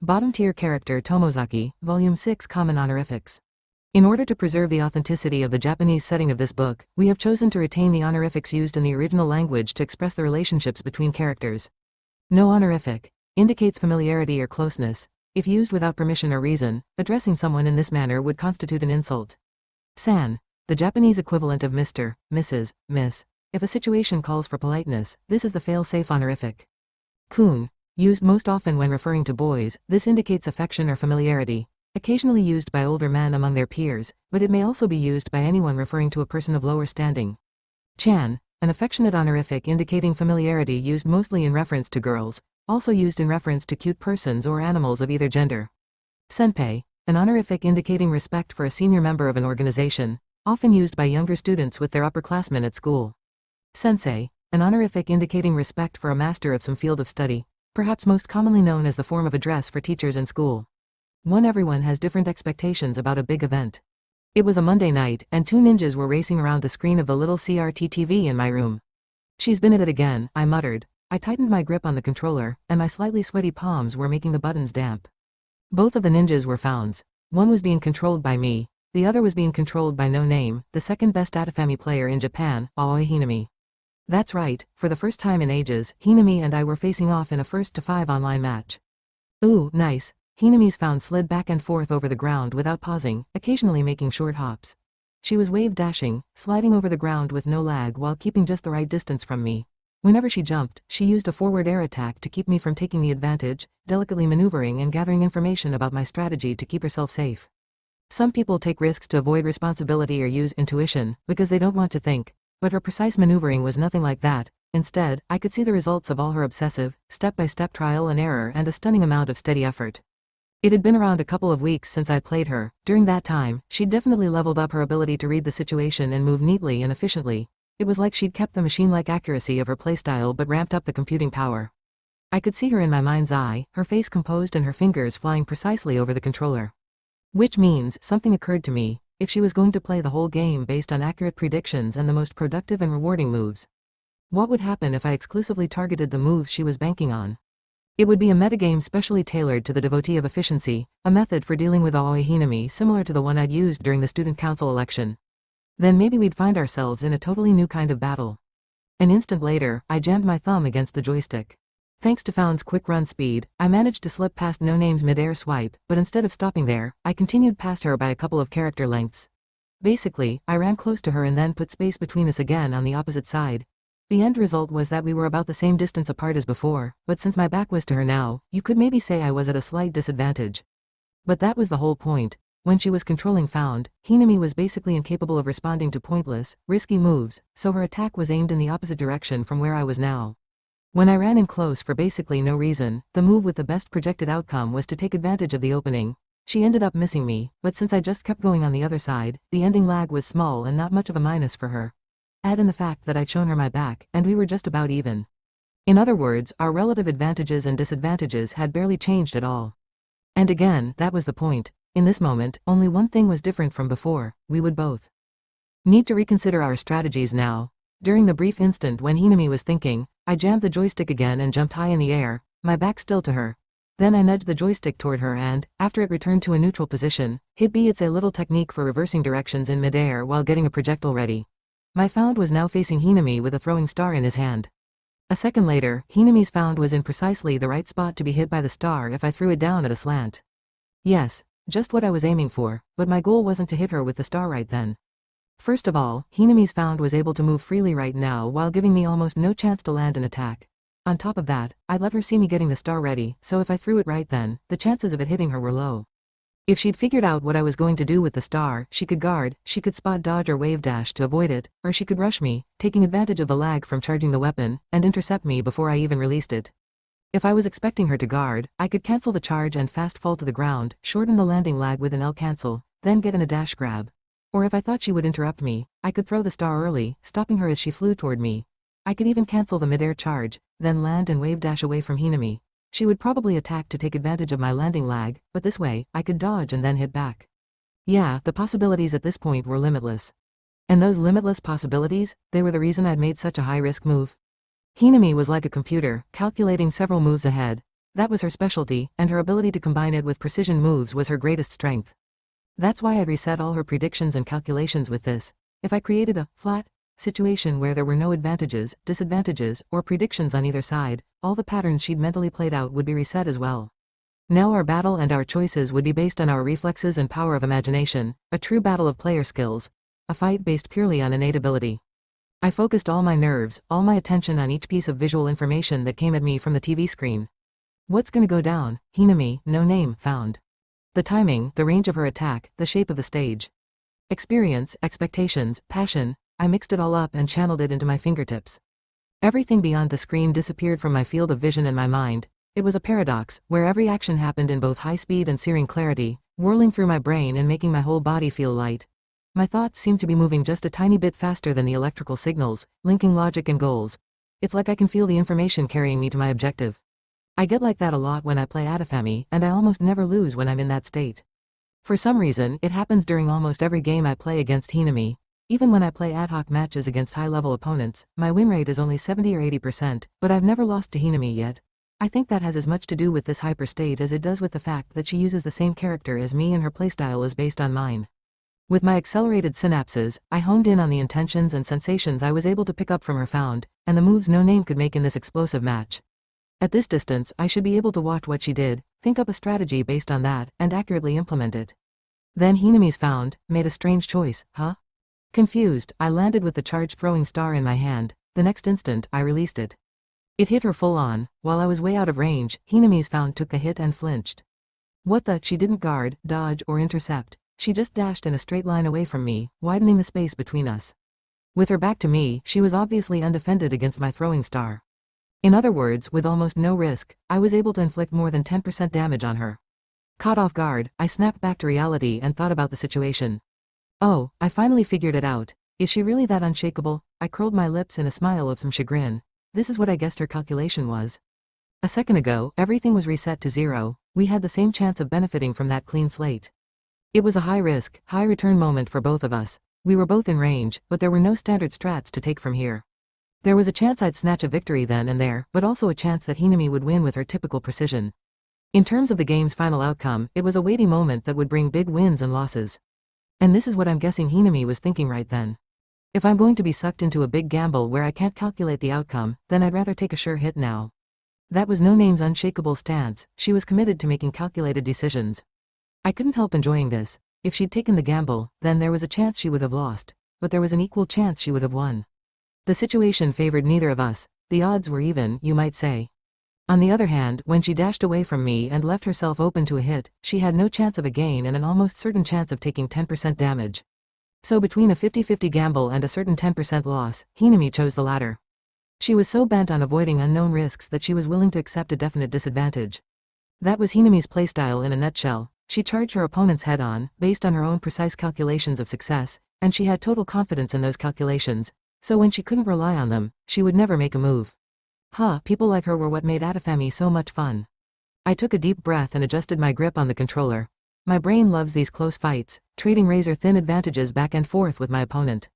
Bottom Tier Character Tomozaki, Volume 6 Common Honorifics. In order to preserve the authenticity of the Japanese setting of this book, we have chosen to retain the honorifics used in the original language to express the relationships between characters. No honorific indicates familiarity or closeness. If used without permission or reason, addressing someone in this manner would constitute an insult. San, the Japanese equivalent of Mr., Mrs., Miss. If a situation calls for politeness, this is the fail-safe honorific. Kun, used most often when referring to boys, this indicates affection or familiarity, occasionally used by older men among their peers, but it may also be used by anyone referring to a person of lower standing. Chan, an affectionate honorific indicating familiarity used mostly in reference to girls, also used in reference to cute persons or animals of either gender. Senpei, an honorific indicating respect for a senior member of an organization, often used by younger students with their upperclassmen at school. Sensei, an honorific indicating respect for a master of some field of study, perhaps most commonly known as the form of address for teachers in school. Everyone has different expectations about a big event. It was a Monday night, and two ninjas were racing around the screen of the little CRT TV in my room. "She's been at it again," I muttered. I tightened my grip on the controller, and my slightly sweaty palms were making the buttons damp. Both of the ninjas were founds. One was being controlled by me, the other was being controlled by No Name, the second best Atafami player in Japan, Aoi Hinami. That's right, for the first time in ages, Hinami and I were facing off in a 1-to-5 online match. Ooh, nice. Hinami's found slid back and forth over the ground without pausing, occasionally making short hops. She was wave dashing, sliding over the ground with no lag while keeping just the right distance from me. Whenever she jumped, she used a forward air attack to keep me from taking the advantage, delicately maneuvering and gathering information about my strategy to keep herself safe. Some people take risks to avoid responsibility or use intuition, because they don't want to think. But her precise maneuvering was nothing like that. Instead, I could see the results of all her obsessive, step-by-step trial and error and a stunning amount of steady effort. It had been around a couple of weeks since I'd played her. During that time, she'd definitely leveled up her ability to read the situation and move neatly and efficiently. It was like she'd kept the machine-like accuracy of her playstyle but ramped up the computing power. I could see her in my mind's eye, her face composed and her fingers flying precisely over the controller. Which means, something occurred to me. If she was going to play the whole game based on accurate predictions and the most productive and rewarding moves, what would happen if I exclusively targeted the moves she was banking on? It would be a metagame specially tailored to the devotee of efficiency, a method for dealing with Aoi Hinami similar to the one I'd used during the student council election. Then maybe we'd find ourselves in a totally new kind of battle. An instant later, I jammed my thumb against the joystick. Thanks to Found's quick run speed, I managed to slip past No Name's mid-air swipe, but instead of stopping there, I continued past her by a couple of character lengths. Basically, I ran close to her and then put space between us again on the opposite side. The end result was that we were about the same distance apart as before, but since my back was to her now, you could maybe say I was at a slight disadvantage. But that was the whole point. When she was controlling Found, Hinami was basically incapable of responding to pointless, risky moves, so her attack was aimed in the opposite direction from where I was now. When I ran in close for basically no reason, the move with the best projected outcome was to take advantage of the opening. She ended up missing me, but since I just kept going on the other side, the ending lag was small and not much of a minus for her. Add in the fact that I'd shown her my back, and we were just about even. In other words, our relative advantages and disadvantages had barely changed at all. And again, that was the point. In this moment, only one thing was different from before: we would both need to reconsider our strategies now. During the brief instant when Hinami was thinking, I jammed the joystick again and jumped high in the air, my back still to her. Then I nudged the joystick toward her and, after it returned to a neutral position, it's a little technique for reversing directions in midair while getting a projectile ready. My Found was now facing Hinami with a throwing star in his hand. A second later, Hinami's Found was in precisely the right spot to be hit by the star if I threw it down at a slant. Yes, just what I was aiming for, but my goal wasn't to hit her with the star right then. First of all, Hinami's Found was able to move freely right now while giving me almost no chance to land an attack. On top of that, I'd let her see me getting the star ready, so if I threw it right then, the chances of it hitting her were low. If she'd figured out what I was going to do with the star, she could guard, she could spot dodge or wave dash to avoid it, or she could rush me, taking advantage of the lag from charging the weapon, and intercept me before I even released it. If I was expecting her to guard, I could cancel the charge and fast fall to the ground, shorten the landing lag with an L cancel, then get in a dash grab. Or if I thought she would interrupt me, I could throw the star early, stopping her as she flew toward me. I could even cancel the mid-air charge, then land and wave dash away from Hinami. She would probably attack to take advantage of my landing lag, but this way, I could dodge and then hit back. Yeah, the possibilities at this point were limitless. And those limitless possibilities, they were the reason I'd made such a high-risk move. Hinami was like a computer, calculating several moves ahead. That was her specialty, and her ability to combine it with precision moves was her greatest strength. That's why I'd reset all her predictions and calculations with this. If I created a flat situation where there were no advantages, disadvantages, or predictions on either side, all the patterns she'd mentally played out would be reset as well. Now our battle and our choices would be based on our reflexes and power of imagination, a true battle of player skills, a fight based purely on innate ability. I focused all my nerves, all my attention on each piece of visual information that came at me from the TV screen. What's gonna go down? Hinami, no name, found. The timing, the range of her attack, the shape of the stage. Experience, expectations, passion, I mixed it all up and channeled it into my fingertips. Everything beyond the screen disappeared from my field of vision and my mind. It was a paradox, where every action happened in both high speed and searing clarity, whirling through my brain and making my whole body feel light. My thoughts seemed to be moving just a tiny bit faster than the electrical signals, linking logic and goals. It's like I can feel the information carrying me to my objective. I get like that a lot when I play Atafami, and I almost never lose when I'm in that state. For some reason, it happens during almost every game I play against Hinami. Even when I play ad hoc matches against high-level opponents, my win rate is only 70 or 80%, but I've never lost to Hinami yet. I think that has as much to do with this hyperstate as it does with the fact that she uses the same character as me and her playstyle is based on mine. With my accelerated synapses, I honed in on the intentions and sensations I was able to pick up from her found, and the moves no name could make in this explosive match. At this distance, I should be able to watch what she did, think up a strategy based on that, and accurately implement it. Then Hinami's found, made a strange choice, huh? Confused, I landed with the charged throwing star in my hand. The next instant, I released it. It hit her full on. While I was way out of range, Hinami's found took the hit and flinched. What the? She didn't guard, dodge, or intercept. She just dashed in a straight line away from me, widening the space between us. With her back to me, she was obviously undefended against my throwing star. In other words, with almost no risk, I was able to inflict more than 10% damage on her. Caught off guard, I snapped back to reality and thought about the situation. Oh, I finally figured it out. Is she really that unshakable? I curled my lips in a smile of some chagrin. This is what I guessed her calculation was. A second ago, everything was reset to 0. We had the same chance of benefiting from that clean slate. It was a high-risk, high-return moment for both of us. We were both in range, but there were no standard strats to take from here. There was a chance I'd snatch a victory then and there, but also a chance that Hinami would win with her typical precision. In terms of the game's final outcome, it was a weighty moment that would bring big wins and losses. And this is what I'm guessing Hinami was thinking right then. If I'm going to be sucked into a big gamble where I can't calculate the outcome, then I'd rather take a sure hit now. That was no name's unshakable stance. She was committed to making calculated decisions. I couldn't help enjoying this. If she'd taken the gamble, then there was a chance she would have lost, but there was an equal chance she would have won. The situation favored neither of us. The odds were even, you might say. On the other hand, when she dashed away from me and left herself open to a hit, she had no chance of a gain and an almost certain chance of taking 10% damage. So between a 50-50 gamble and a certain 10% loss, Hinami chose the latter. She was so bent on avoiding unknown risks that she was willing to accept a definite disadvantage. That was Hinami's playstyle in a nutshell. She charged her opponents head-on, based on her own precise calculations of success, and she had total confidence in those calculations, so when she couldn't rely on them, she would never make a move. People like her were what made Atafami so much fun. I took a deep breath and adjusted my grip on the controller. My brain loves these close fights, trading razor-thin advantages back and forth with my opponent.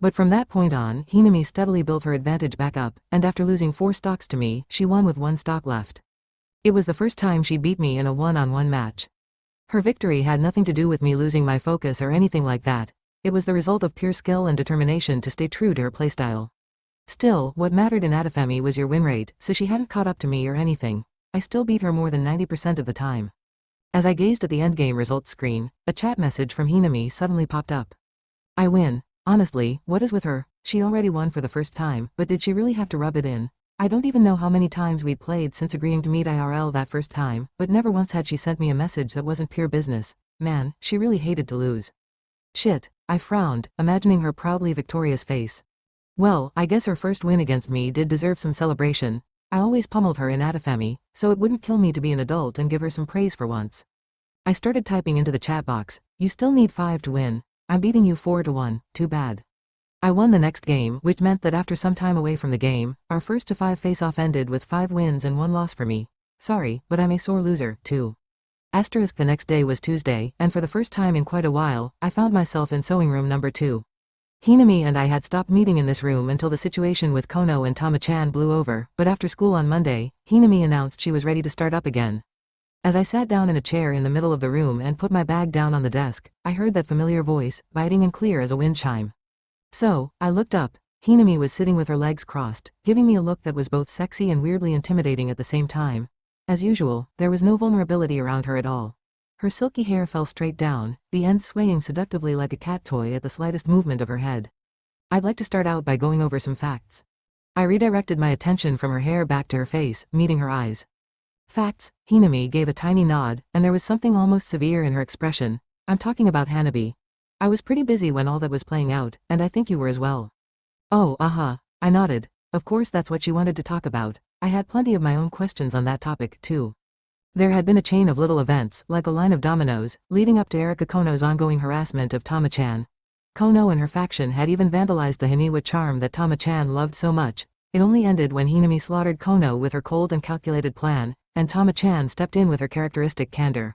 But from that point on, Hinami steadily built her advantage back up, and after losing 4 stocks to me, she won with 1 stock left. It was the first time she'd beat me in a one-on-one match. Her victory had nothing to do with me losing my focus or anything like that. It was the result of pure skill and determination to stay true to her playstyle. Still, what mattered in Atafami was your win rate, so she hadn't caught up to me or anything. I still beat her more than 90% of the time. As I gazed at the endgame results screen, a chat message from Hinami suddenly popped up. I win. Honestly, what is with her? She already won for the first time, but did she really have to rub it in? I don't even know how many times we'd played since agreeing to meet IRL that first time, but never once had she sent me a message that wasn't pure business. Man, she really hated to lose. Shit, I frowned, imagining her proudly victorious face. Well, I guess her first win against me did deserve some celebration. I always pummeled her in Atafami, so it wouldn't kill me to be an adult and give her some praise for once. I started typing into the chat box. You still need 5 to win. I'm beating you 4-1, too bad. I won the next game, which meant that after some time away from the game, our first to 5 face-off ended with 5 wins and 1 loss for me. Sorry, but I'm a sore loser, too. Asterisk the next day was Tuesday, and for the first time in quite a while, I found myself in sewing room number 2. Hinami and I had stopped meeting in this room until the situation with Kono and Tama-chan blew over, but after school on Monday, Hinami announced she was ready to start up again. As I sat down in a chair in the middle of the room and put my bag down on the desk, I heard that familiar voice, biting and clear as a wind chime. So, I looked up. Hinami was sitting with her legs crossed, giving me a look that was both sexy and weirdly intimidating at the same time. As usual, there was no vulnerability around her at all. Her silky hair fell straight down, the ends swaying seductively like a cat toy at the slightest movement of her head. I'd like to start out by going over some facts. I redirected my attention from her hair back to her face, meeting her eyes. Facts, Hinami gave a tiny nod, and there was something almost severe in her expression. I'm talking about Hanabi. I was pretty busy when all that was playing out, and I think you were as well. Oh, I nodded. Of course that's what she wanted to talk about. I had plenty of my own questions on that topic, too. There had been a chain of little events, like a line of dominoes, leading up to Erika Kono's ongoing harassment of Tama-chan. Kono and her faction had even vandalized the Haniwa charm that Tama-chan loved so much. It only ended when Hinami slaughtered Kono with her cold and calculated plan, and Tama-chan stepped in with her characteristic candor.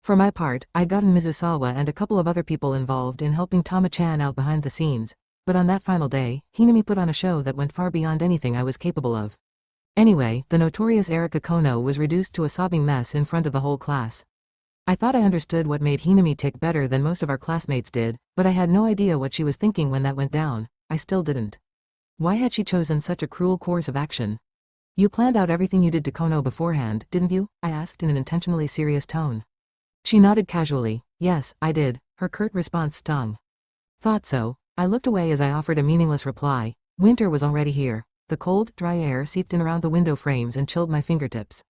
For my part, I'd gotten Mizusawa and a couple of other people involved in helping Tama-chan out behind the scenes, but on that final day, Hinami put on a show that went far beyond anything I was capable of. Anyway, the notorious Erika Kono was reduced to a sobbing mess in front of the whole class. I thought I understood what made Hinami tick better than most of our classmates did, but I had no idea what she was thinking when that went down. I still didn't. Why had she chosen such a cruel course of action? You planned out everything you did to Kono beforehand, didn't you? I asked in an intentionally serious tone. She nodded casually. Yes, I did. Her curt response stung. Thought so. I looked away as I offered a meaningless reply. Winter was already here. The cold, dry air seeped in around the window frames and chilled my fingertips.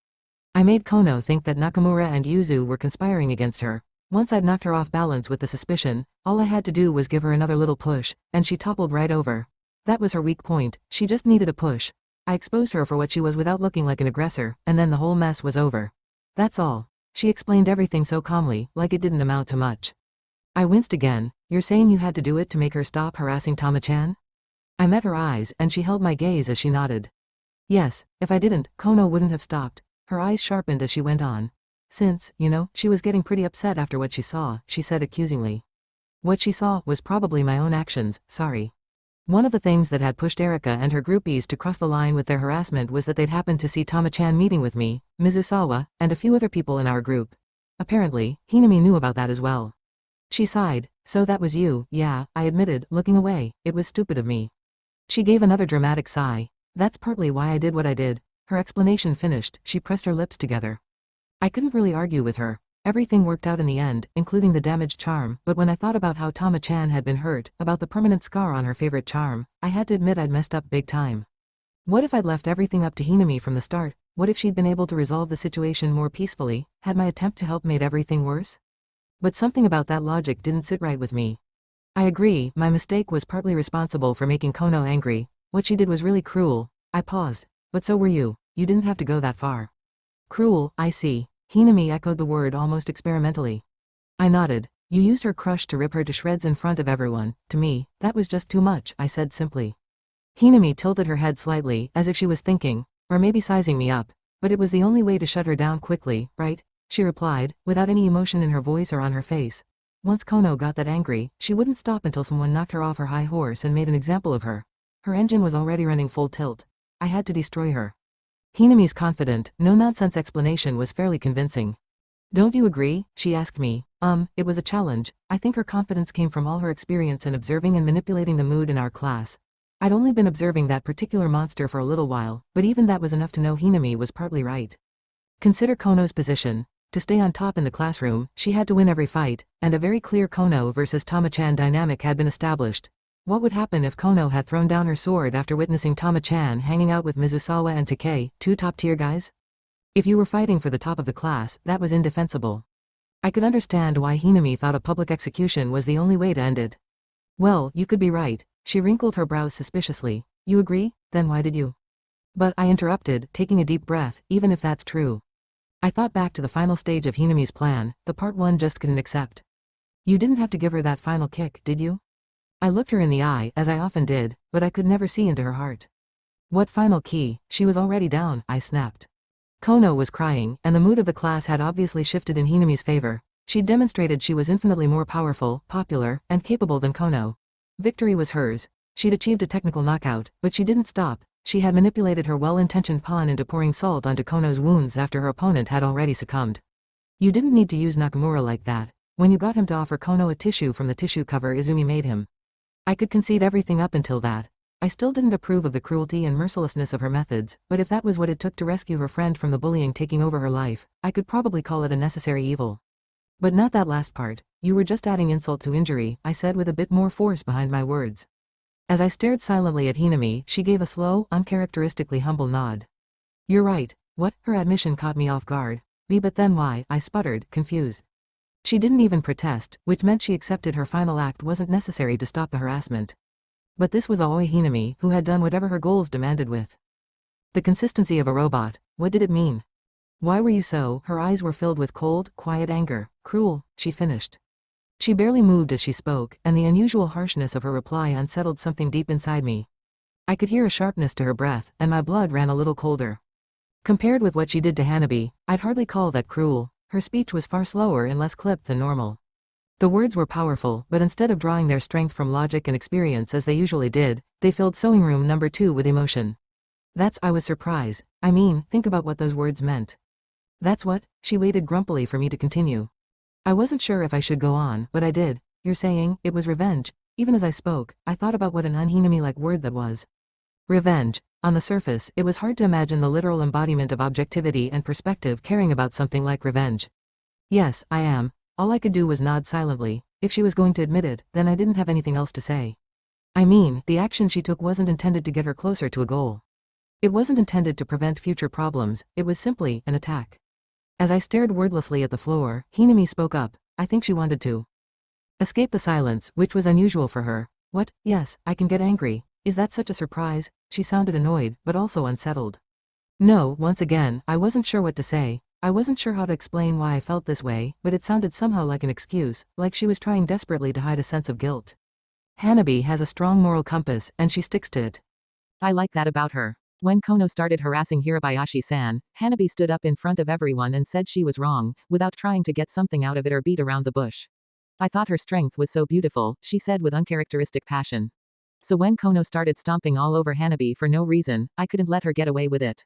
I made Kono think that Nakamura and Yuzu were conspiring against her. Once I'd knocked her off balance with the suspicion, all I had to do was give her another little push, and she toppled right over. That was her weak point. She just needed a push. I exposed her for what she was without looking like an aggressor, and then the whole mess was over. That's all. She explained everything so calmly, like it didn't amount to much. I winced again. You're saying you had to do it to make her stop harassing Tama-chan? I met her eyes, and she held my gaze as she nodded. Yes, if I didn't, Kono wouldn't have stopped. Her eyes sharpened as she went on. Since, she was getting pretty upset after what she saw, she said accusingly. What she saw was probably my own actions, sorry. One of the things that had pushed Erika and her groupies to cross the line with their harassment was that they'd happened to see Tama-chan meeting with me, Mizusawa, and a few other people in our group. Apparently, Hinami knew about that as well. She sighed. So that was you. Yeah, I admitted, looking away. It was stupid of me. She gave another dramatic sigh. That's partly why I did what I did. Her explanation finished, she pressed her lips together. I couldn't really argue with her. Everything worked out in the end, including the damaged charm, but when I thought about how Tama-chan had been hurt, about the permanent scar on her favorite charm, I had to admit I'd messed up big time. What if I'd left everything up to Hinami from the start? What if she'd been able to resolve the situation more peacefully? Had my attempt to help made everything worse? But something about that logic didn't sit right with me. I agree, my mistake was partly responsible for making Kono angry. What she did was really cruel. I paused. But so were you. You didn't have to go that far. Cruel, I see. Hinami echoed the word almost experimentally. I nodded. You used her crush to rip her to shreds in front of everyone. To me, that was just too much, I said simply. Hinami tilted her head slightly, as if she was thinking, or maybe sizing me up. But it was the only way to shut her down quickly, right? She replied, without any emotion in her voice or on her face. Once Kono got that angry, she wouldn't stop until someone knocked her off her high horse and made an example of her. Her engine was already running full tilt. I had to destroy her. Hinami's confident, no-nonsense explanation was fairly convincing. Don't you agree? She asked me. It was a challenge. I think her confidence came from all her experience in observing and manipulating the mood in our class. I'd only been observing that particular monster for a little while, but even that was enough to know Hinami was partly right. Consider Kono's position. To stay on top in the classroom, she had to win every fight, and a very clear Kono versus Tama-chan dynamic had been established. What would happen if Kono had thrown down her sword after witnessing Tama-chan hanging out with Mizusawa and Takei, two top-tier guys? If you were fighting for the top of the class, that was indefensible. I could understand why Hinami thought a public execution was the only way to end it. Well, you could be right. She wrinkled her brows suspiciously. You agree? Then why did you? But, I interrupted, taking a deep breath, even if that's true. I thought back to the final stage of Hinami's plan, the part one just couldn't accept. You didn't have to give her that final kick, did you? I looked her in the eye, as I often did, but I could never see into her heart. What final key? She was already down, I snapped. Kono was crying, and the mood of the class had obviously shifted in Hinami's favor. She'd demonstrated she was infinitely more powerful, popular, and capable than Kono. Victory was hers. She'd achieved a technical knockout, but she didn't stop. She had manipulated her well-intentioned pawn into pouring salt onto Kono's wounds after her opponent had already succumbed. You didn't need to use Nakamura like that. When you got him to offer Kono a tissue from the tissue cover Izumi made him. I could concede everything up until that. I still didn't approve of the cruelty and mercilessness of her methods, but if that was what it took to rescue her friend from the bullying taking over her life, I could probably call it a necessary evil. But not that last part. You were just adding insult to injury, I said with a bit more force behind my words. As I stared silently at Hinami, she gave a slow, uncharacteristically humble nod. You're right. What? Her admission caught me off guard. But then why? I sputtered, confused. She didn't even protest, which meant she accepted her final act wasn't necessary to stop the harassment. But this was Aoi Hinami, who had done whatever her goals demanded with the consistency of a robot. What did it mean? Why were you so? Her eyes were filled with cold, quiet anger. Cruel, she finished. She barely moved as she spoke, and the unusual harshness of her reply unsettled something deep inside me. I could hear a sharpness to her breath, and my blood ran a little colder. Compared with what she did to Hanabi, I'd hardly call that cruel. Her speech was far slower and less clipped than normal. The words were powerful, but instead of drawing their strength from logic and experience as they usually did, they filled sewing room number 2 with emotion. I was surprised. I mean, think about what those words meant. That's what? She waited grumpily for me to continue. I wasn't sure if I should go on, but I did. You're saying, it was revenge. Even as I spoke, I thought about what an un-Hinami-like word that was. Revenge. On the surface, it was hard to imagine the literal embodiment of objectivity and perspective caring about something like revenge. Yes, I am. All I could do was nod silently. If she was going to admit it, then I didn't have anything else to say. I mean, the action she took wasn't intended to get her closer to a goal. It wasn't intended to prevent future problems, it was simply an attack. As I stared wordlessly at the floor, Hinami spoke up. I think she wanted to escape the silence, which was unusual for her. What? Yes, I can get angry. Is that such a surprise? She sounded annoyed, but also unsettled. No, once again, I wasn't sure what to say. I wasn't sure how to explain why I felt this way, but it sounded somehow like an excuse, like she was trying desperately to hide a sense of guilt. Hanabi has a strong moral compass, and she sticks to it. I like that about her. When Kono started harassing Hirabayashi-san, Hanabi stood up in front of everyone and said she was wrong, without trying to get something out of it or beat around the bush. I thought her strength was so beautiful, she said with uncharacteristic passion. So when Kono started stomping all over Hanabi for no reason, I couldn't let her get away with it.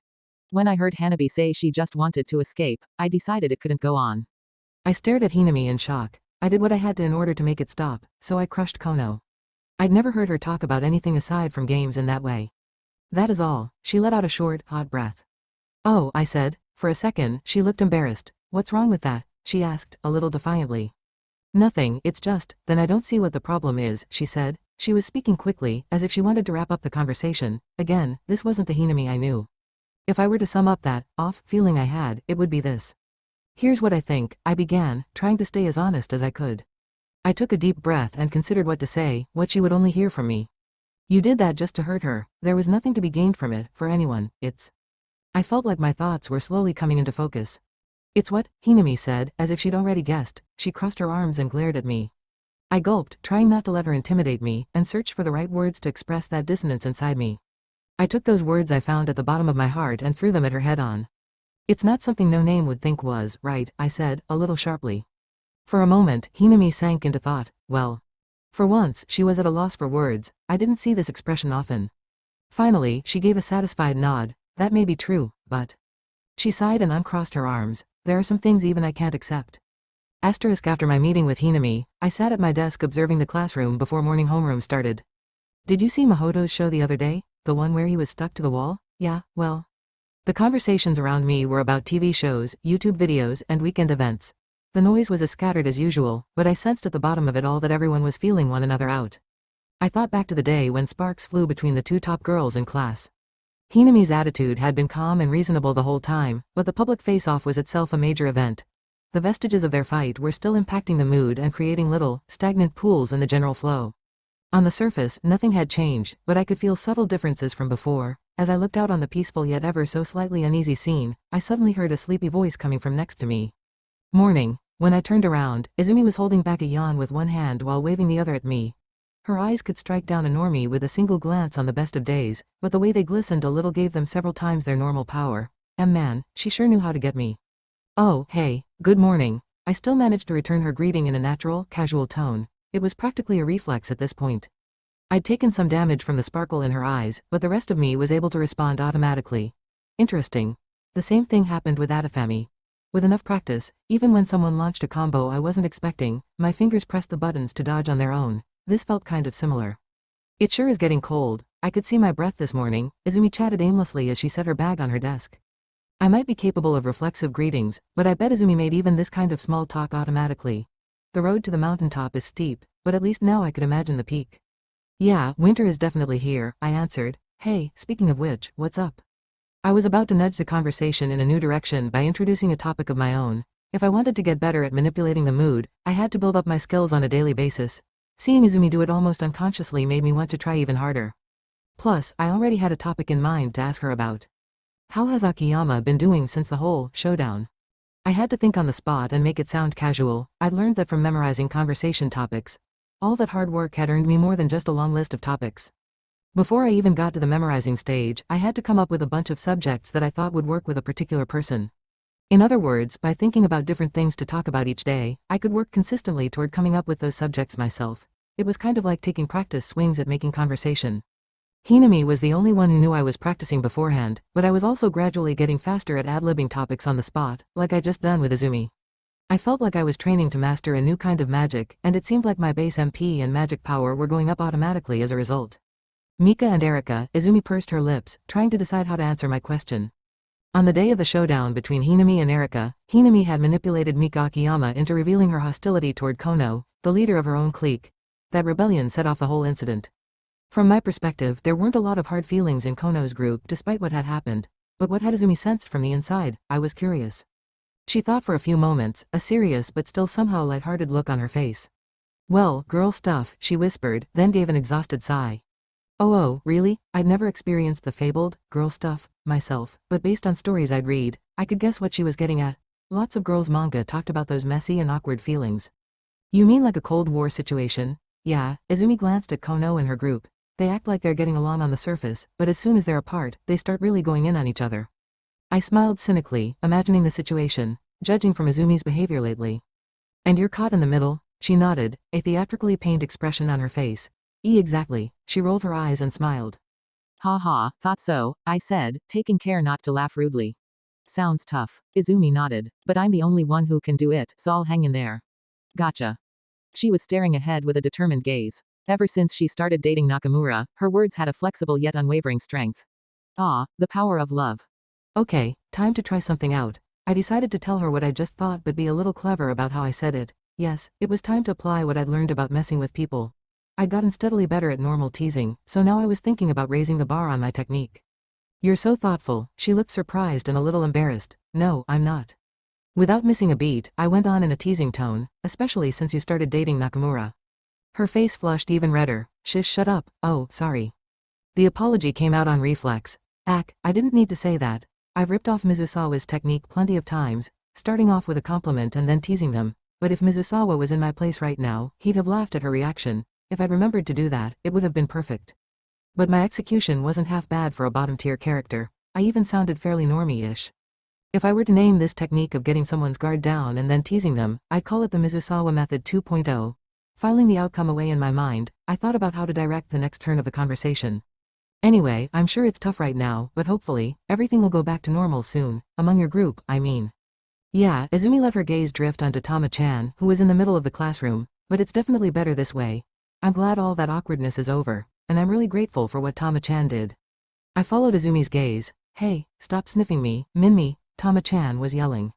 When I heard Hanabi say she just wanted to escape, I decided it couldn't go on. I stared at Hinami in shock. I did what I had to in order to make it stop, so I crushed Kono. I'd never heard her talk about anything aside from games in that way. That is all. She let out a short, hot breath. Oh, I said. For a second, she looked embarrassed. What's wrong with that? She asked, a little defiantly. Nothing, it's just, then I don't see what the problem is, she said. She was speaking quickly, as if she wanted to wrap up the conversation. Again, this wasn't the Hinami I knew. If I were to sum up that feeling I had, it would be this. Here's what I think, I began, trying to stay as honest as I could. I took a deep breath and considered what to say, what she would only hear from me. You did that just to hurt her. There was nothing to be gained from it, for anyone. I felt like my thoughts were slowly coming into focus. It's what? Hinami said, as if she'd already guessed. She crossed her arms and glared at me. I gulped, trying not to let her intimidate me, and searched for the right words to express that dissonance inside me. I took those words I found at the bottom of my heart and threw them at her head-on. It's not something no name would think was right, I said, a little sharply. For a moment, Hinami sank into thought. Well. For once, she was at a loss for words. I didn't see this expression often. Finally, she gave a satisfied nod. That may be true, but... She sighed and uncrossed her arms. There are some things even I can't accept. After my meeting with Hinami, I sat at my desk observing the classroom before morning homeroom started. Did you see Mahoto's show the other day? The one where he was stuck to the wall? Yeah, well. The conversations around me were about TV shows, YouTube videos, and weekend events. The noise was as scattered as usual, but I sensed at the bottom of it all that everyone was feeling one another out. I thought back to the day when sparks flew between the two top girls in class. Hinami's attitude had been calm and reasonable the whole time, but the public face-off was itself a major event. The vestiges of their fight were still impacting the mood and creating little, stagnant pools in the general flow. On the surface, nothing had changed, but I could feel subtle differences from before. As I looked out on the peaceful yet ever so slightly uneasy scene, I suddenly heard a sleepy voice coming from next to me. Morning. When I turned around, Izumi was holding back a yawn with one hand while waving the other at me. Her eyes could strike down a normie with a single glance on the best of days, but the way they glistened a little gave them several times their normal power. Man, she sure knew how to get me. Oh, hey, good morning. I still managed to return her greeting in a natural, casual tone. It was practically a reflex at this point. I'd taken some damage from the sparkle in her eyes, but the rest of me was able to respond automatically. Interesting. The same thing happened with Adafami. With enough practice, even when someone launched a combo I wasn't expecting, my fingers pressed the buttons to dodge on their own. This felt kind of similar. It sure is getting cold. I could see my breath this morning. Izumi chatted aimlessly as she set her bag on her desk. I might be capable of reflexive greetings, but I bet Izumi made even this kind of small talk automatically. The road to the mountaintop is steep, but at least now I could imagine the peak. Yeah, winter is definitely here, I answered. Hey, speaking of which, what's up? I was about to nudge the conversation in a new direction by introducing a topic of my own. If I wanted to get better at manipulating the mood, I had to build up my skills on a daily basis. Seeing Izumi do it almost unconsciously made me want to try even harder. Plus, I already had a topic in mind to ask her about. How has Akiyama been doing since the whole showdown? I had to think on the spot and make it sound casual. I'd learned that from memorizing conversation topics. All that hard work had earned me more than just a long list of topics. Before I even got to the memorizing stage, I had to come up with a bunch of subjects that I thought would work with a particular person. In other words, by thinking about different things to talk about each day, I could work consistently toward coming up with those subjects myself. It was kind of like taking practice swings at making conversation. Hinami was the only one who knew I was practicing beforehand, but I was also gradually getting faster at ad-libbing topics on the spot, like I just done with Izumi. I felt like I was training to master a new kind of magic, and it seemed like my base MP and magic power were going up automatically as a result. Mika and Erika, Izumi pursed her lips, trying to decide how to answer my question. On the day of the showdown between Hinami and Erika, Hinami had manipulated Mika Akiyama into revealing her hostility toward Kono, the leader of her own clique. That rebellion set off the whole incident. From my perspective, there weren't a lot of hard feelings in Kono's group despite what had happened. But what had Izumi sensed from the inside? I was curious. She thought for a few moments, a serious but still somehow lighthearted look on her face. Well, girl stuff, she whispered, then gave an exhausted sigh. Oh, really? I'd never experienced the fabled, girl stuff, myself, but based on stories I'd read, I could guess what she was getting at. Lots of girls' manga talked about those messy and awkward feelings. You mean like a Cold War situation? Yeah, Izumi glanced at Kono and her group. They act like they're getting along on the surface, but as soon as they're apart, they start really going in on each other. I smiled cynically, imagining the situation, judging from Izumi's behavior lately. And you're caught in the middle? She nodded, a theatrically pained expression on her face. Exactly. She rolled her eyes and smiled. Ha ha, thought so, I said, taking care not to laugh rudely. Sounds tough. Izumi nodded. But I'm the only one who can do it, so I'll hang in there. Gotcha. She was staring ahead with a determined gaze. Ever since she started dating Nakamura, her words had a flexible yet unwavering strength. Ah, the power of love. Okay, time to try something out. I decided to tell her what I just thought but be a little clever about how I said it. Yes, it was time to apply what I'd learned about messing with people. I'd gotten steadily better at normal teasing, so now I was thinking about raising the bar on my technique. You're so thoughtful. She looked surprised and a little embarrassed. No, I'm not. Without missing a beat, I went on in a teasing tone, especially since you started dating Nakamura. Her face flushed even redder. Shish, shut up. Oh, sorry. The apology came out on reflex. I didn't need to say that. I've ripped off Mizusawa's technique plenty of times, starting off with a compliment and then teasing them, but if Mizusawa was in my place right now, he'd have laughed at her reaction. If I'd remembered to do that, it would have been perfect. But my execution wasn't half bad for a bottom-tier character. I even sounded fairly normie-ish. If I were to name this technique of getting someone's guard down and then teasing them, I'd call it the Mizusawa Method 2.0. Filing the outcome away in my mind, I thought about how to direct the next turn of the conversation. Anyway, I'm sure it's tough right now, but hopefully, everything will go back to normal soon. Among your group, I mean. Yeah, Izumi let her gaze drift onto Tama-chan, who was in the middle of the classroom, but it's definitely better this way. I'm glad all that awkwardness is over, and I'm really grateful for what Tama-chan did. I followed Izumi's gaze. Hey, stop sniffing me, Minmi, Tama-chan was yelling.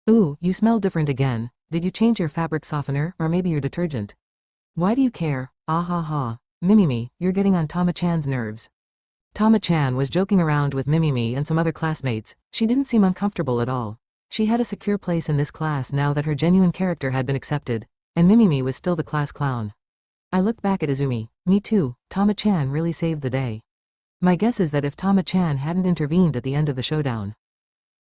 Ooh, you smell different again. Did you change your fabric softener, or maybe your detergent? Why do you care? Ah ha ha. Mimimi, you're getting on Tama-chan's nerves. Tama-chan was joking around with Mimimi and some other classmates. She didn't seem uncomfortable at all. She had a secure place in this class now that her genuine character had been accepted, and Mimimi was still the class clown. I looked back at Izumi. Me too, Tama-chan really saved the day. My guess is that if Tama-chan hadn't intervened at the end of the showdown.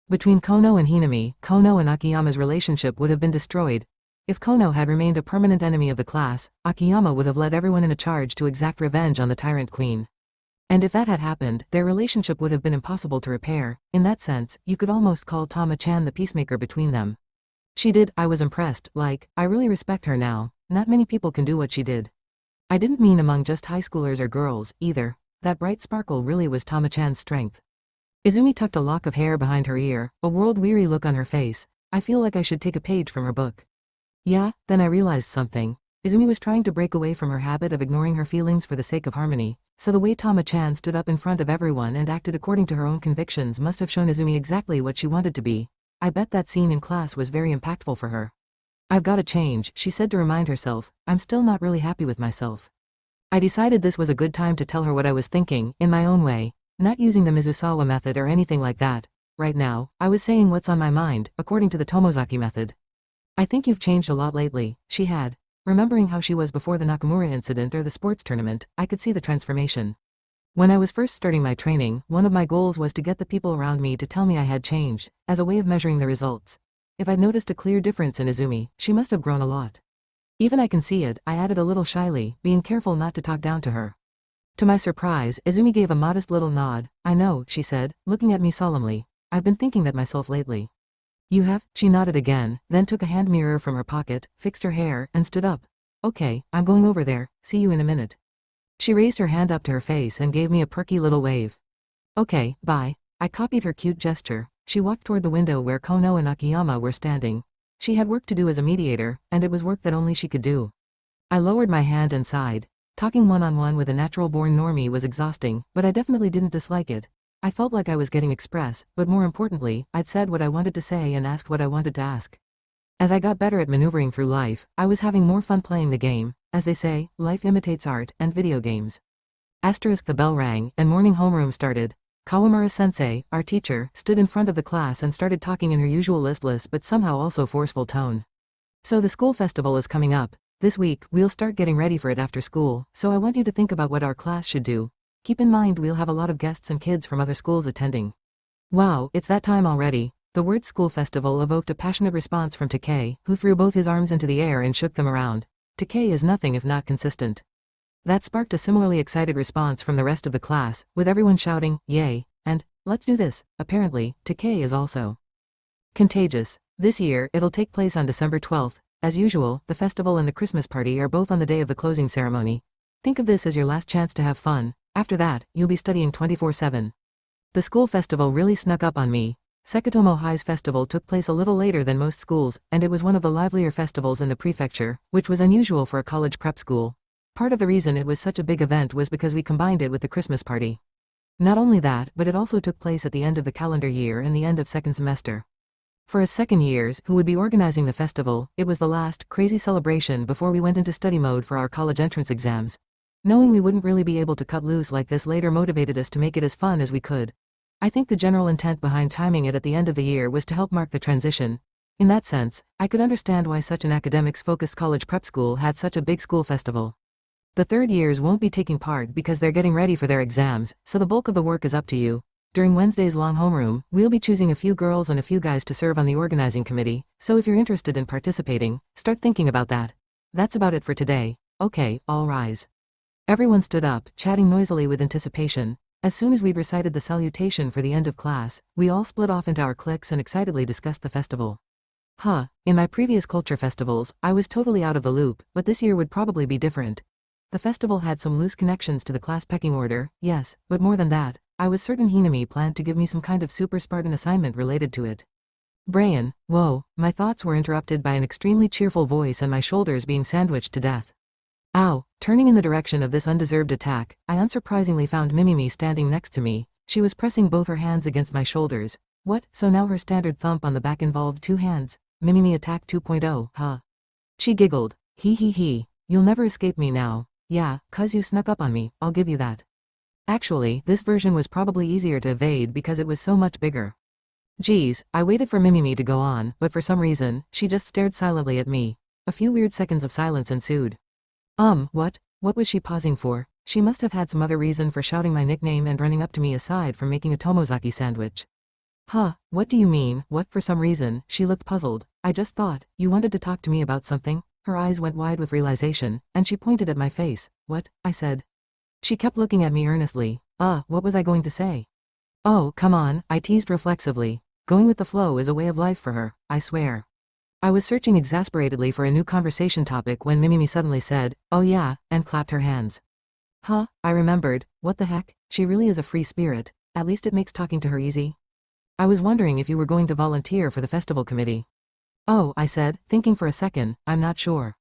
Between Kono and Hinami, Kono and Akiyama's relationship would have been destroyed. If Kono had remained a permanent enemy of the class, Akiyama would have led everyone in a charge to exact revenge on the tyrant queen. And if that had happened, their relationship would have been impossible to repair. In that sense, you could almost call Tama-chan the peacemaker between them. She did, I was impressed, I really respect her now. Not many people can do what she did. I didn't mean among just high schoolers or girls, either. That bright sparkle really was Tama-chan's strength. Izumi tucked a lock of hair behind her ear, a world-weary look on her face. I feel like I should take a page from her book. Yeah, then I realized something. Izumi was trying to break away from her habit of ignoring her feelings for the sake of harmony, so the way Tama-chan stood up in front of everyone and acted according to her own convictions must have shown Izumi exactly what she wanted to be. I bet that scene in class was very impactful for her. I've got to change, she said to remind herself. I'm still not really happy with myself. I decided this was a good time to tell her what I was thinking, in my own way, not using the Mizusawa method or anything like that. Right now, I was saying what's on my mind, according to the Tomozaki method. I think you've changed a lot lately, she had. Remembering how she was before the Nakamura incident or the sports tournament, I could see the transformation. When I was first starting my training, one of my goals was to get the people around me to tell me I had changed, as a way of measuring the results. If I'd noticed a clear difference in Izumi, she must have grown a lot. Even I can see it, I added a little shyly, being careful not to talk down to her. To my surprise, Izumi gave a modest little nod. I know, she said, looking at me solemnly. I've been thinking that myself lately. You have? She nodded again, then took a hand mirror from her pocket, fixed her hair, and stood up. Okay, I'm going over there, see you in a minute. She raised her hand up to her face and gave me a perky little wave. Okay, bye. I copied her cute gesture. She walked toward the window where Kono and Akiyama were standing. She had work to do as a mediator, and it was work that only she could do. I lowered my hand and sighed. Talking one-on-one with a natural-born normie was exhausting, but I definitely didn't dislike it. I felt like I was getting express, but more importantly, I'd said what I wanted to say and asked what I wanted to ask. As I got better at maneuvering through life, I was having more fun playing the game. As they say, life imitates art and video games. Asterisk the bell rang, and morning homeroom started. Kawamura-sensei, our teacher, stood in front of the class and started talking in her usual listless but somehow also forceful tone. So the school festival is coming up. This week, we'll start getting ready for it after school, so I want you to think about what our class should do. Keep in mind we'll have a lot of guests and kids from other schools attending. Wow, it's that time already. The word school festival evoked a passionate response from Takei, who threw both his arms into the air and shook them around. Takei is nothing if not consistent. That sparked a similarly excited response from the rest of the class, with everyone shouting, yay, and, let's do this. Apparently, Takei is also contagious. This year, it'll take place on December 12th. As usual, the festival and the Christmas party are both on the day of the closing ceremony. Think of this as your last chance to have fun. After that, you'll be studying 24/7. The school festival really snuck up on me. Sekitomo High's festival took place a little later than most schools, and it was one of the livelier festivals in the prefecture, which was unusual for a college prep school. Part of the reason it was such a big event was because we combined it with the Christmas party. Not only that, but it also took place at the end of the calendar year and the end of second semester. For us second years, who would be organizing the festival, it was the last, crazy celebration before we went into study mode for our college entrance exams. Knowing we wouldn't really be able to cut loose like this later motivated us to make it as fun as we could. I think the general intent behind timing it at the end of the year was to help mark the transition. In that sense, I could understand why such an academics-focused college prep school had such a big school festival. The third years won't be taking part because they're getting ready for their exams, so the bulk of the work is up to you. During Wednesday's long homeroom, we'll be choosing a few girls and a few guys to serve on the organizing committee, so if you're interested in participating, start thinking about that. That's about it for today. Okay, all rise. Everyone stood up, chatting noisily with anticipation. As soon as we'd recited the salutation for the end of class, we all split off into our cliques and excitedly discussed the festival. In my previous culture festivals, I was totally out of the loop, but this year would probably be different. The festival had some loose connections to the class pecking order, yes, but more than that, I was certain Hinami planned to give me some kind of super Spartan assignment related to it. Brian, whoa, my thoughts were interrupted by an extremely cheerful voice and my shoulders being sandwiched to death. Ow, turning in the direction of this undeserved attack, I unsurprisingly found Mimimi standing next to me. She was pressing both her hands against my shoulders. What, so now her standard thump on the back involved two hands? Mimimi Attack 2.0, huh? She giggled. He, you'll never escape me now. Yeah, 'cause you snuck up on me, I'll give you that. Actually, this version was probably easier to evade because it was so much bigger. Geez, I waited for Mimimi to go on, but for some reason, she just stared silently at me. A few weird seconds of silence ensued. What? What was she pausing for? She must have had some other reason for shouting my nickname and running up to me aside from making a Tomozaki sandwich. What do you mean, what for some reason? She looked puzzled. I just thought, you wanted to talk to me about something? Her eyes went wide with realization, and she pointed at my face. What? I said. She kept looking at me earnestly. What was I going to say? Oh, come on, I teased reflexively. Going with the flow is a way of life for her, I swear. I was searching exasperatedly for a new conversation topic when Mimimi suddenly said, "Oh yeah," and clapped her hands. Huh, I remembered, what the heck, she really is a free spirit, at least it makes talking to her easy. I was wondering if you were going to volunteer for the festival committee. Oh, I said, thinking for a second, I'm not sure.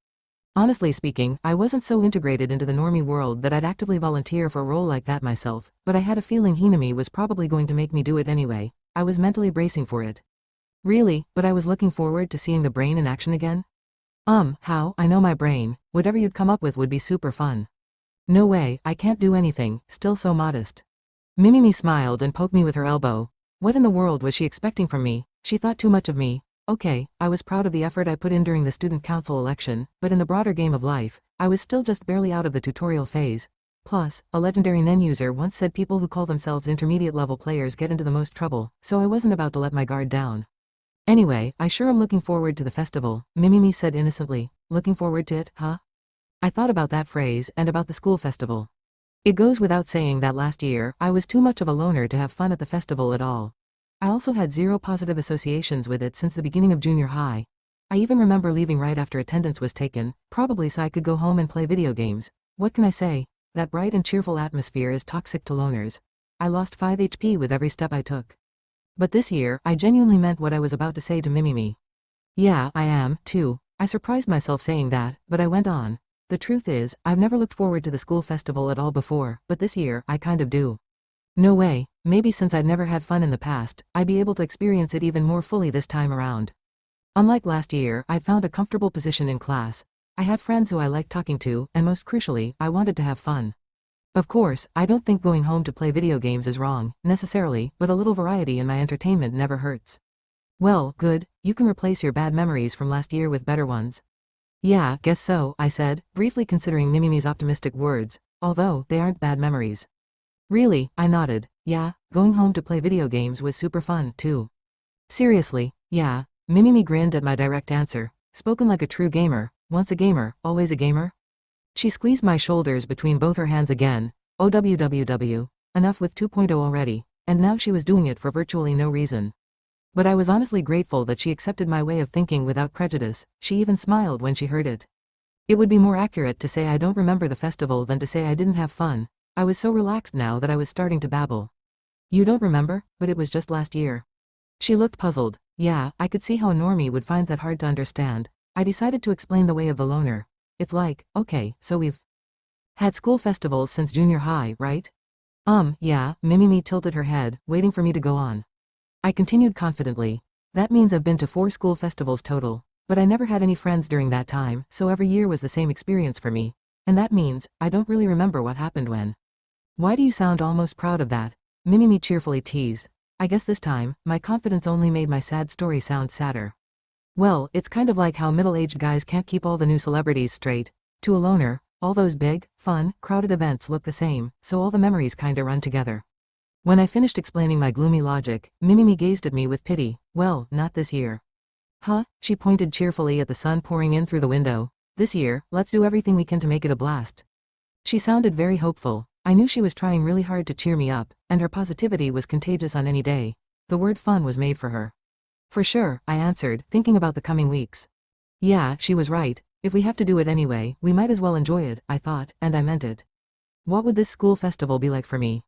Honestly speaking, I wasn't so integrated into the normie world that I'd actively volunteer for a role like that myself, but I had a feeling Hinami was probably going to make me do it anyway. I was mentally bracing for it. Really, but I was looking forward to seeing the brain in action again? How, I know my brain, whatever you'd come up with would be super fun. No way, I can't do anything, still so modest. Mimimi smiled and poked me with her elbow. What in the world was she expecting from me? She thought too much of me. Okay, I was proud of the effort I put in during the student council election, but in the broader game of life, I was still just barely out of the tutorial phase. Plus, a legendary Nen user once said people who call themselves intermediate level players get into the most trouble, so I wasn't about to let my guard down. Anyway, I sure am looking forward to the festival, Mimimi said innocently. Looking forward to it, huh? I thought about that phrase and about the school festival. It goes without saying that last year, I was too much of a loner to have fun at the festival at all. I also had zero positive associations with it since the beginning of junior high. I even remember leaving right after attendance was taken, probably so I could go home and play video games. What can I say? That bright and cheerful atmosphere is toxic to loners. I lost 5 HP with every step I took. But this year, I genuinely meant what I was about to say to Mimimi. Yeah, I am, too. I surprised myself saying that, but I went on. The truth is, I've never looked forward to the school festival at all before, but this year, I kind of do. No way, maybe since I'd never had fun in the past, I'd be able to experience it even more fully this time around. Unlike last year, I'd found a comfortable position in class. I had friends who I liked talking to, and most crucially, I wanted to have fun. Of course, I don't think going home to play video games is wrong, necessarily, but a little variety in my entertainment never hurts. Well, good, you can replace your bad memories from last year with better ones. Yeah, guess so, I said, briefly considering Mimimi's optimistic words, although they aren't bad memories. Really, I nodded. Yeah, going home to play video games was super fun, too. Seriously, yeah, Mimimi grinned at my direct answer, spoken like a true gamer, once a gamer, always a gamer. She squeezed my shoulders between both her hands again. OWWW, enough with 2.0 already, and now she was doing it for virtually no reason. But I was honestly grateful that she accepted my way of thinking without prejudice. She even smiled when she heard it. It would be more accurate to say I don't remember the festival than to say I didn't have fun. I was so relaxed now that I was starting to babble. You don't remember, but it was just last year. She looked puzzled. Yeah, I could see how a normie would find that hard to understand. I decided to explain the way of the loner. It's like, okay, so we've had school festivals since junior high, right? Yeah, Mimimi tilted her head, waiting for me to go on. I continued confidently. That means I've been to 4 school festivals total, but I never had any friends during that time, so every year was the same experience for me. And that means, I don't really remember what happened when. Why do you sound almost proud of that? Mimimi cheerfully teased. I guess this time, my confidence only made my sad story sound sadder. Well, it's kind of like how middle-aged guys can't keep all the new celebrities straight. To a loner, all those big, fun, crowded events look the same, so all the memories kinda run together. When I finished explaining my gloomy logic, Mimimi gazed at me with pity. Well, not this year. Huh? She pointed cheerfully at the sun pouring in through the window. This year, let's do everything we can to make it a blast. She sounded very hopeful. I knew she was trying really hard to cheer me up, and her positivity was contagious on any day. The word fun was made for her. For sure, I answered, thinking about the coming weeks. Yeah, she was right. If we have to do it anyway, we might as well enjoy it, I thought, and I meant it. What would this school festival be like for me?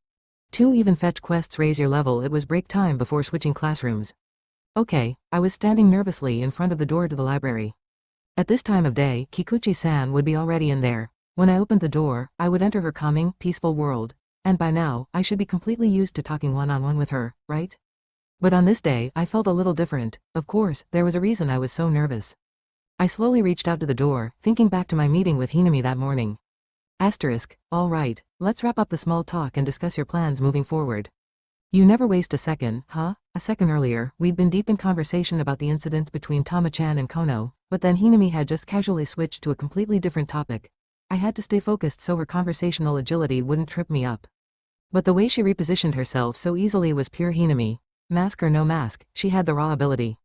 2 even fetch quests raise your level. It was break time before switching classrooms. Okay, I was standing nervously in front of the door to the library. At this time of day, Kikuchi-san would be already in there. When I opened the door, I would enter her calming, peaceful world, and by now, I should be completely used to talking one-on-one with her, right? But on this day, I felt a little different. Of course, there was a reason I was so nervous. I slowly reached out to the door, thinking back to my meeting with Hinami that morning. All right, let's wrap up the small talk and discuss your plans moving forward. You never waste a second, huh? A second earlier, we'd been deep in conversation about the incident between Tama-chan and Kono, but then Hinami had just casually switched to a completely different topic. I had to stay focused so her conversational agility wouldn't trip me up. But the way she repositioned herself so easily was pure Hinami. Mask or no mask, she had the raw ability.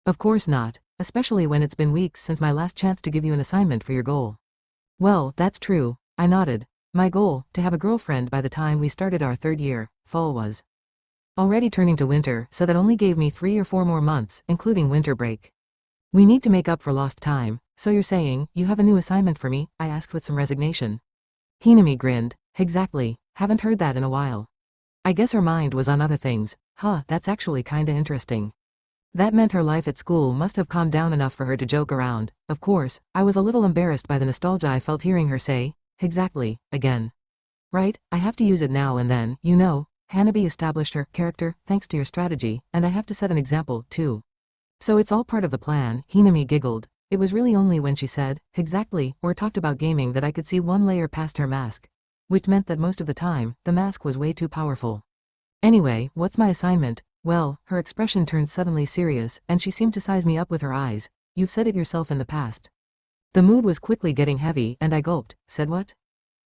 Of course not, especially when it's been weeks since my last chance to give you an assignment for your goal. Well, that's true, I nodded. My goal, to have a girlfriend by the time we started our 3rd year, fall was already turning to winter, so that only gave me 3 or 4 more months, including winter break. We need to make up for lost time, so you're saying, you have a new assignment for me? I asked with some resignation. Hinami grinned. Exactly, haven't heard that in a while. I guess her mind was on other things. Huh, that's actually kinda interesting. That meant her life at school must have calmed down enough for her to joke around. Of course, I was a little embarrassed by the nostalgia I felt hearing her say, exactly, again. Right, I have to use it now and then, you know. Hanabi established her character thanks to your strategy, and I have to set an example, too. So it's all part of the plan. Hinami giggled. It was really only when she said, exactly, or talked about gaming that I could see one layer past her mask. Which meant that most of the time, the mask was way too powerful. Anyway, what's my assignment? Well, her expression turned suddenly serious, and she seemed to size me up with her eyes. You've said it yourself in the past. The mood was quickly getting heavy, and I gulped. Said what?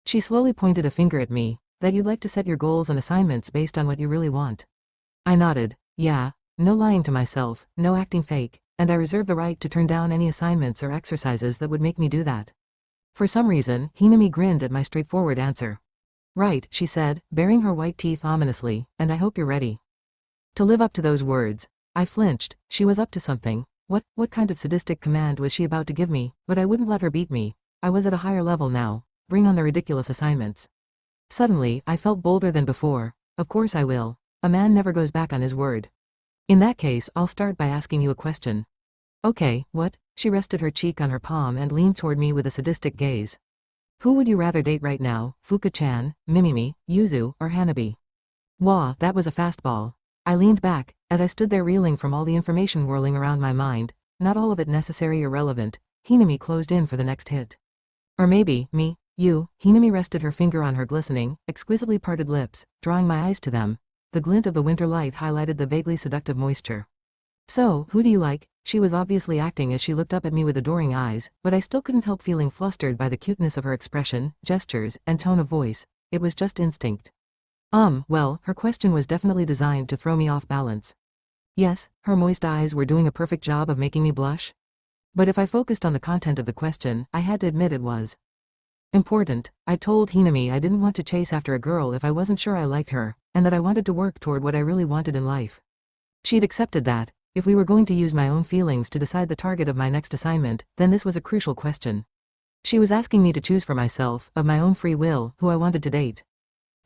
She slowly pointed a finger at me. That you'd like to set your goals and assignments based on what you really want. I nodded. Yeah, no lying to myself, no acting fake, and I reserve the right to turn down any assignments or exercises that would make me do that. For some reason, Hinami grinned at my straightforward answer. Right, she said, baring her white teeth ominously, and I hope you're ready. To live up to those words. I flinched. She was up to something. What kind of sadistic command was she about to give me? But I wouldn't let her beat me. I was at a higher level now. Bring on the ridiculous assignments. Suddenly, I felt bolder than before. Of course I will. A man never goes back on his word. In that case, I'll start by asking you a question. Okay, what? She rested her cheek on her palm and leaned toward me with a sadistic gaze. Who would you rather date right now, Fuka-chan, Mimimi, Yuzu, or Hanabi? Wah, that was a fastball. I leaned back, as I stood there reeling from all the information whirling around my mind, not all of it necessary or relevant. Hinami closed in for the next hit. Or maybe, me, you. Hinami rested her finger on her glistening, exquisitely parted lips, drawing my eyes to them. The glint of the winter light highlighted the vaguely seductive moisture. So, who do you like? She was obviously acting as she looked up at me with adoring eyes, but I still couldn't help feeling flustered by the cuteness of her expression, gestures, and tone of voice. It was just instinct. Well, her question was definitely designed to throw me off balance. Yes, her moist eyes were doing a perfect job of making me blush. But if I focused on the content of the question, I had to admit it was important. I told Hinami I didn't want to chase after a girl if I wasn't sure I liked her, and that I wanted to work toward what I really wanted in life. She'd accepted that. If we were going to use my own feelings to decide the target of my next assignment, then this was a crucial question. She was asking me to choose for myself, of my own free will, who I wanted to date.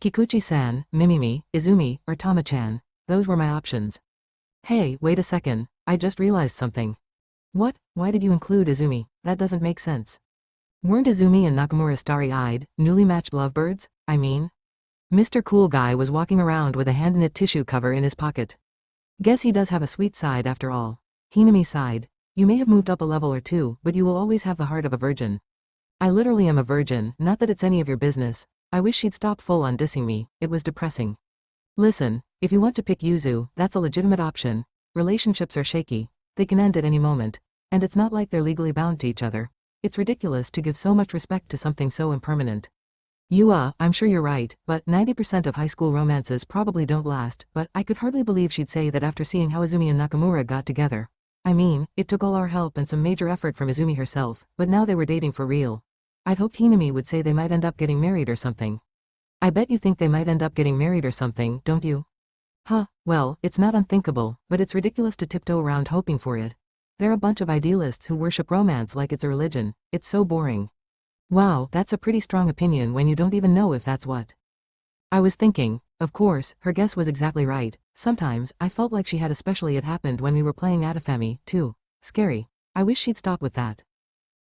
Kikuchi-san, Mimimi, Izumi, or Tama-chan. Those were my options. Hey, wait a second. I just realized something. What? Why did you include Izumi? That doesn't make sense. Weren't Izumi and Nakamura starry-eyed, newly matched lovebirds? I mean, Mr. Cool Guy was walking around with a hand-knit tissue cover in his pocket. Guess he does have a sweet side after all. Hinami sighed. You may have moved up a level or two, but you will always have the heart of a virgin. I literally am a virgin, not that it's any of your business. I wish she'd stop full on dissing me. It was depressing. Listen, if you want to pick Yuzu, that's a legitimate option. Relationships are shaky. They can end at any moment. And it's not like they're legally bound to each other. It's ridiculous to give so much respect to something so impermanent. I'm sure you're right, but 90% of high school romances probably don't last, but I could hardly believe she'd say that after seeing how Izumi and Nakamura got together. I mean, it took all our help and some major effort from Izumi herself, but now they were dating for real. I'd hoped Hinami would say they might end up getting married or something. I bet you think they might end up getting married or something, don't you? Huh, well, it's not unthinkable, but it's ridiculous to tiptoe around hoping for it. They're a bunch of idealists who worship romance like it's a religion. It's so boring. Wow, that's a pretty strong opinion when you don't even know if that's what. I was thinking. Of course, her guess was exactly right. Sometimes, I felt like she had, especially it happened when we were playing Atafami, too. Scary. I wish she'd stop with that.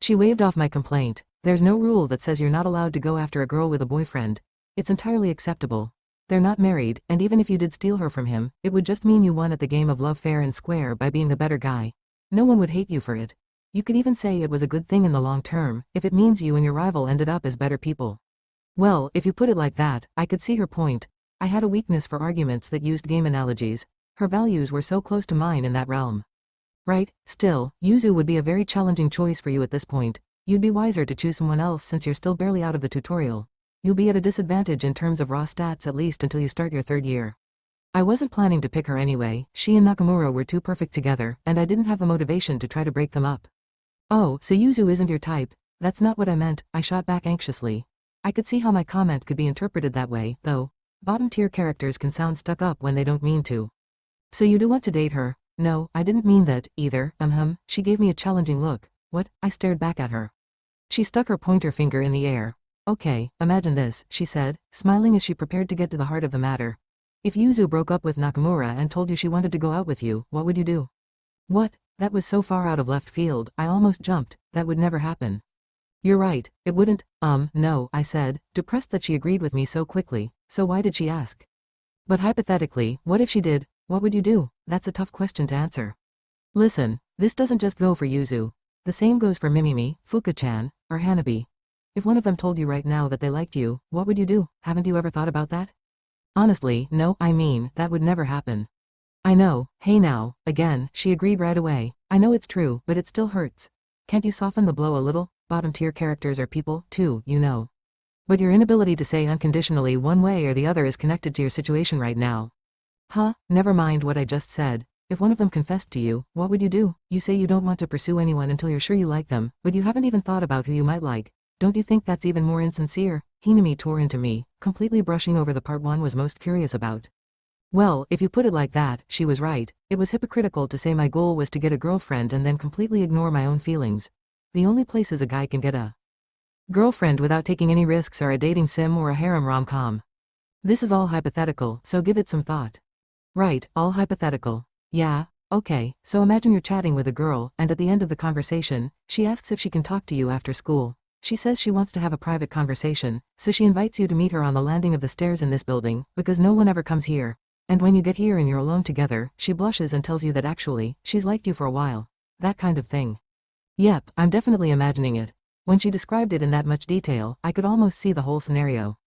She waved off my complaint. There's no rule that says you're not allowed to go after a girl with a boyfriend. It's entirely acceptable. They're not married, and even if you did steal her from him, it would just mean you won at the game of love fair and square by being the better guy. No one would hate you for it. You could even say it was a good thing in the long term, if it means you and your rival ended up as better people. Well, if you put it like that, I could see her point. I had a weakness for arguments that used game analogies. Her values were so close to mine in that realm. Right, still, Yuzu would be a very challenging choice for you at this point. You'd be wiser to choose someone else since you're still barely out of the tutorial. You'll be at a disadvantage in terms of raw stats at least until you start your third year. I wasn't planning to pick her anyway. She and Nakamura were too perfect together, and I didn't have the motivation to try to break them up. Oh, so Yuzu isn't your type? That's not what I meant, I shot back anxiously. I could see how my comment could be interpreted that way, though. Bottom-tier characters can sound stuck up when they don't mean to. So you do want to date her? No, I didn't mean that, either, She gave me a challenging look. What? I stared back at her. She stuck her pointer finger in the air. Okay, imagine this, she said, smiling as she prepared to get to the heart of the matter. If Yuzu broke up with Nakamura and told you she wanted to go out with you, what would you do? What? That was so far out of left field, I almost jumped. That would never happen. You're right, it wouldn't, no, I said, depressed that she agreed with me so quickly. So why did she ask? But hypothetically, what if she did? What would you do? That's a tough question to answer. Listen, this doesn't just go for Yuzu. The same goes for Mimimi, Fuka-chan, or Hanabi. If one of them told you right now that they liked you, what would you do? Haven't you ever thought about that? Honestly, no, I mean, that would never happen. I know, hey now, again, she agreed right away. I know it's true, but it still hurts. Can't you soften the blow a little? Bottom tier characters are people, too, you know. But your inability to say unconditionally one way or the other is connected to your situation right now. Huh, never mind what I just said. If one of them confessed to you, what would you do? You say you don't want to pursue anyone until you're sure you like them, but you haven't even thought about who you might like. Don't you think that's even more insincere? Hinami tore into me, completely brushing over the part one was most curious about. Well, if you put it like that, she was right. It was hypocritical to say my goal was to get a girlfriend and then completely ignore my own feelings. The only places a guy can get a girlfriend without taking any risks are a dating sim or a harem rom-com. This is all hypothetical, so give it some thought. Right, all hypothetical. Yeah, okay, so imagine you're chatting with a girl, and at the end of the conversation, she asks if she can talk to you after school. She says she wants to have a private conversation, so she invites you to meet her on the landing of the stairs in this building, because no one ever comes here. And when you get here and you're alone together, she blushes and tells you that actually, she's liked you for a while. That kind of thing. Yep, I'm definitely imagining it. When she described it in that much detail, I could almost see the whole scenario.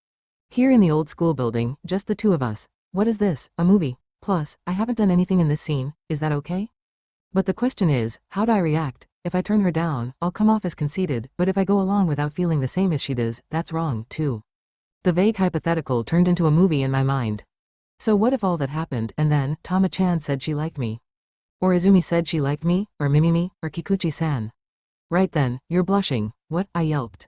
Here in the old school building, just the two of us. What is this, a movie? Plus, I haven't done anything in this scene, is that okay? But the question is, how'd I react? If I turn her down, I'll come off as conceited, but if I go along without feeling the same as she does, that's wrong, too. The vague hypothetical turned into a movie in my mind. So what if all that happened, and then, Tama-chan said she liked me? Or Izumi said she liked me, or Mimimi, or Kikuchi-san? Right then, you're blushing. What? I yelped.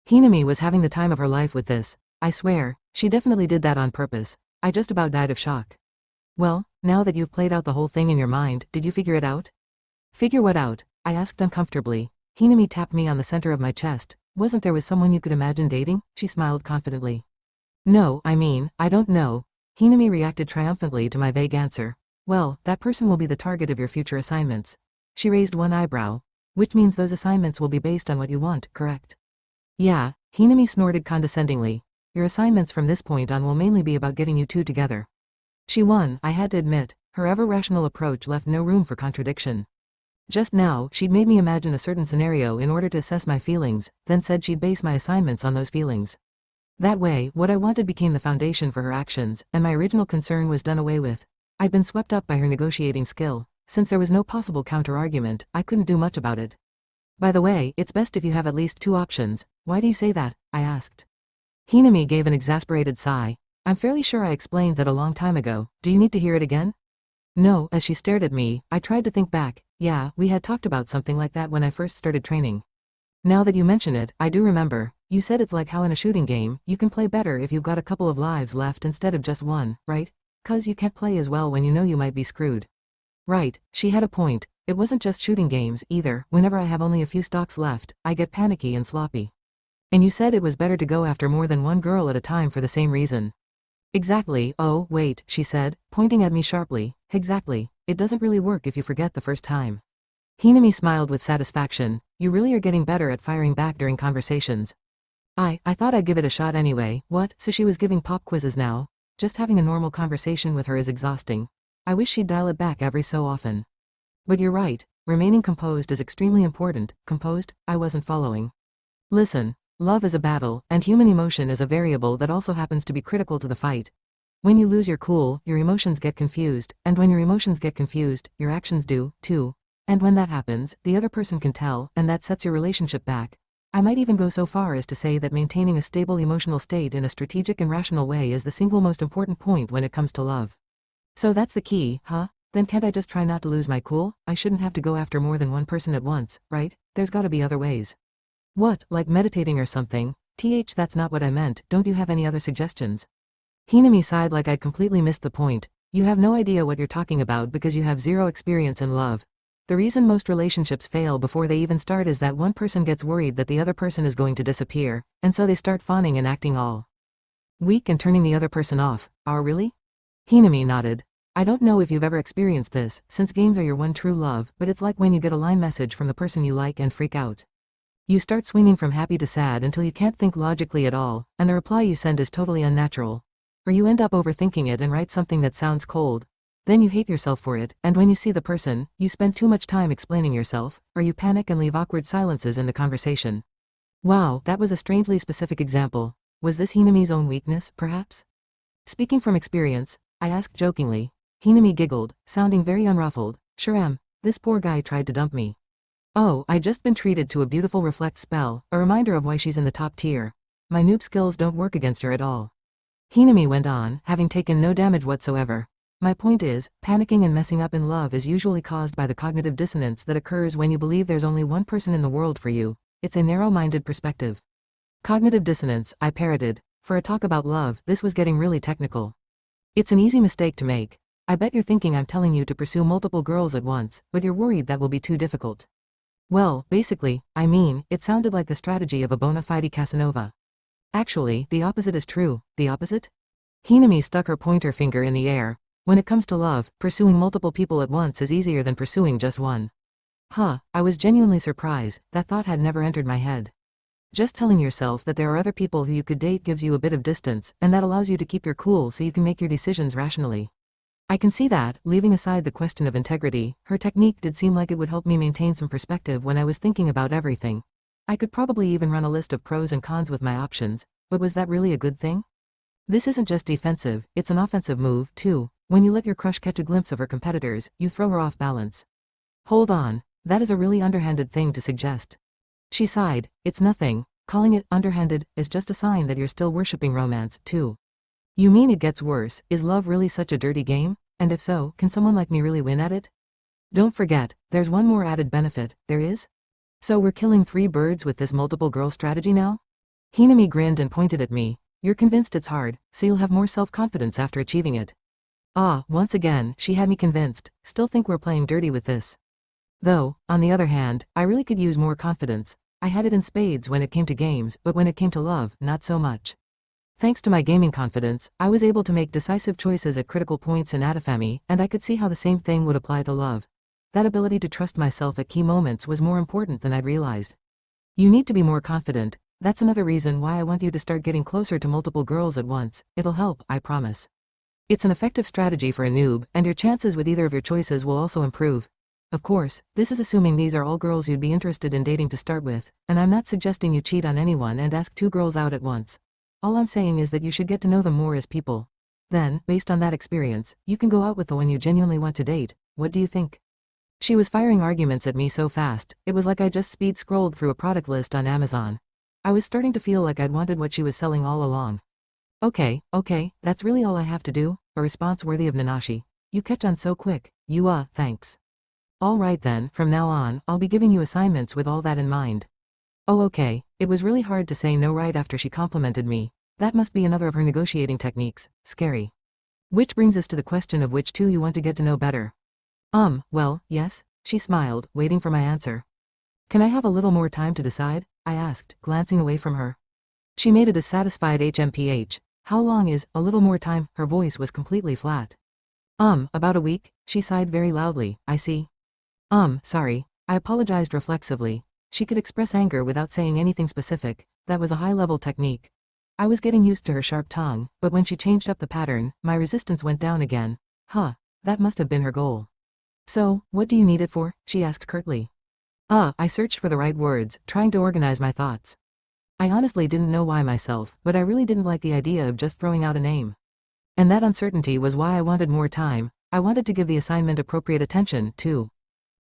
Hinami was having the time of her life with this. I swear, she definitely did that on purpose. I just about died of shock. Well, now that you've played out the whole thing in your mind, did you figure it out? Figure what out? I asked uncomfortably. Hinami tapped me on the center of my chest. Wasn't there with someone you could imagine dating? She smiled confidently. No, I mean, I don't know. Hinami reacted triumphantly to my vague answer. Well, that person will be the target of your future assignments. She raised one eyebrow. Which means those assignments will be based on what you want, correct? Yeah, Hinami snorted condescendingly. Your assignments from this point on will mainly be about getting you two together. She won, I had to admit. Her ever-rational approach left no room for contradiction. Just now, she'd made me imagine a certain scenario in order to assess my feelings, then said she'd base my assignments on those feelings. That way, what I wanted became the foundation for her actions, and my original concern was done away with. I'd been swept up by her negotiating skill. Since there was no possible counter-argument, I couldn't do much about it. By the way, it's best if you have at least two options. Why do you say that? I asked. Hinami gave an exasperated sigh. I'm fairly sure I explained that a long time ago. Do you need to hear it again? No, as she stared at me, I tried to think back. Yeah, we had talked about something like that when I first started training. Now that you mention it, I do remember. You said it's like how in a shooting game, you can play better if you've got a couple of lives left instead of just one, right? 'Cause you can't play as well when you know you might be screwed. Right, she had a point. It wasn't just shooting games, either. Whenever I have only a few stocks left, I get panicky and sloppy. And you said it was better to go after more than one girl at a time for the same reason. Exactly. Oh, wait, she said, pointing at me sharply. Exactly. It doesn't really work if you forget the first time. Hinami smiled with satisfaction. You really are getting better at firing back during conversations. I thought I'd give it a shot anyway. What? So she was giving pop quizzes now? Just having a normal conversation with her is exhausting. I wish she'd dial it back every so often. But you're right. Remaining composed is extremely important. Composed? I wasn't following. Listen. Love is a battle, and human emotion is a variable that also happens to be critical to the fight. When you lose your cool, your emotions get confused, and when your emotions get confused, your actions do, too. And when that happens, the other person can tell, and that sets your relationship back. I might even go so far as to say that maintaining a stable emotional state in a strategic and rational way is the single most important point when it comes to love. So that's the key, huh? Then can't I just try not to lose my cool? I shouldn't have to go after more than one person at once, right? There's gotta be other ways. What, like meditating or something? That's not what I meant. Don't you have any other suggestions? Hinami sighed like I'd completely missed the point. You have no idea what you're talking about because you have zero experience in love. The reason most relationships fail before they even start is that one person gets worried that the other person is going to disappear, and so they start fawning and acting all weak and turning the other person off. Oh, really? Hinami nodded. I don't know if you've ever experienced this, since games are your one true love, but it's like when you get a line message from the person you like and freak out. You start swinging from happy to sad until you can't think logically at all, and the reply you send is totally unnatural. Or you end up overthinking it and write something that sounds cold. Then you hate yourself for it, and when you see the person, you spend too much time explaining yourself, or you panic and leave awkward silences in the conversation. Wow, that was a strangely specific example. Was this Hinami's own weakness, perhaps? Speaking from experience, I asked jokingly. Hinami giggled, sounding very unruffled. Sure am. This poor guy tried to dump me. Oh, I just been treated to a beautiful reflect spell, a reminder of why she's in the top tier. My noob skills don't work against her at all. Hinami went on, having taken no damage whatsoever. My point is, panicking and messing up in love is usually caused by the cognitive dissonance that occurs when you believe there's only one person in the world for you. It's a narrow-minded perspective. Cognitive dissonance, I parroted. For a talk about love, this was getting really technical. It's an easy mistake to make. I bet you're thinking I'm telling you to pursue multiple girls at once, but you're worried that will be too difficult. Well, basically, I mean, it sounded like the strategy of a bona fide Casanova. Actually, the opposite is true. The opposite? Hinami stuck her pointer finger in the air. When it comes to love, pursuing multiple people at once is easier than pursuing just one. Huh, I was genuinely surprised. That thought had never entered my head. Just telling yourself that there are other people who you could date gives you a bit of distance, and that allows you to keep your cool so you can make your decisions rationally. I can see that, leaving aside the question of integrity, her technique did seem like it would help me maintain some perspective when I was thinking about everything. I could probably even run a list of pros and cons with my options, but was that really a good thing? This isn't just defensive, it's an offensive move, too. When you let your crush catch a glimpse of her competitors, you throw her off balance. Hold on, that is a really underhanded thing to suggest. She sighed. It's nothing. Calling it underhanded is just a sign that you're still worshipping romance, too. You mean it gets worse? Is love really such a dirty game? And if so, can someone like me really win at it? Don't forget, there's one more added benefit. There is? So we're killing 3 birds with this multiple girl strategy now? Hinami grinned and pointed at me. You're convinced it's hard, so you'll have more self-confidence after achieving it. Ah, once again, she had me convinced. Still think we're playing dirty with this. Though, on the other hand, I really could use more confidence. I had it in spades when it came to games, but when it came to love, not so much. Thanks to my gaming confidence, I was able to make decisive choices at critical points in Adafami, and I could see how the same thing would apply to love. That ability to trust myself at key moments was more important than I'd realized. You need to be more confident. That's another reason why I want you to start getting closer to multiple girls at once. It'll help, I promise. It's an effective strategy for a noob, and your chances with either of your choices will also improve. Of course, this is assuming these are all girls you'd be interested in dating to start with, and I'm not suggesting you cheat on anyone and ask 2 girls out at once. All I'm saying is that you should get to know them more as people. Then, based on that experience, you can go out with the one you genuinely want to date. What do you think? She was firing arguments at me so fast, it was like I just speed scrolled through a product list on Amazon. I was starting to feel like I'd wanted what she was selling all along. Okay, that's really all I have to do? A response worthy of Nanashi. You catch on so quick. Thanks. Alright then, from now on, I'll be giving you assignments with all that in mind. Oh okay, it was really hard to say no right after she complimented me. That must be another of her negotiating techniques. Scary. Which brings us to the question of which 2 you want to get to know better. Well, yes, she smiled, waiting for my answer. Can I have a little more time to decide? I asked, glancing away from her. She made a dissatisfied HMPH. How long is a little more time? Her voice was completely flat. About a week, she sighed very loudly. I see. Sorry. I apologized reflexively. She could express anger without saying anything specific. That was a high-level technique. I was getting used to her sharp tongue, but when she changed up the pattern, my resistance went down again. That must have been her goal. So, what do you need it for? She asked curtly. I searched for the right words, trying to organize my thoughts. I honestly didn't know why myself, but I really didn't like the idea of just throwing out a name. And that uncertainty was why I wanted more time. I wanted to give the assignment appropriate attention, too.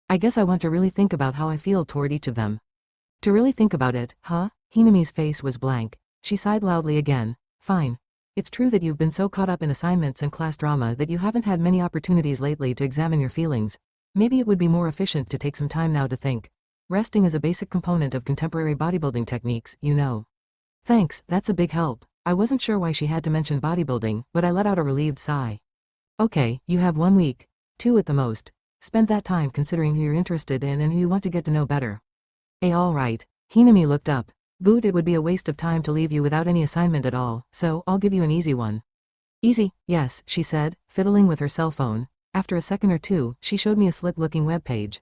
I guess I want to really think about how I feel toward each of them. To really think about it, Hinami's face was blank. She sighed loudly again. Fine. It's true that you've been so caught up in assignments and class drama that you haven't had many opportunities lately to examine your feelings. Maybe it would be more efficient to take some time now to think. Resting is a basic component of contemporary bodybuilding techniques, you know. Thanks, that's a big help. I wasn't sure why she had to mention bodybuilding, but I let out a relieved sigh. Okay, you have 1 week. 2 at the most. Spend that time considering who you're interested in and who you want to get to know better. Alright. Hinami looked up. Boot, it would be a waste of time to leave you without any assignment at all, so I'll give you an easy one. Easy, yes, she said, fiddling with her cell phone. After a second or two, she showed me a slick-looking web page.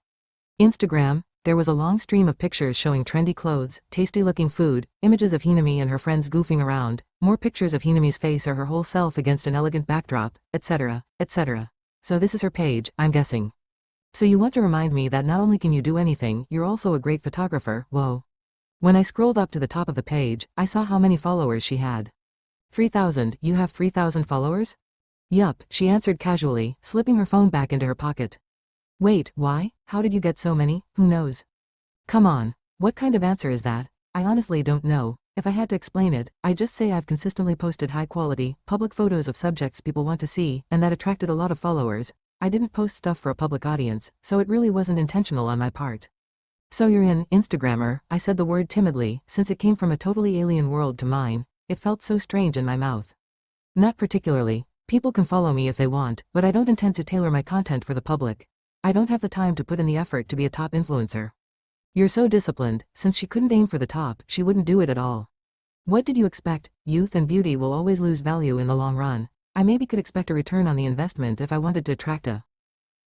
Instagram. There was a long stream of pictures showing trendy clothes, tasty-looking food, images of Hinami and her friends goofing around, more pictures of Hinami's face or her whole self against an elegant backdrop, etc., etc. So this is her page, I'm guessing. So you want to remind me that not only can you do anything, you're also a great photographer, whoa. When I scrolled up to the top of the page, I saw how many followers she had. 3,000, you have 3,000 followers? Yup, she answered casually, slipping her phone back into her pocket. Wait, why? How did you get so many? Who knows? Come on. What kind of answer is that? I honestly don't know. If I had to explain it, I'd just say I've consistently posted high-quality, public photos of subjects people want to see, and that attracted a lot of followers. I didn't post stuff for a public audience, so it really wasn't intentional on my part. So you're an Instagrammer, I said the word timidly, since it came from a totally alien world to mine. It felt so strange in my mouth. Not particularly. People can follow me if they want, but I don't intend to tailor my content for the public. I don't have the time to put in the effort to be a top influencer. You're so disciplined. Since she couldn't aim for the top, she wouldn't do it at all. What did you expect? Youth and beauty will always lose value in the long run. I maybe could expect a return on the investment if I wanted to attract a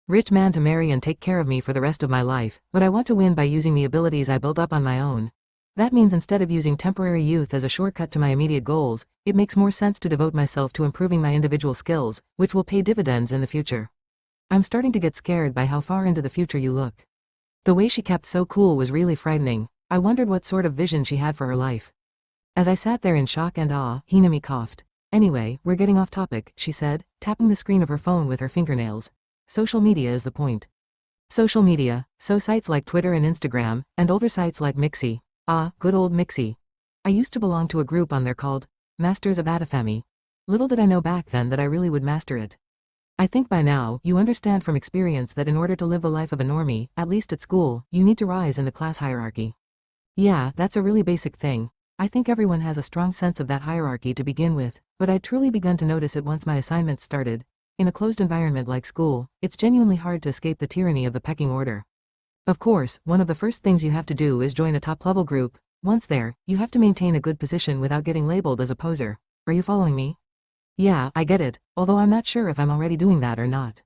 rich man to marry and take care of me for the rest of my life, but I want to win by using the abilities I built up on my own. That means instead of using temporary youth as a shortcut to my immediate goals, it makes more sense to devote myself to improving my individual skills, which will pay dividends in the future. I'm starting to get scared by how far into the future you look. The way she kept so cool was really frightening. I wondered what sort of vision she had for her life. As I sat there in shock and awe, Hinami coughed. Anyway, we're getting off topic, she said, tapping the screen of her phone with her fingernails. Social media is the point. Social media, so sites like Twitter and Instagram, and older sites like Mixi. Ah, good old Mixi. I used to belong to a group on there called Masters of Atafemi. Little did I know back then that I really would master it. I think by now, you understand from experience that in order to live the life of a normie, at least at school, you need to rise in the class hierarchy. Yeah, that's a really basic thing. I think everyone has a strong sense of that hierarchy to begin with, but I'd truly begun to notice it once my assignments started. In a closed environment like school, it's genuinely hard to escape the tyranny of the pecking order. Of course, one of the first things you have to do is join a top-level group. Once there, you have to maintain a good position without getting labeled as a poser. Are you following me? Yeah, I get it, although I'm not sure if I'm already doing that or not.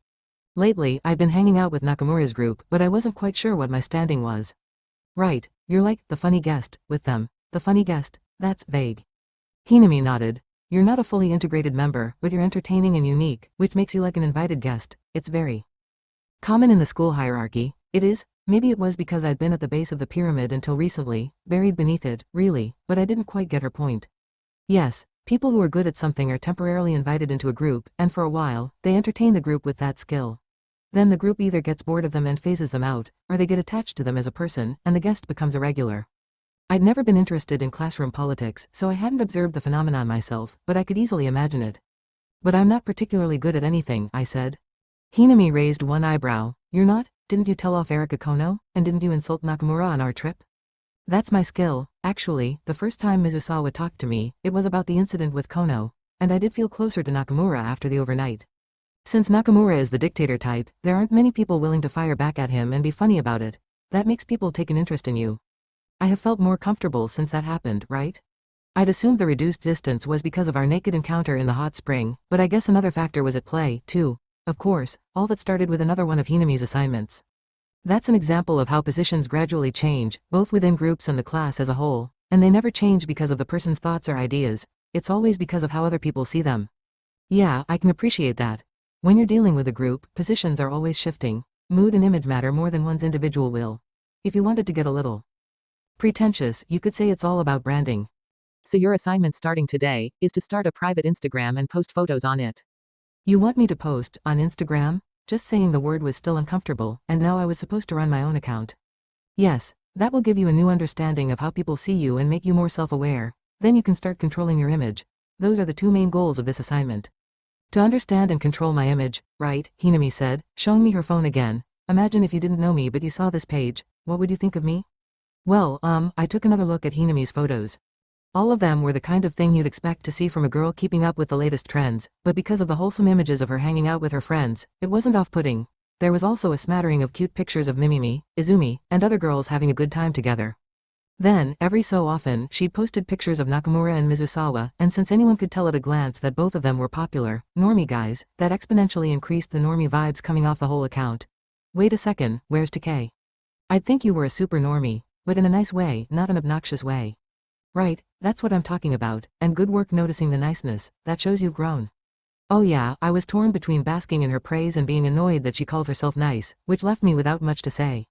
Lately, I've been hanging out with Nakamura's group, but I wasn't quite sure what my standing was. Right, you're like the funny guest with them. The funny guest, that's vague. Hinami nodded. You're not a fully integrated member, but you're entertaining and unique, which makes you like an invited guest. It's very common in the school hierarchy. It is. Maybe it was because I'd been at the base of the pyramid until recently, buried beneath it, really, but I didn't quite get her point. Yes, people who are good at something are temporarily invited into a group, and for a while, they entertain the group with that skill. Then the group either gets bored of them and phases them out, or they get attached to them as a person, and the guest becomes a regular. I'd never been interested in classroom politics, so I hadn't observed the phenomenon myself, but I could easily imagine it. But I'm not particularly good at anything, I said. Hinami raised one eyebrow. You're not? Didn't you tell off Erika Kono, and didn't you insult Nakamura on our trip? That's my skill. Actually, the first time Mizusawa talked to me, it was about the incident with Kono, and I did feel closer to Nakamura after the overnight. Since Nakamura is the dictator type, there aren't many people willing to fire back at him and be funny about it. That makes people take an interest in you. I have felt more comfortable since that happened, right? I'd assumed the reduced distance was because of our naked encounter in the hot spring, but I guess another factor was at play, too. Of course, all that started with another one of Hinami's assignments. That's an example of how positions gradually change, both within groups and the class as a whole, and they never change because of the person's thoughts or ideas. It's always because of how other people see them. Yeah, I can appreciate that. When you're dealing with a group, positions are always shifting. Mood and image matter more than one's individual will. If you wanted to get a little pretentious, you could say it's all about branding. So your assignment starting today is to start a private Instagram and post photos on it. You want me to post on Instagram? Just saying the word was still uncomfortable, and now I was supposed to run my own account. Yes, that will give you a new understanding of how people see you and make you more self-aware. Then you can start controlling your image. Those are the two main goals of this assignment. To understand and control my image, right, Hinami said, showing me her phone again. Imagine if you didn't know me but you saw this page, what would you think of me? Well, I took another look at Hinami's photos. All of them were the kind of thing you'd expect to see from a girl keeping up with the latest trends, but because of the wholesome images of her hanging out with her friends, it wasn't off-putting. There was also a smattering of cute pictures of Mimimi, Izumi, and other girls having a good time together. Then, every so often, she'd posted pictures of Nakamura and Mizusawa, and since anyone could tell at a glance that both of them were popular, normie guys, that exponentially increased the normie vibes coming off the whole account. Wait a second, where's Takei? I'd think you were a super normie, but in a nice way, not an obnoxious way. Right, that's what I'm talking about, and good work noticing the niceness, that shows you've grown. Oh yeah, I was torn between basking in her praise and being annoyed that she called herself nice, which left me without much to say.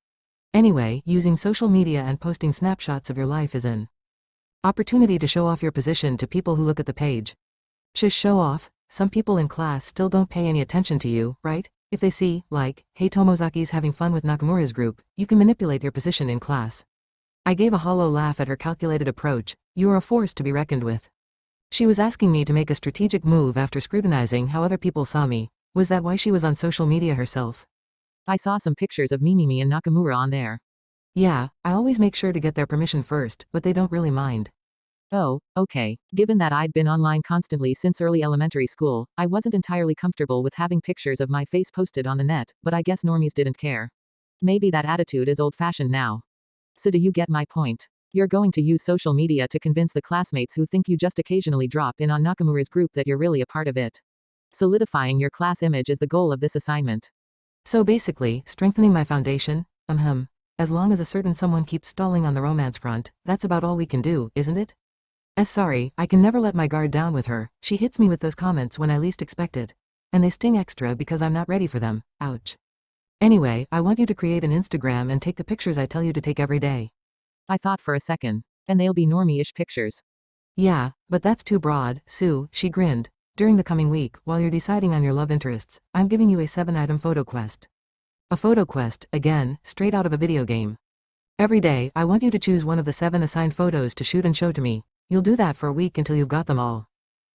Anyway, using social media and posting snapshots of your life is an opportunity to show off your position to people who look at the page. Show off? Some people in class still don't pay any attention to you, right? If they see, like, hey Tomozaki's having fun with Nakamura's group, you can manipulate your position in class. I gave a hollow laugh at her calculated approach. You are a force to be reckoned with. She was asking me to make a strategic move after scrutinizing how other people saw me. Was that why she was on social media herself? I saw some pictures of Mimimi and Nakamura on there. Yeah, I always make sure to get their permission first, but they don't really mind. Oh, okay. Given that I'd been online constantly since early elementary school, I wasn't entirely comfortable with having pictures of my face posted on the net, but I guess normies didn't care. Maybe that attitude is old-fashioned now. So do you get my point? You're going to use social media to convince the classmates who think you just occasionally drop in on Nakamura's group that you're really a part of it. Solidifying your class image is the goal of this assignment. So basically, strengthening my foundation? As long as a certain someone keeps stalling on the romance front, that's about all we can do, isn't it? Sorry, I can never let my guard down with her. She hits me with those comments when I least expect it. And they sting extra because I'm not ready for them. Ouch. Anyway, I want you to create an Instagram and take the pictures I tell you to take every day. I thought for a second. And they'll be normie-ish pictures. Yeah, but that's too broad, Sue, she grinned. During the coming week, while you're deciding on your love interests, I'm giving you a 7-item photo quest. A photo quest, again, straight out of a video game. Every day, I want you to choose one of the 7 assigned photos to shoot and show to me. You'll do that for a week until you've got them all.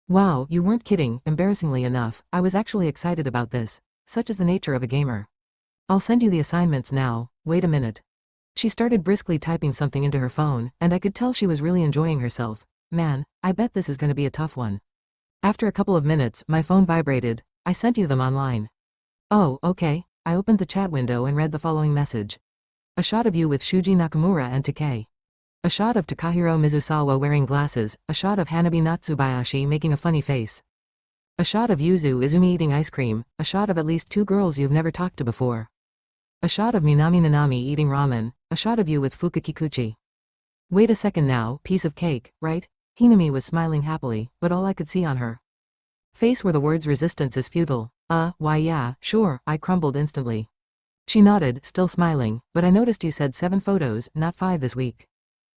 Wow, you weren't kidding. Embarrassingly enough, I was actually excited about this. Such is the nature of a gamer. I'll send you the assignments now. Wait a minute. She started briskly typing something into her phone, and I could tell she was really enjoying herself. Man, I bet this is going to be a tough one. After a couple of minutes, my phone vibrated. I sent you them online. Oh, okay. I opened the chat window and read the following message. A shot of you with Shuji Nakamura and Takei. A shot of Takahiro Mizusawa wearing glasses, a shot of Hanabi Natsubayashi making a funny face. A shot of Yuzu Izumi eating ice cream, a shot of at least 2 girls you've never talked to before. A shot of Minami Nanami eating ramen, a shot of you with Fuka Kikuchi. Wait a second now, piece of cake, right? Hinami was smiling happily, but all I could see on her face were the words resistance is futile. Why yeah, sure, I crumbled instantly. She nodded, still smiling, but I noticed you said 7 photos, not 5 this week.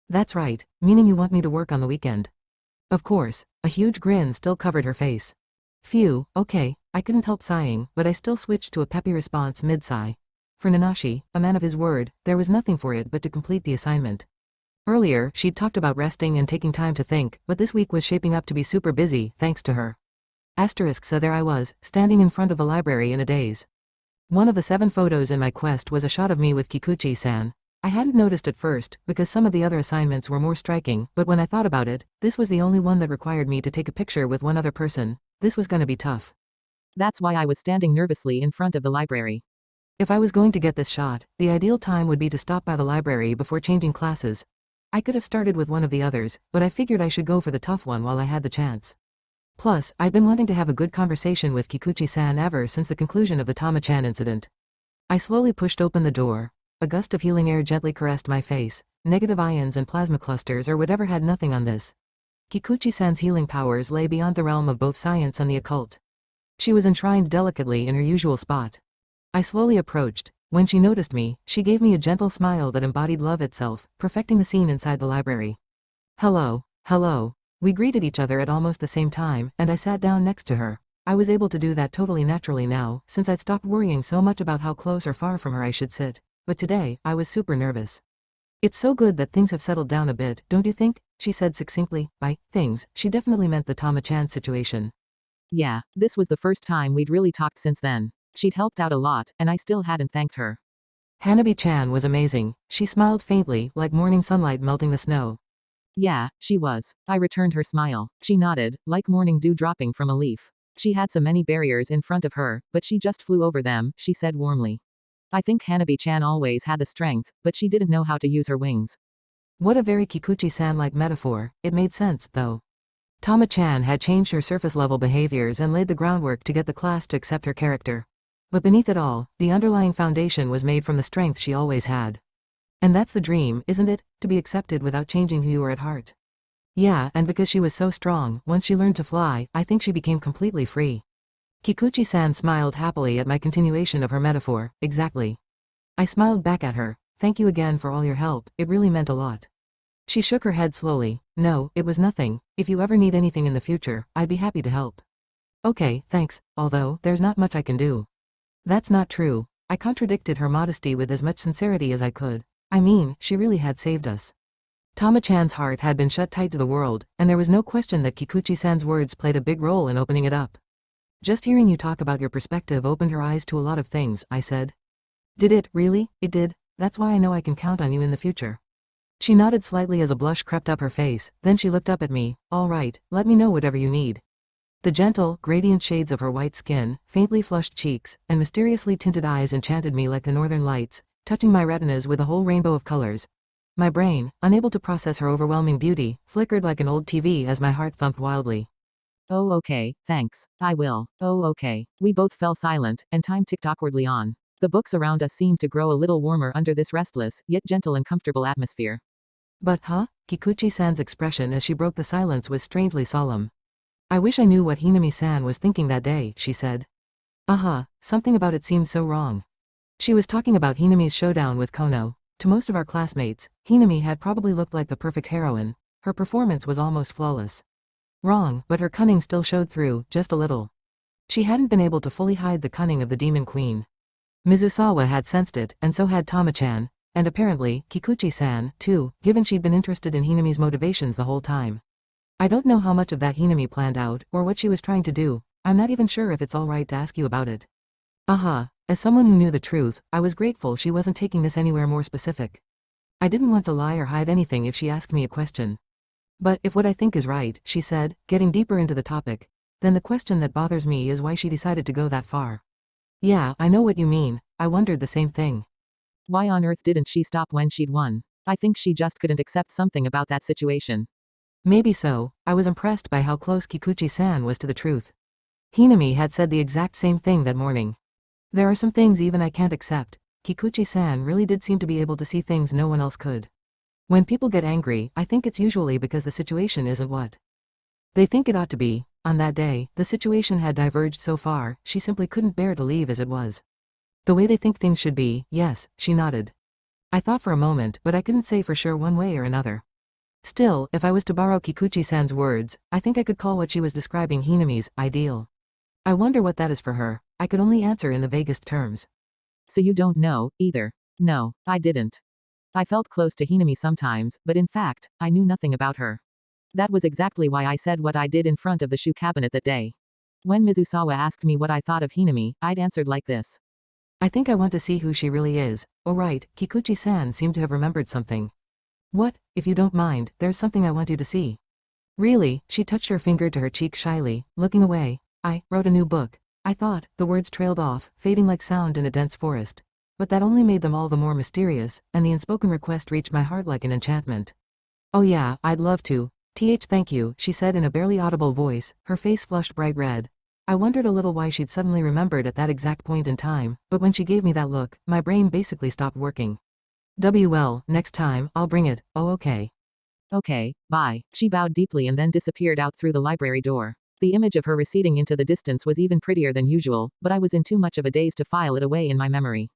That's right, meaning you want me to work on the weekend. Of course, a huge grin still covered her face. Phew, okay, I couldn't help sighing, but I still switched to a peppy response mid-sigh. For Nanashi, a man of his word, there was nothing for it but to complete the assignment. Earlier, she'd talked about resting and taking time to think, but this week was shaping up to be super busy, thanks to her. So there I was, standing in front of the library in a daze. One of the 7 photos in my quest was a shot of me with Kikuchi-san. I hadn't noticed at first, because some of the other assignments were more striking, but when I thought about it, this was the only one that required me to take a picture with one other person. This was gonna be tough. That's why I was standing nervously in front of the library. If I was going to get this shot, the ideal time would be to stop by the library before changing classes. I could have started with one of the others, but I figured I should go for the tough one while I had the chance. Plus, I'd been wanting to have a good conversation with Kikuchi-san ever since the conclusion of the Tama-chan incident. I slowly pushed open the door. A gust of healing air gently caressed my face. Negative ions and plasma clusters or whatever had nothing on this. Kikuchi-san's healing powers lay beyond the realm of both science and the occult. She was enshrined delicately in her usual spot. I slowly approached. When she noticed me, she gave me a gentle smile that embodied love itself, perfecting the scene inside the library. Hello, hello. We greeted each other at almost the same time, and I sat down next to her. I was able to do that totally naturally now, since I'd stopped worrying so much about how close or far from her I should sit. But today, I was super nervous. It's so good that things have settled down a bit, don't you think? She said succinctly. By things, she definitely meant the Tama-chan situation. Yeah, this was the first time we'd really talked since then. She'd helped out a lot, and I still hadn't thanked her. Hanabi-chan was amazing. She smiled faintly, like morning sunlight melting the snow. Yeah, she was. I returned her smile. She nodded, like morning dew dropping from a leaf. She had so many barriers in front of her, but she just flew over them, she said warmly. I think Hanabi-chan always had the strength, but she didn't know how to use her wings. What a very Kikuchi-san-like metaphor. It made sense, though. Tama-chan had changed her surface-level behaviors and laid the groundwork to get the class to accept her character. But beneath it all, the underlying foundation was made from the strength she always had. And that's the dream, isn't it? To be accepted without changing who you are at heart. Yeah, and because she was so strong, once she learned to fly, I think she became completely free. Kikuchi-san smiled happily at my continuation of her metaphor. Exactly. I smiled back at her. Thank you again for all your help, it really meant a lot. She shook her head slowly. No, it was nothing. If you ever need anything in the future, I'd be happy to help. Okay, thanks, although, there's not much I can do. That's not true. I contradicted her modesty with as much sincerity as I could. I mean, she really had saved us. Tama-chan's heart had been shut tight to the world, and there was no question that Kikuchi-san's words played a big role in opening it up. Just hearing you talk about your perspective opened her eyes to a lot of things, I said. Did it, really? It did? That's why I know I can count on you in the future. She nodded slightly as a blush crept up her face, then she looked up at me. All right, let me know whatever you need. The gentle, gradient shades of her white skin, faintly flushed cheeks, and mysteriously tinted eyes enchanted me like the northern lights, touching my retinas with a whole rainbow of colors. My brain, unable to process her overwhelming beauty, flickered like an old TV as my heart thumped wildly. Oh okay, thanks. I will. Oh okay. We both fell silent, and time ticked awkwardly on. The books around us seemed to grow a little warmer under this restless, yet gentle and comfortable atmosphere. But Kikuchi-san's expression as she broke the silence was strangely solemn. I wish I knew what Hinami-san was thinking that day, she said. Something about it seemed so wrong. She was talking about Hinami's showdown with Kono. To most of our classmates, Hinami had probably looked like the perfect heroine. Her performance was almost flawless. Wrong, but her cunning still showed through, just a little. She hadn't been able to fully hide the cunning of the demon queen. Mizusawa had sensed it, and so had Tama-chan, and apparently, Kikuchi-san, too, given she'd been interested in Hinami's motivations the whole time. I don't know how much of that Hinami planned out, or what she was trying to do. I'm not even sure if it's alright to ask you about it. As someone who knew the truth, I was grateful she wasn't taking this anywhere more specific. I didn't want to lie or hide anything if she asked me a question. But if what I think is right, she said, getting deeper into the topic, then the question that bothers me is why she decided to go that far. Yeah, I know what you mean. I wondered the same thing. Why on earth didn't she stop when she'd won? I think she just couldn't accept something about that situation. Maybe so. I was impressed by how close Kikuchi-san was to the truth. Hinami had said the exact same thing that morning. There are some things even I can't accept. Kikuchi-san really did seem to be able to see things no one else could. When people get angry, I think it's usually because the situation isn't what they think it ought to be. On that day, the situation had diverged so far, she simply couldn't bear to leave as it was. The way they think things should be, yes, she nodded. I thought for a moment, but I couldn't say for sure one way or another. Still, if I was to borrow Kikuchi-san's words, I think I could call what she was describing Hinami's ideal. I wonder what that is for her. I could only answer in the vaguest terms. So you don't know, either? No, I didn't. I felt close to Hinami sometimes, but in fact, I knew nothing about her. That was exactly why I said what I did in front of the shoe cabinet that day. When Mizusawa asked me what I thought of Hinami, I'd answered like this. I think I want to see who she really is. Oh right, Kikuchi-san seemed to have remembered something. What, if you don't mind, there's something I want you to see. Really, she touched her finger to her cheek shyly, looking away. I wrote a new book. I thought, the words trailed off, fading like sound in a dense forest. But that only made them all the more mysterious, and the unspoken request reached my heart like an enchantment. Oh yeah, I'd love to. Thank you, she said in a barely audible voice, her face flushed bright red. I wondered a little why she'd suddenly remembered at that exact point in time, but when she gave me that look, my brain basically stopped working. Well, next time, I'll bring it. Oh okay. Okay, bye. She bowed deeply and then disappeared out through the library door. The image of her receding into the distance was even prettier than usual, but I was in too much of a daze to file it away in my memory.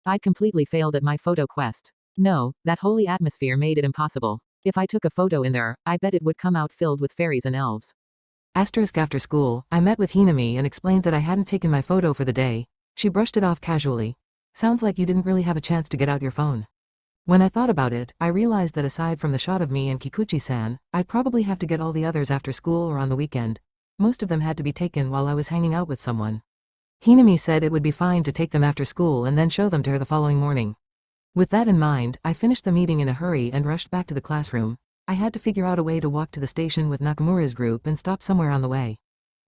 I'd completely failed at my photo quest. No, that holy atmosphere made it impossible. If I took a photo in there, I bet it would come out filled with fairies and elves. After school, I met with Hinami and explained that I hadn't taken my photo for the day. She brushed it off casually. Sounds like you didn't really have a chance to get out your phone. When I thought about it, I realized that aside from the shot of me and Kikuchi-san, I'd probably have to get all the others after school or on the weekend. Most of them had to be taken while I was hanging out with someone. Hinami said it would be fine to take them after school and then show them to her the following morning. With that in mind, I finished the meeting in a hurry and rushed back to the classroom. I had to figure out a way to walk to the station with Nakamura's group and stop somewhere on the way.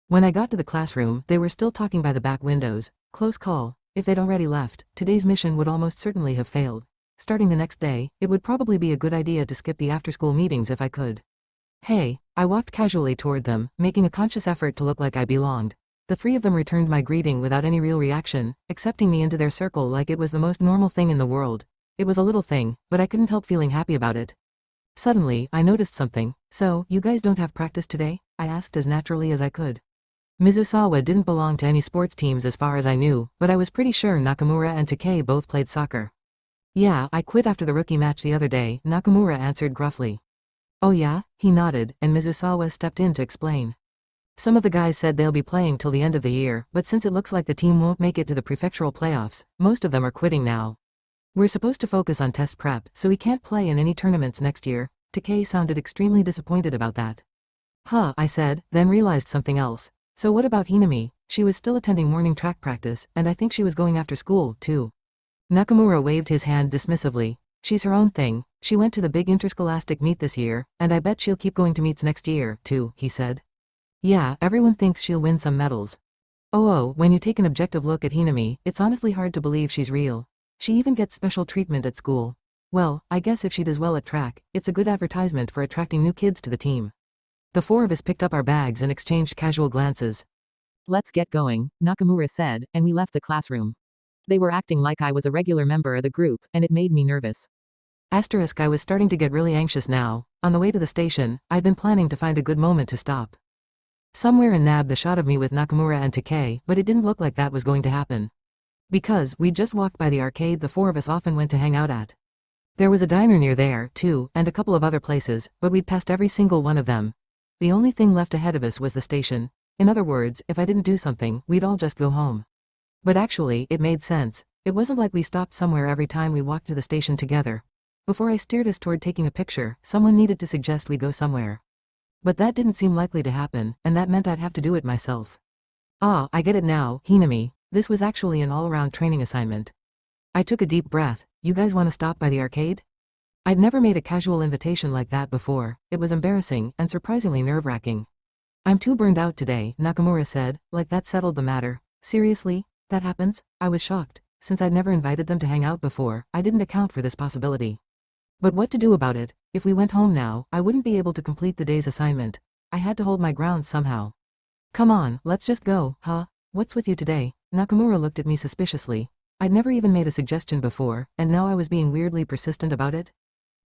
When I got to the classroom, they were still talking by the back windows. Close call. If they'd already left, today's mission would almost certainly have failed. Starting the next day, it would probably be a good idea to skip the after-school meetings if I could. Hey, I walked casually toward them, making a conscious effort to look like I belonged. The three of them returned my greeting without any real reaction, accepting me into their circle like it was the most normal thing in the world. It was a little thing, but I couldn't help feeling happy about it. Suddenly, I noticed something. So, you guys don't have practice today? I asked as naturally as I could. Mizusawa didn't belong to any sports teams as far as I knew, but I was pretty sure Nakamura and Takei both played soccer. Yeah, I quit after the rookie match the other day, Nakamura answered gruffly. Oh yeah? He nodded, and Mizusawa stepped in to explain. Some of the guys said they'll be playing till the end of the year, but since it looks like the team won't make it to the prefectural playoffs, most of them are quitting now. We're supposed to focus on test prep, so we can't play in any tournaments next year. Takei sounded extremely disappointed about that. Huh, I said, then realized something else. So what about Hinami? She was still attending morning track practice, and I think she was going after school, too. Nakamura waved his hand dismissively. She's her own thing. She went to the big interscholastic meet this year, and I bet she'll keep going to meets next year, too, he said. Yeah, everyone thinks she'll win some medals. Oh, when you take an objective look at Hinami, it's honestly hard to believe she's real. She even gets special treatment at school. Well, I guess if she does well at track, it's a good advertisement for attracting new kids to the team. The four of us picked up our bags and exchanged casual glances. Let's get going, Nakamura said, and we left the classroom. They were acting like I was a regular member of the group, and it made me nervous. Asterisk, I was starting to get really anxious now. On the way to the station, I'd been planning to find a good moment to stop. Somewhere and nab the shot of me with Nakamura and Takei, but it didn't look like that was going to happen. Because we'd just walked by the arcade the four of us often went to hang out at. There was a diner near there, too, and a couple of other places, but we'd passed every single one of them. The only thing left ahead of us was the station. In other words, if I didn't do something, we'd all just go home. But actually, it made sense. It wasn't like we stopped somewhere every time we walked to the station together. Before I steered us toward taking a picture, someone needed to suggest we go somewhere. But that didn't seem likely to happen, and that meant I'd have to do it myself. Ah, I get it now, Hinami. This was actually an all-around training assignment. I took a deep breath. You guys want to stop by the arcade? I'd never made a casual invitation like that before. It was embarrassing and surprisingly nerve-wracking. I'm too burned out today, Nakamura said, like that settled the matter. Seriously? That happens? I was shocked. Since I'd never invited them to hang out before, I didn't account for this possibility. But what to do about it? If we went home now, I wouldn't be able to complete the day's assignment. I had to hold my ground somehow. Come on, let's just go, huh? What's with you today? Nakamura looked at me suspiciously. I'd never even made a suggestion before, and now I was being weirdly persistent about it.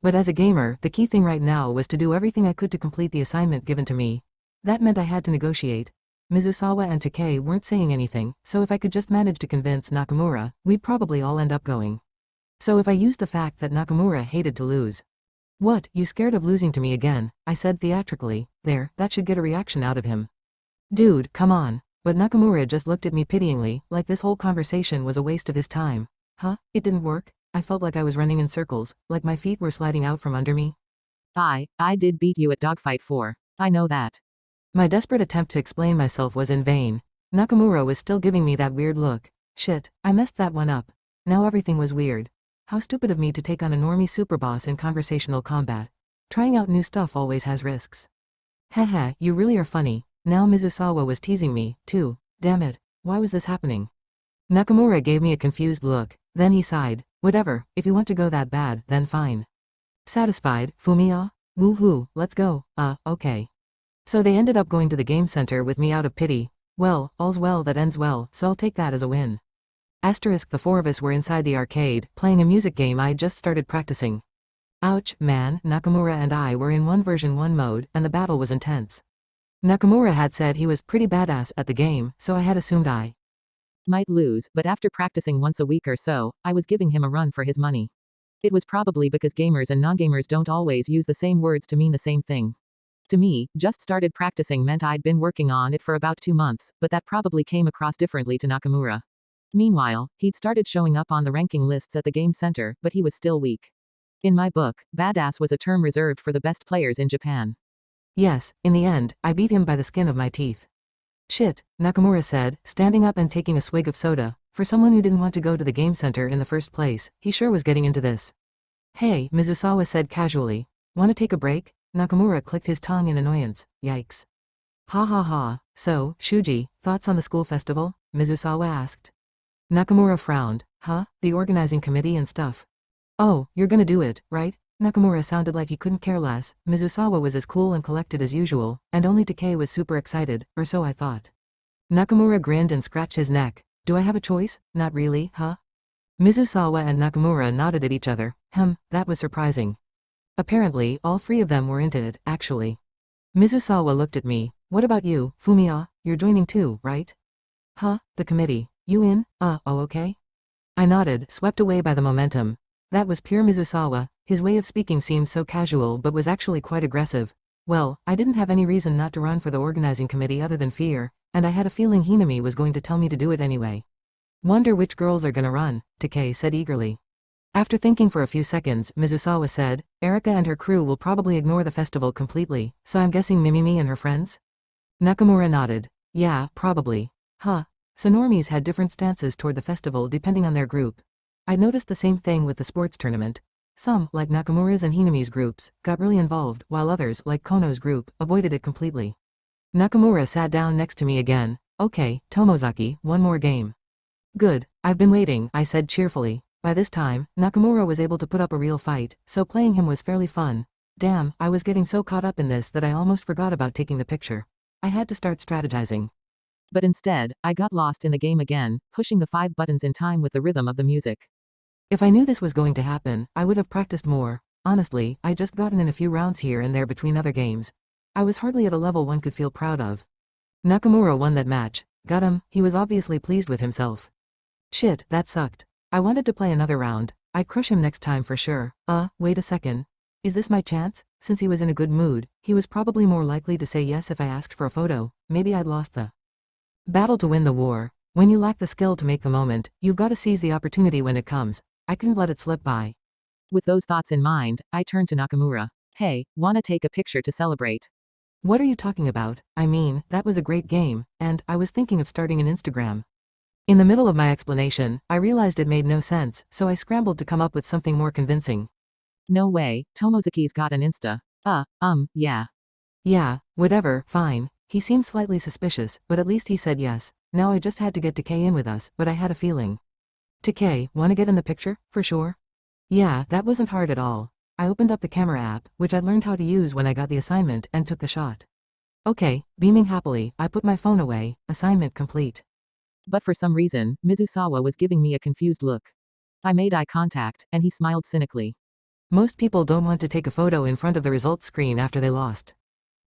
But as a gamer, the key thing right now was to do everything I could to complete the assignment given to me. That meant I had to negotiate. Mizusawa and Takei weren't saying anything, so if I could just manage to convince Nakamura, we'd probably all end up going. So if I used the fact that Nakamura hated to lose. What, you scared of losing to me again? I said theatrically. There, that should get a reaction out of him. Dude, come on. But Nakamura just looked at me pityingly, like this whole conversation was a waste of his time. Huh? It didn't work? I felt like I was running in circles, like my feet were sliding out from under me. I did beat you at Dogfight 4. I know that. My desperate attempt to explain myself was in vain. Nakamura was still giving me that weird look. Shit, I messed that one up. Now everything was weird. How stupid of me to take on a normie superboss in conversational combat. Trying out new stuff always has risks. Haha, you really are funny. Now Mizusawa was teasing me, too. Damn it, why was this happening? Nakamura gave me a confused look, then he sighed. Whatever, if you want to go that bad, then fine. Satisfied, Fumiya? Woohoo, let's go. Okay. So they ended up going to the game center with me out of pity. Well, all's well that ends well, so I'll take that as a win. Asterisk, the four of us were inside the arcade, playing a music game I'd just started practicing. Ouch, man, Nakamura and I were in 1 version 1 mode, and the battle was intense. Nakamura had said he was pretty badass at the game, so I had assumed I might lose, but after practicing once a week or so, I was giving him a run for his money. It was probably because gamers and non-gamers don't always use the same words to mean the same thing. To me, just started practicing meant I'd been working on it for about 2 months, but that probably came across differently to Nakamura. Meanwhile, he'd started showing up on the ranking lists at the game center, but he was still weak. In my book, badass was a term reserved for the best players in Japan. Yes, in the end, I beat him by the skin of my teeth. Shit, Nakamura said, standing up and taking a swig of soda. For someone who didn't want to go to the game center in the first place, he sure was getting into this. Hey, Mizusawa said casually. Wanna take a break? Nakamura clicked his tongue in annoyance. Yikes. Ha ha ha. So, Shuji, thoughts on the school festival? Mizusawa asked. Nakamura frowned. Huh? The organizing committee and stuff. Oh, you're gonna do it, right? Nakamura sounded like he couldn't care less. Mizusawa was as cool and collected as usual, and only Takei was super excited, or so I thought. Nakamura grinned and scratched his neck. Do I have a choice? Not really, huh? Mizusawa and Nakamura nodded at each other. That was surprising. Apparently, all three of them were into it, actually. Mizusawa looked at me. What about you, Fumiya? You're joining too, right? Huh? The committee. You in? Oh, okay. I nodded, swept away by the momentum. That was pure Mizusawa. His way of speaking seemed so casual but was actually quite aggressive. Well, I didn't have any reason not to run for the organizing committee other than fear, and I had a feeling Hinami was going to tell me to do it anyway. Wonder which girls are gonna run, Takei said eagerly. After thinking for a few seconds, Mizusawa said, Erika and her crew will probably ignore the festival completely, so I'm guessing Mimimi and her friends? Nakamura nodded. Yeah, probably. Huh. So normies had different stances toward the festival depending on their group. I noticed the same thing with the sports tournament. Some, like Nakamura's and Hinami's groups, got really involved, while others, like Kono's group, avoided it completely. Nakamura sat down next to me again. Okay, Tomozaki, one more game. Good, I've been waiting, I said cheerfully. By this time, Nakamura was able to put up a real fight, so playing him was fairly fun. Damn, I was getting so caught up in this that I almost forgot about taking the picture. I had to start strategizing. But instead, I got lost in the game again, pushing the 5 buttons in time with the rhythm of the music. If I knew this was going to happen, I would have practiced more. Honestly, I just gotten in a few rounds here and there between other games. I was hardly at a level one could feel proud of. Nakamura won that match. Got him, he was obviously pleased with himself. Shit, that sucked. I wanted to play another round. I'd crush him next time for sure. Wait a second. Is this my chance? Since he was in a good mood, he was probably more likely to say yes if I asked for a photo. Maybe I'd lost the battle to win the war. When you lack the skill to make the moment, you've got to seize the opportunity when it comes. I couldn't let it slip by. With those thoughts in mind, I turned to Nakamura. Hey, wanna take a picture to celebrate? What are you talking about? I mean, that was a great game, and I was thinking of starting an Instagram. In the middle of my explanation, I realized it made no sense, so I scrambled to come up with something more convincing. No way, Tomozaki's got an Insta. Yeah. Yeah, whatever, fine. He seemed slightly suspicious, but at least he said yes. Now I just had to get Takei in with us, but I had a feeling. Takei, wanna get in the picture? For sure? Yeah, that wasn't hard at all. I opened up the camera app, which I learned how to use when I got the assignment, and took the shot. Okay, beaming happily, I put my phone away, assignment complete. But for some reason, Mizusawa was giving me a confused look. I made eye contact, and he smiled cynically. Most people don't want to take a photo in front of the results screen after they lost.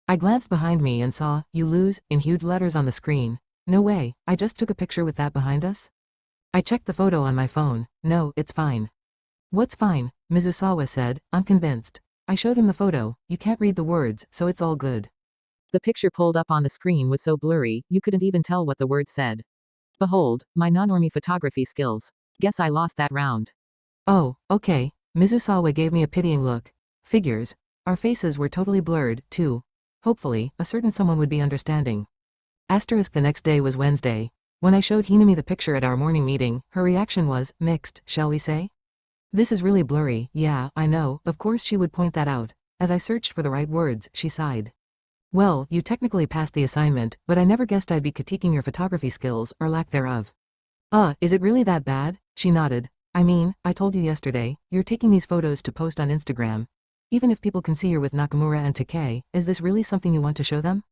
I glanced behind me and saw, "You lose," in huge letters on the screen. No way, I just took a picture with that behind us? I checked the photo on my phone. No, it's fine. What's fine? Mizusawa said, unconvinced. I showed him the photo. You can't read the words, so it's all good. The picture pulled up on the screen was so blurry, you couldn't even tell what the words said. Behold, my non-normie photography skills. Guess I lost that round. Oh, okay. Mizusawa gave me a pitying look. Figures. Our faces were totally blurred, too. Hopefully, a certain someone would be understanding. Asterisk the next day was Wednesday. When I showed Hinami the picture at our morning meeting, her reaction was, mixed, shall we say? This is really blurry, yeah, I know, of course she would point that out. As I searched for the right words, she sighed. Well, you technically passed the assignment, but I never guessed I'd be critiquing your photography skills, or lack thereof. Is it really that bad? She nodded. I mean, I told you yesterday, you're taking these photos to post on Instagram. Even if people can see you're with Nakamura and Takei, is this really something you want to show them?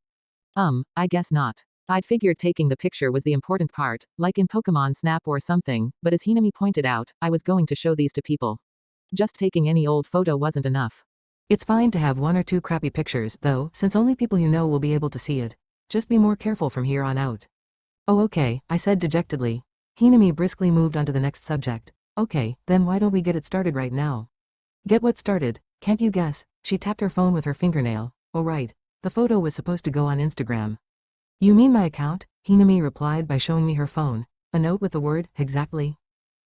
I guess not. I'd figured taking the picture was the important part, like in Pokemon Snap or something, but as Hinami pointed out, I was going to show these to people. Just taking any old photo wasn't enough. It's fine to have 1 or 2 crappy pictures, though, since only people you know will be able to see it. Just be more careful from here on out. Oh okay, I said dejectedly. Hinami briskly moved on to the next subject. Okay, then why don't we get it started right now? Get what started? Can't you guess? She tapped her phone with her fingernail. Oh right, the photo was supposed to go on Instagram. You mean my account? Hinami replied by showing me her phone. A note with the word, exactly,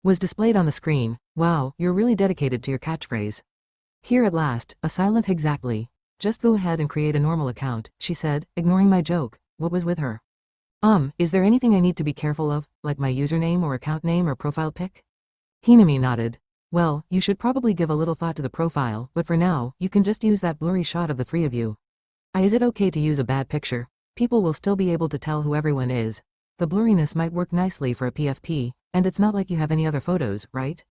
was displayed on the screen. Wow, you're really dedicated to your catchphrase. Here at last, a silent exactly. Just go ahead and create a normal account, she said, ignoring my joke. What was with her? Is there anything I need to be careful of, like my username or account name or profile pic? Hinami nodded. Well, you should probably give a little thought to the profile, but for now, you can just use that blurry shot of the three of you. Is it okay to use a bad picture? People will still be able to tell who everyone is. The blurriness might work nicely for a PFP, and it's not like you have any other photos, right?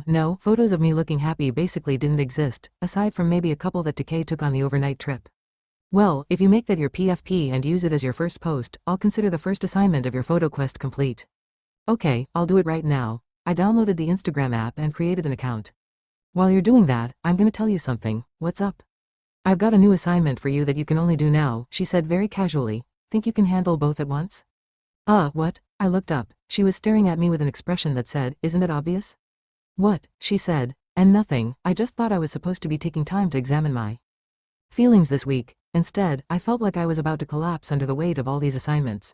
No, photos of me looking happy basically didn't exist, aside from maybe a couple that Takei took on the overnight trip. Well, if you make that your PFP and use it as your first post, I'll consider the first assignment of your photo quest complete. Okay, I'll do it right now. I downloaded the Instagram app and created an account. While you're doing that, I'm gonna tell you something. What's up? I've got a new assignment for you that you can only do now, she said very casually. Think you can handle both at once? What? I looked up. She was staring at me with an expression that said, isn't it obvious? What? She said. And nothing, I just thought I was supposed to be taking time to examine my feelings this week. Instead, I felt like I was about to collapse under the weight of all these assignments.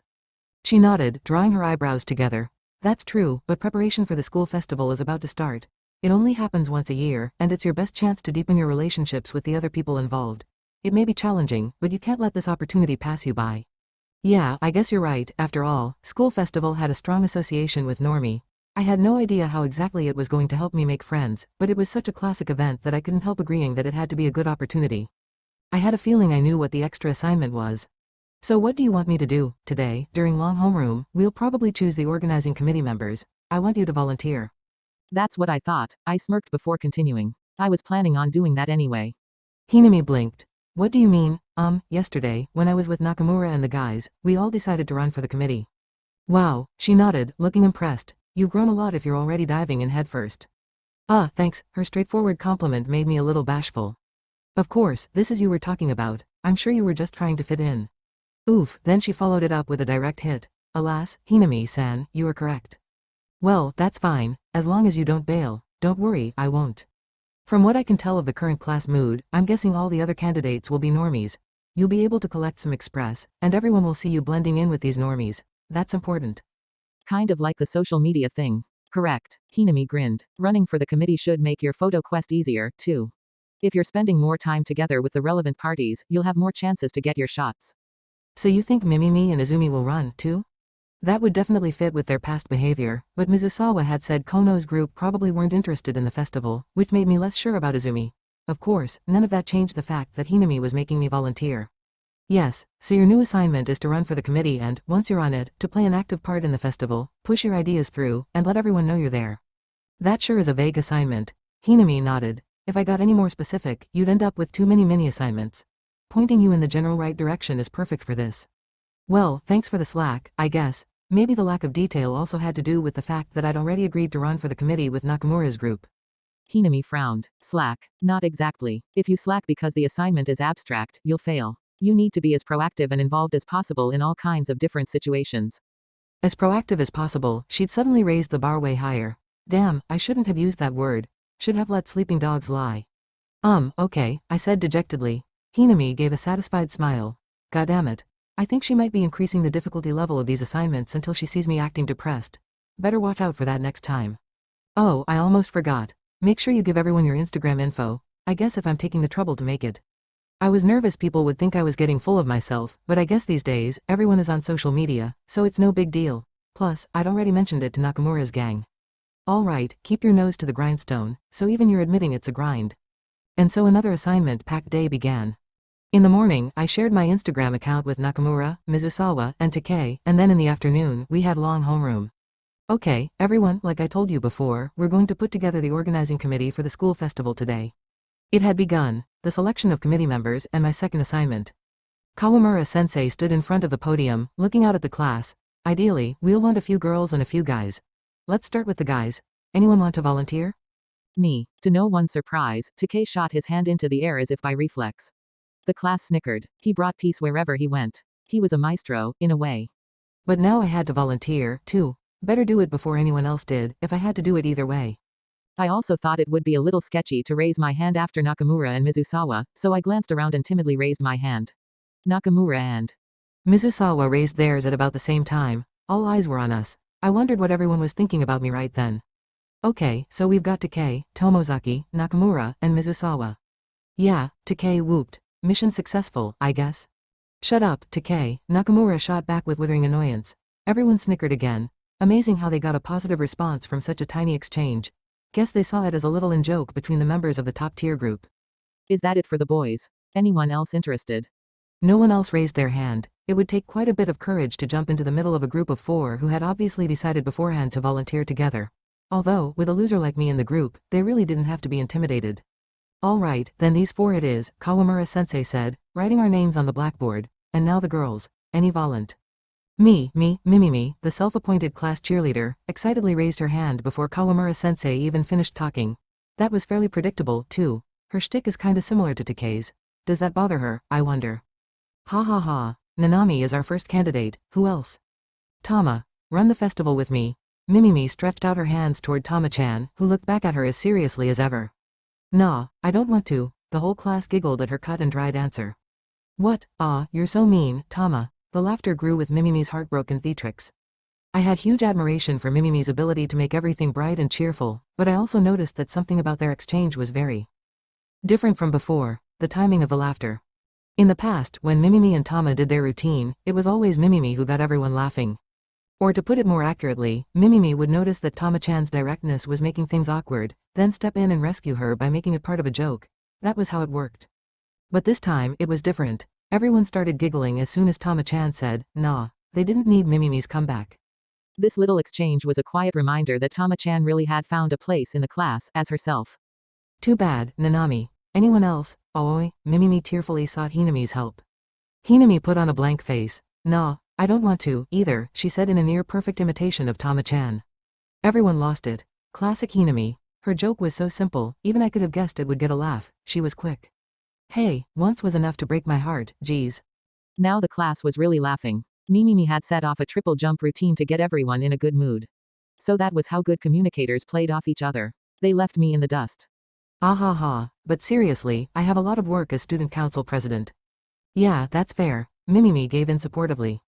She nodded, drawing her eyebrows together. That's true, but preparation for the school festival is about to start. It only happens once a year, and it's your best chance to deepen your relationships with the other people involved. It may be challenging, but you can't let this opportunity pass you by. Yeah, I guess you're right. After all, school festival had a strong association with Normie. I had no idea how exactly it was going to help me make friends, but it was such a classic event that I couldn't help agreeing that it had to be a good opportunity. I had a feeling I knew what the extra assignment was. So what do you want me to do? Today, during long homeroom, we'll probably choose the organizing committee members. I want you to volunteer. That's what I thought. I smirked before continuing. I was planning on doing that anyway. Hinami blinked. What do you mean? Yesterday, when I was with Nakamura and the guys, we all decided to run for the committee. Wow, she nodded, looking impressed. You've grown a lot if you're already diving in headfirst. Thanks. Her straightforward compliment made me a little bashful. Of course, this is you we're talking about. I'm sure you were just trying to fit in. Oof, then she followed it up with a direct hit. Alas, Hinami-san, you are correct. Well, that's fine, as long as you don't bail. Don't worry, I won't. From what I can tell of the current class mood, I'm guessing all the other candidates will be normies. You'll be able to collect some express, and everyone will see you blending in with these normies. That's important. Kind of like the social media thing. Correct. Hinami grinned. Running for the committee should make your photo quest easier, too. If you're spending more time together with the relevant parties, you'll have more chances to get your shots. So you think Mimimi and Izumi will run, too? That would definitely fit with their past behavior, but Mizusawa had said Kono's group probably weren't interested in the festival, which made me less sure about Izumi. Of course, none of that changed the fact that Hinami was making me volunteer. Yes, so your new assignment is to run for the committee and, once you're on it, to play an active part in the festival, push your ideas through, and let everyone know you're there. That sure is a vague assignment. Hinami nodded. If I got any more specific, you'd end up with too many mini-assignments. Pointing you in the general right direction is perfect for this. Well, thanks for the slack, I guess. Maybe the lack of detail also had to do with the fact that I'd already agreed to run for the committee with Nakamura's group. Hinami frowned. Slack? Not exactly. If you slack because the assignment is abstract, you'll fail. You need to be as proactive and involved as possible in all kinds of different situations. As proactive as possible, she'd suddenly raised the bar way higher. Damn, I shouldn't have used that word. Should have let sleeping dogs lie. Okay, I said dejectedly. Hinami gave a satisfied smile. Goddammit. I think she might be increasing the difficulty level of these assignments until she sees me acting depressed. Better watch out for that next time. Oh, I almost forgot. Make sure you give everyone your Instagram info. I guess if I'm taking the trouble to make it. I was nervous people would think I was getting full of myself, but I guess these days, everyone is on social media, so it's no big deal. Plus, I'd already mentioned it to Nakamura's gang. Alright, keep your nose to the grindstone, so even you're admitting it's a grind. And so another assignment-packed day began. In the morning, I shared my Instagram account with Nakamura, Mizusawa, and Takei, and then in the afternoon, we had long homeroom. Okay, everyone, like I told you before, we're going to put together the organizing committee for the school festival today. It had begun, the selection of committee members, and my second assignment. Kawamura-sensei stood in front of the podium, looking out at the class. Ideally, we'll want a few girls and a few guys. Let's start with the guys. Anyone want to volunteer? Me. To no one's surprise, Takei shot his hand into the air as if by reflex. The class snickered. He brought peace wherever he went. He was a maestro, in a way. But now I had to volunteer, too. Better do it before anyone else did, if I had to do it either way. I also thought it would be a little sketchy to raise my hand after Nakamura and Mizusawa, so I glanced around and timidly raised my hand. Nakamura and Mizusawa raised theirs at about the same time. All eyes were on us. I wondered what everyone was thinking about me right then. Okay, so we've got Takei, Tomozaki, Nakamura, and Mizusawa. Yeah, Takei whooped. Mission successful, I guess. Shut up, Takei, Nakamura shot back with withering annoyance. Everyone snickered again. Amazing how they got a positive response from such a tiny exchange. Guess they saw it as a little in-joke between the members of the top tier group. Is that it for the boys? Anyone else interested? No one else raised their hand. It would take quite a bit of courage to jump into the middle of a group of 4 who had obviously decided beforehand to volunteer together. Although, with a loser like me in the group, they really didn't have to be intimidated. All right, then these 4 it is, Kawamura-sensei said, writing our names on the blackboard. And now the girls. Any volunt? Mimimi, the self-appointed class cheerleader, excitedly raised her hand before Kawamura-sensei even finished talking. That was fairly predictable, too. Her shtick is kinda similar to Takei's. Does that bother her, I wonder? Ha ha ha. Nanami is our first candidate. Who else? Tama. Run the festival with me. Mimimi stretched out her hands toward Tama-chan, who looked back at her as seriously as ever. Nah, I don't want to. The whole class giggled at her cut and dried answer. What? Ah, you're so mean, Tama. The laughter grew with Mimimi's heartbroken theatrics. I had huge admiration for Mimimi's ability to make everything bright and cheerful, but I also noticed that something about their exchange was very different from before, the timing of the laughter. In the past, when Mimimi and Tama did their routine, it was always Mimimi who got everyone laughing. Or to put it more accurately, Mimimi would notice that Tama-chan's directness was making things awkward, then step in and rescue her by making it part of a joke. That was how it worked. But this time, it was different. Everyone started giggling as soon as Tama-chan said, nah, they didn't need Mimimi's comeback. This little exchange was a quiet reminder that Tama-chan really had found a place in the class as herself. Too bad, Nanami. Anyone else? Aoi, Mimimi tearfully sought Hinami's help. Hinami put on a blank face. Nah, I don't want to, either, she said in a near-perfect imitation of Tama-chan. Everyone lost it. Classic Hinami. Her joke was so simple, even I could have guessed it would get a laugh. She was quick. Hey, once was enough to break my heart, geez. Now the class was really laughing. Mimimi had set off a triple jump routine to get everyone in a good mood. So that was how good communicators played off each other. They left me in the dust. Ah ha ha, but seriously, I have a lot of work as student council president. Yeah, that's fair, Mimimi gave in supportively.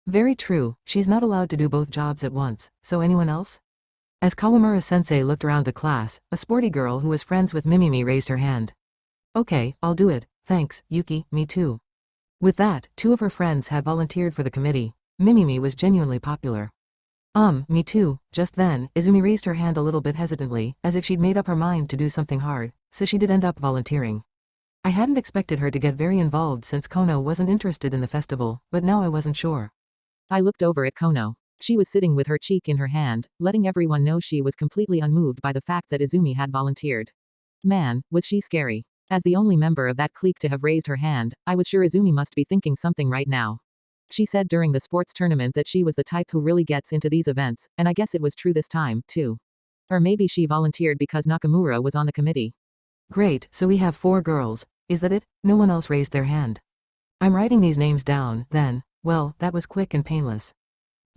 Very true, she's not allowed to do both jobs at once, so anyone else? As Kawamura-sensei looked around the class, a sporty girl who was friends with Mimimi raised her hand. Okay, I'll do it, thanks, Yuki, me too. With that, 2 of her friends had volunteered for the committee. Mimimi was genuinely popular. Me too. Just then, Izumi raised her hand a little bit hesitantly, as if she'd made up her mind to do something hard, so she did end up volunteering. I hadn't expected her to get very involved since Kono wasn't interested in the festival, but now I wasn't sure. I looked over at Kono. She was sitting with her cheek in her hand, letting everyone know she was completely unmoved by the fact that Izumi had volunteered. Man, was she scary. As the only member of that clique to have raised her hand, I was sure Izumi must be thinking something right now. She said during the sports tournament that she was the type who really gets into these events, and I guess it was true this time, too. Or maybe she volunteered because Nakamura was on the committee. Great, so we have 4 girls. Is that it? No one else raised their hand. I'm writing these names down, then. Well, that was quick and painless.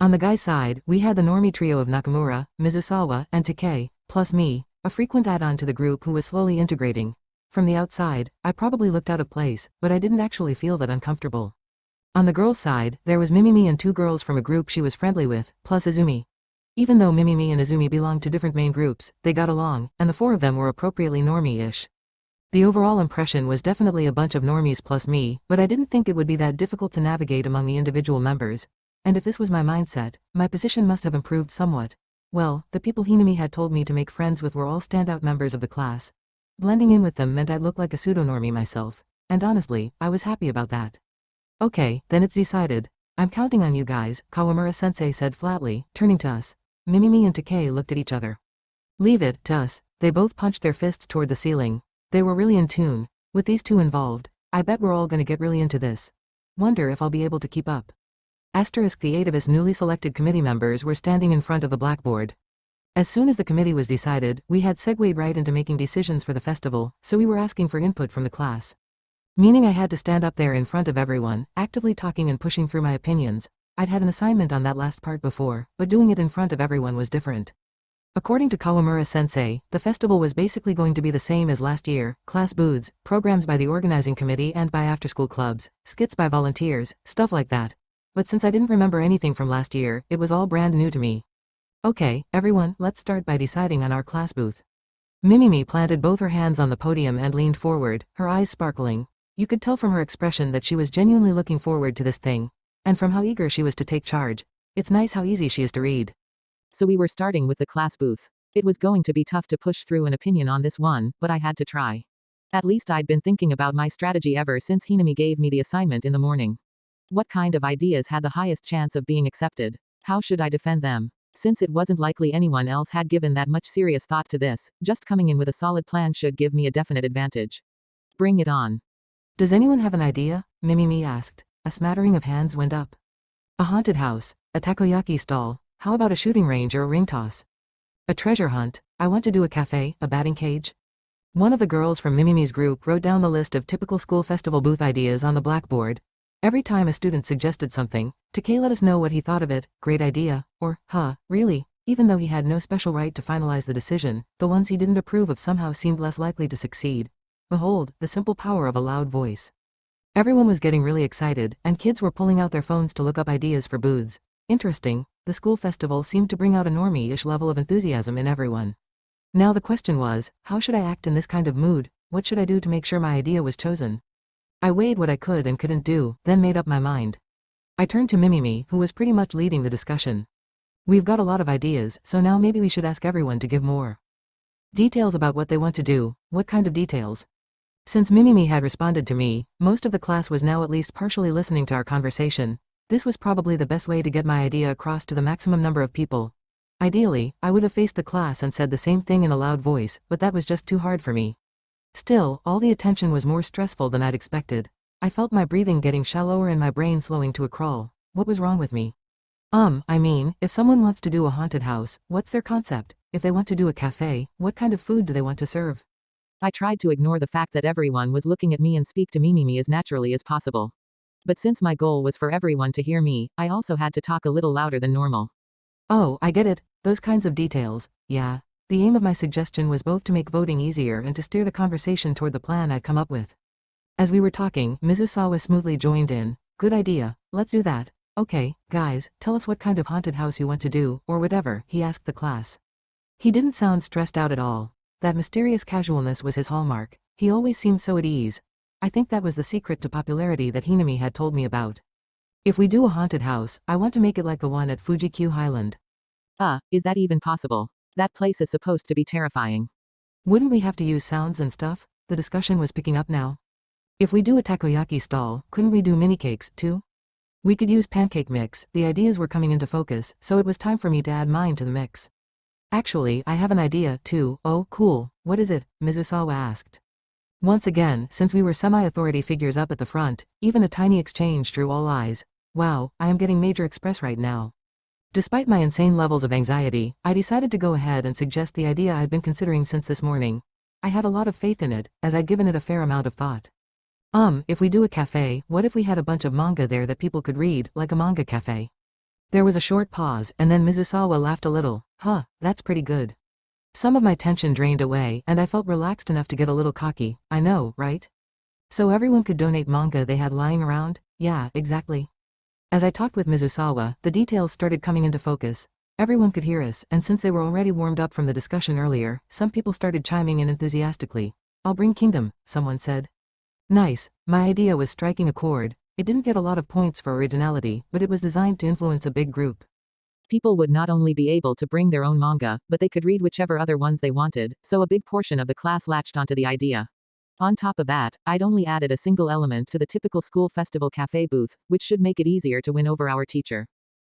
On the guy's side, we had the normie trio of Nakamura, Mizusawa, and Takei, plus me, a frequent add-on to the group who was slowly integrating. From the outside, I probably looked out of place, but I didn't actually feel that uncomfortable. On the girls' side, there was Mimimi and 2 girls from a group she was friendly with, plus Izumi. Even though Mimimi and Izumi belonged to different main groups, they got along, and the 4 of them were appropriately normie-ish. The overall impression was definitely a bunch of normies plus me, but I didn't think it would be that difficult to navigate among the individual members. And if this was my mindset, my position must have improved somewhat. Well, the people Hinami had told me to make friends with were all standout members of the class. Blending in with them meant I'd look like a pseudo-normie myself, and honestly, I was happy about that. Okay, then it's decided. I'm counting on you guys, Kawamura-sensei said flatly, turning to us. Mimimi and Takei looked at each other. Leave it to us. They both punched their fists toward the ceiling. They were really in tune. With these 2 involved, I bet we're all gonna get really into this. Wonder if I'll be able to keep up. Asterisk the 8 of us newly selected committee members were standing in front of the blackboard. As soon as the committee was decided, we had segued right into making decisions for the festival, so we were asking for input from the class. Meaning I had to stand up there in front of everyone, actively talking and pushing through my opinions. I'd had an assignment on that last part before, but doing it in front of everyone was different. According to Kawamura-sensei, the festival was basically going to be the same as last year, class booths, programs by the organizing committee and by after-school clubs, skits by volunteers, stuff like that. But since I didn't remember anything from last year, it was all brand new to me. Okay, everyone, let's start by deciding on our class booth. Mimimi planted both her hands on the podium and leaned forward, her eyes sparkling. You could tell from her expression that she was genuinely looking forward to this thing. And from how eager she was to take charge. It's nice how easy she is to read. So we were starting with the class booth. It was going to be tough to push through an opinion on this one, but I had to try. At least I'd been thinking about my strategy ever since Hinami gave me the assignment in the morning. What kind of ideas had the highest chance of being accepted? How should I defend them? Since it wasn't likely anyone else had given that much serious thought to this, just coming in with a solid plan should give me a definite advantage. Bring it on. Does anyone have an idea? Mimimi asked. A smattering of hands went up. A haunted house, a takoyaki stall, how about a shooting range or a ring toss? A treasure hunt, I want to do a cafe, a batting cage. One of the girls from Mimimi's group wrote down the list of typical school festival booth ideas on the blackboard. Every time a student suggested something, Takei let us know what he thought of it, great idea, or, huh, really, even though he had no special right to finalize the decision, the ones he didn't approve of somehow seemed less likely to succeed. Behold, the simple power of a loud voice. Everyone was getting really excited, and kids were pulling out their phones to look up ideas for booths. Interesting, the school festival seemed to bring out a normie-ish level of enthusiasm in everyone. Now the question was, how should I act in this kind of mood? What should I do to make sure my idea was chosen? I weighed what I could and couldn't do, then made up my mind. I turned to Mimimi, who was pretty much leading the discussion. We've got a lot of ideas, so now maybe we should ask everyone to give more details about what they want to do. What kind of details? Since Mimimi had responded to me, most of the class was now at least partially listening to our conversation. This was probably the best way to get my idea across to the maximum number of people. Ideally, I would have faced the class and said the same thing in a loud voice, but that was just too hard for me. Still, all the attention was more stressful than I'd expected. I felt my breathing getting shallower and my brain slowing to a crawl. What was wrong with me? I mean, if someone wants to do a haunted house, what's their concept? If they want to do a cafe, what kind of food do they want to serve? I tried to ignore the fact that everyone was looking at me and speak to Mimimi as naturally as possible. But since my goal was for everyone to hear me, I also had to talk a little louder than normal. Oh, I get it. Those kinds of details, yeah. The aim of my suggestion was both to make voting easier and to steer the conversation toward the plan I'd come up with. As we were talking, Mizusawa smoothly joined in. Good idea, let's do that. Okay, guys, tell us what kind of haunted house you want to do, or whatever, he asked the class. He didn't sound stressed out at all. That mysterious casualness was his hallmark. He always seemed so at ease. I think that was the secret to popularity that Hinami had told me about. If we do a haunted house, I want to make it like the one at Fuji-Q Highland. Is that even possible? That place is supposed to be terrifying. Wouldn't we have to use sounds and stuff? The discussion was picking up now. If we do a takoyaki stall, couldn't we do mini cakes, too? We could use pancake mix. The ideas were coming into focus, so it was time for me to add mine to the mix. Actually, I have an idea, too. Oh, cool. What is it? Mizusawa asked. Once again, since we were semi-authority figures up at the front, even a tiny exchange drew all eyes. Wow, I am getting major express right now. Despite my insane levels of anxiety, I decided to go ahead and suggest the idea I'd been considering since this morning. I had a lot of faith in it, as I'd given it a fair amount of thought. If we do a cafe, what if we had a bunch of manga there that people could read, like a manga cafe? There was a short pause, and then Mizusawa laughed a little. Huh, that's pretty good. Some of my tension drained away, and I felt relaxed enough to get a little cocky. I know, right? So everyone could donate manga they had lying around? Yeah, exactly. As I talked with Mizusawa, the details started coming into focus. Everyone could hear us, and since they were already warmed up from the discussion earlier, some people started chiming in enthusiastically. I'll bring Kingdom, someone said. Nice, my idea was striking a chord. It didn't get a lot of points for originality, but it was designed to influence a big group. People would not only be able to bring their own manga, but they could read whichever other ones they wanted, so a big portion of the class latched onto the idea. On top of that, I'd only added a single element to the typical school festival cafe booth, which should make it easier to win over our teacher.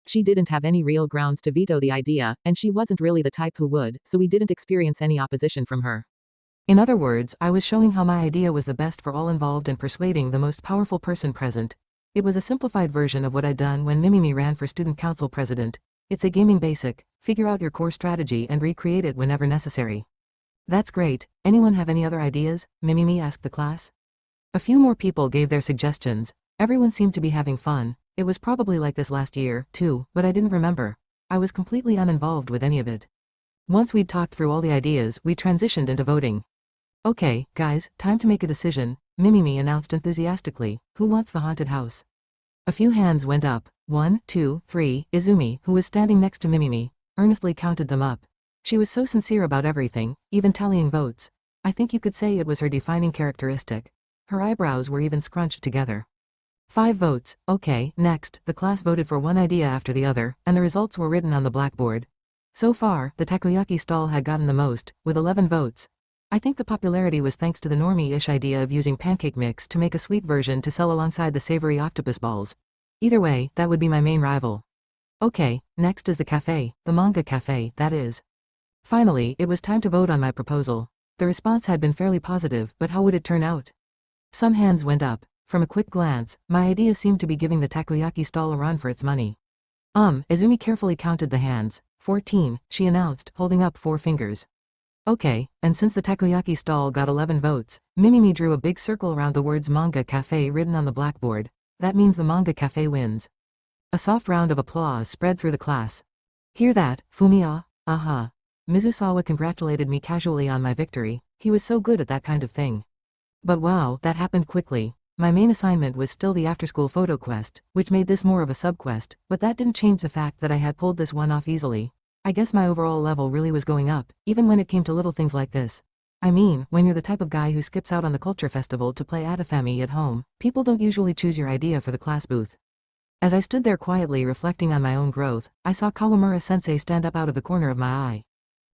She didn't have any real grounds to veto the idea, and she wasn't really the type who would, so we didn't experience any opposition from her. In other words, I was showing how my idea was the best for all involved and persuading the most powerful person present. It was a simplified version of what I'd done when Mimimi ran for student council president. It's a gaming basic. Figure out your core strategy and recreate it whenever necessary. That's great. Anyone have any other ideas? Mimimi asked the class. A few more people gave their suggestions. Everyone seemed to be having fun. It was probably like this last year, too, but I didn't remember. I was completely uninvolved with any of it. Once we'd talked through all the ideas, we transitioned into voting. Okay, guys, time to make a decision, Mimimi announced enthusiastically. Who wants the haunted house? A few hands went up. 1, 2, 3, Izumi, who was standing next to Mimimi, earnestly counted them up. She was so sincere about everything, even tallying votes. I think you could say it was her defining characteristic. Her eyebrows were even scrunched together. 5 votes. Okay, next, the class voted for one idea after the other, and the results were written on the blackboard. So far, the takoyaki stall had gotten the most, with 11 votes. I think the popularity was thanks to the normie-ish idea of using pancake mix to make a sweet version to sell alongside the savory octopus balls. Either way, that would be my main rival. Okay, next is the cafe, the manga cafe, that is. Finally, it was time to vote on my proposal. The response had been fairly positive, but how would it turn out? Some hands went up. From a quick glance, my idea seemed to be giving the takoyaki stall a run for its money. Izumi carefully counted the hands. 14, she announced, holding up 4 fingers. Okay, and since the takoyaki stall got 11 votes, Mimimi drew a big circle around the words manga cafe written on the blackboard. That means the manga cafe wins. A soft round of applause spread through the class. Hear that, Fumiya? Aha. Mizusawa congratulated me casually on my victory. He was so good at that kind of thing. But wow, that happened quickly. My main assignment was still the after-school photo quest, which made this more of a sub-quest, but that didn't change the fact that I had pulled this one off easily. I guess my overall level really was going up, even when it came to little things like this. I mean, when you're the type of guy who skips out on the culture festival to play Adafami at home, people don't usually choose your idea for the class booth. As I stood there quietly reflecting on my own growth, I saw Kawamura-sensei stand up out of the corner of my eye.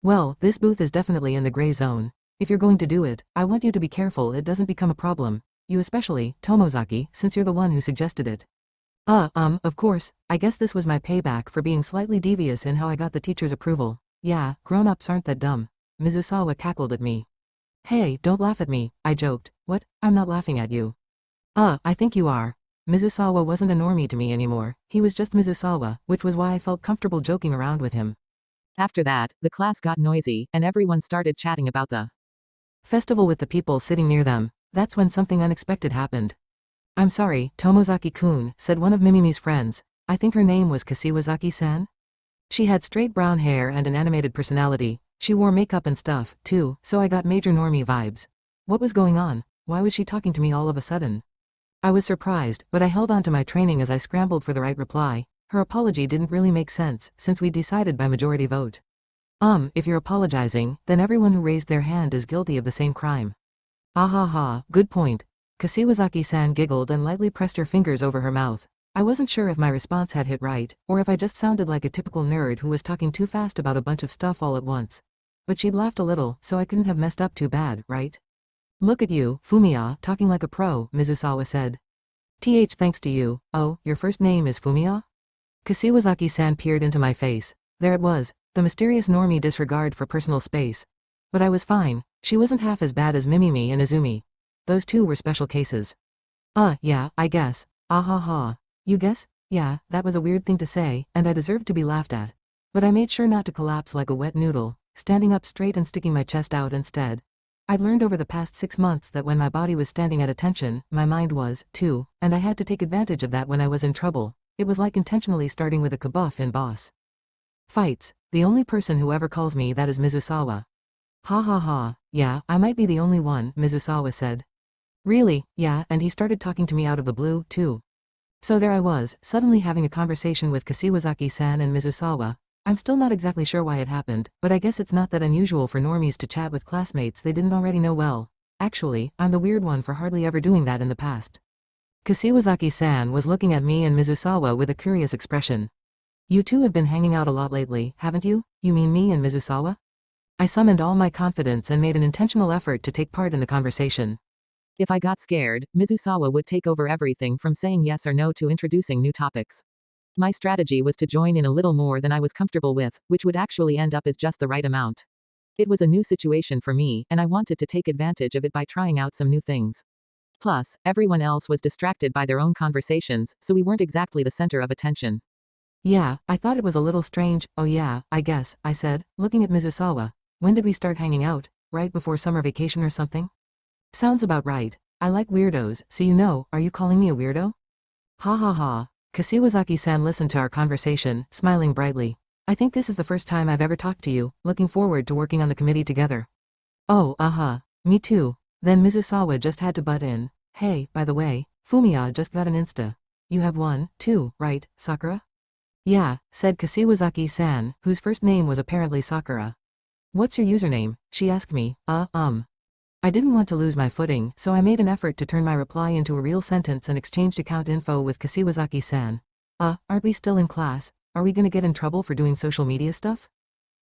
Well, this booth is definitely in the gray zone. If you're going to do it, I want you to be careful it doesn't become a problem. You especially, Tomozaki, since you're the one who suggested it. Of course, I guess this was my payback for being slightly devious in how I got the teacher's approval. Yeah, grown-ups aren't that dumb. Mizusawa cackled at me. Hey, don't laugh at me, I joked. What? I'm not laughing at you. I think you are. Mizusawa wasn't a normie to me anymore. He was just Mizusawa, which was why I felt comfortable joking around with him. After that, the class got noisy, and everyone started chatting about the festival with the people sitting near them. That's when something unexpected happened. I'm sorry, Tomozaki-kun, said one of Mimimi's friends. I think her name was Kashiwazaki-san? She had straight brown hair and an animated personality. She wore makeup and stuff, too, so I got major normie vibes. What was going on? Why was she talking to me all of a sudden? I was surprised, but I held on to my training as I scrambled for the right reply. Her apology didn't really make sense, since we decided by majority vote. If you're apologizing, then everyone who raised their hand is guilty of the same crime. Ha, good point. Kashiwazaki-san giggled and lightly pressed her fingers over her mouth. I wasn't sure if my response had hit right, or if I just sounded like a typical nerd who was talking too fast about a bunch of stuff all at once. But she'd laughed a little, so I couldn't have messed up too bad, right? Look at you, Fumiya, talking like a pro, Mizusawa said. Thanks to you. Oh, your first name is Fumiya? Kashiwazaki-san peered into my face. There it was, the mysterious normie disregard for personal space. But I was fine. She wasn't half as bad as Mimimi and Izumi. Those two were special cases. Yeah, I guess. Ha. You guess? Yeah, that was a weird thing to say, and I deserved to be laughed at. But I made sure not to collapse like a wet noodle, standing up straight and sticking my chest out instead. I'd learned over the past 6 months that when my body was standing at attention, my mind was, too, and I had to take advantage of that when I was in trouble. It was like intentionally starting with a kabuff in Boss Fights. The only person who ever calls me that is Mizusawa. Ha. Yeah, I might be the only one, Mizusawa said. Really? Yeah, and he started talking to me out of the blue, too. So there I was, suddenly having a conversation with Kashiwazaki-san and Mizusawa. I'm still not exactly sure why it happened, but I guess it's not that unusual for normies to chat with classmates they didn't already know well. Actually, I'm the weird one for hardly ever doing that in the past. Kashiwazaki-san was looking at me and Mizusawa with a curious expression. You two have been hanging out a lot lately, haven't you? You mean me and Mizusawa? I summoned all my confidence and made an intentional effort to take part in the conversation. If I got scared, Mizusawa would take over everything from saying yes or no to introducing new topics. My strategy was to join in a little more than I was comfortable with, which would actually end up as just the right amount. It was a new situation for me, and I wanted to take advantage of it by trying out some new things. Plus, everyone else was distracted by their own conversations, so we weren't exactly the center of attention. Yeah, I thought it was a little strange. Oh yeah, I guess, I said, looking at Mizusawa. When did we start hanging out? Right before summer vacation or something? Sounds about right. I like weirdos, so you know, are you calling me a weirdo? Ha. Kashiwazaki-san listened to our conversation, smiling brightly. I think this is the first time I've ever talked to you, looking forward to working on the committee together. Oh, me too. Then Mizusawa just had to butt in. Hey, by the way, Fumiya just got an Insta. You have one, too, right, Sakura? Yeah, said Kashiwazaki-san, whose first name was apparently Sakura. What's your username? She asked me. I didn't want to lose my footing, so I made an effort to turn my reply into a real sentence and exchanged account info with Kashiwazaki-san. Aren't we still in class? Are we gonna get in trouble for doing social media stuff?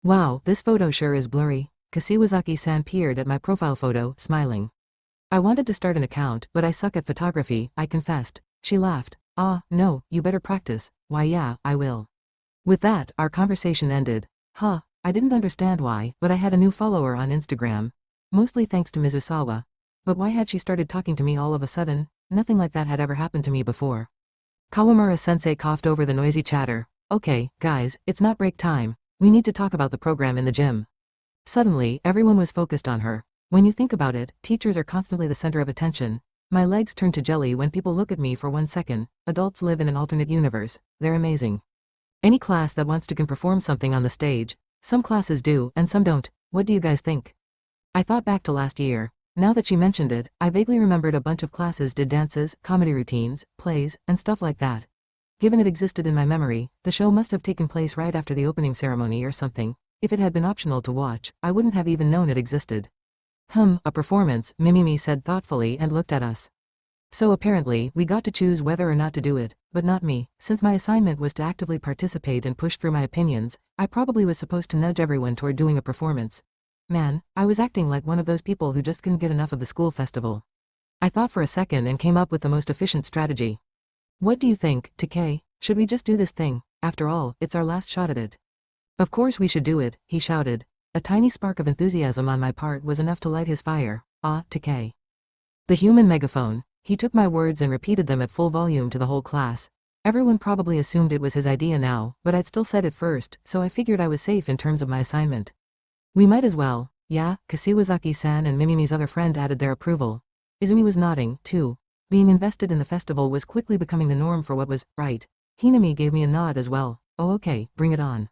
Wow, this photo sure is blurry. Kasiwazaki-san peered at my profile photo, smiling. I wanted to start an account, but I suck at photography, I confessed. She laughed. Ah, no, you better practice. Why yeah, I will. With that, our conversation ended. Huh, I didn't understand why, but I had a new follower on Instagram. Mostly thanks to Mizusawa. But why had she started talking to me all of a sudden? Nothing like that had ever happened to me before. Kawamura-sensei coughed over the noisy chatter. Okay, guys, it's not break time. We need to talk about the program in the gym. Suddenly, everyone was focused on her. When you think about it, teachers are constantly the center of attention. My legs turn to jelly when people look at me for 1 second. Adults live in an alternate universe. They're amazing. Any class that wants to can perform something on the stage. Some classes do, and some don't. What do you guys think? I thought back to last year. Now that she mentioned it, I vaguely remembered a bunch of classes did dances, comedy routines, plays, and stuff like that. Given it existed in my memory, the show must have taken place right after the opening ceremony or something. If it had been optional to watch, I wouldn't have even known it existed. A performance, Mimimi said thoughtfully and looked at us. So apparently, we got to choose whether or not to do it, but not me. Since my assignment was to actively participate and push through my opinions, I probably was supposed to nudge everyone toward doing a performance. Man, I was acting like one of those people who just couldn't get enough of the school festival. I thought for a second and came up with the most efficient strategy. What do you think, Takei? Should we just do this thing? After all, it's our last shot at it. Of course we should do it, he shouted. A tiny spark of enthusiasm on my part was enough to light his fire. Ah, Takei. The human megaphone. He took my words and repeated them at full volume to the whole class. Everyone probably assumed it was his idea now, but I'd still said it first, so I figured I was safe in terms of my assignment. We might as well. Yeah, Kasiwazaki-san and Mimimi's other friend added their approval. Izumi was nodding, too. Being invested in the festival was quickly becoming the norm for what was right. Hinami gave me a nod as well. Oh okay, bring it on.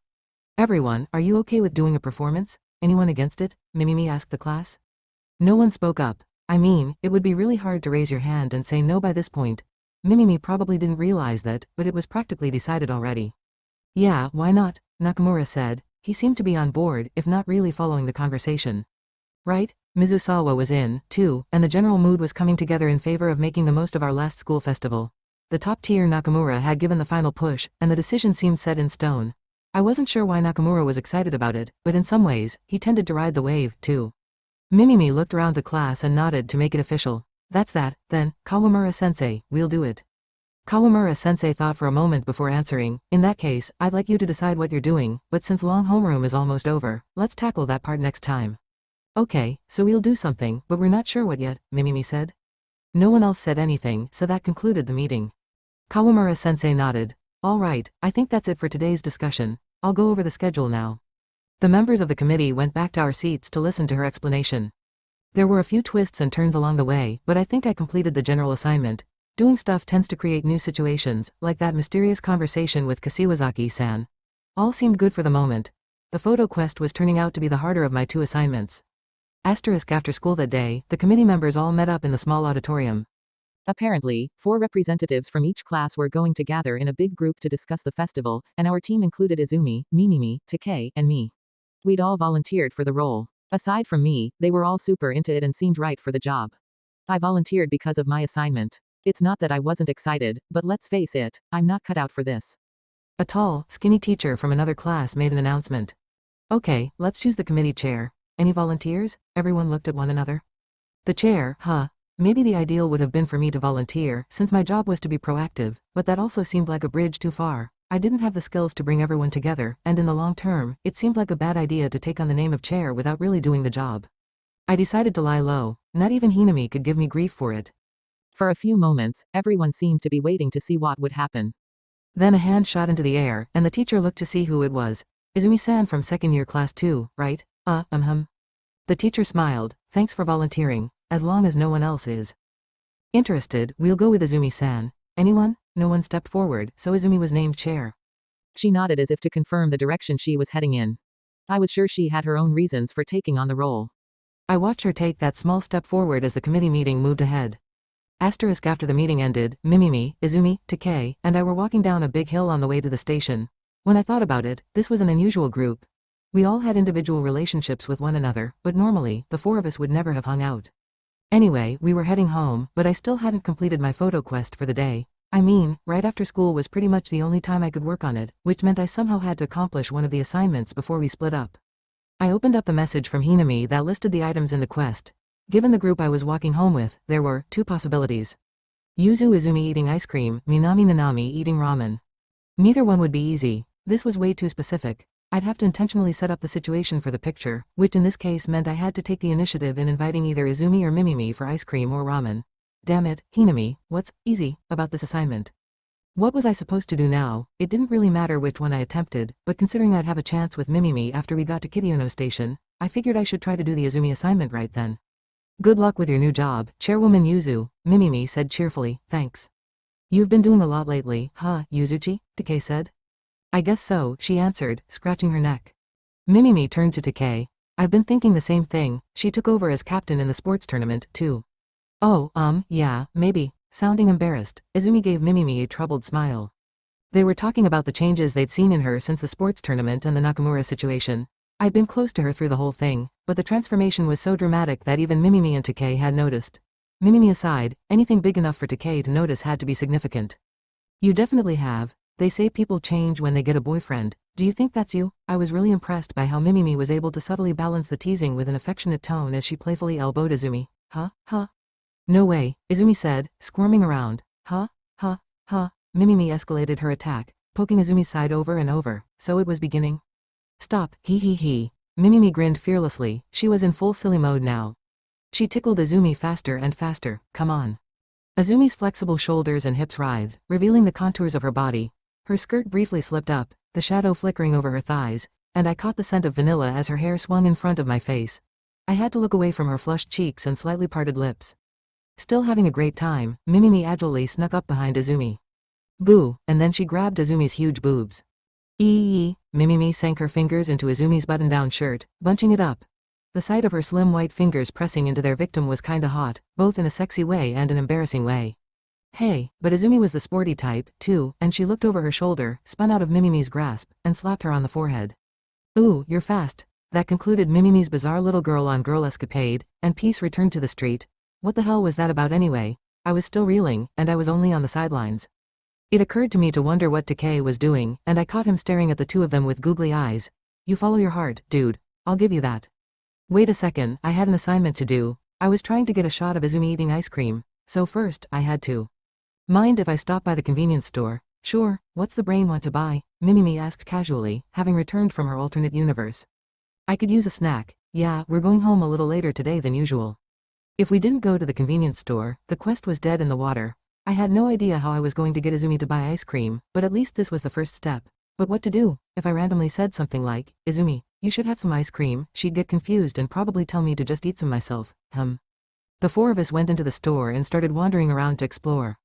Everyone, are you okay with doing a performance? Anyone against it? Mimimi asked the class. No one spoke up. I mean, it would be really hard to raise your hand and say no by this point. Mimimi probably didn't realize that, but it was practically decided already. Yeah, why not? Nakamura said. He seemed to be on board, if not really following the conversation. Right? Mizusawa was in, too, and the general mood was coming together in favor of making the most of our last school festival. The top-tier Nakamura had given the final push, and the decision seemed set in stone. I wasn't sure why Nakamura was excited about it, but in some ways, he tended to ride the wave, too. Mimimi looked around the class and nodded to make it official. That's that, then, Kawamura-sensei, we'll do it. Kawamura-sensei thought for a moment before answering. In that case, I'd like you to decide what you're doing, but since long homeroom is almost over, let's tackle that part next time. Okay, so we'll do something, but we're not sure what yet, Mimimi said. No one else said anything, so that concluded the meeting. Kawamura-sensei nodded. All right, I think that's it for today's discussion. I'll go over the schedule now. The members of the committee went back to our seats to listen to her explanation. There were a few twists and turns along the way, but I think I completed the general assignment. Doing stuff tends to create new situations, like that mysterious conversation with Kasiwazaki-san. All seemed good for the moment. The photo quest was turning out to be the harder of my 2 assignments. After school that day, the committee members all met up in the small auditorium. Apparently, 4 representatives from each class were going to gather in a big group to discuss the festival, and our team included Izumi, Mimimi, Takei, and me. We'd all volunteered for the role. Aside from me, they were all super into it and seemed right for the job. I volunteered because of my assignment. It's not that I wasn't excited, but let's face it, I'm not cut out for this. A tall, skinny teacher from another class made an announcement. Okay, let's choose the committee chair. Any volunteers? Everyone looked at one another. The chair, huh? Maybe the ideal would have been for me to volunteer, since my job was to be proactive, but that also seemed like a bridge too far. I didn't have the skills to bring everyone together, and in the long term, it seemed like a bad idea to take on the name of chair without really doing the job. I decided to lie low. Not even Hinami could give me grief for it. For a few moments, everyone seemed to be waiting to see what would happen. Then a hand shot into the air, and the teacher looked to see who it was. Izumi-san from 2nd year class 2, right? The teacher smiled. Thanks for volunteering, as long as no one else is interested, we'll go with Izumi-san. Anyone? No one stepped forward, so Izumi was named chair. She nodded as if to confirm the direction she was heading in. I was sure she had her own reasons for taking on the role. I watched her take that small step forward as the committee meeting moved ahead. After the meeting ended, Mimimi, Izumi, Takei, and I were walking down a big hill on the way to the station. When I thought about it, this was an unusual group. We all had individual relationships with one another, but normally, the 4 of us would never have hung out. Anyway, we were heading home, but I still hadn't completed my photo quest for the day. I mean, right after school was pretty much the only time I could work on it, which meant I somehow had to accomplish one of the assignments before we split up. I opened up the message from Hinami that listed the items in the quest. Given the group I was walking home with, there were 2 possibilities. Yuzu Izumi eating ice cream, Minami Nanami eating ramen. Neither one would be easy. This was way too specific. I'd have to intentionally set up the situation for the picture, which in this case meant I had to take the initiative in inviting either Izumi or Mimimi for ice cream or ramen. Damn it, Hinami, what's easy about this assignment? What was I supposed to do now? It didn't really matter which one I attempted, but considering I'd have a chance with Mimimi after we got to Kitiono Station, I figured I should try to do the Izumi assignment right then. Good luck with your new job, Chairwoman Yuzu, Mimimi said cheerfully, thanks. You've been doing a lot lately, huh, Yuzuchi? Takei said. I guess so, she answered, scratching her neck. Mimimi turned to Takei. I've been thinking the same thing, she took over as captain in the sports tournament, too. Oh, yeah, maybe. Sounding embarrassed, Izumi gave Mimimi a troubled smile. They were talking about the changes they'd seen in her since the sports tournament and the Nakamura situation. I'd been close to her through the whole thing, but the transformation was so dramatic that even Mimimi and Takei had noticed. Mimimi aside, anything big enough for Takei to notice had to be significant. You definitely have. They say people change when they get a boyfriend. Do you think that's you? I was really impressed by how Mimimi was able to subtly balance the teasing with an affectionate tone as she playfully elbowed Izumi. Huh? No way, Izumi said, squirming around. Huh? Mimimi escalated her attack, poking Izumi's side over and over, so it was beginning. Stop, he. Mimimi grinned fearlessly, she was in full silly mode now. She tickled Izumi faster and faster, come on. Izumi's flexible shoulders and hips writhed, revealing the contours of her body. Her skirt briefly slipped up, the shadow flickering over her thighs, and I caught the scent of vanilla as her hair swung in front of my face. I had to look away from her flushed cheeks and slightly parted lips. Still having a great time, Mimimi agilely snuck up behind Izumi. Boo, and then she grabbed Izumi's huge boobs. Mimimi sank her fingers into Izumi's button-down shirt, bunching it up. The sight of her slim white fingers pressing into their victim was kinda hot, both in a sexy way and an embarrassing way. Hey, but Izumi was the sporty type, too, and she looked over her shoulder, spun out of Mimimi's grasp, and slapped her on the forehead. Ooh, you're fast. That concluded Mimimi's bizarre little girl-on-girl escapade, and peace returned to the street. What the hell was that about anyway? I was still reeling, and I was only on the sidelines. It occurred to me to wonder what Takei was doing, and I caught him staring at the two of them with googly eyes. You follow your heart, dude. I'll give you that. Wait a second, I had an assignment to do. I was trying to get a shot of Izumi eating ice cream, so first, I had to. Mind if I stop by the convenience store? Sure, what's the brain want to buy? Mimimi asked casually, having returned from her alternate universe. I could use a snack. Yeah, we're going home a little later today than usual. If we didn't go to the convenience store, the quest was dead in the water. I had no idea how I was going to get Izumi to buy ice cream, but at least this was the first step. But what to do? If I randomly said something like, Izumi, you should have some ice cream, she'd get confused and probably tell me to just eat some myself. The four of us went into the store and started wandering around to explore.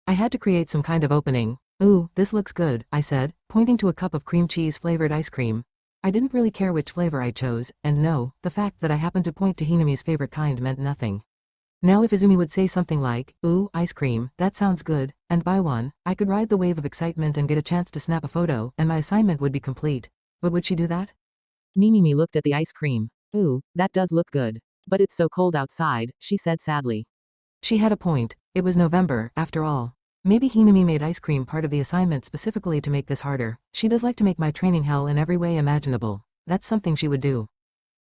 I had to create some kind of opening. Ooh, this looks good, I said, pointing to a cup of cream cheese flavored ice cream. I didn't really care which flavor I chose, and no, the fact that I happened to point to Hinami's favorite kind meant nothing. Now if Izumi would say something like, ooh, ice cream, that sounds good, and buy one, I could ride the wave of excitement and get a chance to snap a photo, and my assignment would be complete. But would she do that? Mimimi looked at the ice cream. Ooh, that does look good. But it's so cold outside, she said sadly. She had a point. It was November, after all. Maybe Hinami made ice cream part of the assignment specifically to make this harder. She does like to make my training hell in every way imaginable. That's something she would do.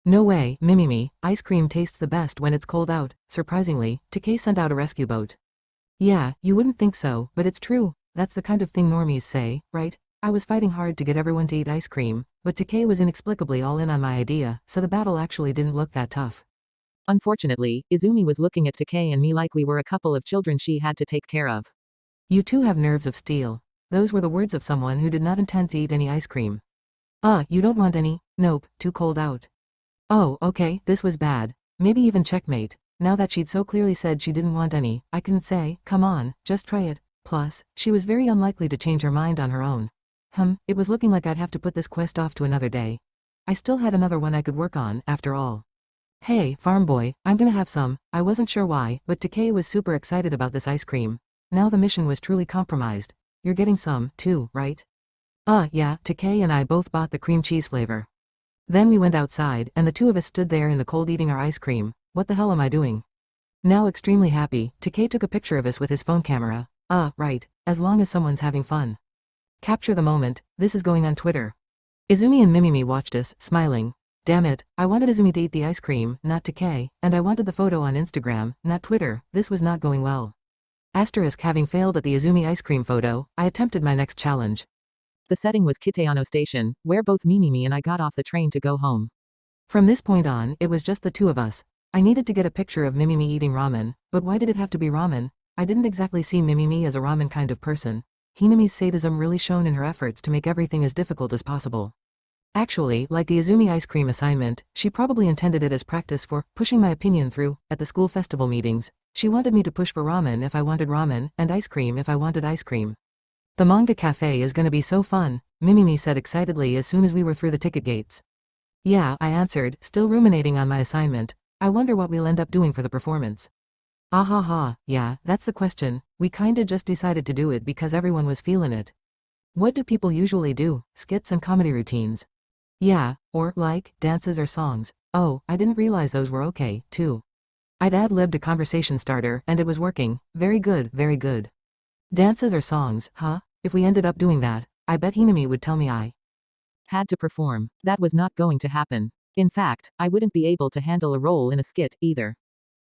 No way, Mimimi, ice cream tastes the best when it's cold out. Surprisingly, Takei sent out a rescue boat. Yeah, you wouldn't think so, but it's true. That's the kind of thing normies say, right? I was fighting hard to get everyone to eat ice cream, but Takei was inexplicably all in on my idea, so the battle actually didn't look that tough. Unfortunately, Izumi was looking at Takei and me like we were a couple of children she had to take care of. You two have nerves of steel. Those were the words of someone who did not intend to eat any ice cream. You don't want any? Nope, too cold out. Oh, okay, this was bad. Maybe even checkmate. Now that she'd so clearly said she didn't want any, I couldn't say, come on, just try it. Plus, she was very unlikely to change her mind on her own. It was looking like I'd have to put this quest off to another day. I still had another one I could work on, after all. Hey, farm boy, I'm gonna have some. I wasn't sure why, but Takei was super excited about this ice cream. Now the mission was truly compromised. You're getting some, too, right? Yeah, Takei and I both bought the cream cheese flavor. Then we went outside, and the two of us stood there in the cold eating our ice cream. What the hell am I doing? Now extremely happy, Takei took a picture of us with his phone camera. Right, as long as someone's having fun. Capture the moment, this is going on Twitter. Izumi and Mimimi watched us, smiling. Damn it, I wanted Izumi to eat the ice cream, not Takei, and I wanted the photo on Instagram, not Twitter. This was not going well. Asterisk having failed at the Izumi ice cream photo, I attempted my next challenge. The setting was Kitayano Station, where both Mimimi and I got off the train to go home. From this point on, it was just the two of us. I needed to get a picture of Mimimi eating ramen, but why did it have to be ramen? I didn't exactly see Mimimi as a ramen kind of person. Hinami's sadism really shone in her efforts to make everything as difficult as possible. Actually, like the Izumi ice cream assignment, she probably intended it as practice for pushing my opinion through at the school festival meetings. She wanted me to push for ramen if I wanted ramen, and ice cream if I wanted ice cream. The manga cafe is gonna be so fun, Mimimi said excitedly as soon as we were through the ticket gates. Yeah, I answered, still ruminating on my assignment. I wonder what we'll end up doing for the performance. Ah ha ha, yeah, that's the question. We kinda just decided to do it because everyone was feeling it. What do people usually do? Skits and comedy routines. Yeah, or, like, dances or songs. Oh, I didn't realize those were okay, too. I'd ad-libbed a conversation starter, and it was working. Very good, very good. Dances or songs, huh? If we ended up doing that, I bet Hinami would tell me I had to perform. That was not going to happen. In fact, I wouldn't be able to handle a role in a skit, either.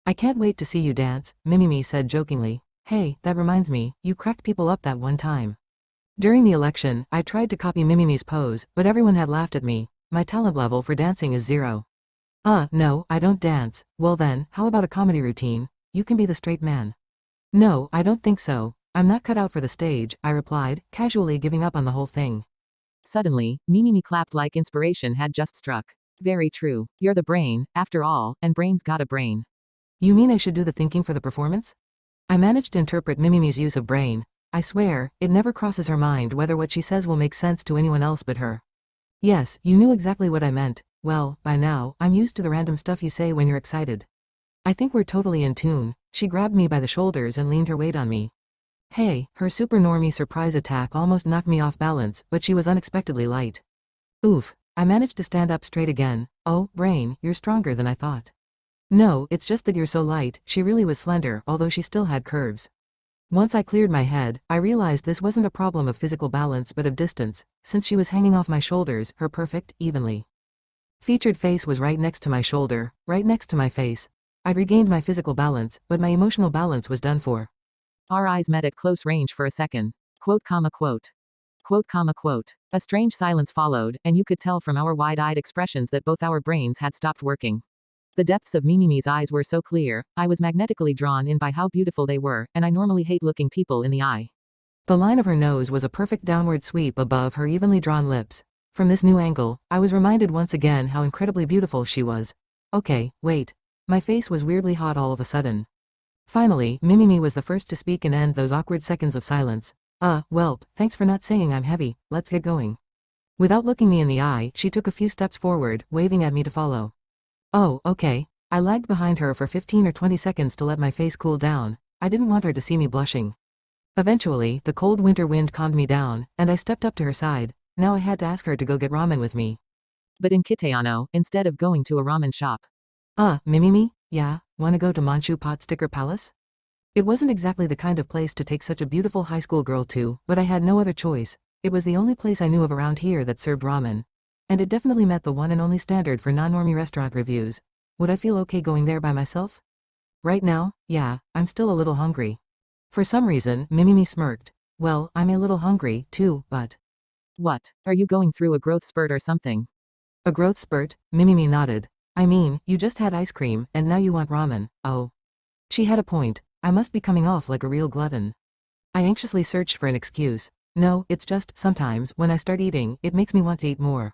I can't wait to see you dance, Mimimi said jokingly. Hey, that reminds me, you cracked people up that one time. During the election, I tried to copy Mimimi's pose, but everyone had laughed at me. My talent level for dancing is 0. No, I don't dance. Well then, how about a comedy routine? You can be the straight man. No, I don't think so. I'm not cut out for the stage, I replied, casually giving up on the whole thing. Suddenly, Mimimi clapped like inspiration had just struck. Very true. You're the brain, after all, and brain's got a brain. You mean I should do the thinking for the performance? I managed to interpret Mimimi's use of brain. I swear, it never crosses her mind whether what she says will make sense to anyone else but her. Yes, you knew exactly what I meant. Well, by now, I'm used to the random stuff you say when you're excited. I think we're totally in tune. She grabbed me by the shoulders and leaned her weight on me. Hey, her super normie surprise attack almost knocked me off balance, but she was unexpectedly light. Oof, I managed to stand up straight again. Oh, brain, you're stronger than I thought. No, it's just that you're so light. She really was slender, although she still had curves. Once I cleared my head, I realized this wasn't a problem of physical balance but of distance, since she was hanging off my shoulders, her perfect, evenly featured face was right next to my shoulder, right next to my face. I'd regained my physical balance, but my emotional balance was done for. Our eyes met at close range for a second. Quote, comma, quote. Quote, comma, quote. A strange silence followed, and you could tell from our wide-eyed expressions that both our brains had stopped working. The depths of Mimimi's eyes were so clear, I was magnetically drawn in by how beautiful they were, and I normally hate looking people in the eye. The line of her nose was a perfect downward sweep above her evenly drawn lips. From this new angle, I was reminded once again how incredibly beautiful she was. Okay, wait. My face was weirdly hot all of a sudden. Finally, Mimimi was the first to speak and end those awkward seconds of silence. Welp, thanks for not saying I'm heavy, let's get going. Without looking me in the eye, she took a few steps forward, waving at me to follow. Oh, okay. I lagged behind her for 15 or 20 seconds to let my face cool down. I didn't want her to see me blushing. Eventually, the cold winter wind calmed me down, and I stepped up to her side. Now I had to ask her to go get ramen with me. But in Kitayano, instead of going to a ramen shop. Mimimi? Yeah, wanna go to Manchu Pot Sticker Palace? It wasn't exactly the kind of place to take such a beautiful high school girl to, but I had no other choice. It was the only place I knew of around here that served ramen. And it definitely met the one and only standard for non-normie restaurant reviews. Would I feel okay going there by myself? Right now, yeah, I'm still a little hungry. For some reason, Mimimi smirked. Well, I'm a little hungry, too, but... What? Are you going through a growth spurt or something? A growth spurt? Mimimi nodded. I mean, you just had ice cream, and now you want ramen. Oh. She had a point. I must be coming off like a real glutton. I anxiously searched for an excuse. No, it's just, sometimes, when I start eating, it makes me want to eat more.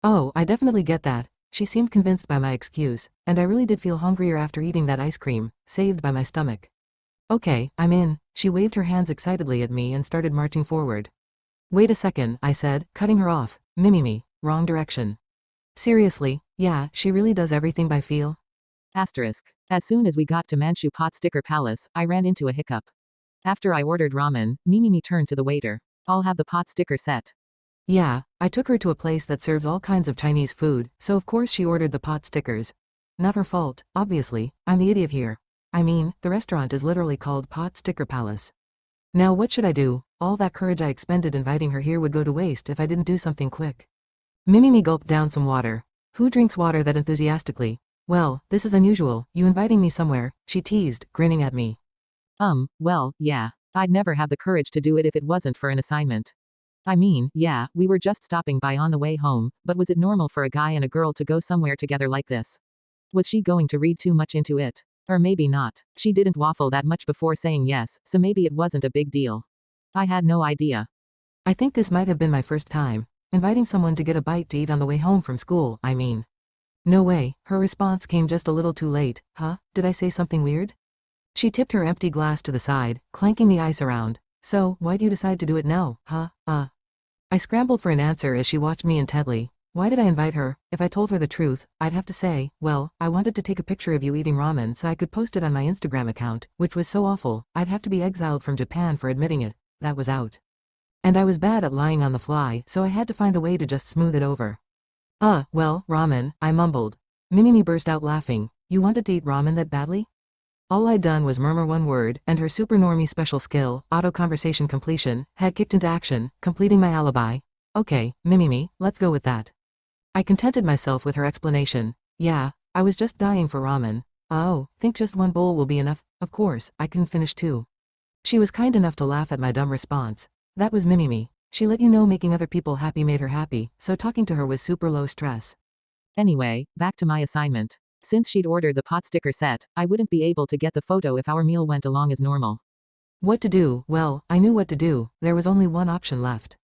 Oh, I definitely get that. She seemed convinced by my excuse, and I really did feel hungrier after eating that ice cream, saved by my stomach. Okay, I'm in. She waved her hands excitedly at me and started marching forward. Wait a second, I said, cutting her off. Mimimi, wrong direction. Seriously, yeah, she really does everything by feel? Asterisk. As soon as we got to Manchu Pot Sticker Palace, I ran into a hiccup. After I ordered ramen, Mimimi turned to the waiter. I'll have the pot sticker set. Yeah, I took her to a place that serves all kinds of Chinese food, so of course she ordered the pot stickers. Not her fault, obviously. I'm the idiot here. I mean, the restaurant is literally called Pot Sticker Palace. Now what should I do? All that courage I expended inviting her here would go to waste if I didn't do something quick. Mimimi gulped down some water. Who drinks water that enthusiastically? Well, this is unusual, you inviting me somewhere, she teased, grinning at me. Well, yeah. I'd never have the courage to do it if it wasn't for an assignment. I mean, yeah, we were just stopping by on the way home, but was it normal for a guy and a girl to go somewhere together like this? Was she going to read too much into it? Or maybe not. She didn't waffle that much before saying yes, so maybe it wasn't a big deal. I had no idea. I think this might have been my first time. Inviting someone to get a bite to eat on the way home from school, I mean. No way, her response came just a little too late. Huh? Did I say something weird? She tipped her empty glass to the side, clanking the ice around. So, why'd you decide to do it now, huh? I scrambled for an answer as she watched me intently. Why did I invite her? If I told her the truth, I'd have to say, well, I wanted to take a picture of you eating ramen so I could post it on my Instagram account, which was so awful, I'd have to be exiled from Japan for admitting it. That was out. And I was bad at lying on the fly, so I had to find a way to just smooth it over. Well, ramen, I mumbled. Mimimi burst out laughing. You wanted to eat ramen that badly? All I'd done was murmur one word, and her super normie special skill, auto-conversation completion, had kicked into action, completing my alibi. Okay, Mimimi, let's go with that. I contented myself with her explanation. Yeah, I was just dying for ramen. Oh, think just one bowl will be enough? Of course, I couldn't finish two. She was kind enough to laugh at my dumb response. That was Mimimi. She let you know making other people happy made her happy, so talking to her was super low stress. Anyway, back to my assignment. Since she'd ordered the pot sticker set, I wouldn't be able to get the photo if our meal went along as normal. What to do? Well, I knew what to do. There was only one option left.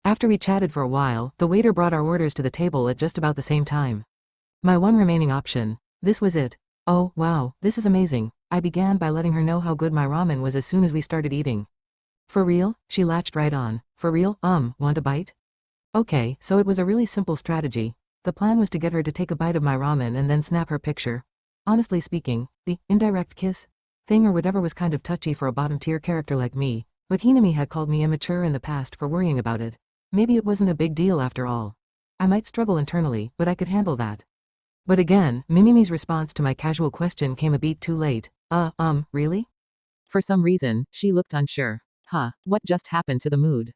After we chatted for a while, the waiter brought our orders to the table at just about the same time. My one remaining option. This was it. Oh, wow, this is amazing. I began by letting her know how good my ramen was as soon as we started eating. For real? She latched right on. For real? Want a bite? Okay, so it was a really simple strategy. The plan was to get her to take a bite of my ramen and then snap her picture. Honestly speaking, the indirect kiss thing or whatever was kind of touchy for a bottom-tier character like me, but Hinami had called me immature in the past for worrying about it. Maybe it wasn't a big deal after all. I might struggle internally, but I could handle that. But again, Mimimi's response to my casual question came a beat too late. Really? For some reason, she looked unsure. What just happened to the mood?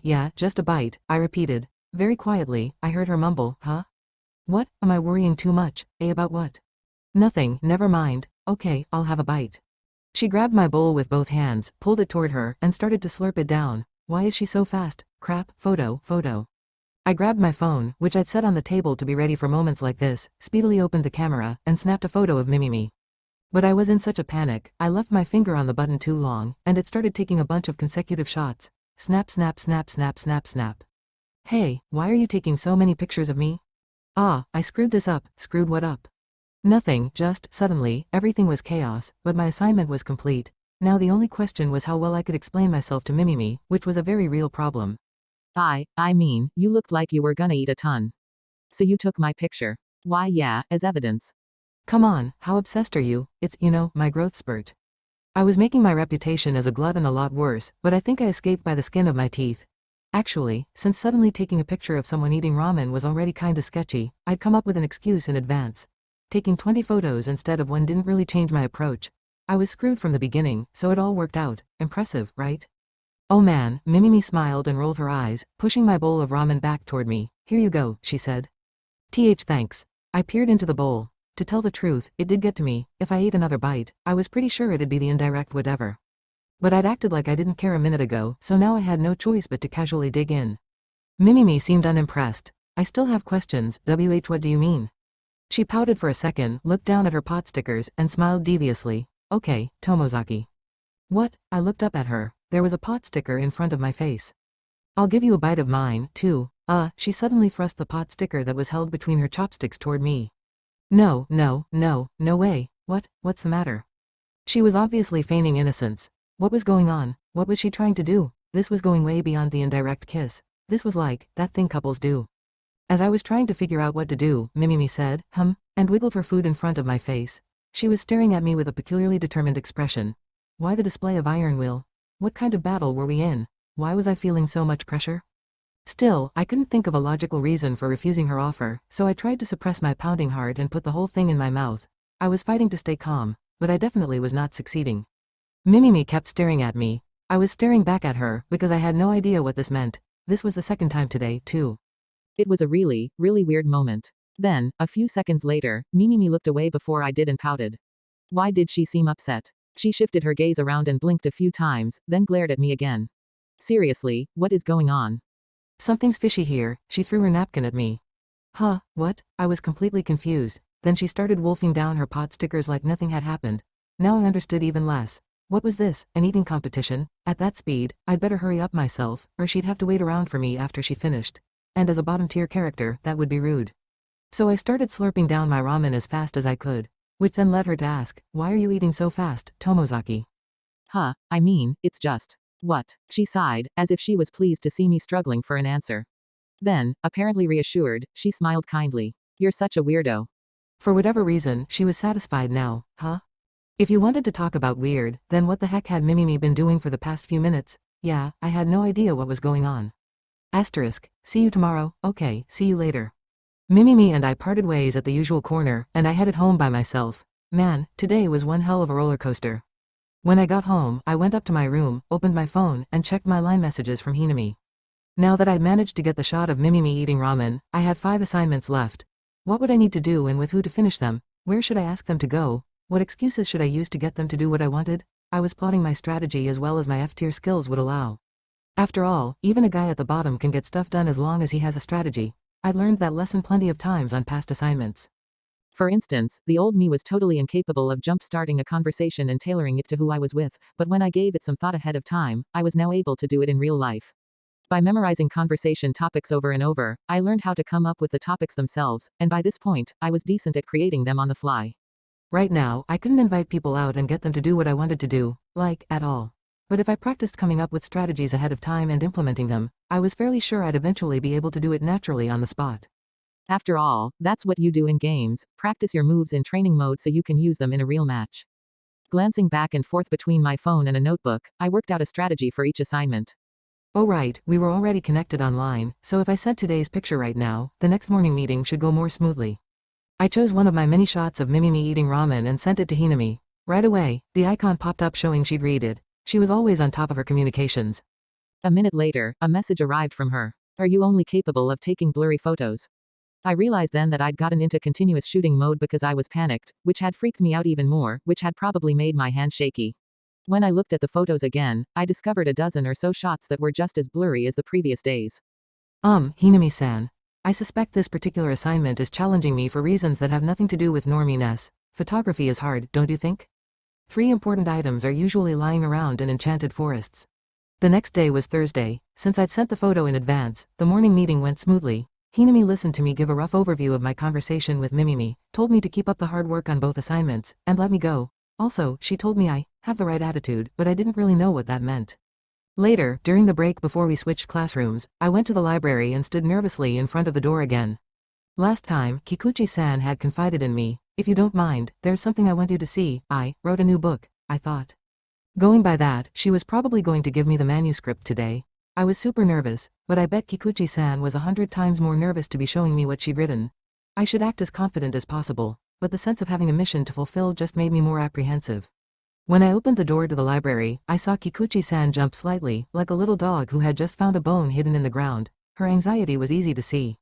Yeah, just a bite, I repeated. Very quietly, I heard her mumble, huh? What? Am I worrying too much? About what? Nothing, never mind. Okay, I'll have a bite. She grabbed my bowl with both hands, pulled it toward her, and started to slurp it down. Why is she so fast? Crap, photo. I grabbed my phone, which I'd set on the table to be ready for moments like this, speedily opened the camera, and snapped a photo of Mimimi. But I was in such a panic, I left my finger on the button too long, and it started taking a bunch of consecutive shots. Snap, snap, snap, snap, snap, snap. Hey, why are you taking so many pictures of me? I screwed this up. Screwed what up? Nothing, just, suddenly, everything was chaos, but my assignment was complete. Now the only question was how well I could explain myself to Mimimi, which was a very real problem. I mean, you looked like you were gonna eat a ton. So you took my picture. Why yeah, as evidence. Come on, how obsessed are you? It's, my growth spurt. I was making my reputation as a glutton a lot worse, but I think I escaped by the skin of my teeth. Actually, since suddenly taking a picture of someone eating ramen was already kinda sketchy, I'd come up with an excuse in advance. Taking 20 photos instead of one didn't really change my approach. I was screwed from the beginning, so it all worked out. Impressive, right? Oh man, Mimimi smiled and rolled her eyes, pushing my bowl of ramen back toward me. Here you go, she said. Thanks. I peered into the bowl. To tell the truth, it did get to me. If I ate another bite, I was pretty sure it'd be the indirect whatever. But I'd acted like I didn't care a minute ago, so now I had no choice but to casually dig in. Mimimi seemed unimpressed. I still have questions, what do you mean? She pouted for a second, looked down at her pot stickers, and smiled deviously. Okay, Tomozaki. What? I looked up at her. There was a pot sticker in front of my face. I'll give you a bite of mine, too. She suddenly thrust the pot sticker that was held between her chopsticks toward me. No way. What's the matter? She was obviously feigning innocence. What was going on? What was she trying to do? This was going way beyond the indirect kiss. This was like, that thing couples do. As I was trying to figure out what to do, Mimimi said, and wiggled her food in front of my face. She was staring at me with a peculiarly determined expression. Why the display of iron will? What kind of battle were we in? Why was I feeling so much pressure? Still, I couldn't think of a logical reason for refusing her offer, so I tried to suppress my pounding heart and put the whole thing in my mouth. I was fighting to stay calm, but I definitely was not succeeding. Mimimi kept staring at me. I was staring back at her, because I had no idea what this meant. This was the second time today, too. It was a really, really weird moment. Then, a few seconds later, Mimimi looked away before I did and pouted. Why did she seem upset? She shifted her gaze around and blinked a few times, then glared at me again. Seriously, what is going on? Something's fishy here. She threw her napkin at me. Huh, what? I was completely confused. Then she started wolfing down her pot stickers like nothing had happened. Now I understood even less. What was this, an eating competition? At that speed, I'd better hurry up myself, or she'd have to wait around for me after she finished. And as a bottom-tier character, that would be rude. So I started slurping down my ramen as fast as I could. Which then led her to ask, why are you eating so fast, Tomozaki? Huh, I mean, it's just. What? She sighed, as if she was pleased to see me struggling for an answer. Then, apparently reassured, she smiled kindly. You're such a weirdo. For whatever reason, she was satisfied now, huh? If you wanted to talk about weird, then what the heck had Mimimi been doing for the past few minutes? Yeah, I had no idea what was going on. Asterisk, see you tomorrow, okay, see you later. Mimimi and I parted ways at the usual corner, and I headed home by myself. Man, today was one hell of a roller coaster. When I got home, I went up to my room, opened my phone, and checked my line messages from Hinami. Now that I'd managed to get the shot of Mimimi eating ramen, I had 5 assignments left. What would I need to do and with who to finish them? Where should I ask them to go? What excuses should I use to get them to do what I wanted? I was plotting my strategy as well as my F-tier skills would allow. After all, even a guy at the bottom can get stuff done as long as he has a strategy. I'd learned that lesson plenty of times on past assignments. For instance, the old me was totally incapable of jump-starting a conversation and tailoring it to who I was with, but when I gave it some thought ahead of time, I was now able to do it in real life. By memorizing conversation topics over and over, I learned how to come up with the topics themselves, and by this point, I was decent at creating them on the fly. Right now, I couldn't invite people out and get them to do what I wanted to do, at all. But if I practiced coming up with strategies ahead of time and implementing them, I was fairly sure I'd eventually be able to do it naturally on the spot. After all, that's what you do in games, practice your moves in training mode so you can use them in a real match. Glancing back and forth between my phone and a notebook, I worked out a strategy for each assignment. Oh right, we were already connected online, so if I sent today's picture right now, the next morning meeting should go more smoothly. I chose one of my many shots of Mimimi eating ramen and sent it to Hinami. Right away, the icon popped up showing she'd read it. She was always on top of her communications. A minute later, a message arrived from her. Are you only capable of taking blurry photos? I realized then that I'd gotten into continuous shooting mode because I was panicked, which had freaked me out even more, which had probably made my hand shaky. When I looked at the photos again, I discovered a dozen or so shots that were just as blurry as the previous days. Hinami-san. I suspect this particular assignment is challenging me for reasons that have nothing to do with norminess. Photography is hard, don't you think? 3 important items are usually lying around in enchanted forests. The next day was Thursday. Since I'd sent the photo in advance, the morning meeting went smoothly. Hinami listened to me give a rough overview of my conversation with Mimimi, told me to keep up the hard work on both assignments, and let me go. Also, she told me I have the right attitude, but I didn't really know what that meant. Later, during the break before we switched classrooms, I went to the library and stood nervously in front of the door again. Last time, Kikuchi-san had confided in me. If you don't mind, there's something I want you to see. I wrote a new book, I thought. Going by that, she was probably going to give me the manuscript today. I was super nervous, but I bet Kikuchi-san was 100 times more nervous to be showing me what she'd written. I should act as confident as possible, but the sense of having a mission to fulfill just made me more apprehensive. When I opened the door to the library, I saw Kikuchi-san jump slightly, like a little dog who had just found a bone hidden in the ground. Her anxiety was easy to see.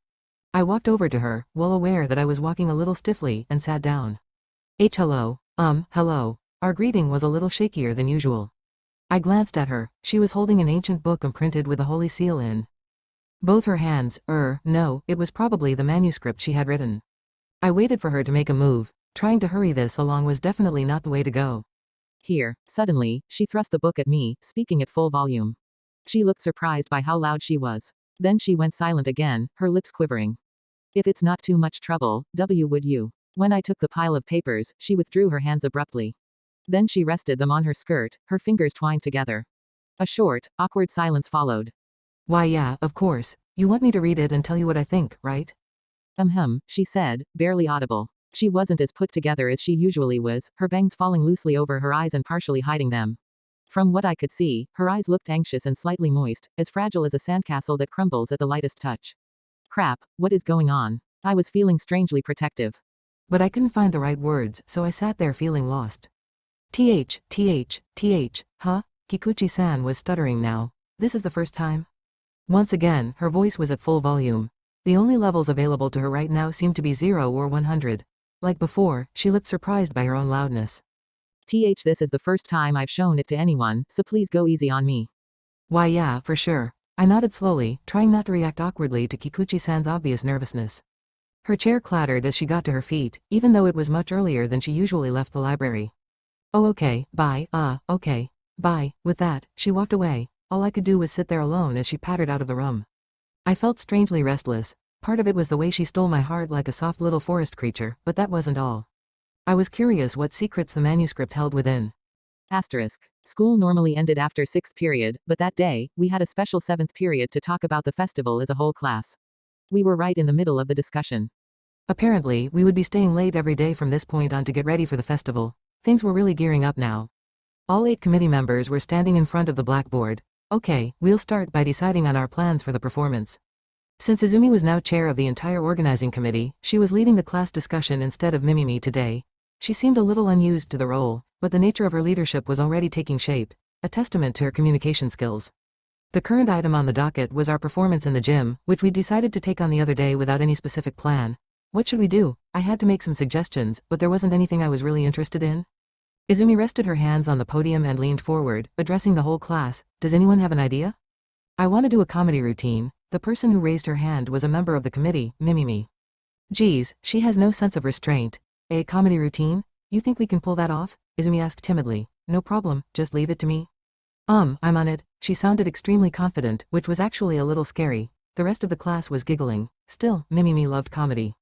I walked over to her, well aware that I was walking a little stiffly, and sat down. Hello. Hello. Our greeting was a little shakier than usual. I glanced at her. She was holding an ancient book imprinted with a holy seal in both her hands. No, it was probably the manuscript she had written. I waited for her to make a move. Trying to hurry this along was definitely not the way to go. Here, suddenly, she thrust the book at me, speaking at full volume. She looked surprised by how loud she was. Then she went silent again, her lips quivering. If it's not too much trouble, would you? When I took the pile of papers, she withdrew her hands abruptly. Then she rested them on her skirt, her fingers twined together. A short, awkward silence followed. Why yeah, of course. You want me to read it and tell you what I think, right? She said, barely audible. She wasn't as put together as she usually was, her bangs falling loosely over her eyes and partially hiding them. From what I could see, her eyes looked anxious and slightly moist, as fragile as a sandcastle that crumbles at the lightest touch. Crap, what is going on? I was feeling strangely protective. But I couldn't find the right words, so I sat there feeling lost. Huh? Kikuchi-san was stuttering now. This is the first time? Once again, her voice was at full volume. The only levels available to her right now seemed to be 0 or 100. Like before, she looked surprised by her own loudness. This is the first time I've shown it to anyone, so please go easy on me. Why yeah, for sure. I nodded slowly, trying not to react awkwardly to Kikuchi-san's obvious nervousness. Her chair clattered as she got to her feet, even though it was much earlier than she usually left the library. Oh okay, bye, okay, bye. With that, she walked away. All I could do was sit there alone as she pattered out of the room. I felt strangely restless. Part of it was the way she stole my heart like a soft little forest creature, but that wasn't all. I was curious what secrets the manuscript held within. School normally ended after 6th period, but that day, we had a special 7th period to talk about the festival as a whole class. We were right in the middle of the discussion. Apparently, we would be staying late every day from this point on to get ready for the festival. Things were really gearing up now. All 8 committee members were standing in front of the blackboard. Okay, we'll start by deciding on our plans for the performance. Since Izumi was now chair of the entire organizing committee, she was leading the class discussion instead of Mimimi today. She seemed a little unused to the role, but the nature of her leadership was already taking shape, a testament to her communication skills. The current item on the docket was our performance in the gym, which we decided to take on the other day without any specific plan. What should we do? I had to make some suggestions, but there wasn't anything I was really interested in. Izumi rested her hands on the podium and leaned forward, addressing the whole class. Does anyone have an idea? I want to do a comedy routine. The person who raised her hand was a member of the committee, Mimimi. Geez, she has no sense of restraint. A comedy routine? You think we can pull that off? Izumi asked timidly. No problem, just leave it to me. I'm on it. She sounded extremely confident, which was actually a little scary. The rest of the class was giggling. Still, Mimimi loved comedy.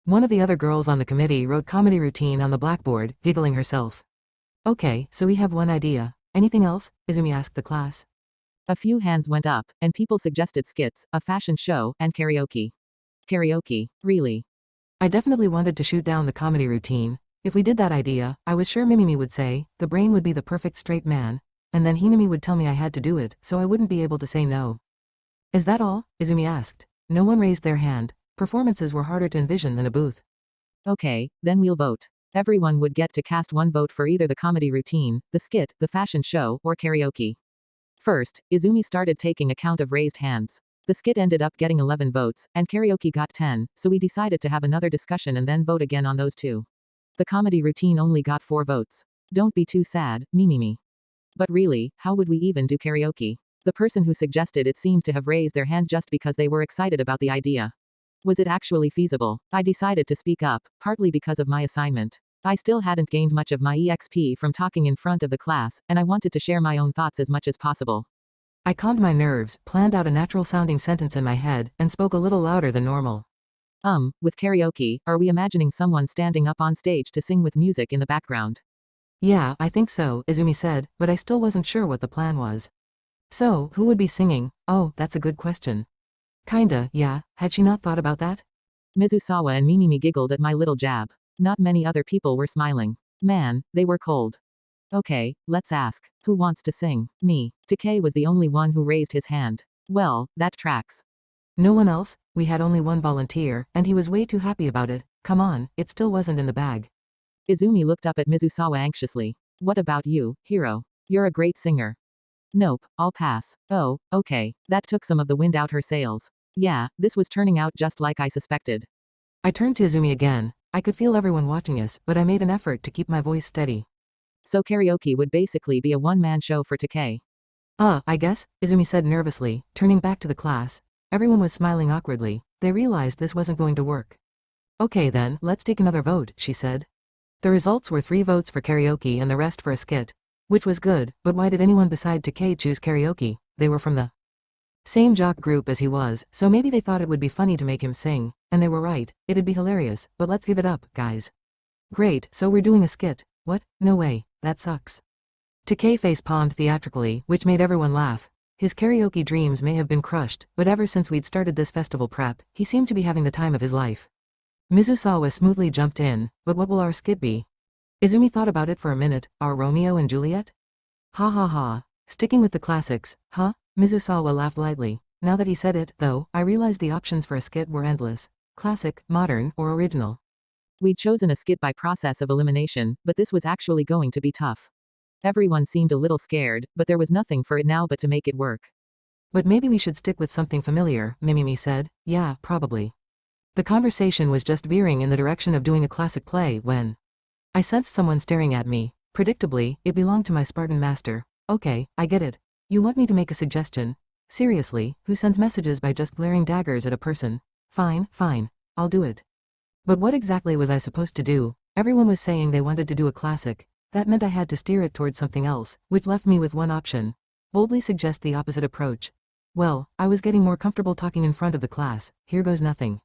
One of the other girls on the committee wrote comedy routine on the blackboard, giggling herself. Okay, so we have one idea. Anything else? Izumi asked the class. A few hands went up, and people suggested skits, a fashion show, and karaoke. Karaoke, really? I definitely wanted to shoot down the comedy routine. If we did that idea, I was sure Mimimi would say, the brain would be the perfect straight man, and then Hinami would tell me I had to do it, so I wouldn't be able to say no. Is that all? Izumi asked. No one raised their hand. Performances were harder to envision than a booth. Okay, then we'll vote. Everyone would get to cast one vote for either the comedy routine, the skit, the fashion show, or karaoke. First, Izumi started taking account of raised hands. The skit ended up getting 11 votes, and karaoke got 10, so we decided to have another discussion and then vote again on those two. The comedy routine only got 4 votes. Don't be too sad, Mimimi. But really, how would we even do karaoke? The person who suggested it seemed to have raised their hand just because they were excited about the idea. Was it actually feasible? I decided to speak up, partly because of my assignment. I still hadn't gained much of my EXP from talking in front of the class, and I wanted to share my own thoughts as much as possible. I calmed my nerves, planned out a natural-sounding sentence in my head, and spoke a little louder than normal. With karaoke, are we imagining someone standing up on stage to sing with music in the background? Yeah, I think so, Izumi said, but I still wasn't sure what the plan was. So, who would be singing? Oh, that's a good question. Kinda, yeah, had she not thought about that? Mizusawa and Mimimi giggled at my little jab. Not many other people were smiling. Man, they were cold. Okay, let's ask. Who wants to sing? Me. Takei was the only one who raised his hand. Well, that tracks. No one else? We had only one volunteer, and he was way too happy about it. Come on, it still wasn't in the bag. Izumi looked up at Mizusawa anxiously. What about you, Hiro? You're a great singer. Nope, I'll pass. Oh, okay. That took some of the wind out her sails. Yeah, this was turning out just like I suspected. I turned to Izumi again. I could feel everyone watching us, but I made an effort to keep my voice steady. So karaoke would basically be a one-man show for Takei. I guess, Izumi said nervously, turning back to the class. Everyone was smiling awkwardly. They realized this wasn't going to work. Okay then, let's take another vote, she said. The results were 3 votes for karaoke and the rest for a skit. Which was good, but why did anyone beside Takei choose karaoke? They were from the same jock group as he was, so maybe they thought it would be funny to make him sing, and they were right, it'd be hilarious, but let's give it up, guys. Great, so we're doing a skit. What? No way, that sucks. Takei face-palmed theatrically, which made everyone laugh. His karaoke dreams may have been crushed, but ever since we'd started this festival prep, he seemed to be having the time of his life. Mizusawa smoothly jumped in, but what will our skit be? Izumi thought about it for a minute. Our Romeo and Juliet? Ha ha ha. Sticking with the classics, huh? Mizusawa laughed lightly. Now that he said it, though, I realized the options for a skit were endless. Classic, modern, or original. We'd chosen a skit by process of elimination, but this was actually going to be tough. Everyone seemed a little scared, but there was nothing for it now but to make it work. But maybe we should stick with something familiar, Mimimi said. Yeah, probably. The conversation was just veering in the direction of doing a classic play when I sensed someone staring at me. Predictably, it belonged to my Spartan master. Okay, I get it. You want me to make a suggestion? Seriously, who sends messages by just glaring daggers at a person? Fine, fine. I'll do it. But what exactly was I supposed to do? Everyone was saying they wanted to do a classic. That meant I had to steer it towards something else, which left me with one option. Boldly suggest the opposite approach. Well, I was getting more comfortable talking in front of the class. Here goes nothing.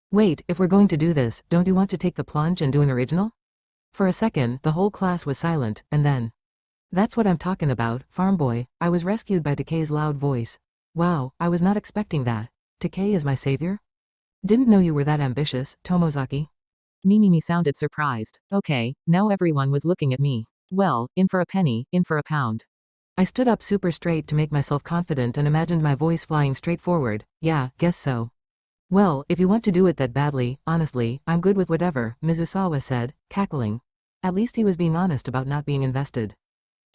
Wait, if we're going to do this, don't you want to take the plunge and do an original? For a second, the whole class was silent, and then, that's what I'm talking about, farm boy. I was rescued by Takei's loud voice. Wow, I was not expecting that. Takei is my savior? Didn't know you were that ambitious, Tomozaki. Mimimi sounded surprised. Okay, now everyone was looking at me. Well, in for a penny, in for a pound. I stood up super straight to make myself confident and imagined my voice flying straight forward. Yeah, guess so. Well, if you want to do it that badly, honestly, I'm good with whatever, Mizusawa said, cackling. At least he was being honest about not being invested.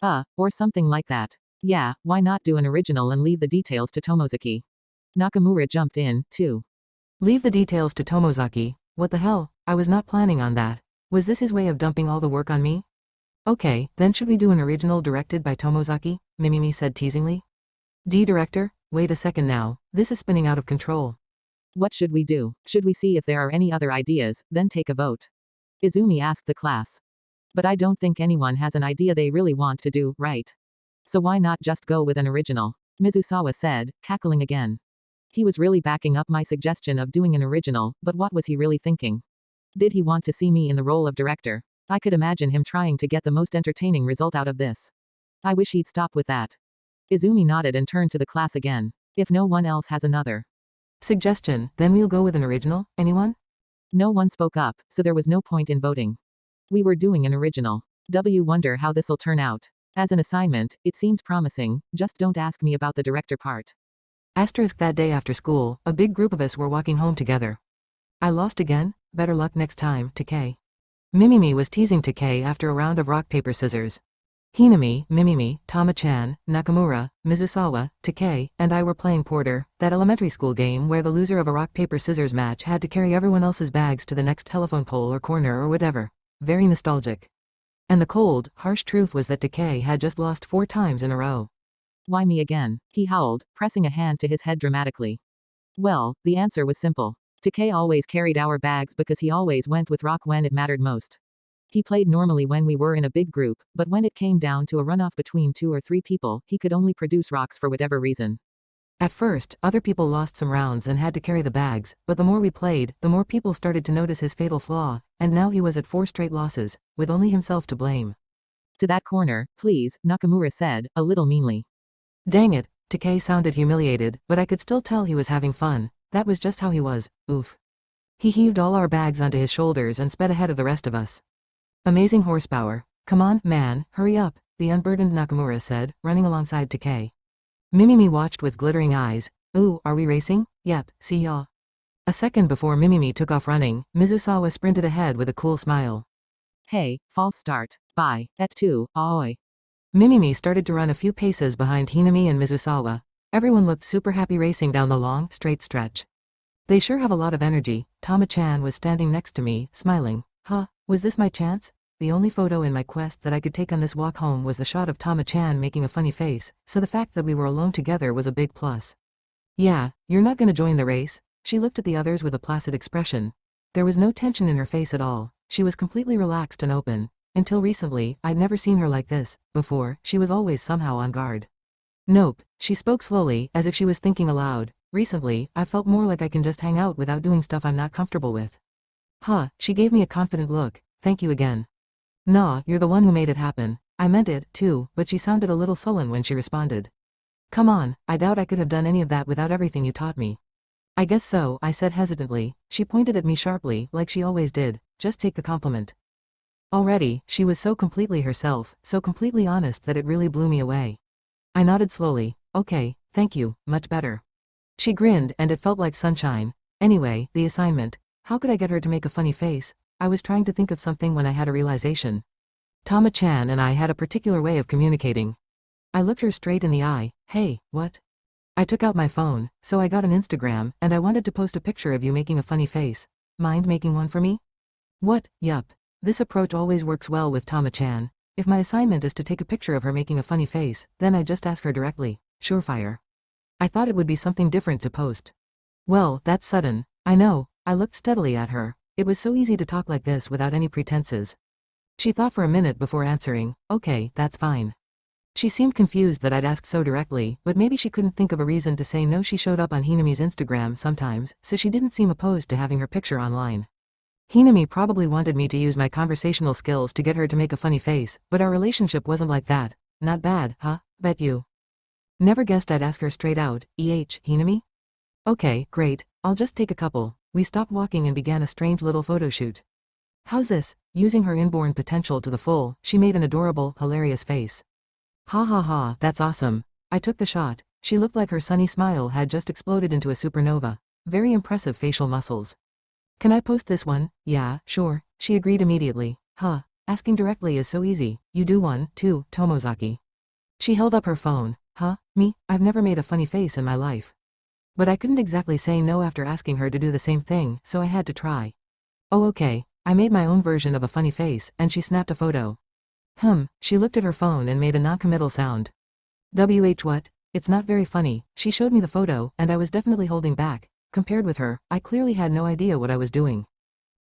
Or something like that. Yeah, why not do an original and leave the details to Tomozaki? Nakamura jumped in, too. Leave the details to Tomozaki? What the hell? I was not planning on that. Was this his way of dumping all the work on me? Okay, then should we do an original directed by Tomozaki? Mimimi said teasingly. Director? Wait a second now, this is spinning out of control. What should we do? Should we see if there are any other ideas, then take a vote? Izumi asked the class. But I don't think anyone has an idea they really want to do, right? So why not just go with an original? Mizusawa said, cackling again. He was really backing up my suggestion of doing an original, but what was he really thinking? Did he want to see me in the role of director? I could imagine him trying to get the most entertaining result out of this. I wish he'd stop with that. Izumi nodded and turned to the class again. If no one else has another suggestion, then we'll go with an original. Anyone? No one spoke up, so there was no point in voting. We were doing an original. Wonder how this'll turn out. As an assignment, it seems promising, just don't ask me about the director part. That day after school, a big group of us were walking home together. I lost again? Better luck next time, Takei. Mimimi was teasing Takei after a round of rock paper scissors. Hinami, Mimimi, Tama-chan, Nakamura, Mizusawa, Takei, and I were playing Porter, that elementary school game where the loser of a rock paper scissors match had to carry everyone else's bags to the next telephone pole or corner or whatever. Very nostalgic. And the cold, harsh truth was that Takei had just lost 4 times in a row. Why me again? He howled, pressing a hand to his head dramatically. Well, the answer was simple. Takei always carried our bags because he always went with rock when it mattered most. He played normally when we were in a big group, but when it came down to a runoff between 2 or 3 people, he could only produce rocks for whatever reason. At first, other people lost some rounds and had to carry the bags, but the more we played, the more people started to notice his fatal flaw, and now he was at 4 straight losses, with only himself to blame. To that corner, please, Nakamura said, a little meanly. Dang it, Takei sounded humiliated, but I could still tell he was having fun. That was just how he was. Oof. He heaved all our bags onto his shoulders and sped ahead of the rest of us. Amazing horsepower. Come on, man, hurry up, the unburdened Nakamura said, running alongside Takei. Mimimi watched with glittering eyes. Ooh, are we racing? Yep, see ya. A second before Mimimi took off running, Mizusawa sprinted ahead with a cool smile. Hey, false start. Bye. At 2, Aoi. Mimimi started to run a few paces behind Hinami and Mizusawa. Everyone looked super happy racing down the long, straight stretch. They sure have a lot of energy. Tama-chan was standing next to me, smiling. Huh, was this my chance? The only photo in my quest that I could take on this walk home was the shot of Tama-chan making a funny face, so the fact that we were alone together was a big plus. Yeah, you're not gonna join the race? She looked at the others with a placid expression. There was no tension in her face at all. She was completely relaxed and open. Until recently, I'd never seen her like this. Before, she was always somehow on guard. Nope, she spoke slowly, as if she was thinking aloud. Recently, I felt more like I can just hang out without doing stuff I'm not comfortable with. Huh, she gave me a confident look. Thank you again. Nah, you're the one who made it happen. I meant it, too, but she sounded a little sullen when she responded. Come on, I doubt I could have done any of that without everything you taught me. I guess so, I said hesitantly. She pointed at me sharply, like she always did. Just take the compliment. Already, she was so completely herself, so completely honest that it really blew me away. I nodded slowly. Okay, thank you, much better. She grinned, and it felt like sunshine. Anyway, the assignment. How could I get her to make a funny face? I was trying to think of something when I had a realization. Tama-chan and I had a particular way of communicating. I looked her straight in the eye. Hey, what? I took out my phone, so I got an Instagram, and I wanted to post a picture of you making a funny face. Mind making one for me? What? Yup. This approach always works well with Tama-chan. If my assignment is to take a picture of her making a funny face, then I just ask her directly. Surefire. I thought it would be something different to post. Well, that's sudden. I know. I looked steadily at her. It was so easy to talk like this without any pretenses. She thought for a minute before answering, okay, that's fine. She seemed confused that I'd asked so directly, but maybe she couldn't think of a reason to say no. She showed up on Hinami's Instagram sometimes, so she didn't seem opposed to having her picture online. Hinami probably wanted me to use my conversational skills to get her to make a funny face, but our relationship wasn't like that. Not bad, huh? Bet you. Never guessed I'd ask her straight out, Hinami? Okay, great, I'll just take a couple. We stopped walking and began a strange little photo shoot. How's this? Using her inborn potential to the full, she made an adorable, hilarious face. Ha ha ha, that's awesome. I took the shot. She looked like her sunny smile had just exploded into a supernova. Very impressive facial muscles. Can I post this one? Yeah, sure, she agreed immediately. Huh, asking directly is so easy. You do one, too, Tomozaki. She held up her phone. Huh, me? I've never made a funny face in my life. But I couldn't exactly say no after asking her to do the same thing, so I had to try. Oh okay, I made my own version of a funny face, and she snapped a photo. She looked at her phone and made a non-committal sound. What? It's not very funny. She showed me the photo, and I was definitely holding back. Compared with her, I clearly had no idea what I was doing.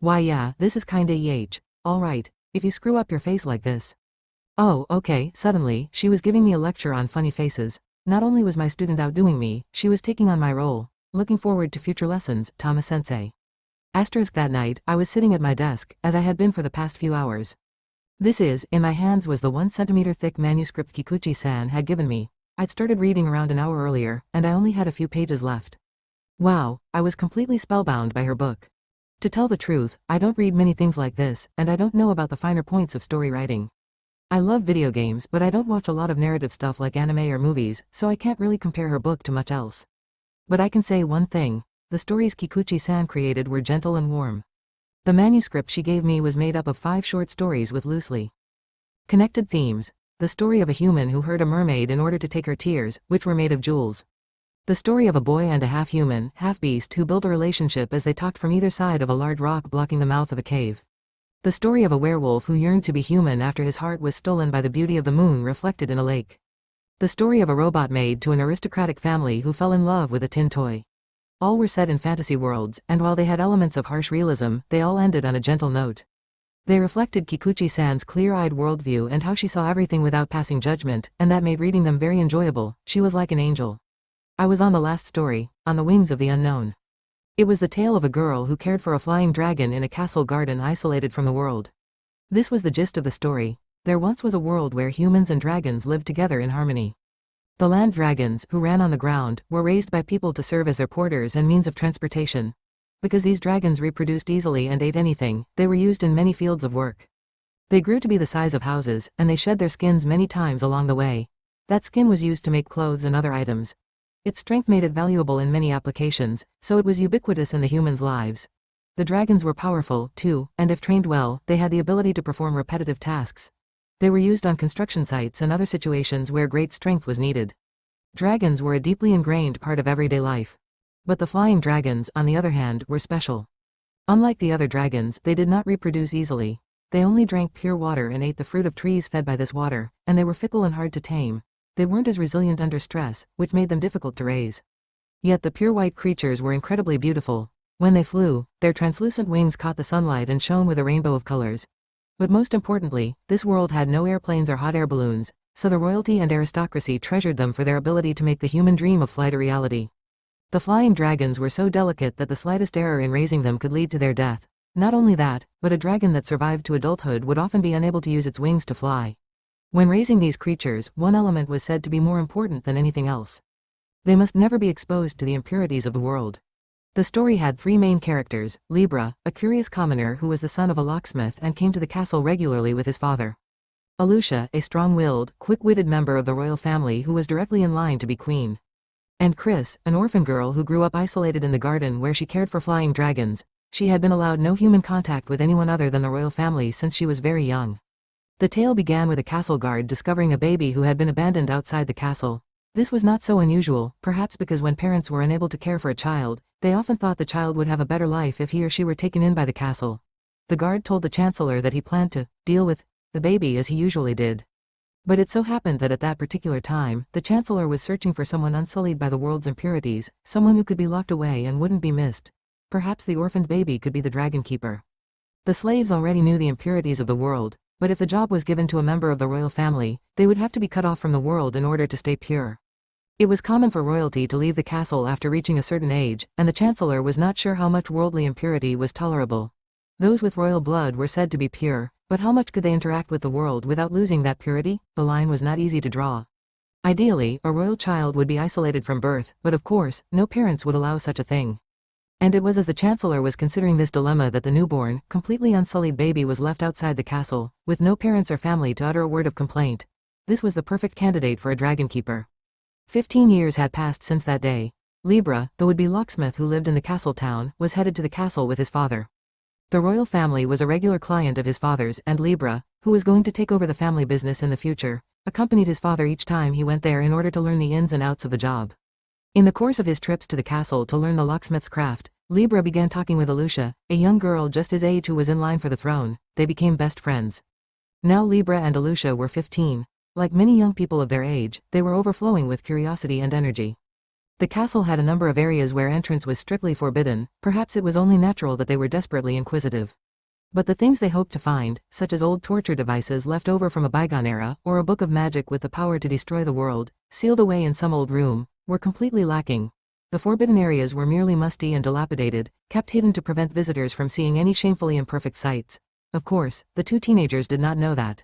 Why yeah, this is kinda alright, if you screw up your face like this. Oh, okay, suddenly, she was giving me a lecture on funny faces. Not only was my student outdoing me, she was taking on my role. Looking forward to future lessons, Tama-sensei. That night, I was sitting at my desk, as I had been for the past few hours. In my hands was the 1 centimeter thick manuscript Kikuchi-san had given me. I'd started reading around an hour earlier, and I only had a few pages left. Wow, I was completely spellbound by her book. To tell the truth, I don't read many things like this, and I don't know about the finer points of story writing. I love video games, but I don't watch a lot of narrative stuff like anime or movies, so I can't really compare her book to much else. But I can say one thing. The stories Kikuchi-san created were gentle and warm. The manuscript she gave me was made up of 5 short stories with loosely connected themes. The story of a human who hurt a mermaid in order to take her tears, which were made of jewels. The story of a boy and a half-human, half-beast who built a relationship as they talked from either side of a large rock blocking the mouth of a cave. The story of a werewolf who yearned to be human after his heart was stolen by the beauty of the moon reflected in a lake. The story of a robot maid to an aristocratic family who fell in love with a tin toy. All were set in fantasy worlds, and while they had elements of harsh realism, they all ended on a gentle note. They reflected Kikuchi-san's clear-eyed worldview and how she saw everything without passing judgment, and that made reading them very enjoyable. She was like an angel. I was on the last story, On the Wings of the Unknown. It was the tale of a girl who cared for a flying dragon in a castle garden isolated from the world. This was the gist of the story. There once was a world where humans and dragons lived together in harmony. The land dragons, who ran on the ground, were raised by people to serve as their porters and means of transportation. Because these dragons reproduced easily and ate anything, they were used in many fields of work. They grew to be the size of houses, and they shed their skins many times along the way. That skin was used to make clothes and other items. Its strength made it valuable in many applications, so it was ubiquitous in the humans' lives. The dragons were powerful, too, and if trained well, they had the ability to perform repetitive tasks. They were used on construction sites and other situations where great strength was needed. Dragons were a deeply ingrained part of everyday life. But the flying dragons, on the other hand, were special. Unlike the other dragons, they did not reproduce easily. They only drank pure water and ate the fruit of trees fed by this water, and they were fickle and hard to tame. They weren't as resilient under stress, which made them difficult to raise. Yet the pure white creatures were incredibly beautiful. When they flew, their translucent wings caught the sunlight and shone with a rainbow of colors. But most importantly, this world had no airplanes or hot air balloons, so the royalty and aristocracy treasured them for their ability to make the human dream of flight a reality. The flying dragons were so delicate that the slightest error in raising them could lead to their death. Not only that, but a dragon that survived to adulthood would often be unable to use its wings to fly. When raising these creatures, one element was said to be more important than anything else. They must never be exposed to the impurities of the world. The story had 3 main characters: Libra, a curious commoner who was the son of a locksmith and came to the castle regularly with his father. Alusha, a strong-willed, quick-witted member of the royal family who was directly in line to be queen. And Chris, an orphan girl who grew up isolated in the garden where she cared for flying dragons. She had been allowed no human contact with anyone other than the royal family since she was very young. The tale began with a castle guard discovering a baby who had been abandoned outside the castle. This was not so unusual, perhaps because when parents were unable to care for a child, they often thought the child would have a better life if he or she were taken in by the castle. The guard told the chancellor that he planned to deal with the baby as he usually did. But it so happened that at that particular time, the chancellor was searching for someone unsullied by the world's impurities, someone who could be locked away and wouldn't be missed. Perhaps the orphaned baby could be the dragon keeper. The slaves already knew the impurities of the world, but if the job was given to a member of the royal family, they would have to be cut off from the world in order to stay pure. It was common for royalty to leave the castle after reaching a certain age, and the chancellor was not sure how much worldly impurity was tolerable. Those with royal blood were said to be pure, but how much could they interact with the world without losing that purity? The line was not easy to draw. Ideally, a royal child would be isolated from birth, but of course, no parents would allow such a thing. And it was as the chancellor was considering this dilemma that the newborn, completely unsullied baby was left outside the castle, with no parents or family to utter a word of complaint. This was the perfect candidate for a dragon keeper. 15 years had passed since that day. Libra, the would-be locksmith who lived in the castle town, was headed to the castle with his father. The royal family was a regular client of his father's, and Libra, who was going to take over the family business in the future, accompanied his father each time he went there in order to learn the ins and outs of the job. In the course of his trips to the castle to learn the locksmith's craft, Libra began talking with Alusha, a young girl just his age who was in line for the throne. They became best friends. Now Libra and Alusha were 15. Like many young people of their age, they were overflowing with curiosity and energy. The castle had a number of areas where entrance was strictly forbidden, perhaps it was only natural that they were desperately inquisitive. But the things they hoped to find, such as old torture devices left over from a bygone era, or a book of magic with the power to destroy the world, sealed away in some old room, were completely lacking. The forbidden areas were merely musty and dilapidated, kept hidden to prevent visitors from seeing any shamefully imperfect sights. Of course, the two teenagers did not know that.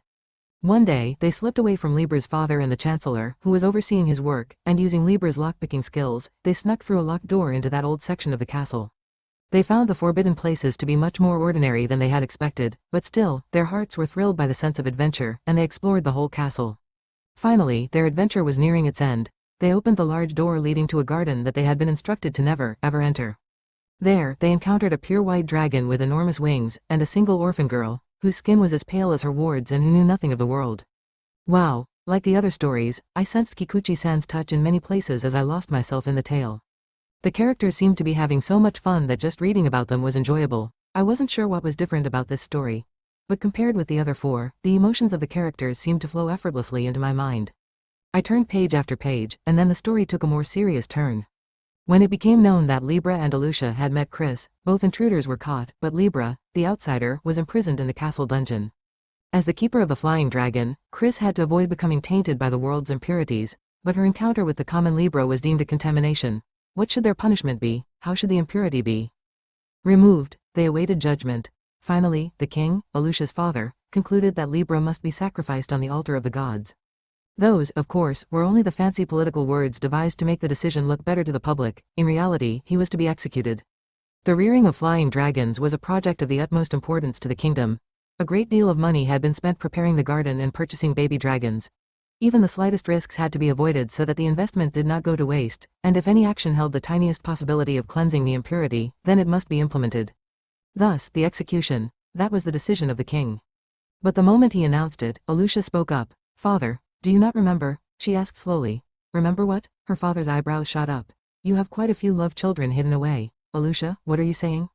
One day, they slipped away from Libra's father and the chancellor, who was overseeing his work, and using Libra's lockpicking skills, they snuck through a locked door into that old section of the castle. They found the forbidden places to be much more ordinary than they had expected, but still, their hearts were thrilled by the sense of adventure, and they explored the whole castle. Finally, their adventure was nearing its end. They opened the large door leading to a garden that they had been instructed to never, ever enter. There, they encountered a pure white dragon with enormous wings, and a single orphan girl, whose skin was as pale as her wards and who knew nothing of the world. Wow, like the other stories, I sensed Kikuchi-san's touch in many places as I lost myself in the tale. The characters seemed to be having so much fun that just reading about them was enjoyable. I wasn't sure what was different about this story. But compared with the other four, the emotions of the characters seemed to flow effortlessly into my mind. I turned page after page, and then the story took a more serious turn. When it became known that Libra and Alusha had met Chris, both intruders were caught, but Libra, the outsider, was imprisoned in the castle dungeon. As the keeper of the flying dragon, Chris had to avoid becoming tainted by the world's impurities, but her encounter with the common Libra was deemed a contamination. What should their punishment be? How should the impurity be removed? They awaited judgment. Finally, the king, Alusha's father, concluded that Libra must be sacrificed on the altar of the gods. Those, of course, were only the fancy political words devised to make the decision look better to the public. In reality, he was to be executed. The rearing of flying dragons was a project of the utmost importance to the kingdom. A great deal of money had been spent preparing the garden and purchasing baby dragons. Even the slightest risks had to be avoided so that the investment did not go to waste, and if any action held the tiniest possibility of cleansing the impurity, then it must be implemented. Thus, the execution. That was the decision of the king. But the moment he announced it, Alusha spoke up. "Father, do you not remember?" she asked slowly. "Remember what?" Her father's eyebrows shot up. "You have quite a few love children hidden away." "Alusha, what are you saying?"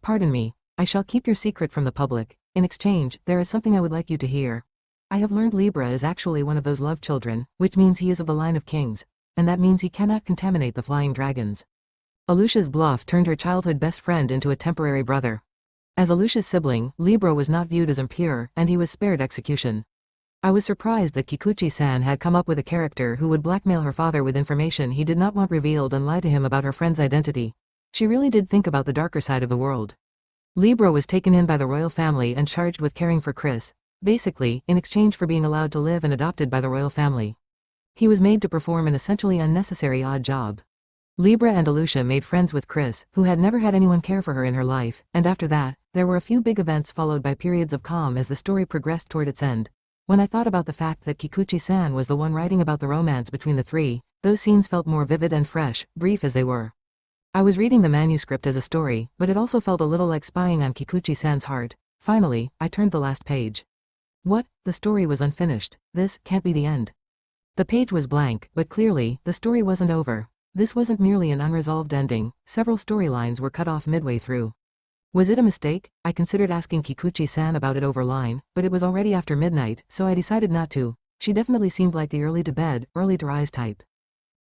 "Pardon me. I shall keep your secret from the public. In exchange, there is something I would like you to hear. I have learned Libra is actually one of those love children, which means he is of the line of kings, and that means he cannot contaminate the flying dragons." Alusha's bluff turned her childhood best friend into a temporary brother. As Alusha's sibling, Libra was not viewed as impure, and he was spared execution. I was surprised that Kikuchi-san had come up with a character who would blackmail her father with information he did not want revealed and lie to him about her friend's identity. She really did think about the darker side of the world. Libra was taken in by the royal family and charged with caring for Chris, basically, in exchange for being allowed to live and adopted by the royal family. He was made to perform an essentially unnecessary odd job. Libra and Alusha made friends with Chris, who had never had anyone care for her in her life, and after that, there were a few big events followed by periods of calm as the story progressed toward its end. When I thought about the fact that Kikuchi-san was the one writing about the romance between the three, those scenes felt more vivid and fresh, brief as they were. I was reading the manuscript as a story, but it also felt a little like spying on Kikuchi-san's heart. Finally, I turned the last page. What? The story was unfinished. This can't be the end. The page was blank, but clearly, the story wasn't over. This wasn't merely an unresolved ending, several storylines were cut off midway through. Was it a mistake? I considered asking Kikuchi-san about it over line, but it was already after midnight, so I decided not to. She definitely seemed like the early to bed, early to rise type.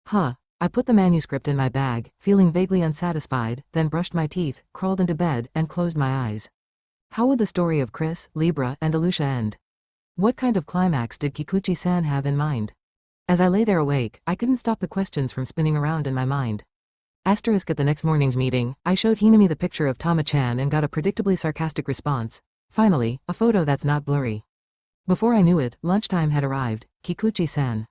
Huh. I put the manuscript in my bag, feeling vaguely unsatisfied, then brushed my teeth, crawled into bed, and closed my eyes. How would the story of Chris, Libra, and Alusha end? What kind of climax did Kikuchi-san have in mind? As I lay there awake, I couldn't stop the questions from spinning around in my mind. Asterisk at the next morning's meeting, I showed Hinami the picture of Tama-chan and got a predictably sarcastic response. Finally, a photo that's not blurry. Before I knew it, lunchtime had arrived. Kikuchi-san.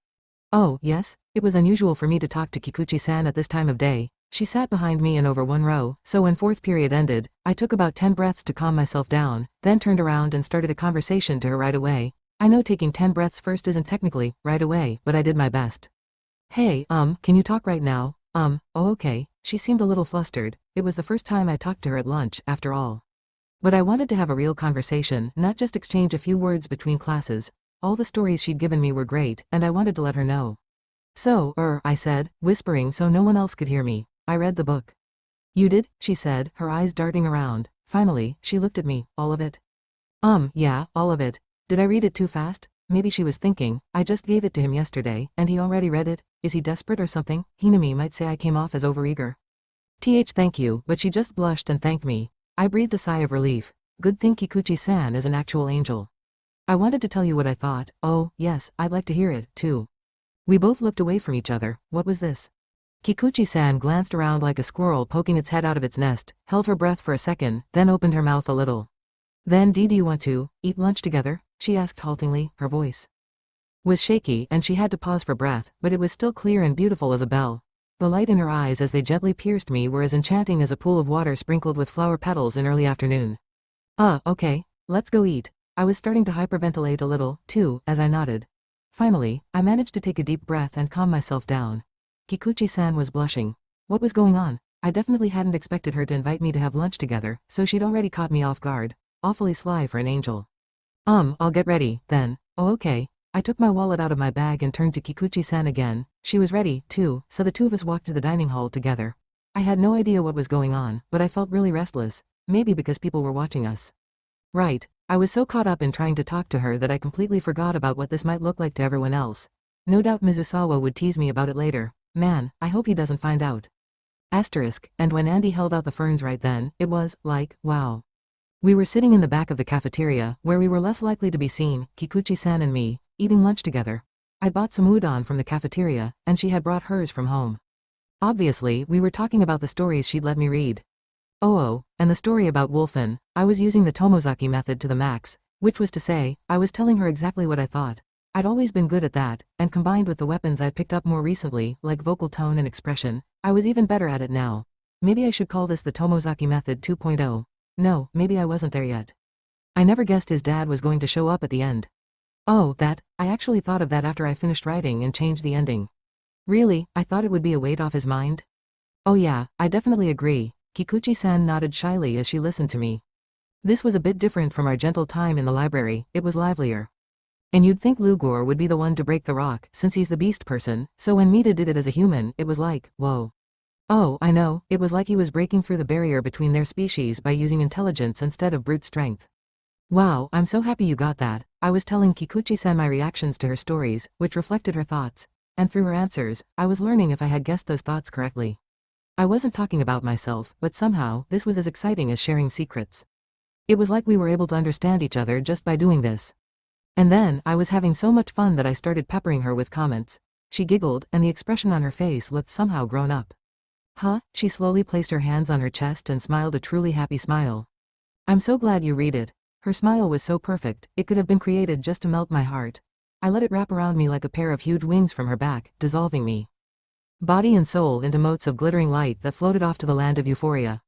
Oh, yes, it was unusual for me to talk to Kikuchi-san at this time of day. She sat behind me in over one row, so when fourth period ended, I took about 10 breaths to calm myself down, then turned around and started a conversation to her right away. I know taking 10 breaths first isn't technically right away, but I did my best. Hey, can you talk right now? Oh okay, she seemed a little flustered. It was the first time I talked to her at lunch, after all. But I wanted to have a real conversation, not just exchange a few words between classes. All the stories she'd given me were great, and I wanted to let her know. So, I said, whispering so no one else could hear me. I read the book. You did? She said, her eyes darting around. Finally, she looked at me. All of it? Yeah, all of it. Did I read it too fast? Maybe she was thinking, I just gave it to him yesterday, and he already read it. Is he desperate or something? Hinami might say I came off as overeager. Thank you, but she just blushed and thanked me. I breathed a sigh of relief. Good thing Kikuchi-san is an actual angel. I wanted to tell you what I thought. Oh, yes, I'd like to hear it, too. We both looked away from each other. What was this? Kikuchi-san glanced around like a squirrel poking its head out of its nest, held her breath for a second, then opened her mouth a little. Then do you want to eat lunch together? She asked haltingly, her voice was shaky and she had to pause for breath, but it was still clear and beautiful as a bell. The light in her eyes as they gently pierced me were as enchanting as a pool of water sprinkled with flower petals in early afternoon. Okay, let's go eat. I was starting to hyperventilate a little, too, as I nodded. Finally, I managed to take a deep breath and calm myself down. Kikuchi-san was blushing. What was going on? I definitely hadn't expected her to invite me to have lunch together, so she'd already caught me off guard. Awfully sly for an angel. I'll get ready, then. Oh okay. I took my wallet out of my bag and turned to Kikuchi-san again. She was ready, too, so the two of us walked to the dining hall together. I had no idea what was going on, but I felt really restless. Maybe because people were watching us. Right. I was so caught up in trying to talk to her that I completely forgot about what this might look like to everyone else. No doubt Mizusawa would tease me about it later. Man, I hope he doesn't find out. Asterisk, and when Andy held out the ferns right then, it was, like, wow. We were sitting in the back of the cafeteria, where we were less likely to be seen, Kikuchi-san and me, eating lunch together. I'd bought some udon from the cafeteria, and she had brought hers from home. Obviously, we were talking about the stories she'd let me read. And the story about Wolfen. I was using the Tomozaki method to the max, which was to say, I was telling her exactly what I thought. I'd always been good at that, and combined with the weapons I'd picked up more recently, like vocal tone and expression, I was even better at it now. Maybe I should call this the Tomozaki method 2.0. No, maybe I wasn't there yet. I never guessed his dad was going to show up at the end. I actually thought of that after I finished writing and changed the ending. Really, I thought it would be a weight off his mind. Oh yeah, I definitely agree. Kikuchi-san nodded shyly as she listened to me. This was a bit different from our gentle time in the library, it was livelier. And you'd think Lugor would be the one to break the rock, since he's the beast person, so when Mita did it as a human, it was like, whoa. Oh, I know, it was like he was breaking through the barrier between their species by using intelligence instead of brute strength. Wow, I'm so happy you got that. I was telling Kikuchi-san my reactions to her stories, which reflected her thoughts, and through her answers, I was learning if I had guessed those thoughts correctly. I wasn't talking about myself, but somehow, this was as exciting as sharing secrets. It was like we were able to understand each other just by doing this. And then, I was having so much fun that I started peppering her with comments. She giggled, and the expression on her face looked somehow grown up. She slowly placed her hands on her chest and smiled a truly happy smile. I'm so glad you read it. Her smile was so perfect, it could have been created just to melt my heart. I let it wrap around me like a pair of huge wings from her back, dissolving me. Body and soul into motes of glittering light that floated off to the land of euphoria.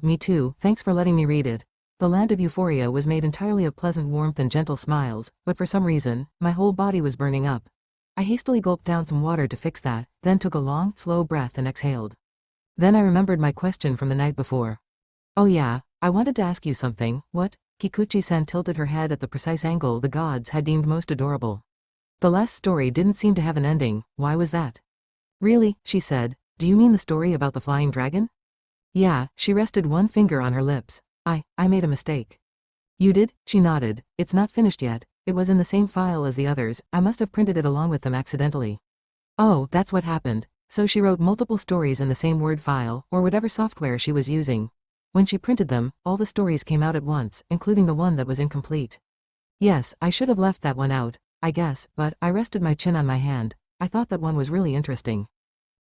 Me too, thanks for letting me read it. The land of euphoria was made entirely of pleasant warmth and gentle smiles, but for some reason, my whole body was burning up. I hastily gulped down some water to fix that, then took a long, slow breath and exhaled. Then I remembered my question from the night before. Oh yeah, I wanted to ask you something. What? Kikuchi-san tilted her head at the precise angle the gods had deemed most adorable. The last story didn't seem to have an ending. Why was that? Really, she said. Do you mean the story about the flying dragon? Yeah, she rested one finger on her lips. I made a mistake. You did? She nodded. It's not finished yet. It was in the same file as the others. I must have printed it along with them accidentally. Oh, that's what happened. So she wrote multiple stories in the same Word file, or whatever software she was using. When she printed them, all the stories came out at once, including the one that was incomplete. Yes, I should have left that one out, I guess, but I rested my chin on my hand. I thought that one was really interesting.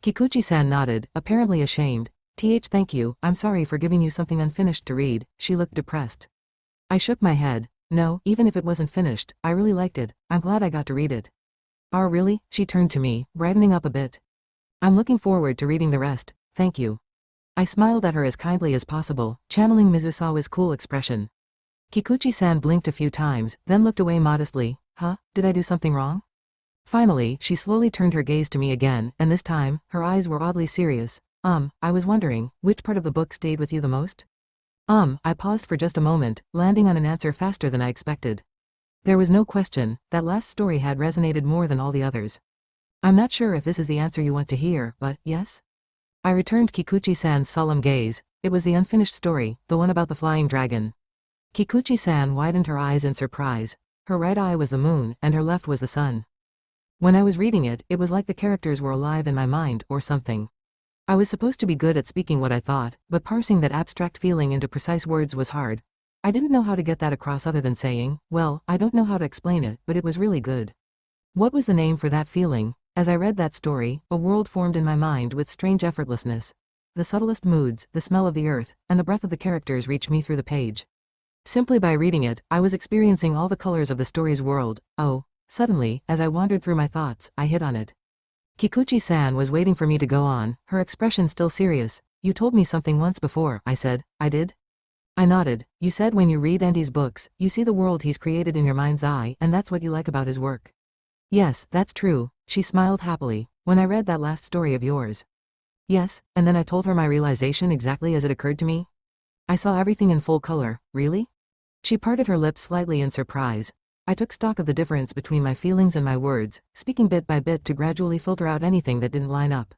Kikuchi-san nodded, apparently ashamed. Thank you, I'm sorry for giving you something unfinished to read. She looked depressed. I shook my head. No, even if it wasn't finished, I really liked it. I'm glad I got to read it. Oh really? She turned to me, brightening up a bit. I'm looking forward to reading the rest, thank you. I smiled at her as kindly as possible, channeling Mizusawa's cool expression. Kikuchi-san blinked a few times, then looked away modestly. Huh? Did I do something wrong? Finally, she slowly turned her gaze to me again, and this time, her eyes were oddly serious. I was wondering, which part of the book stayed with you the most? I paused for just a moment, landing on an answer faster than I expected. There was no question, that last story had resonated more than all the others. I'm not sure if this is the answer you want to hear, but, yes? I returned Kikuchi-san's solemn gaze. It was the unfinished story, the one about the flying dragon. Kikuchi-san widened her eyes in surprise. Her right eye was the moon, and her left was the sun. When I was reading it, it was like the characters were alive in my mind, or something. I was supposed to be good at speaking what I thought, but parsing that abstract feeling into precise words was hard. I didn't know how to get that across other than saying, well, I don't know how to explain it, but it was really good. What was the name for that feeling? As I read that story, a world formed in my mind with strange effortlessness. The subtlest moods, the smell of the earth, and the breath of the characters reached me through the page. Simply by reading it, I was experiencing all the colors of the story's world. Oh, suddenly, as I wandered through my thoughts, I hit on it. Kikuchi-san was waiting for me to go on, her expression still serious. You told me something once before, I said. I did? I nodded. You said when you read Andy's books, you see the world he's created in your mind's eye, and that's what you like about his work. Yes, that's true. She smiled happily. When I read that last story of yours. Yes, and then I told her my realization exactly as it occurred to me. I saw everything in full color. Really? She parted her lips slightly in surprise. I took stock of the difference between my feelings and my words, speaking bit by bit to gradually filter out anything that didn't line up.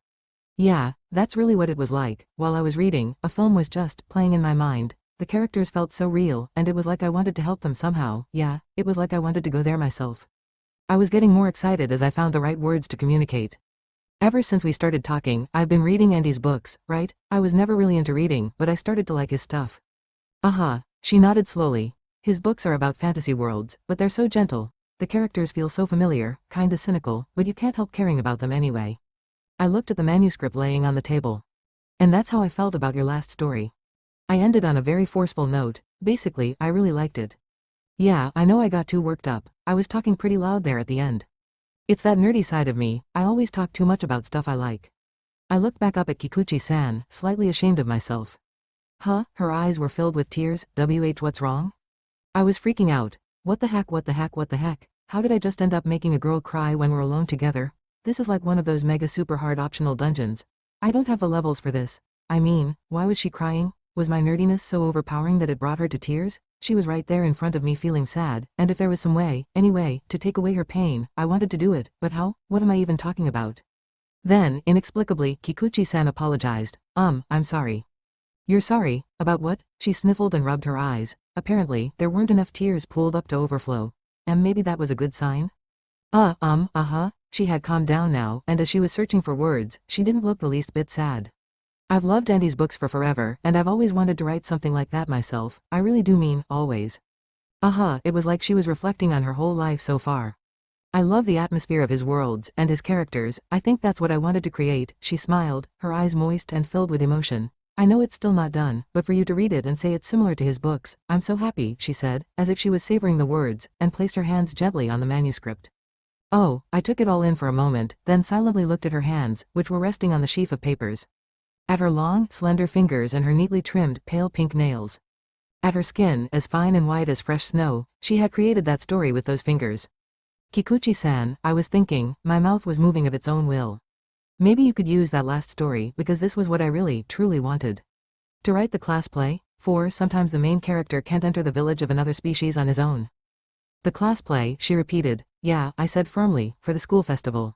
Yeah, that's really what it was like. While I was reading, a film was just playing in my mind. The characters felt so real, and it was like I wanted to help them somehow. Yeah, it was like I wanted to go there myself. I was getting more excited as I found the right words to communicate. Ever since we started talking, I've been reading Andy's books, right? I was never really into reading, but I started to like his stuff. She nodded slowly. His books are about fantasy worlds, but they're so gentle. The characters feel so familiar, kinda cynical, but you can't help caring about them anyway. I looked at the manuscript laying on the table. And that's how I felt about your last story. I ended on a very forceful note. Basically, I really liked it. Yeah, I know I got too worked up. I was talking pretty loud there at the end. It's that nerdy side of me. I always talk too much about stuff I like. I looked back up at Kikuchi-san, slightly ashamed of myself. Huh? Her eyes were filled with tears. What's wrong? I was freaking out. What the heck? How did I just end up making a girl cry when we're alone together? This is like one of those mega super hard optional dungeons. I don't have the levels for this. I mean, why was she crying? Was my nerdiness so overpowering that it brought her to tears? She was right there in front of me feeling sad, and if there was some way, any way, to take away her pain, I wanted to do it, but how? What am I even talking about? Then, inexplicably, Kikuchi-san apologized. I'm sorry. You're sorry? About what? She sniffled and rubbed her eyes. Apparently, there weren't enough tears pooled up to overflow. And maybe that was a good sign? She had calmed down now, and as she was searching for words, she didn't look the least bit sad. I've loved Andy's books for forever, and I've always wanted to write something like that myself. I really do mean, always. It was like she was reflecting on her whole life so far. I love the atmosphere of his worlds, and his characters. I think that's what I wanted to create. She smiled, her eyes moist and filled with emotion. I know it's still not done, but for you to read it and say it's similar to his books, I'm so happy, she said, as if she was savoring the words, and placed her hands gently on the manuscript. Oh, I took it all in for a moment, then silently looked at her hands, which were resting on the sheaf of papers. At her long, slender fingers and her neatly trimmed, pale pink nails. At her skin, as fine and white as fresh snow, she had created that story with those fingers. Kikuchi-san, I was thinking, my mouth was moving of its own will. Maybe you could use that last story, because this was what I really, truly wanted. To write the class play, for sometimes the main character can't enter the village of another species on his own. The class play, she repeated. Yeah, I said firmly, for the school festival.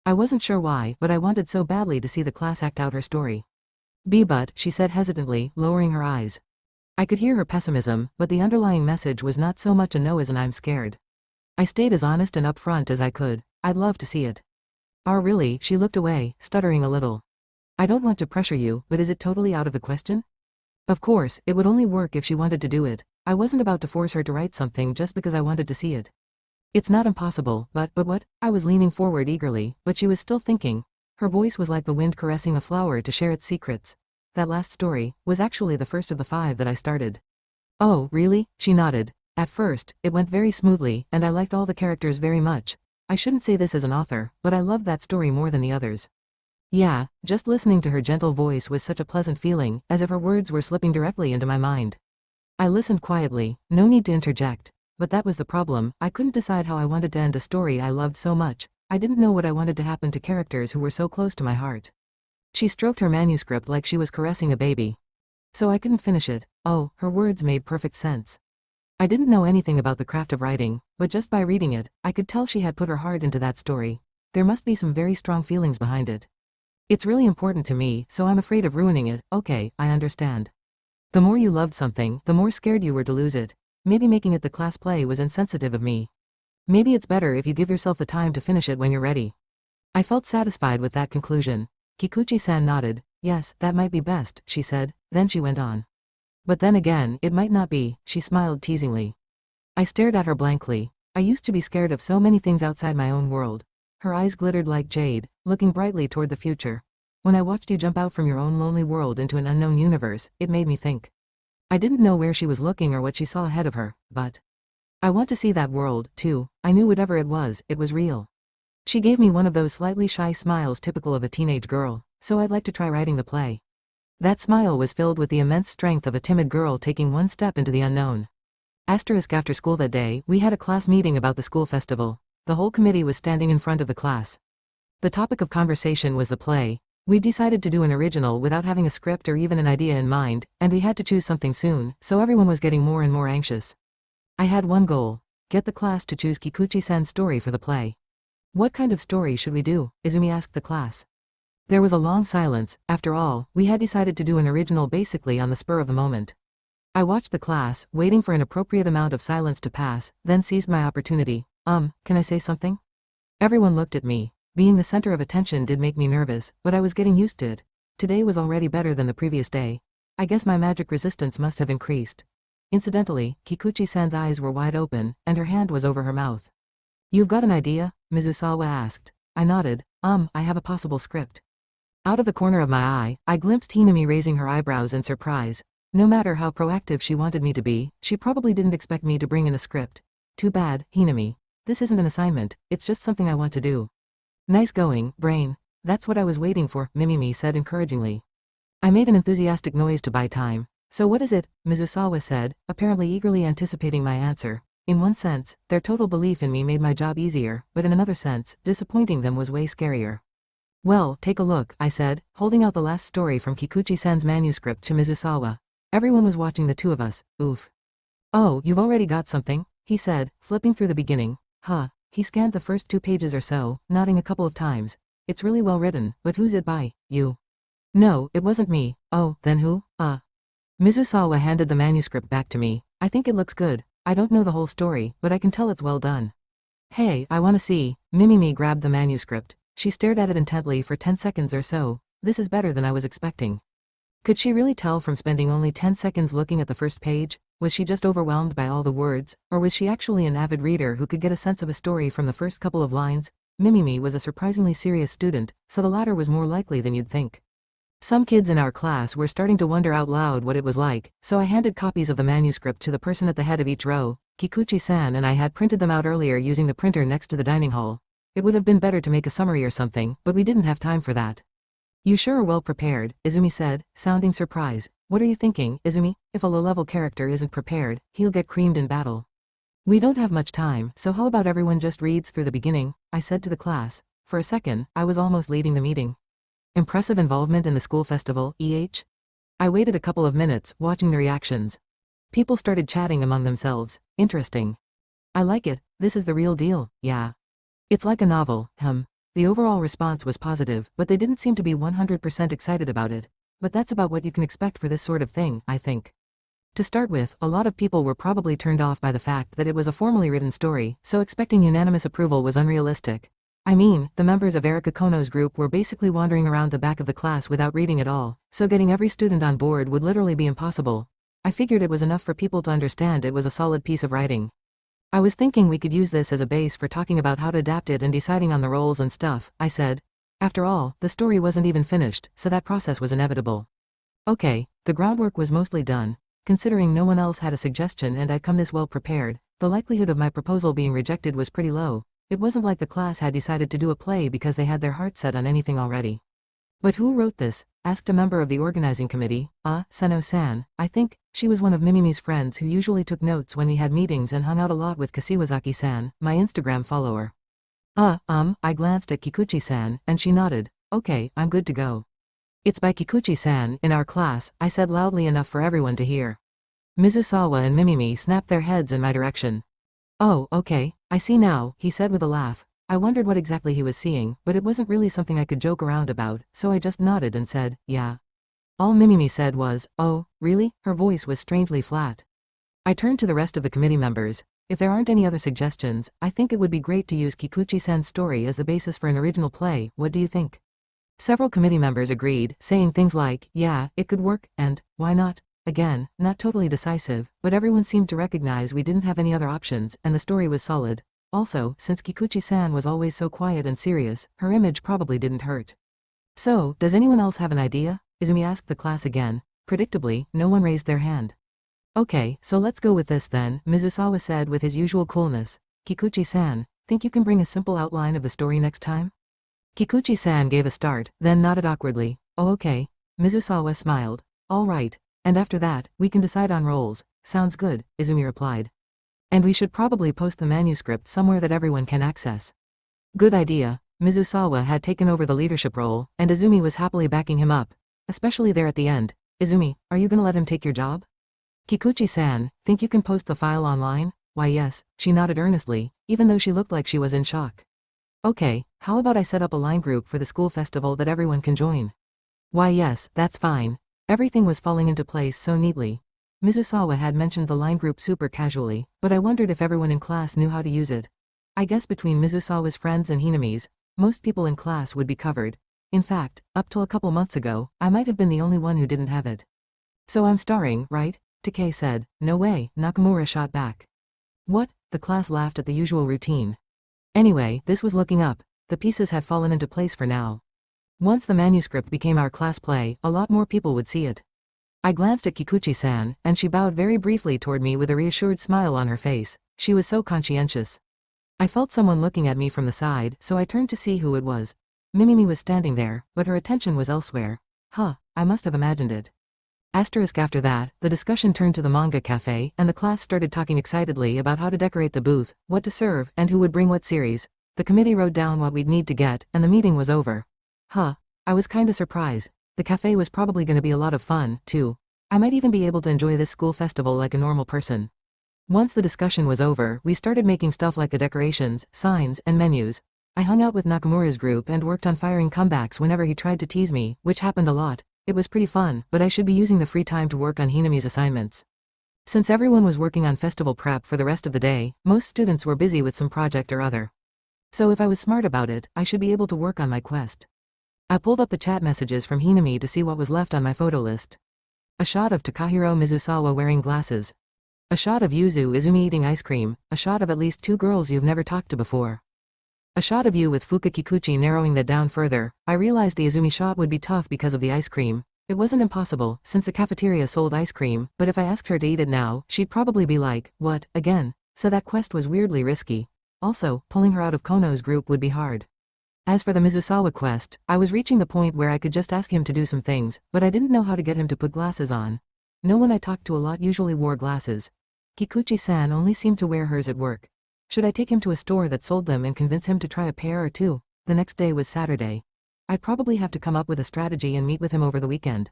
I wasn't sure why, but I wanted so badly to see the class act out her story. But, she said hesitantly, lowering her eyes. I could hear her pessimism, but the underlying message was not so much a no as an I'm scared. I stayed as honest and upfront as I could. I'd love to see it. Oh really? She looked away, stuttering a little. I don't want to pressure you, but is it totally out of the question? Of course, it would only work if she wanted to do it. I wasn't about to force her to write something just because I wanted to see it. It's not impossible, but what? I was leaning forward eagerly, but she was still thinking. Her voice was like the wind caressing a flower to share its secrets. That last story was actually the first of the 5 that I started. Oh, really? She nodded. At first, it went very smoothly, and I liked all the characters very much. I shouldn't say this as an author, but I loved that story more than the others. Yeah, just listening to her gentle voice was such a pleasant feeling, as if her words were slipping directly into my mind. I listened quietly, no need to interject. But that was the problem, I couldn't decide how I wanted to end a story I loved so much. I didn't know what I wanted to happen to characters who were so close to my heart. She stroked her manuscript like she was caressing a baby. So I couldn't finish it. Oh, her words made perfect sense. I didn't know anything about the craft of writing, but just by reading it, I could tell she had put her heart into that story. There must be some very strong feelings behind it. It's really important to me, so I'm afraid of ruining it. Okay, I understand. The more you loved something, the more scared you were to lose it. Maybe making it the class play was insensitive of me. Maybe it's better if you give yourself the time to finish it when you're ready. I felt satisfied with that conclusion. Kikuchi-san nodded. Yes, that might be best, she said, then she went on. But then again, it might not be, she smiled teasingly. I stared at her blankly. I used to be scared of so many things outside my own world. Her eyes glittered like jade, looking brightly toward the future. When I watched you jump out from your own lonely world into an unknown universe, it made me think. I didn't know where she was looking or what she saw ahead of her, but I want to see that world, too. I knew whatever it was real. She gave me one of those slightly shy smiles typical of a teenage girl, so I'd like to try writing the play. That smile was filled with the immense strength of a timid girl taking one step into the unknown. After school that day, we had a class meeting about the school festival. The whole committee was standing in front of the class. The topic of conversation was the play. We decided to do an original without having a script or even an idea in mind, and we had to choose something soon, so everyone was getting more and more anxious. I had one goal: get the class to choose Kikuchi-san's story for the play. What kind of story should we do? Izumi asked the class. There was a long silence. After all, we had decided to do an original basically on the spur of the moment. I watched the class, waiting for an appropriate amount of silence to pass, then seized my opportunity. Can I say something? Everyone looked at me. Being the center of attention did make me nervous, but I was getting used to it. Today was already better than the previous day. I guess my magic resistance must have increased. Incidentally, Kikuchi-san's eyes were wide open, and her hand was over her mouth. You've got an idea? Mizusawa asked. I nodded. I have a possible script. Out of the corner of my eye, I glimpsed Hinami raising her eyebrows in surprise. No matter how proactive she wanted me to be, she probably didn't expect me to bring in a script. Too bad, Hinami. This isn't an assignment, it's just something I want to do. Nice going, brain. That's what I was waiting for, Mimimi said encouragingly. I made an enthusiastic noise to buy time. So what is it? Mizusawa said, apparently eagerly anticipating my answer. In one sense, their total belief in me made my job easier, but in another sense, disappointing them was way scarier. Well, take a look, I said, holding out the last story from Kikuchi-san's manuscript to Mizusawa. Everyone was watching the two of us. Oof. Oh, you've already got something? He said, flipping through the beginning. Huh. He scanned the first 2 pages or so, nodding a couple of times. It's really well written, but who's it by? You? No, it wasn't me. Oh, then who? Mizusawa handed the manuscript back to me. I think it looks good. I don't know the whole story, but I can tell it's well done. Hey, I want to see. Mimimi grabbed the manuscript. She stared at it intently for 10 seconds or so. This is better than I was expecting. Could she really tell from spending only 10 seconds looking at the first page? Was she just overwhelmed by all the words, or was she actually an avid reader who could get a sense of a story from the first couple of lines? Mimimi was a surprisingly serious student, so the latter was more likely than you'd think. Some kids in our class were starting to wonder out loud what it was like, so I handed copies of the manuscript to the person at the head of each row. Kikuchi-san and I had printed them out earlier using the printer next to the dining hall. It would have been better to make a summary or something, but we didn't have time for that. You sure are well prepared, Izumi said, sounding surprised. What are you thinking, Izumi? If a low-level character isn't prepared, he'll get creamed in battle. We don't have much time, so how about everyone just reads through the beginning? I said to the class. For a second, I was almost leading the meeting. Impressive involvement in the school festival, EH? I waited a couple of minutes, watching the reactions. People started chatting among themselves. Interesting. I like it. This is the real deal, yeah. It's like a novel, The overall response was positive, but they didn't seem to be 100% excited about it. But that's about what you can expect for this sort of thing, I think. To start with, a lot of people were probably turned off by the fact that it was a formally written story, so expecting unanimous approval was unrealistic. I mean, the members of Erika Kono's group were basically wandering around the back of the class without reading at all, so getting every student on board would literally be impossible. I figured it was enough for people to understand it was a solid piece of writing. I was thinking we could use this as a base for talking about how to adapt it and deciding on the roles and stuff, I said. After all, the story wasn't even finished, so that process was inevitable. Okay, the groundwork was mostly done. Considering no one else had a suggestion and I'd come this well prepared, the likelihood of my proposal being rejected was pretty low. It wasn't like the class had decided to do a play because they had their heart set on anything already. But who wrote this? Asked a member of the organizing committee. Seno-san, I think. She was one of Mimimi's friends who usually took notes when we had meetings and hung out a lot with Kashiwazaki-san, my Instagram follower. I glanced at Kikuchi-san, and she nodded. Okay, I'm good to go. It's by Kikuchi-san, in our class, I said loudly enough for everyone to hear. Mizusawa and Mimimi snapped their heads in my direction. Oh, okay, I see now, he said with a laugh. I wondered what exactly he was seeing, but it wasn't really something I could joke around about, so I just nodded and said, yeah. All Mimimi said was, oh, really? Her voice was strangely flat. I turned to the rest of the committee members. If there aren't any other suggestions, I think it would be great to use Kikuchi-san's story as the basis for an original play. What do you think? Several committee members agreed, saying things like, yeah, it could work, and, why not? Again, not totally decisive, but everyone seemed to recognize we didn't have any other options, and the story was solid. Also, since Kikuchi-san was always so quiet and serious, her image probably didn't hurt. So, does anyone else have an idea? Izumi asked the class again. Predictably, no one raised their hand. Okay, so let's go with this then, Mizusawa said with his usual coolness. Kikuchi-san, think you can bring a simple outline of the story next time? Kikuchi-san gave a start, then nodded awkwardly. Oh okay. Mizusawa smiled. All right. And after that, we can decide on roles. Sounds good, Izumi replied. And we should probably post the manuscript somewhere that everyone can access. Good idea. Mizusawa had taken over the leadership role, and Izumi was happily backing him up. Especially there at the end. Izumi, are you gonna let him take your job? Kikuchi-san, think you can post the file online? Why yes, she nodded earnestly, even though she looked like she was in shock. Okay, how about I set up a line group for the school festival that everyone can join? Why yes, that's fine. Everything was falling into place so neatly. Mizusawa had mentioned the line group super casually, but I wondered if everyone in class knew how to use it. I guess between Mizusawa's friends and Hinami's, most people in class would be covered. In fact, up till a couple months ago, I might have been the only one who didn't have it. So I'm starring, right? Takei said. No way, Nakamura shot back. What? The class laughed at the usual routine. Anyway, this was looking up. The pieces had fallen into place for now. Once the manuscript became our class play, a lot more people would see it. I glanced at Kikuchi-san, and she bowed very briefly toward me with a reassured smile on her face. She was so conscientious. I felt someone looking at me from the side, so I turned to see who it was. Mimimi was standing there, but her attention was elsewhere. I must have imagined it. After that, the discussion turned to the manga cafe, and the class started talking excitedly about how to decorate the booth, what to serve, and who would bring what series. The committee wrote down what we'd need to get, and the meeting was over. I was kinda surprised. The cafe was probably gonna be a lot of fun, too. I might even be able to enjoy this school festival like a normal person. Once the discussion was over, we started making stuff like the decorations, signs, and menus. I hung out with Nakamura's group and worked on firing comebacks whenever he tried to tease me, which happened a lot. It was pretty fun, but I should be using the free time to work on Hinami's assignments. Since everyone was working on festival prep for the rest of the day, most students were busy with some project or other. So if I was smart about it, I should be able to work on my quest. I pulled up the chat messages from Hinami to see what was left on my photo list. A shot of Takahiro Mizusawa wearing glasses. A shot of Yuzu Izumi eating ice cream, a shot of at least 2 girls you've never talked to before. A shot of you with Fuka Kikuchi. Narrowing that down further, I realized the Izumi shot would be tough because of the ice cream. It wasn't impossible, since the cafeteria sold ice cream, but if I asked her to eat it now, she'd probably be like, what, again? So that quest was weirdly risky. Also, pulling her out of Kono's group would be hard. As for the Mizusawa quest, I was reaching the point where I could just ask him to do some things, but I didn't know how to get him to put glasses on. No one I talked to a lot usually wore glasses. Kikuchi-san only seemed to wear hers at work. Should I take him to a store that sold them and convince him to try a pair or two? The next day was Saturday. I'd probably have to come up with a strategy and meet with him over the weekend.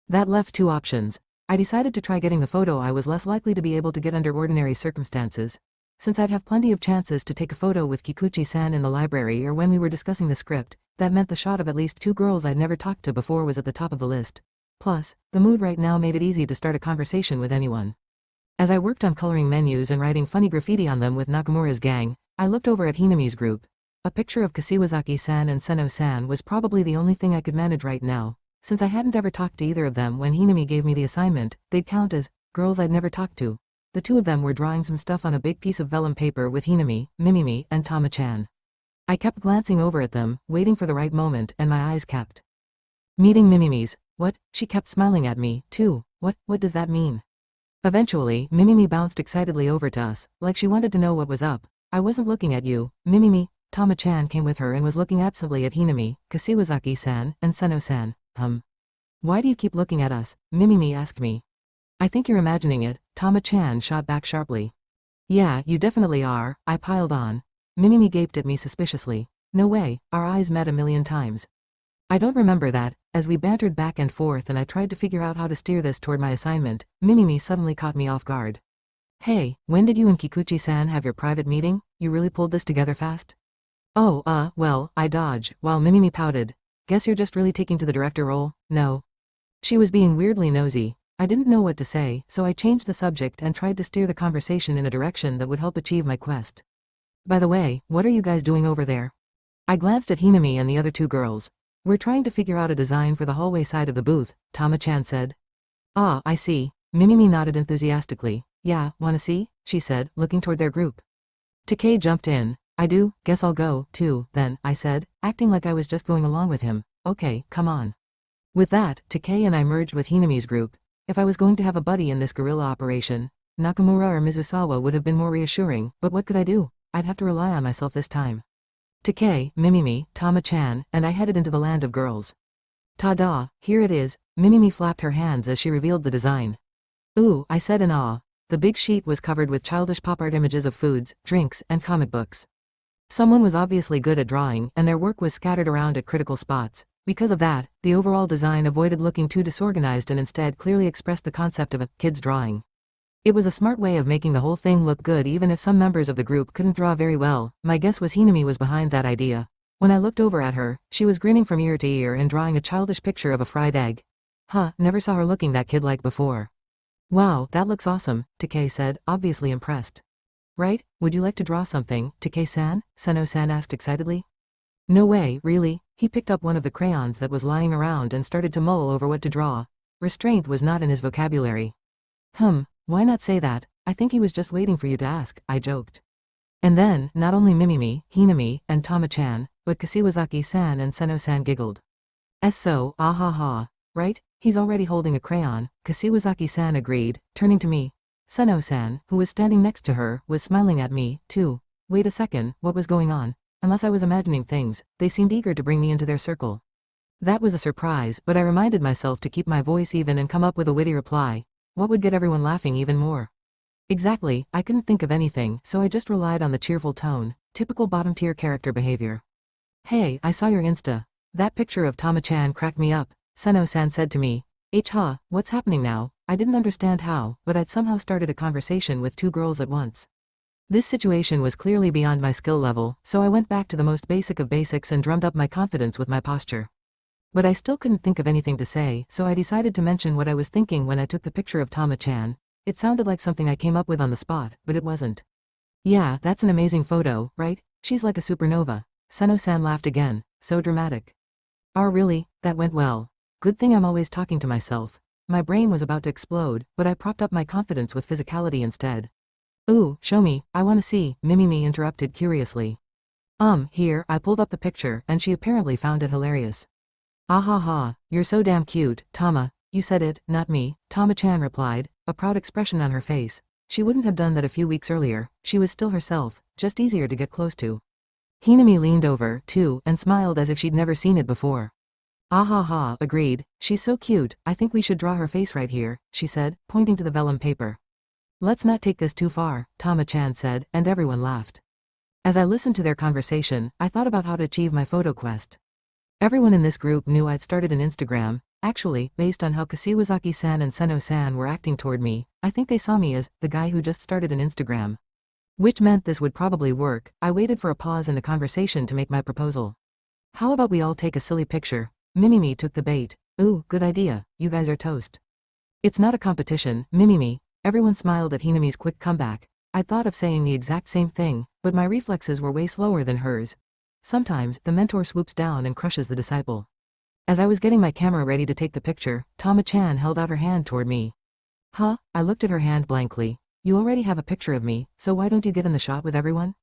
That left 2 options. I decided to try getting the photo I was less likely to be able to get under ordinary circumstances. Since I'd have plenty of chances to take a photo with Kikuchi-san in the library or when we were discussing the script, that meant the shot of at least 2 girls I'd never talked to before was at the top of the list. Plus, the mood right now made it easy to start a conversation with anyone. As I worked on coloring menus and writing funny graffiti on them with Nakamura's gang, I looked over at Hinami's group. A picture of Kashiwazaki-san and Seno-san was probably the only thing I could manage right now. Since I hadn't ever talked to either of them when Hinami gave me the assignment, they'd count as girls I'd never talked to. The 2 of them were drawing some stuff on a big piece of vellum paper with Hinami, Mimimi, and Tama-chan. I kept glancing over at them, waiting for the right moment, and my eyes kept meeting Mimimi's. What? She kept smiling at me, too. What does that mean? Eventually, Mimimi bounced excitedly over to us, like she wanted to know what was up. I wasn't looking at you, Mimimi. Tama-chan came with her and was looking absently at Hinami, Kashiwazaki-san, and Seno-san. Why do you keep looking at us? Mimimi asked me. I think you're imagining it, Tama-chan shot back sharply. Yeah, you definitely are, I piled on. Mimimi gaped at me suspiciously. No way, our eyes met a million times. I don't remember that. As we bantered back and forth and I tried to figure out how to steer this toward my assignment, Mimimi suddenly caught me off guard. Hey, when did you and Kikuchi-san have your private meeting? You really pulled this together fast? Oh, well, I dodged, while Mimimi pouted. Guess you're just really taking to the director role? No. She was being weirdly nosy. I didn't know what to say, so I changed the subject and tried to steer the conversation in a direction that would help achieve my quest. By the way, what are you guys doing over there? I glanced at Hinami and the other 2 girls. We're trying to figure out a design for the hallway side of the booth, Tama-chan said. Ah, I see. Mimimi nodded enthusiastically. Yeah, wanna see? She said, looking toward their group. Takei jumped in. I do, guess I'll go, too, then, I said, acting like I was just going along with him. Okay, come on. With that, Takei and I merged with Hinami's group. If I was going to have a buddy in this guerrilla operation, Nakamura or Mizusawa would have been more reassuring, but what could I do? I'd have to rely on myself this time. Takei, Mimimi, Tama-chan, and I headed into the land of girls. Ta-da, here it is. Mimimi flapped her hands as she revealed the design. Ooh, I said in awe. The big sheet was covered with childish pop art images of foods, drinks, and comic books. Someone was obviously good at drawing, and their work was scattered around at critical spots. Because of that, the overall design avoided looking too disorganized and instead clearly expressed the concept of a kid's drawing. It was a smart way of making the whole thing look good even if some members of the group couldn't draw very well. My guess was Hinami was behind that idea. When I looked over at her, she was grinning from ear to ear and drawing a childish picture of a fried egg. Never saw her looking that kid-like before. Wow, that looks awesome, Takei said, obviously impressed. Right, would you like to draw something, Takei-san? Seno-san asked excitedly. No way, really? He picked up one of the crayons that was lying around and started to mull over what to draw. Restraint was not in his vocabulary. Why not say that? I think he was just waiting for you to ask, I joked. And then, not only Mimimi, Hinami, and Tama-chan, but Kashiwazaki-san and Seno-san giggled. So, ah-ha-ha. Right, he's already holding a crayon, Kashiwazaki-san agreed, turning to me. Seno-san, who was standing next to her, was smiling at me, too. Wait a second, what was going on? Unless I was imagining things, they seemed eager to bring me into their circle. That was a surprise, but I reminded myself to keep my voice even and come up with a witty reply. What would get everyone laughing even more? Exactly, I couldn't think of anything, so I just relied on the cheerful tone, typical bottom-tier character behavior. Hey, I saw your Insta. That picture of Tama-chan cracked me up, Seno-san said to me. What's happening now? I didn't understand how, but I'd somehow started a conversation with 2 girls at once. This situation was clearly beyond my skill level, so I went back to the most basic of basics and drummed up my confidence with my posture. But I still couldn't think of anything to say, so I decided to mention what I was thinking when I took the picture of Tama-chan. It sounded like something I came up with on the spot, but it wasn't. Yeah, that's an amazing photo, right? She's like a supernova. Seno-san laughed again. So dramatic. Oh really? That went well. Good thing I'm always talking to myself. My brain was about to explode, but I propped up my confidence with physicality instead. Ooh, show me, I wanna see, Mimimi interrupted curiously. Here, I pulled up the picture, and she apparently found it hilarious. Ah ha ha, you're so damn cute, Tama. You said it, not me, Tama-chan replied, a proud expression on her face. She wouldn't have done that a few weeks earlier. She was still herself, just easier to get close to. Hinami leaned over, too, and smiled as if she'd never seen it before. Ah ha ha, agreed. She's so cute, I think we should draw her face right here, she said, pointing to the vellum paper. Let's not take this too far, Tama-chan said, and everyone laughed. As I listened to their conversation, I thought about how to achieve my photo quest. Everyone in this group knew I'd started an Instagram. Actually, based on how Kashiwazaki-san and Seno-san were acting toward me, I think they saw me as the guy who just started an Instagram. Which meant this would probably work. I waited for a pause in the conversation to make my proposal. How about we all take a silly picture? Mimimi took the bait. Ooh, good idea, you guys are toast. It's not a competition, Mimimi. Everyone smiled at Hinami's quick comeback. I'd thought of saying the exact same thing, but my reflexes were way slower than hers. Sometimes, the mentor swoops down and crushes the disciple. As I was getting my camera ready to take the picture, Tama-chan held out her hand toward me. Huh? I looked at her hand blankly. You already have a picture of me, so why don't you get in the shot with everyone?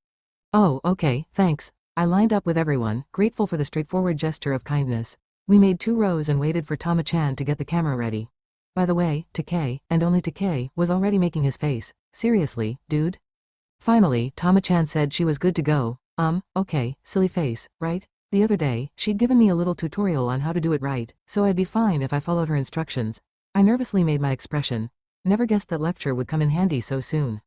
Oh, okay, thanks. I lined up with everyone, grateful for the straightforward gesture of kindness. We made 2 rows and waited for Tama-chan to get the camera ready. By the way, Takei, and only Takei, was already making his face. Seriously, dude? Finally, Tama-chan said she was good to go. Okay, silly face, right? The other day, she'd given me a little tutorial on how to do it right, so I'd be fine if I followed her instructions. I nervously made my expression. Never guessed that lecture would come in handy so soon.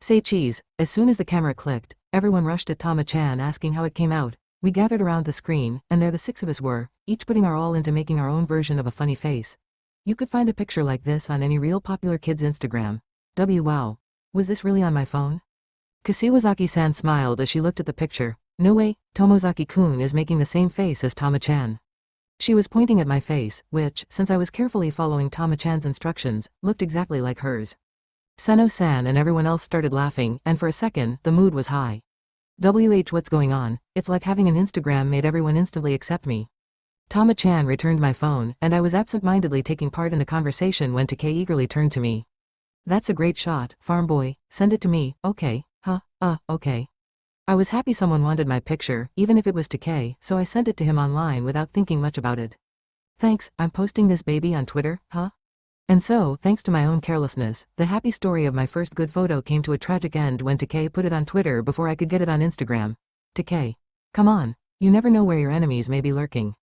Say cheese. As soon as the camera clicked, everyone rushed at Tama-chan asking how it came out. We gathered around the screen, and there the 6 of us were, each putting our all into making our own version of a funny face. You could find a picture like this on any real popular kid's Instagram. Wow. Was this really on my phone? Kashiwazaki-san smiled as she looked at the picture. No way, Tomozaki-kun is making the same face as Tama-chan. She was pointing at my face, which, since I was carefully following Tama-chan's instructions, looked exactly like hers. Seno-san and everyone else started laughing, and for a second, the mood was high. What's going on? It's like having an Instagram made everyone instantly accept me. Tama-chan returned my phone, and I was absent-mindedly taking part in the conversation when Takei eagerly turned to me. That's a great shot, farm boy. Send it to me, okay, okay. I was happy someone wanted my picture, even if it was Takei, so I sent it to him online without thinking much about it. Thanks, I'm posting this baby on Twitter, huh? And so, thanks to my own carelessness, the happy story of my first good photo came to a tragic end when Takei put it on Twitter before I could get it on Instagram. Takei. Come on. You never know where your enemies may be lurking.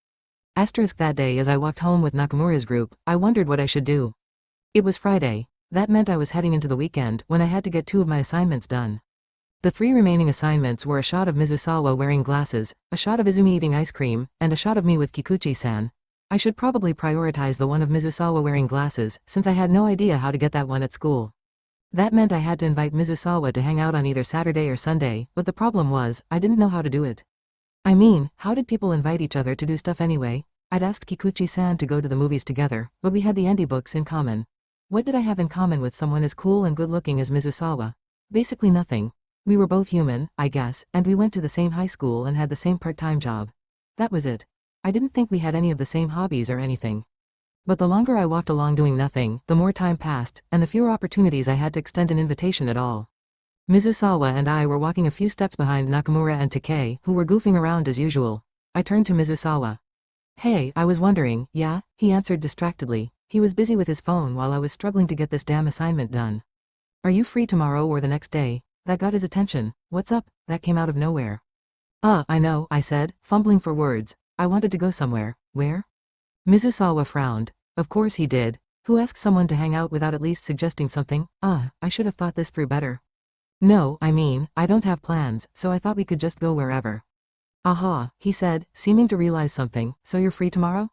That day as I walked home with Nakamura's group, I wondered what I should do. It was Friday. That meant I was heading into the weekend when I had to get 2 of my assignments done. The 3 remaining assignments were a shot of Mizusawa wearing glasses, a shot of Izumi eating ice cream, and a shot of me with Kikuchi-san. I should probably prioritize the one of Mizusawa wearing glasses, since I had no idea how to get that one at school. That meant I had to invite Mizusawa to hang out on either Saturday or Sunday, but the problem was, I didn't know how to do it. I mean, how did people invite each other to do stuff anyway? I'd asked Kikuchi-san to go to the movies together, but we had the indie books in common. What did I have in common with someone as cool and good-looking as Mizusawa? Basically nothing. We were both human, I guess, and we went to the same high school and had the same part-time job. That was it. I didn't think we had any of the same hobbies or anything. But the longer I walked along doing nothing, the more time passed, and the fewer opportunities I had to extend an invitation at all. Mizusawa and I were walking a few steps behind Nakamura and Takei, who were goofing around as usual. I turned to Mizusawa. Hey, I was wondering, yeah? He answered distractedly. He was busy with his phone while I was struggling to get this damn assignment done. Are you free tomorrow or the next day? That got his attention. What's up? That came out of nowhere. I know, I said, fumbling for words. I wanted to go somewhere. Where? Mizusawa frowned. Of course he did. Who asked someone to hang out without at least suggesting something? I should have thought this through better. No, I mean, I don't have plans, so I thought we could just go wherever. Aha, he said, seeming to realize something. So you're free tomorrow?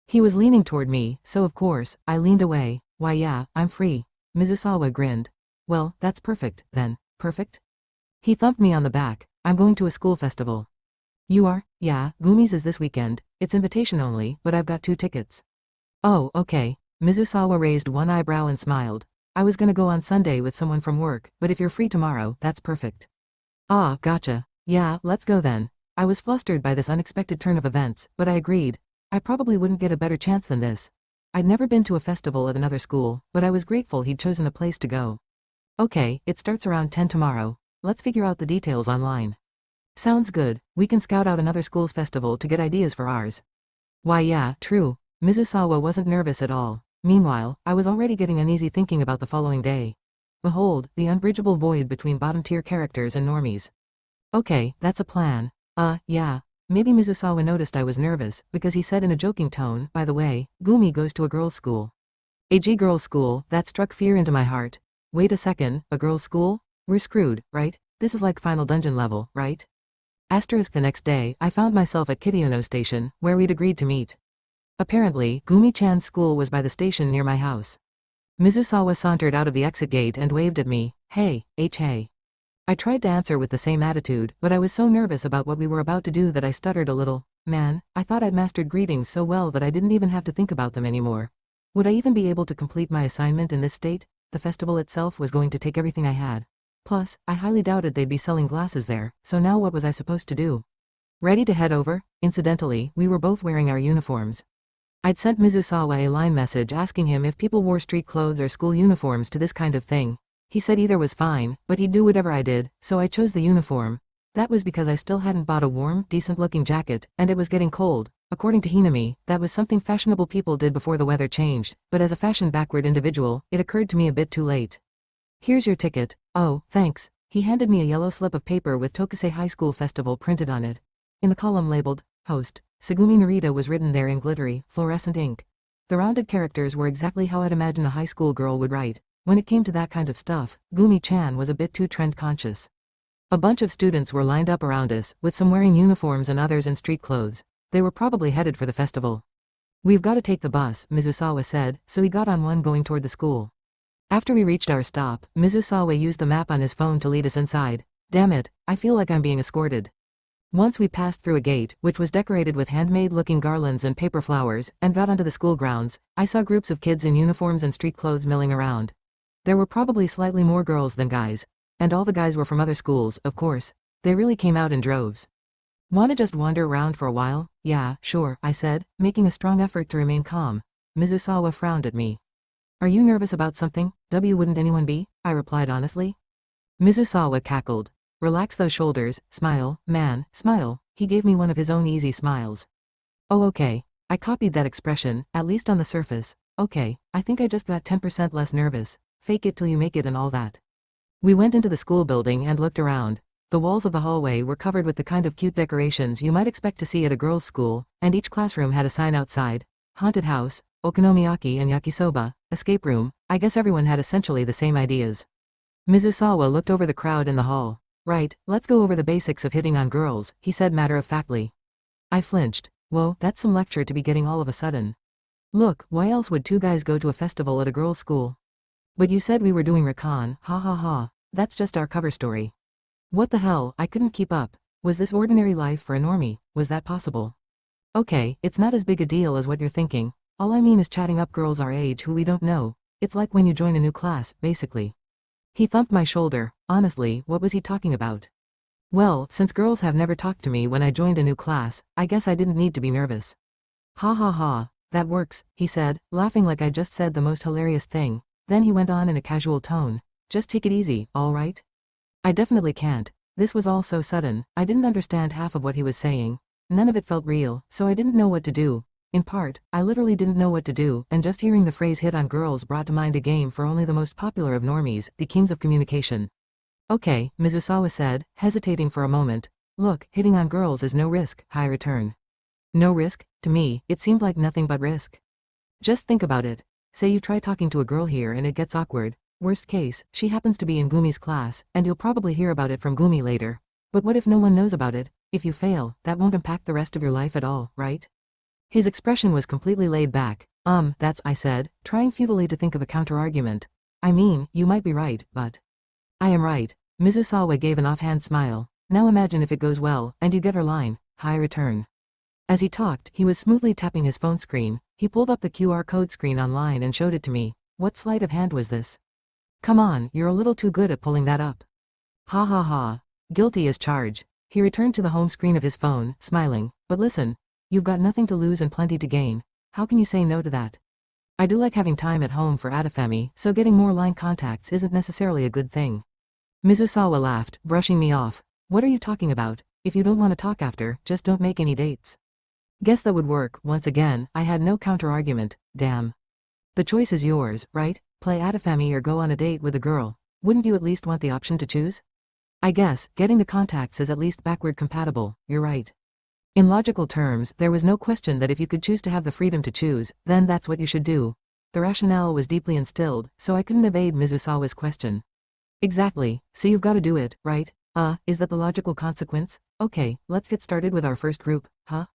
He was leaning toward me, so of course, I leaned away. Why yeah, I'm free. Mizusawa grinned. Well, that's perfect, then. Perfect? He thumped me on the back. I'm going to a school festival. You are? Yeah, Gumi's is this weekend. It's invitation only, but I've got 2 tickets. Oh, okay. Mizusawa raised one eyebrow and smiled. I was gonna go on Sunday with someone from work, but if you're free tomorrow, that's perfect. Ah, gotcha. Yeah, let's go then. I was flustered by this unexpected turn of events, but I agreed. I probably wouldn't get a better chance than this. I'd never been to a festival at another school, but I was grateful he'd chosen a place to go. Okay, it starts around 10 tomorrow. Let's figure out the details online. Sounds good. We can scout out another school's festival to get ideas for ours. Why yeah, true. Mizusawa wasn't nervous at all. Meanwhile, I was already getting uneasy thinking about the following day. Behold, the unbridgeable void between bottom-tier characters and normies. Okay, that's a plan. Yeah. Maybe Mizusawa noticed I was nervous, because he said in a joking tone, by the way, Gumi goes to a girls' school. A girls' school, that struck fear into my heart. Wait a second, a girls' school? We're screwed, right? This is like Final Dungeon level, right? The next day, I found myself at Kitiono Station, where we'd agreed to meet. Apparently, Gumi-chan's school was by the station near my house. Mizusawa sauntered out of the exit gate and waved at me. Hey. I tried to answer with the same attitude, but I was so nervous about what we were about to do that I stuttered a little. Man, I thought I'd mastered greetings so well that I didn't even have to think about them anymore. Would I even be able to complete my assignment in this state? The festival itself was going to take everything I had. Plus, I highly doubted they'd be selling glasses there, so now what was I supposed to do? Ready to head over? Incidentally, we were both wearing our uniforms. I'd sent Mizusawa a line message asking him if people wore street clothes or school uniforms to this kind of thing. He said either was fine, but he'd do whatever I did, so I chose the uniform. That was because I still hadn't bought a warm, decent-looking jacket, and it was getting cold. According to Hinami, that was something fashionable people did before the weather changed, but as a fashion-backward individual, it occurred to me a bit too late. Here's your ticket. Oh, thanks. He handed me a yellow slip of paper with Tokusei High School Festival printed on it. In the column labeled, Host, Segumi Narita was written there in glittery, fluorescent ink. The rounded characters were exactly how I'd imagine a high school girl would write. When it came to that kind of stuff, Gumi-chan was a bit too trend-conscious. A bunch of students were lined up around us, with some wearing uniforms and others in street clothes. They were probably headed for the festival. We've got to take the bus, Mizusawa said, so he got on one going toward the school. After we reached our stop, Mizusawa used the map on his phone to lead us inside. Damn it, I feel like I'm being escorted. Once we passed through a gate, which was decorated with handmade-looking garlands and paper flowers, and got onto the school grounds, I saw groups of kids in uniforms and street clothes milling around. There were probably slightly more girls than guys. And all the guys were from other schools, of course. They really came out in droves. Wanna just wander around for a while? Yeah, sure, I said, making a strong effort to remain calm. Mizusawa frowned at me. Are you nervous about something? Wouldn't anyone be? I replied honestly. Mizusawa cackled. Relax those shoulders, smile, man, smile. He gave me one of his own easy smiles. Oh okay. I copied that expression, at least on the surface. Okay, I think I just got 10% less nervous. Fake it till you make it and all that. We went into the school building and looked around. The walls of the hallway were covered with the kind of cute decorations you might expect to see at a girls' school, and each classroom had a sign outside. Haunted house, okonomiyaki and yakisoba, escape room. I guess everyone had essentially the same ideas. Mizusawa looked over the crowd in the hall. Right, let's go over the basics of hitting on girls, he said matter-of-factly. I flinched. Whoa, that's some lecture to be getting all of a sudden. Look, why else would two guys go to a festival at a girls' school? But you said we were doing recon, ha ha ha. That's just our cover story. What the hell, I couldn't keep up. Was this ordinary life for a normie? Was that possible? Okay, it's not as big a deal as what you're thinking. All I mean is chatting up girls our age who we don't know. It's like when you join a new class, basically. He thumped my shoulder. Honestly, what was he talking about? Well, since girls have never talked to me when I joined a new class, I guess I didn't need to be nervous. Ha ha ha, that works, he said, laughing like I just said the most hilarious thing. Then he went on in a casual tone. Just take it easy, all right? I definitely can't. This was all so sudden, I didn't understand half of what he was saying. None of it felt real, so I didn't know what to do. In part, I literally didn't know what to do, and just hearing the phrase hit on girls brought to mind a game for only the most popular of normies, the Kings of Communication. Okay, Mizusawa said, hesitating for a moment. Look, hitting on girls is no risk, high return. No risk? To me, it seemed like nothing but risk. Just think about it. Say you try talking to a girl here and it gets awkward. Worst case, she happens to be in Gumi's class, and you'll probably hear about it from Gumi later. But what if no one knows about it? If you fail, that won't impact the rest of your life at all, right? His expression was completely laid back. That's, I said, trying futilely to think of a counter-argument. I mean, you might be right, but... I am right. Mizusawa gave an offhand smile. Now imagine if it goes well, and you get her line, high return. As he talked, he was smoothly tapping his phone screen. He pulled up the QR code screen online and showed it to me. What sleight of hand was this? Come on, you're a little too good at pulling that up. Ha ha ha. Guilty as charged. He returned to the home screen of his phone, smiling. But listen, you've got nothing to lose and plenty to gain. How can you say no to that? I do like having time at home for Adafemi, so getting more line contacts isn't necessarily a good thing. Mizusawa laughed, brushing me off. What are you talking about? If you don't want to talk after, just don't make any dates. Guess that would work. Once again, I had no counter-argument. Damn. The choice is yours, right? Play Adafemi or go on a date with a girl. Wouldn't you at least want the option to choose? I guess, getting the contacts is at least backward compatible, you're right. In logical terms, there was no question that if you could choose to have the freedom to choose, then that's what you should do. The rationale was deeply instilled, so I couldn't evade Mizusawa's question. Exactly, so you've got to do it, right? Is that the logical consequence? Okay, let's get started with our first group, huh?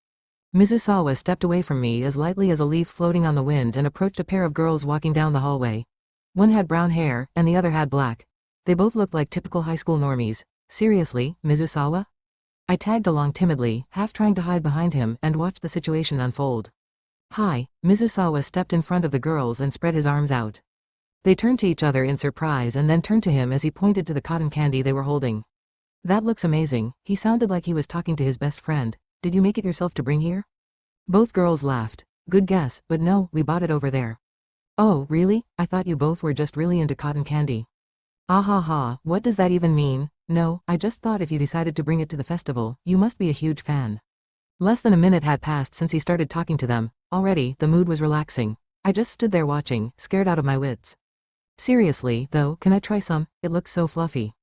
Mizusawa stepped away from me as lightly as a leaf floating on the wind and approached a pair of girls walking down the hallway. One had brown hair, and the other had black. They both looked like typical high school normies. Seriously, Mizusawa? I tagged along timidly, half trying to hide behind him and watch the situation unfold. Hi, Mizusawa stepped in front of the girls and spread his arms out. They turned to each other in surprise and then turned to him as he pointed to the cotton candy they were holding. That looks amazing. He sounded like he was talking to his best friend. Did you make it yourself to bring here? Both girls laughed. Good guess, but no, we bought it over there. Oh, really? I thought you both were just really into cotton candy. Ah ha ha, what does that even mean? No, I just thought if you decided to bring it to the festival, you must be a huge fan. Less than a minute had passed since he started talking to them. Already, the mood was relaxing. I just stood there watching, scared out of my wits. Seriously, though, can I try some? It looks so fluffy.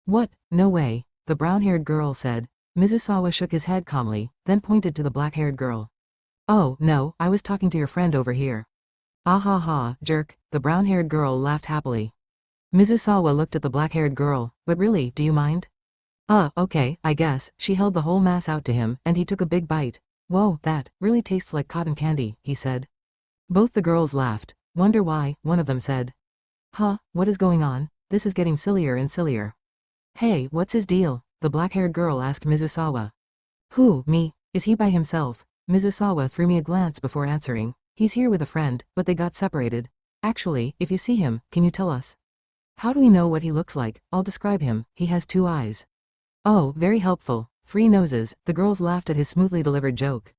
What? No way, the brown-haired girl said. Mizusawa shook his head calmly, then pointed to the black-haired girl. Oh, no, I was talking to your friend over here. Ah ha ha, jerk, the brown-haired girl laughed happily. Mizusawa looked at the black-haired girl, but really, do you mind? Okay, I guess. She held the whole mass out to him, and he took a big bite. Whoa, that really tastes like cotton candy, he said. Both the girls laughed. Wonder why, one of them said. Huh, what is going on? This is getting sillier and sillier. Hey, what's his deal? The black-haired girl asked Mizusawa. Who, me? Is he by himself? Mizusawa threw me a glance before answering. He's here with a friend, but they got separated. Actually, if you see him, can you tell us? How do we know what he looks like? I'll describe him. He has 2 eyes. Oh, very helpful. 3 noses. The girls laughed at his smoothly delivered joke.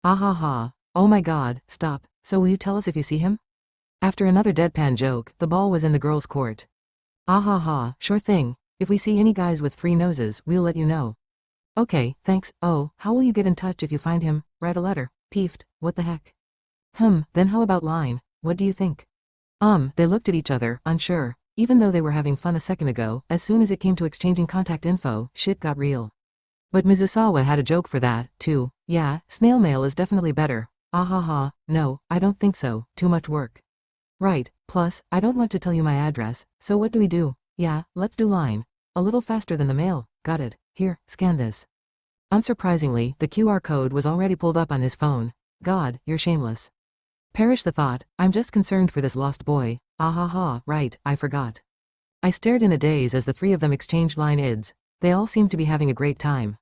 Ah ha ha. Oh my god, stop. So will you tell us if you see him? After another deadpan joke, the ball was in the girls' court. Ah ha ha, sure thing. If we see any guys with 3 noses, we'll let you know. Okay, thanks. Oh, how will you get in touch if you find him? Write a letter. Peeved. What the heck? Then how about line? What do you think? They looked at each other, unsure. Even though they were having fun a second ago, as soon as it came to exchanging contact info, shit got real. But Mizusawa had a joke for that, too. Yeah, snail mail is definitely better. Ah ha ha, no, I don't think so, too much work. Right, plus, I don't want to tell you my address, so what do we do? Yeah, let's do line. A little faster than the mail, got it. Here, scan this. Unsurprisingly, the QR code was already pulled up on his phone. God, you're shameless. Perish the thought, I'm just concerned for this lost boy. Ah ha ha, right, I forgot. I stared in a daze as the 3 of them exchanged line ids. They all seemed to be having a great time.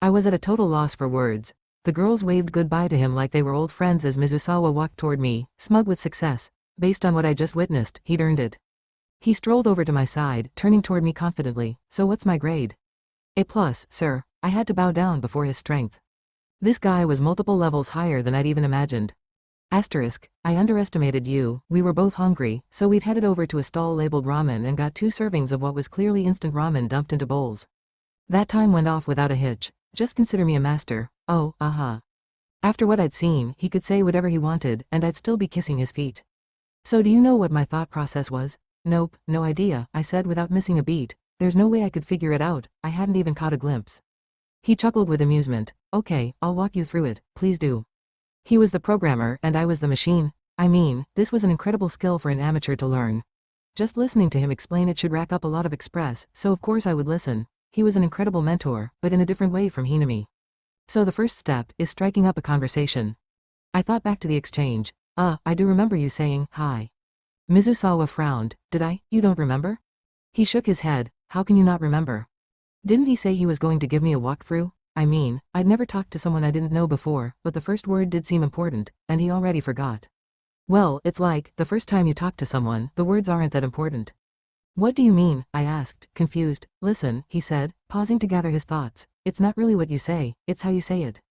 I was at a total loss for words. The girls waved goodbye to him like they were old friends as Mizusawa walked toward me, smug with success. Based on what I just witnessed, he'd earned it. He strolled over to my side, turning toward me confidently. So what's my grade? A+, sir. I had to bow down before his strength. This guy was multiple levels higher than I'd even imagined. Asterisk, I underestimated you. We were both hungry, so we'd headed over to a stall labeled ramen and got 2 servings of what was clearly instant ramen dumped into bowls. That time went off without a hitch. Just consider me a master. Oh, aha. After what I'd seen, he could say whatever he wanted, and I'd still be kissing his feet. So do you know what my thought process was? Nope, no idea, I said without missing a beat. There's no way I could figure it out. I hadn't even caught a glimpse. He chuckled with amusement. Okay, I'll walk you through it, please do. He was the programmer and I was the machine. I mean, this was an incredible skill for an amateur to learn. Just listening to him explain it should rack up a lot of express, so of course I would listen. He was an incredible mentor, but in a different way from Hinami. So the first step is striking up a conversation. I thought back to the exchange. I do remember you saying, hi. Mizusawa frowned. Did I? You don't remember? He shook his head. How can you not remember? Didn't he say he was going to give me a walkthrough? I mean, I'd never talked to someone I didn't know before, but the first word did seem important, and he already forgot. Well, it's like, the first time you talk to someone, the words aren't that important. What do you mean? I asked, confused. Listen, he said, pausing to gather his thoughts. It's not really what you say, it's how you say it.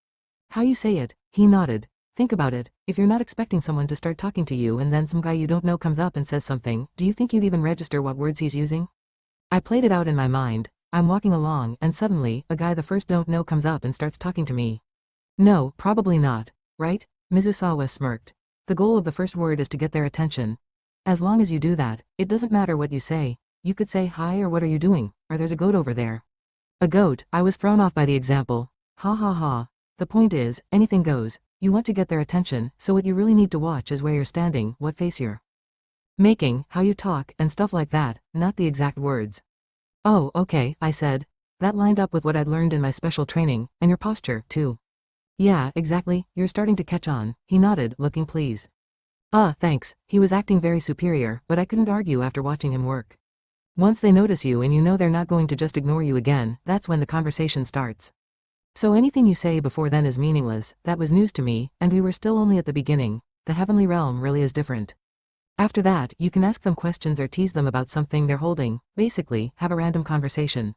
How you say it? He nodded. Think about it. If you're not expecting someone to start talking to you and then some guy you don't know comes up and says something, do you think you'd even register what words he's using? I played it out in my mind. I'm walking along, and suddenly, a guy the first don't know comes up and starts talking to me. No, probably not. Right? Mizusawa smirked. The goal of the first word is to get their attention. As long as you do that, it doesn't matter what you say. You could say hi or what are you doing, or there's a goat over there. A goat, I was thrown off by the example. Ha ha ha. The point is, anything goes. You want to get their attention, so what you really need to watch is where you're standing, what face you're making, how you talk, and stuff like that, not the exact words. Oh, okay, I said. That lined up with what I'd learned in my special training, and your posture, too. Yeah, exactly, you're starting to catch on. He nodded, looking pleased. Thanks. He was acting very superior, but I couldn't argue after watching him work. Once they notice you and you know they're not going to just ignore you again, that's when the conversation starts. So anything you say before then is meaningless. That was news to me, and we were still only at the beginning. The heavenly realm really is different. After that, you can ask them questions or tease them about something they're holding, basically, have a random conversation.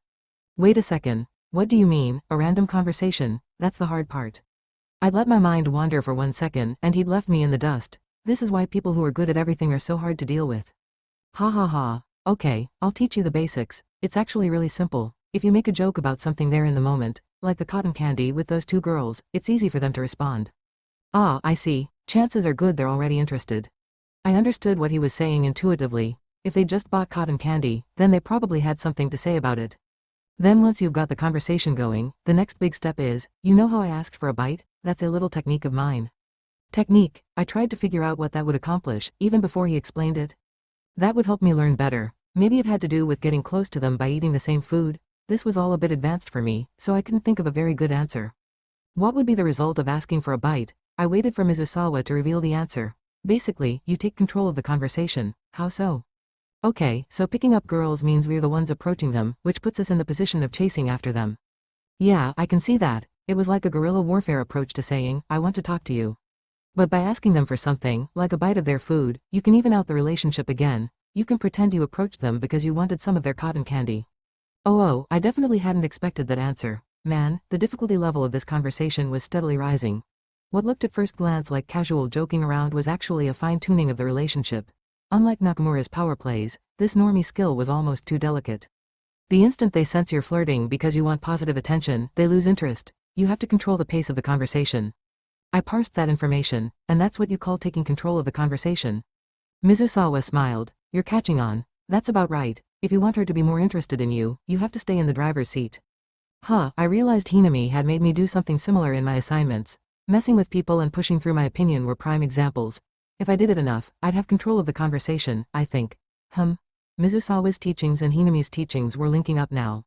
Wait a second. What do you mean, a random conversation? That's the hard part. I'd let my mind wander for 1 second, and he'd left me in the dust. This is why people who are good at everything are so hard to deal with. Ha ha ha. Okay, I'll teach you the basics. It's actually really simple. If you make a joke about something there in the moment, like the cotton candy with those two girls, it's easy for them to respond. Ah, I see. Chances are good they're already interested. I understood what he was saying intuitively. If they just bought cotton candy, then they probably had something to say about it. Then once you've got the conversation going, the next big step is, you know how I asked for a bite? That's a little technique of mine. Technique, I tried to figure out what that would accomplish, even before he explained it. That would help me learn better. Maybe it had to do with getting close to them by eating the same food. This was all a bit advanced for me, so I couldn't think of a very good answer. What would be the result of asking for a bite? I waited for Mizusawa to reveal the answer. Basically, you take control of the conversation. How so? Okay, so picking up girls means we're the ones approaching them, which puts us in the position of chasing after them. Yeah, I can see that. It was like a guerrilla warfare approach to saying, I want to talk to you. But by asking them for something, like a bite of their food, you can even out the relationship again. You can pretend you approached them because you wanted some of their cotton candy. Oh, I definitely hadn't expected that answer. Man, the difficulty level of this conversation was steadily rising. What looked at first glance like casual joking around was actually a fine-tuning of the relationship. Unlike Nakamura's power plays, this normie skill was almost too delicate. The instant they sense you're flirting because you want positive attention, they lose interest. You have to control the pace of the conversation. I parsed that information, and that's what you call taking control of the conversation. Mizusawa smiled. You're catching on. That's about right. If you want her to be more interested in you, you have to stay in the driver's seat. I realized Hinami had made me do something similar in my assignments. Messing with people and pushing through my opinion were prime examples. If I did it enough, I'd have control of the conversation, I think. Mizusawa's teachings and Hinami's teachings were linking up now.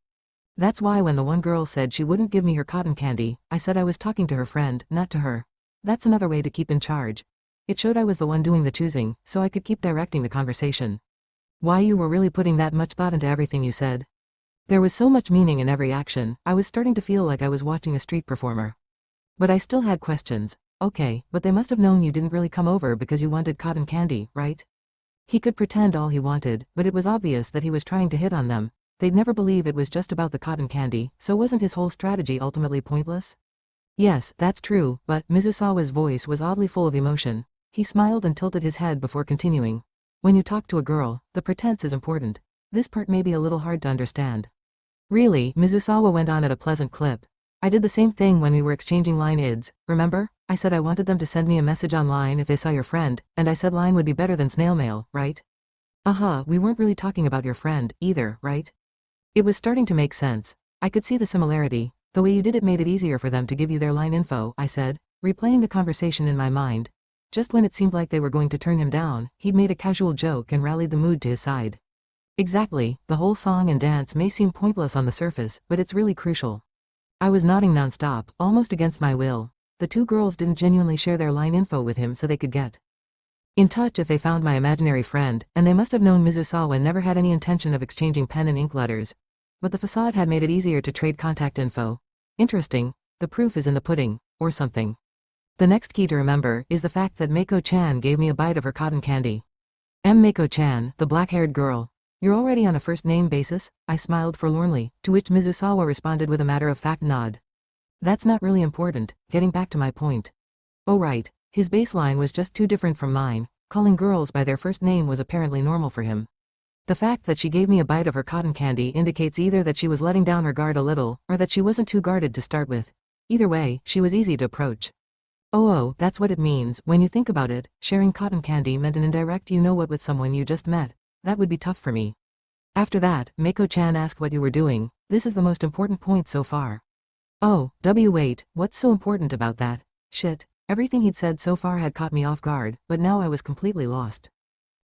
That's why when the one girl said she wouldn't give me her cotton candy, I said I was talking to her friend, not to her. That's another way to keep in charge. It showed I was the one doing the choosing, so I could keep directing the conversation. Why, you were really putting that much thought into everything you said? There was so much meaning in every action, I was starting to feel like I was watching a street performer. But I still had questions. Okay, but they must have known you didn't really come over because you wanted cotton candy, right? He could pretend all he wanted, but it was obvious that he was trying to hit on them. They'd never believe it was just about the cotton candy, so wasn't his whole strategy ultimately pointless? Yes, that's true, but Mizusawa's voice was oddly full of emotion. He smiled and tilted his head before continuing. When you talk to a girl, the pretense is important. This part may be a little hard to understand. Really, Mizusawa went on at a pleasant clip. I did the same thing when we were exchanging line ids, remember? I said I wanted them to send me a message online if they saw your friend, and I said line would be better than snail mail, right? We weren't really talking about your friend, either, right? It was starting to make sense. I could see the similarity. The way you did it made it easier for them to give you their line info, I said, replaying the conversation in my mind. Just when it seemed like they were going to turn him down, he'd made a casual joke and rallied the mood to his side. Exactly, the whole song and dance may seem pointless on the surface, but it's really crucial. I was nodding nonstop, almost against my will. The two girls didn't genuinely share their line info with him so they could get in touch if they found my imaginary friend, and they must have known Mizusawa never had any intention of exchanging pen and ink letters. But the facade had made it easier to trade contact info. Interesting. The proof is in the pudding, or something. The next key to remember is the fact that Mako-chan gave me a bite of her cotton candy. Mako-chan, the black-haired girl. You're already on a first-name basis? I smiled forlornly, to which Mizusawa responded with a matter-of-fact nod. That's not really important, getting back to my point. Oh right, his baseline was just too different from mine. Calling girls by their first name was apparently normal for him. The fact that she gave me a bite of her cotton candy indicates either that she was letting down her guard a little, or that she wasn't too guarded to start with. Either way, she was easy to approach. That's what it means. When you think about it, sharing cotton candy meant an indirect you-know-what with someone you just met. That would be tough for me. After that, Mako-chan asked what you were doing. This is the most important point so far. Wait, what's so important about that? Shit, everything he'd said so far had caught me off guard, but now I was completely lost.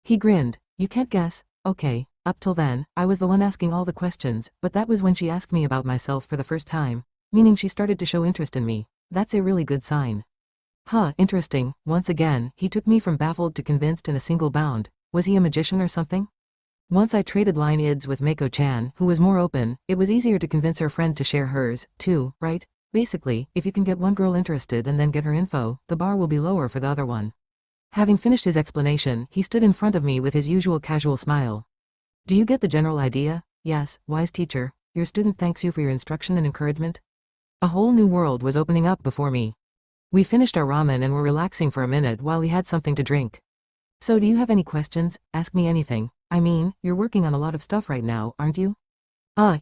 He grinned. You can't guess? Okay, up till then, I was the one asking all the questions, but that was when she asked me about myself for the first time, meaning she started to show interest in me. That's a really good sign. Interesting. Once again, he took me from baffled to convinced in a single bound. Was he a magician or something? Once I traded line ids with Mako-chan, who was more open. It was easier to convince her friend to share hers, too, right? Basically, if you can get one girl interested and then get her info, the bar will be lower for the other one. Having finished his explanation, he stood in front of me with his usual casual smile. Do you get the general idea? Yes, wise teacher. Your student thanks you for your instruction and encouragement. A whole new world was opening up before me. We finished our ramen and were relaxing for a minute while we had something to drink. So do you have any questions? Ask me anything. I mean, you're working on a lot of stuff right now, aren't you?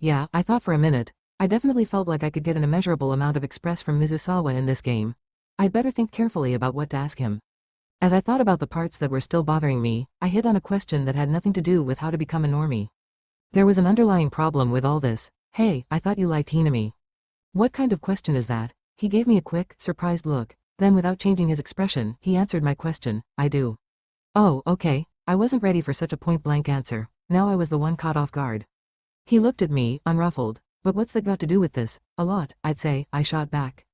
Yeah, I thought for a minute. I definitely felt like I could get an immeasurable amount of express from Mizusawa in this game. I'd better think carefully about what to ask him. As I thought about the parts that were still bothering me, I hit on a question that had nothing to do with how to become a normie. There was an underlying problem with all this. Hey, I thought you liked Hinami. What kind of question is that? He gave me a quick, surprised look. Then without changing his expression, he answered my question. I do. Oh, okay. I wasn't ready for such a point-blank answer. Now I was the one caught off guard. He looked at me, unruffled. But what's that got to do with this? A lot, I'd say, I shot back.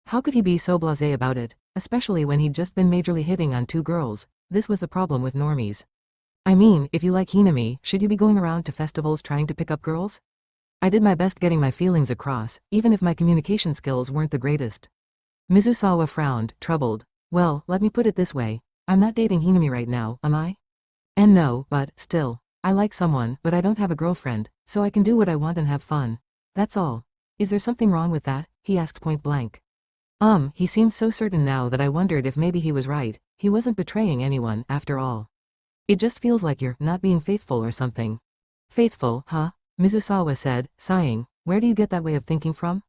How could he be so blasé about it? Especially when he'd just been majorly hitting on 2 girls. This was the problem with normies. I mean, if you like Hinami, should you be going around to festivals trying to pick up girls? I did my best getting my feelings across, even if my communication skills weren't the greatest. Mizusawa frowned, troubled. Well, let me put it this way. I'm not dating Hinami right now, am I? And no, but, still. I like someone, but I don't have a girlfriend, so I can do what I want and have fun. That's all. Is there something wrong with that? He asked point blank. He seemed so certain now that I wondered if maybe he was right. He wasn't betraying anyone, after all. It just feels like you're not being faithful or something. Faithful, huh? Mizusawa said, sighing. Where do you get that way of thinking from?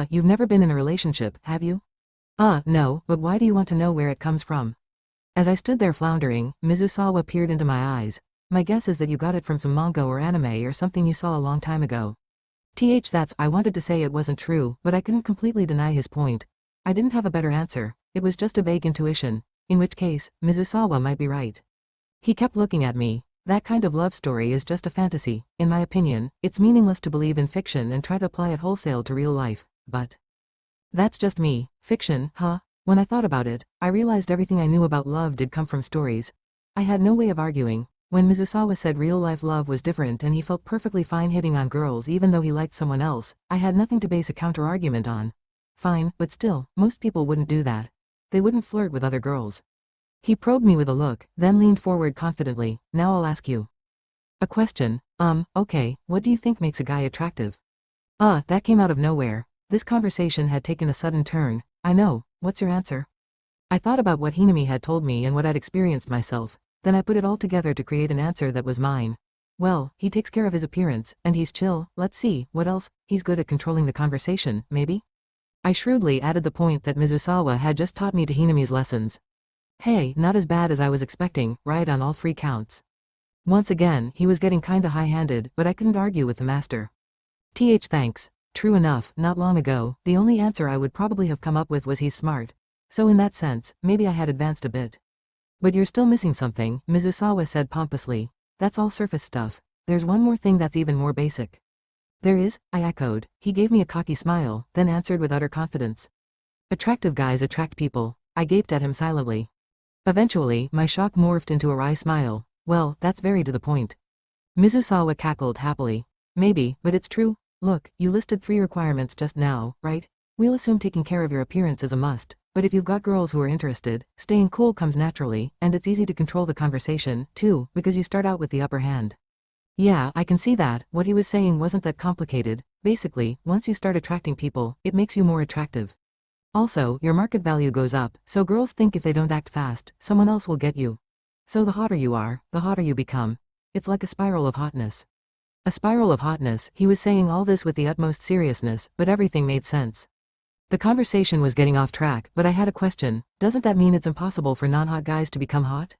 You've never been in a relationship, have you? No, but why do you want to know where it comes from? As I stood there floundering, Mizusawa peered into my eyes. My guess is that you got it from some manga or anime or something you saw a long time ago. I wanted to say it wasn't true, but I couldn't completely deny his point. I didn't have a better answer. It was just a vague intuition. In which case, Mizusawa might be right. He kept looking at me. That kind of love story is just a fantasy. In my opinion, it's meaningless to believe in fiction and try to apply it wholesale to real life, but that's just me. Fiction, huh? When I thought about it, I realized everything I knew about love did come from stories. I had no way of arguing. When Mizusawa said real-life love was different and he felt perfectly fine hitting on girls even though he liked someone else, I had nothing to base a counter-argument on. Fine, but still, most people wouldn't do that. They wouldn't flirt with other girls. He probed me with a look, then leaned forward confidently. Now I'll ask you a question. Okay, what do you think makes a guy attractive? That came out of nowhere. This conversation had taken a sudden turn. I know. What's your answer? I thought about what Hinami had told me and what I'd experienced myself. Then I put it all together to create an answer that was mine. Well, he takes care of his appearance, and he's chill. Let's see, what else? He's good at controlling the conversation, maybe? I shrewdly added the point that Mizusawa had just taught me to Hinami's lessons. Hey, not as bad as I was expecting, right on all 3 counts. Once again, he was getting kinda high-handed, but I couldn't argue with the master. Thanks. True enough, not long ago, the only answer I would probably have come up with was he's smart. So in that sense, maybe I had advanced a bit. But you're still missing something, Mizusawa said pompously. That's all surface stuff. There's one more thing that's even more basic. There is? I echoed. He gave me a cocky smile, then answered with utter confidence. Attractive guys attract people. I gaped at him silently. Eventually, my shock morphed into a wry smile. Well, that's very to the point. Mizusawa cackled happily. Maybe, but it's true. Look, you listed 3 requirements just now, right? We'll assume taking care of your appearance is a must, but if you've got girls who are interested, staying cool comes naturally, and it's easy to control the conversation, too, because you start out with the upper hand. Yeah, I can see that. What he was saying wasn't that complicated. Basically, once you start attracting people, it makes you more attractive. Also, your market value goes up, so girls think if they don't act fast, someone else will get you. So the hotter you are, the hotter you become. It's like a spiral of hotness. A spiral of hotness. He was saying all this with the utmost seriousness, but everything made sense. The conversation was getting off track, but I had a question. Doesn't that mean it's impossible for non-hot guys to become hot?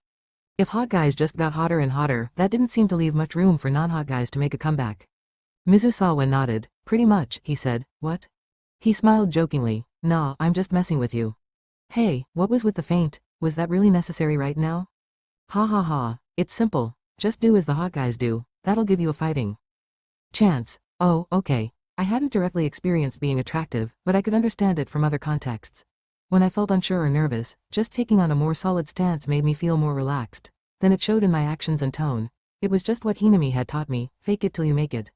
If hot guys just got hotter and hotter, that didn't seem to leave much room for non-hot guys to make a comeback. Mizusawa nodded. Pretty much, he said. What? He smiled jokingly. Nah, I'm just messing with you. Hey, what was with the feint? Was that really necessary right now? Ha ha ha. It's simple. Just do as the hot guys do. That'll give you a fighting chance. Oh, okay. I hadn't directly experienced being attractive, but I could understand it from other contexts. When I felt unsure or nervous, just taking on a more solid stance made me feel more relaxed. Then it showed in my actions and tone. It was just what Hinami had taught me, fake it till you make it.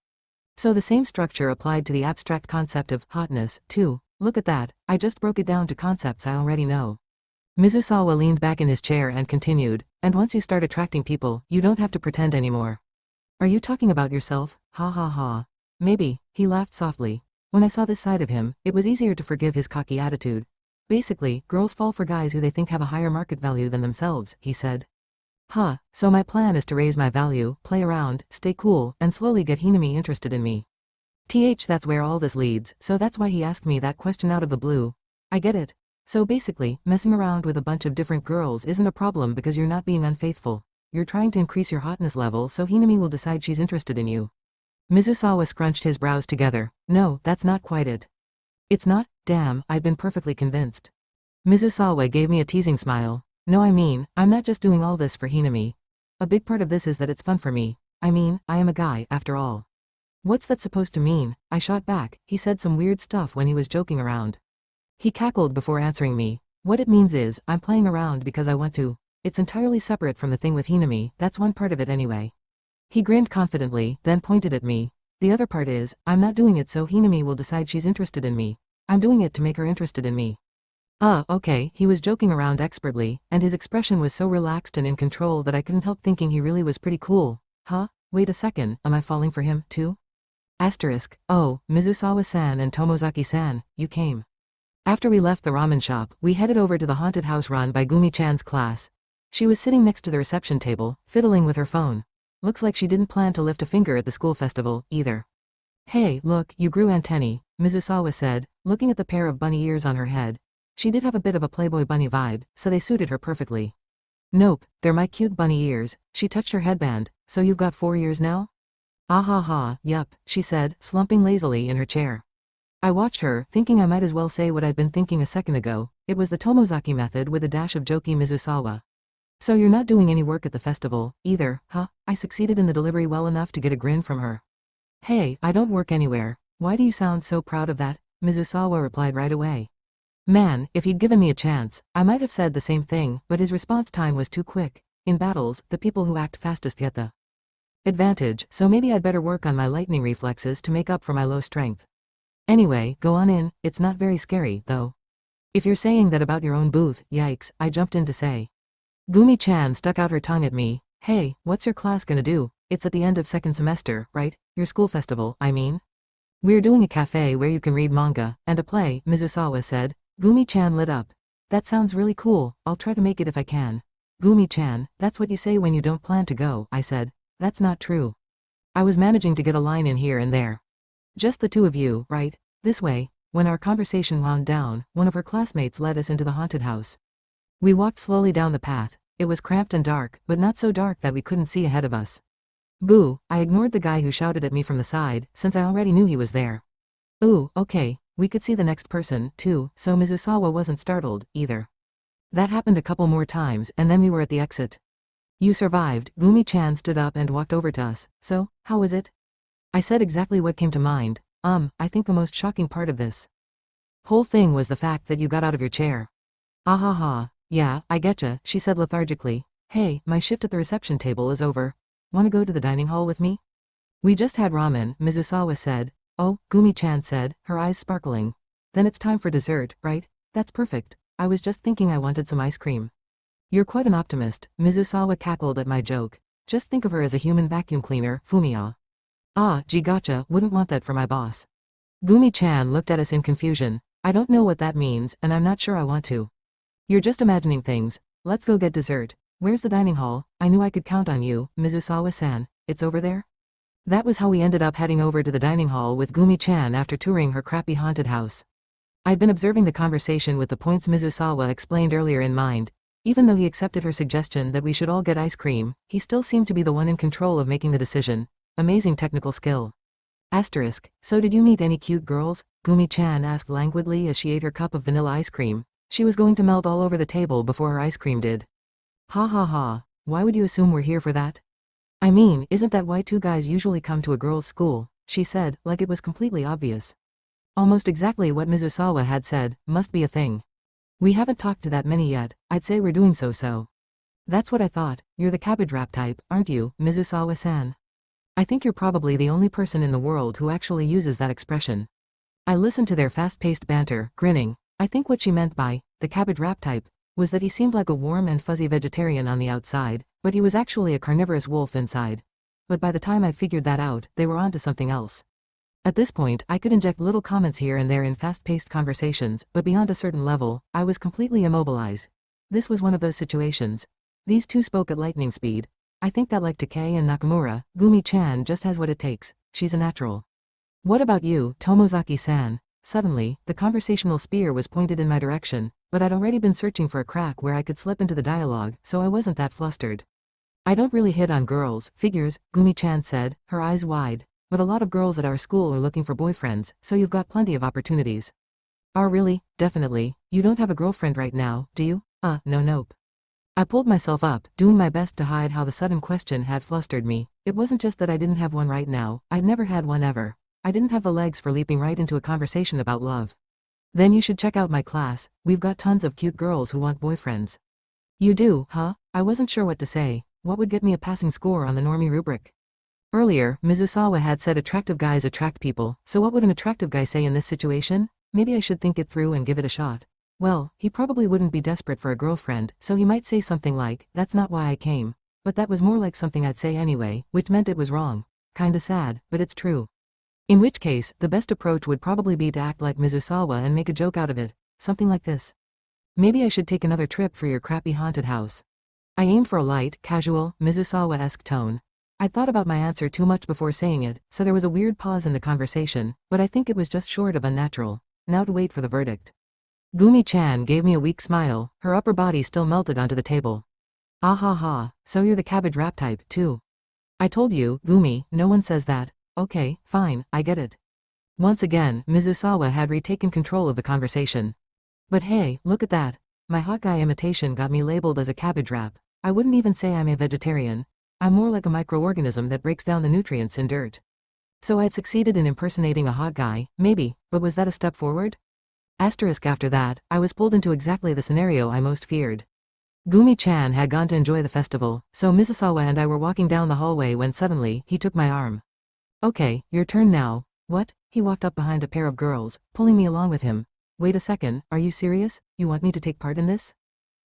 So the same structure applied to the abstract concept of hotness, too. Look at that, I just broke it down to concepts I already know. Mizusawa leaned back in his chair and continued, and once you start attracting people, you don't have to pretend anymore. Are you talking about yourself? Ha ha ha. Maybe, he laughed softly. When I saw this side of him, it was easier to forgive his cocky attitude. Basically, girls fall for guys who they think have a higher market value than themselves, he said. Huh, so my plan is to raise my value, play around, stay cool, and slowly get Hinami interested in me. That's where all this leads, so that's why he asked me that question out of the blue. I get it. So basically, messing around with a bunch of different girls isn't a problem because you're not being unfaithful. You're trying to increase your hotness level so Hinami will decide she's interested in you. Mizusawa scrunched his brows together. No, that's not quite it. It's not? Damn, I'd been perfectly convinced. Mizusawa gave me a teasing smile. No, I mean, I'm not just doing all this for Hinami. A big part of this is that it's fun for me. I mean, I am a guy, after all. What's that supposed to mean? I shot back. He said some weird stuff when he was joking around. He cackled before answering me. What it means is, I'm playing around because I want to. It's entirely separate from the thing with Hinami, that's one part of it anyway. He grinned confidently, then pointed at me. The other part is, I'm not doing it so Hinami will decide she's interested in me. I'm doing it to make her interested in me. Okay, he was joking around expertly, and his expression was so relaxed and in control that I couldn't help thinking he really was pretty cool. Huh? Wait a second, am I falling for him, too? Asterisk. Oh, Mizusawa-san and Tomozaki-san, you came. After we left the ramen shop, we headed over to the haunted house run by Gumi-chan's class. She was sitting next to the reception table, fiddling with her phone. Looks like she didn't plan to lift a finger at the school festival, either. Hey, look, you grew antennae, Mizusawa said, looking at the pair of bunny ears on her head. She did have a bit of a Playboy bunny vibe, so they suited her perfectly. Nope, they're my cute bunny ears. She touched her headband. So you've got 4 ears now? Ah ha ha, yup, she said, slumping lazily in her chair. I watched her, thinking I might as well say what I'd been thinking a second ago. It was the Tomozaki method with a dash of jokey Mizusawa. So you're not doing any work at the festival, either, huh? I succeeded in the delivery well enough to get a grin from her. Hey, I don't work anywhere. Why do you sound so proud of that? Mizusawa replied right away. Man, if he'd given me a chance, I might have said the same thing, but his response time was too quick. In battles, the people who act fastest get the advantage, so maybe I'd better work on my lightning reflexes to make up for my low strength. Anyway, go on in, it's not very scary, though. If you're saying that about your own booth, yikes, I jumped in to say. Gumi-chan stuck out her tongue at me. Hey, what's your class gonna do? It's at the end of second semester, right? Your school festival, I mean. We're doing a cafe where you can read manga, and a play, Mizusawa said. Gumi-chan lit up. That sounds really cool, I'll try to make it if I can. Gumi-chan, that's what you say when you don't plan to go, I said. That's not true. I was managing to get a line in here and there. Just the two of you, right? This way. When our conversation wound down, one of her classmates led us into the haunted house. We walked slowly down the path. It was cramped and dark, but not so dark that we couldn't see ahead of us. Boo, I ignored the guy who shouted at me from the side, since I already knew he was there. Ooh, okay, we could see the next person, too, so Mizusawa wasn't startled, either. That happened a couple more times, and then we were at the exit. You survived. Gumi-chan stood up and walked over to us. So, how was it? I said exactly what came to mind. I think the most shocking part of this whole thing was the fact that you got out of your chair. Ah ha ha. Yeah, I getcha, she said lethargically. Hey, my shift at the reception table is over. Wanna go to the dining hall with me? We just had ramen, Mizusawa said. Oh, Gumi-chan said, her eyes sparkling. Then it's time for dessert, right? That's perfect. I was just thinking I wanted some ice cream. You're quite an optimist, Mizusawa cackled at my joke. Just think of her as a human vacuum cleaner, Fumiya. Ah, gee gotcha, wouldn't want that for my boss. Gumi-chan looked at us in confusion. I don't know what that means, and I'm not sure I want to. You're just imagining things. Let's go get dessert. Where's the dining hall? I knew I could count on you, Mizusawa-san. It's over there? That was how we ended up heading over to the dining hall with Gumi-chan after touring her crappy haunted house. I'd been observing the conversation with the points Mizusawa explained earlier in mind. Even though he accepted her suggestion that we should all get ice cream, he still seemed to be the one in control of making the decision. Amazing technical skill. Asterisk. So did you meet any cute girls? Gumi-chan asked languidly as she ate her cup of vanilla ice cream. She was going to melt all over the table before her ice cream did. Ha ha ha. Why would you assume we're here for that? I mean, isn't that why two guys usually come to a girls' school? She said, like it was completely obvious. Almost exactly what Mizusawa had said, must be a thing. We haven't talked to that many yet, I'd say we're doing so. That's what I thought. You're the cabbage wrap type, aren't you, Mizusawa-san? I think you're probably the only person in the world who actually uses that expression. I listened to their fast-paced banter, grinning. I think what she meant by the cabbage wrap type was that he seemed like a warm and fuzzy vegetarian on the outside, but he was actually a carnivorous wolf inside. But by the time I'd figured that out, they were onto something else. At this point, I could inject little comments here and there in fast-paced conversations, but beyond a certain level, I was completely immobilized. This was one of those situations. These two spoke at lightning speed. I think that like Takei and Nakamura, Gumi-chan just has what it takes. She's a natural. What about you, Tomozaki-san? Suddenly, the conversational spear was pointed in my direction, but I'd already been searching for a crack where I could slip into the dialogue, so I wasn't that flustered. I don't really hit on girls, figures, Gumi-chan said, her eyes wide. But a lot of girls at our school are looking for boyfriends, so you've got plenty of opportunities. Oh really? Definitely. You don't have a girlfriend right now, do you? No nope. I pulled myself up, doing my best to hide how the sudden question had flustered me. It wasn't just that I didn't have one right now, I'd never had one ever. I didn't have the legs for leaping right into a conversation about love. Then you should check out my class, we've got tons of cute girls who want boyfriends. You do, huh? I wasn't sure what to say. What would get me a passing score on the normie rubric? Earlier, Mizusawa had said attractive guys attract people, so what would an attractive guy say in this situation? Maybe I should think it through and give it a shot. Well, he probably wouldn't be desperate for a girlfriend, so he might say something like, that's not why I came. But that was more like something I'd say anyway, which meant it was wrong. Kinda sad, but it's true. In which case, the best approach would probably be to act like Mizusawa and make a joke out of it. Something like this. Maybe I should take another trip for your crappy haunted house. I aimed for a light, casual, Mizusawa-esque tone. I'd thought about my answer too much before saying it, so there was a weird pause in the conversation, but I think it was just short of unnatural. Now to wait for the verdict. Gumi-chan gave me a weak smile, her upper body still melted onto the table. Ah ha ha, so you're the cabbage wrap type, too. I told you, Gumi, no one says that. Okay, fine, I get it. Once again, Mizusawa had retaken control of the conversation. But hey, look at that. My hot guy imitation got me labeled as a cabbage wrap. I wouldn't even say I'm a vegetarian. I'm more like a microorganism that breaks down the nutrients in dirt. So I'd succeeded in impersonating a hot guy, maybe, but was that a step forward? Asterisk after that, I was pulled into exactly the scenario I most feared. Gumi-chan had gone to enjoy the festival, so Mizusawa and I were walking down the hallway when suddenly, he took my arm. Okay, your turn now. What? He walked up behind a pair of girls, pulling me along with him. Wait a second, are you serious? You want me to take part in this?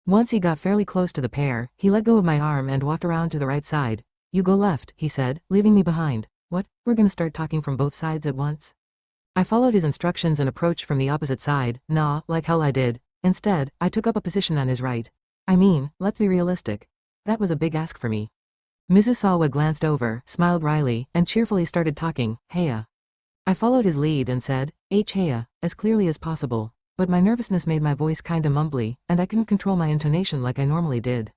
Once he got fairly close to the pair, he let go of my arm and walked around to the right side. You go left, he said, leaving me behind. What? We're gonna start talking from both sides at once? I followed his instructions and approached from the opposite side. Nah, like hell I did. Instead, I took up a position on his right. I mean, let's be realistic. That was a big ask for me. Mizusawa glanced over, smiled wryly, and cheerfully started talking. Heya. I followed his lead and said, Heya, as clearly as possible. But my nervousness made my voice kinda mumbly, and I couldn't control my intonation like I normally did.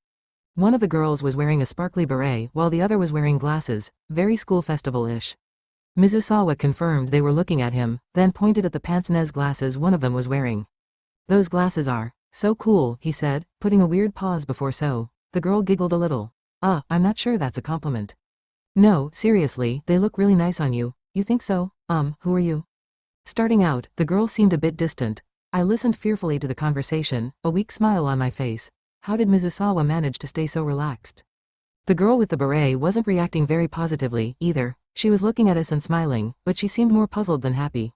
One of the girls was wearing a sparkly beret while the other was wearing glasses, very school festival-ish. Mizusawa confirmed they were looking at him, then pointed at the pince-nez glasses one of them was wearing. Those glasses are so cool, he said, putting a weird pause before so. The girl giggled a little. I'm not sure that's a compliment. No, seriously, they look really nice on you. You think so? Who are you? Starting out, the girl seemed a bit distant. I listened fearfully to the conversation, a weak smile on my face. How did Mizusawa manage to stay so relaxed? The girl with the beret wasn't reacting very positively, either. She was looking at us and smiling, but she seemed more puzzled than happy.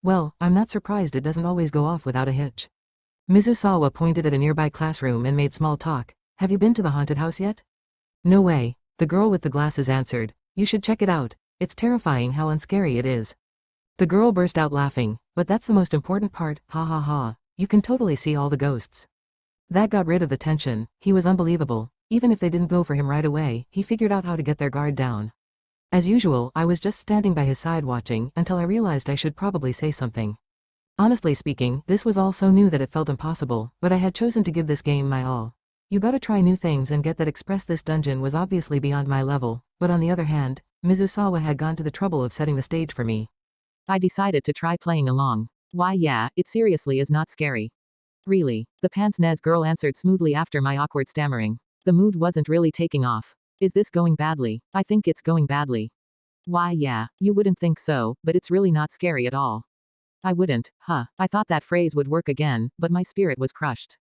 Well, I'm not surprised it doesn't always go off without a hitch. Mizusawa pointed at a nearby classroom and made small talk. Have you been to the haunted house yet? No way, the girl with the glasses answered. You should check it out. It's terrifying how unscary it is. The girl burst out laughing, but that's the most important part, ha ha ha. You can totally see all the ghosts. That got rid of the tension. He was unbelievable. Even if they didn't go for him right away, he figured out how to get their guard down. As usual, I was just standing by his side watching until I realized I should probably say something. Honestly speaking, this was all so new that it felt impossible, but I had chosen to give this game my all. You gotta try new things and get that express this dungeon was obviously beyond my level, but on the other hand, Mizusawa had gone to the trouble of setting the stage for me. I decided to try playing along. Why yeah, it seriously is not scary. Really, the pince-nez girl answered smoothly after my awkward stammering. The mood wasn't really taking off. Is this going badly? I think it's going badly. Why yeah, you wouldn't think so, but it's really not scary at all. I wouldn't, I thought that phrase would work again, but my spirit was crushed.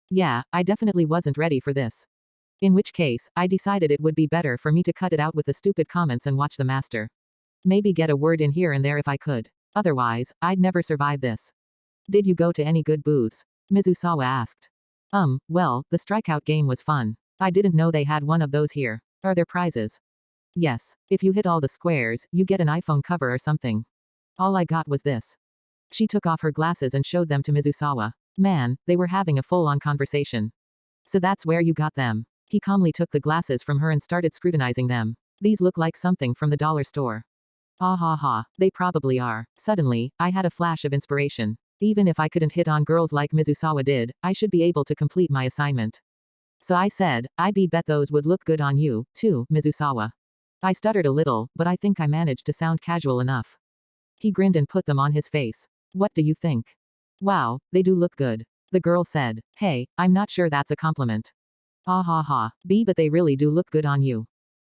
Yeah, I definitely wasn't ready for this. In which case, I decided it would be better for me to cut it out with the stupid comments and watch the master. Maybe get a word in here and there if I could. Otherwise, I'd never survive this. Did you go to any good booths? Mizusawa asked. Well, the strikeout game was fun. I didn't know they had one of those here. Are there prizes? Yes. If you hit all the squares, you get an iPhone cover or something. All I got was this. She took off her glasses and showed them to Mizusawa. Man, they were having a full-on conversation. So that's where you got them. He calmly took the glasses from her and started scrutinizing them. These look like something from the dollar store. Ah ha ha, they probably are. Suddenly, I had a flash of inspiration. Even if I couldn't hit on girls like Mizusawa did, I should be able to complete my assignment. So I said, I bet those would look good on you, too, Mizusawa. I stuttered a little, but I think I managed to sound casual enough. He grinned and put them on his face. What do you think? Wow, they do look good. The girl said. Hey, I'm not sure that's a compliment. Ah ha ha, but they really do look good on you.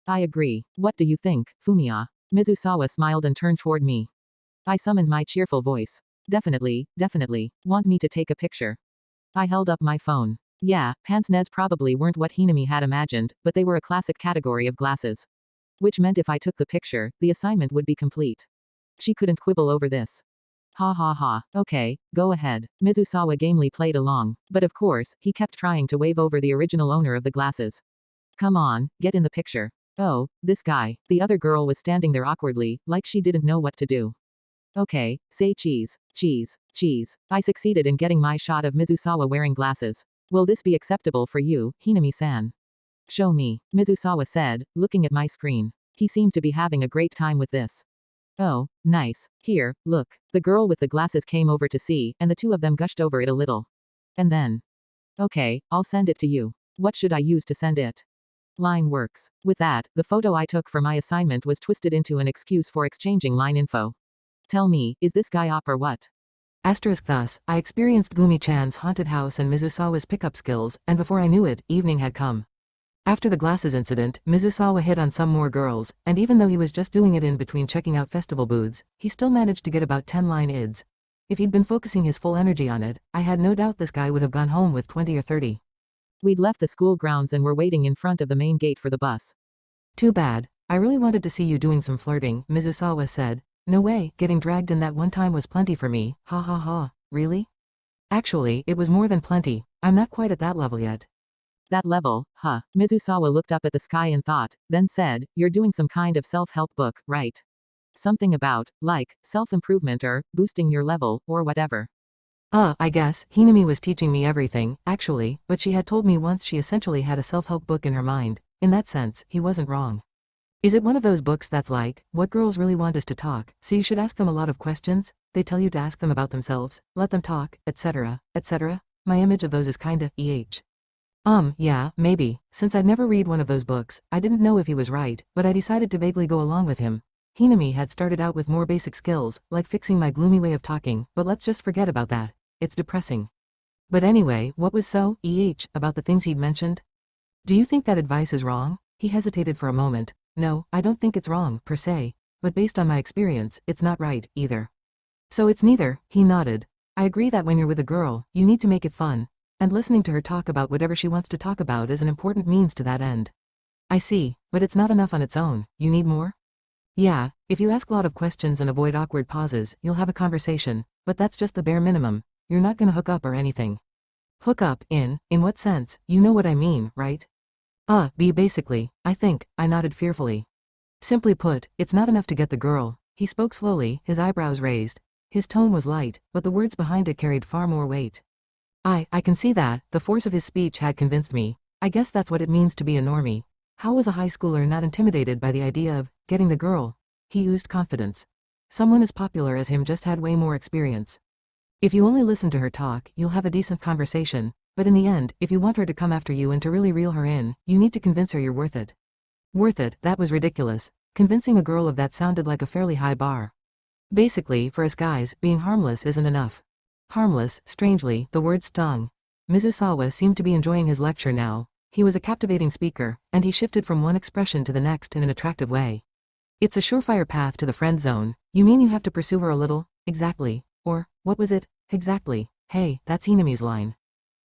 I agree. What do you think, Fumiya? Mizusawa smiled and turned toward me. I summoned my cheerful voice. Definitely. Want me to take a picture? I held up my phone. Yeah, pince-nez probably weren't what Hinami had imagined, but they were a classic category of glasses. Which meant if I took the picture, the assignment would be complete. She couldn't quibble over this. Ha ha ha, okay, go ahead. Mizusawa gamely played along, but of course, he kept trying to wave over the original owner of the glasses. Come on, get in the picture. Oh, this guy. The other girl was standing there awkwardly, like she didn't know what to do. Okay, say cheese. I succeeded in getting my shot of Mizusawa wearing glasses. Will this be acceptable for you, Hinami-san? Show me, Mizusawa said, looking at my screen. He seemed to be having a great time with this. Oh, nice. Here, look. The girl with the glasses came over to see, and the two of them gushed over it a little. And then. Okay, I'll send it to you. What should I use to send it? Line works. With that, the photo I took for my assignment was twisted into an excuse for exchanging line info. Tell me, is this guy up or what? Thus, I experienced Gumi-chan's haunted house and Mizusawa's pickup skills, and before I knew it, evening had come. After the glasses incident, Mizusawa hit on some more girls, and even though he was just doing it in between checking out festival booths, he still managed to get about 10 line ids. If he'd been focusing his full energy on it, I had no doubt this guy would have gone home with 20 or 30. We'd left the school grounds and were waiting in front of the main gate for the bus. Too bad. I really wanted to see you doing some flirting, Mizusawa said. No way, getting dragged in that one time was plenty for me, ha ha ha, really? Actually, it was more than plenty, I'm not quite at that level yet. That level, huh? Mizusawa looked up at the sky and thought, then said, you're doing some kind of self-help book, right? Something about, like, self-improvement or, boosting your level, or whatever. I guess, Hinami was teaching me everything, actually, but she had told me once she essentially had a self-help book in her mind. In that sense, he wasn't wrong. Is it one of those books that's like, what girls really want is to talk, so you should ask them a lot of questions, they tell you to ask them about themselves, let them talk, etc., etc.? My image of those is kinda, yeah, maybe. Since I'd never read one of those books, I didn't know if he was right, but I decided to vaguely go along with him. Hinami had started out with more basic skills, like fixing my gloomy way of talking, but let's just forget about that. It's depressing. But anyway, what was so, about the things he'd mentioned? Do you think that advice is wrong? He hesitated for a moment. No, I don't think it's wrong, per se, but based on my experience, it's not right, either. So it's neither, he nodded. I agree that when you're with a girl, you need to make it fun, and listening to her talk about whatever she wants to talk about is an important means to that end. I see, but it's not enough on its own, you need more? Yeah, if you ask a lot of questions and avoid awkward pauses, you'll have a conversation, but that's just the bare minimum, you're not gonna hook up or anything. Hook up, in what sense, you know what I mean, right? Basically, I think, I nodded fearfully. Simply put, it's not enough to get the girl. He spoke slowly, his eyebrows raised. His tone was light, but the words behind it carried far more weight. I can see that, the force of his speech had convinced me. I guess that's what it means to be a normie. How was a high schooler not intimidated by the idea of, getting the girl? He used confidence. Someone as popular as him just had way more experience. If you only listen to her talk, you'll have a decent conversation. But in the end, if you want her to come after you and to really reel her in, you need to convince her you're worth it. Worth it, that was ridiculous. Convincing a girl of that sounded like a fairly high bar. Basically, for us guys, being harmless isn't enough. Harmless, strangely, the word stung. Mizusawa seemed to be enjoying his lecture now. He was a captivating speaker, and he shifted from one expression to the next in an attractive way. It's a surefire path to the friend zone. You mean you have to pursue her a little? Exactly. Or, what was it? Exactly. Hey, that's Hinami's line.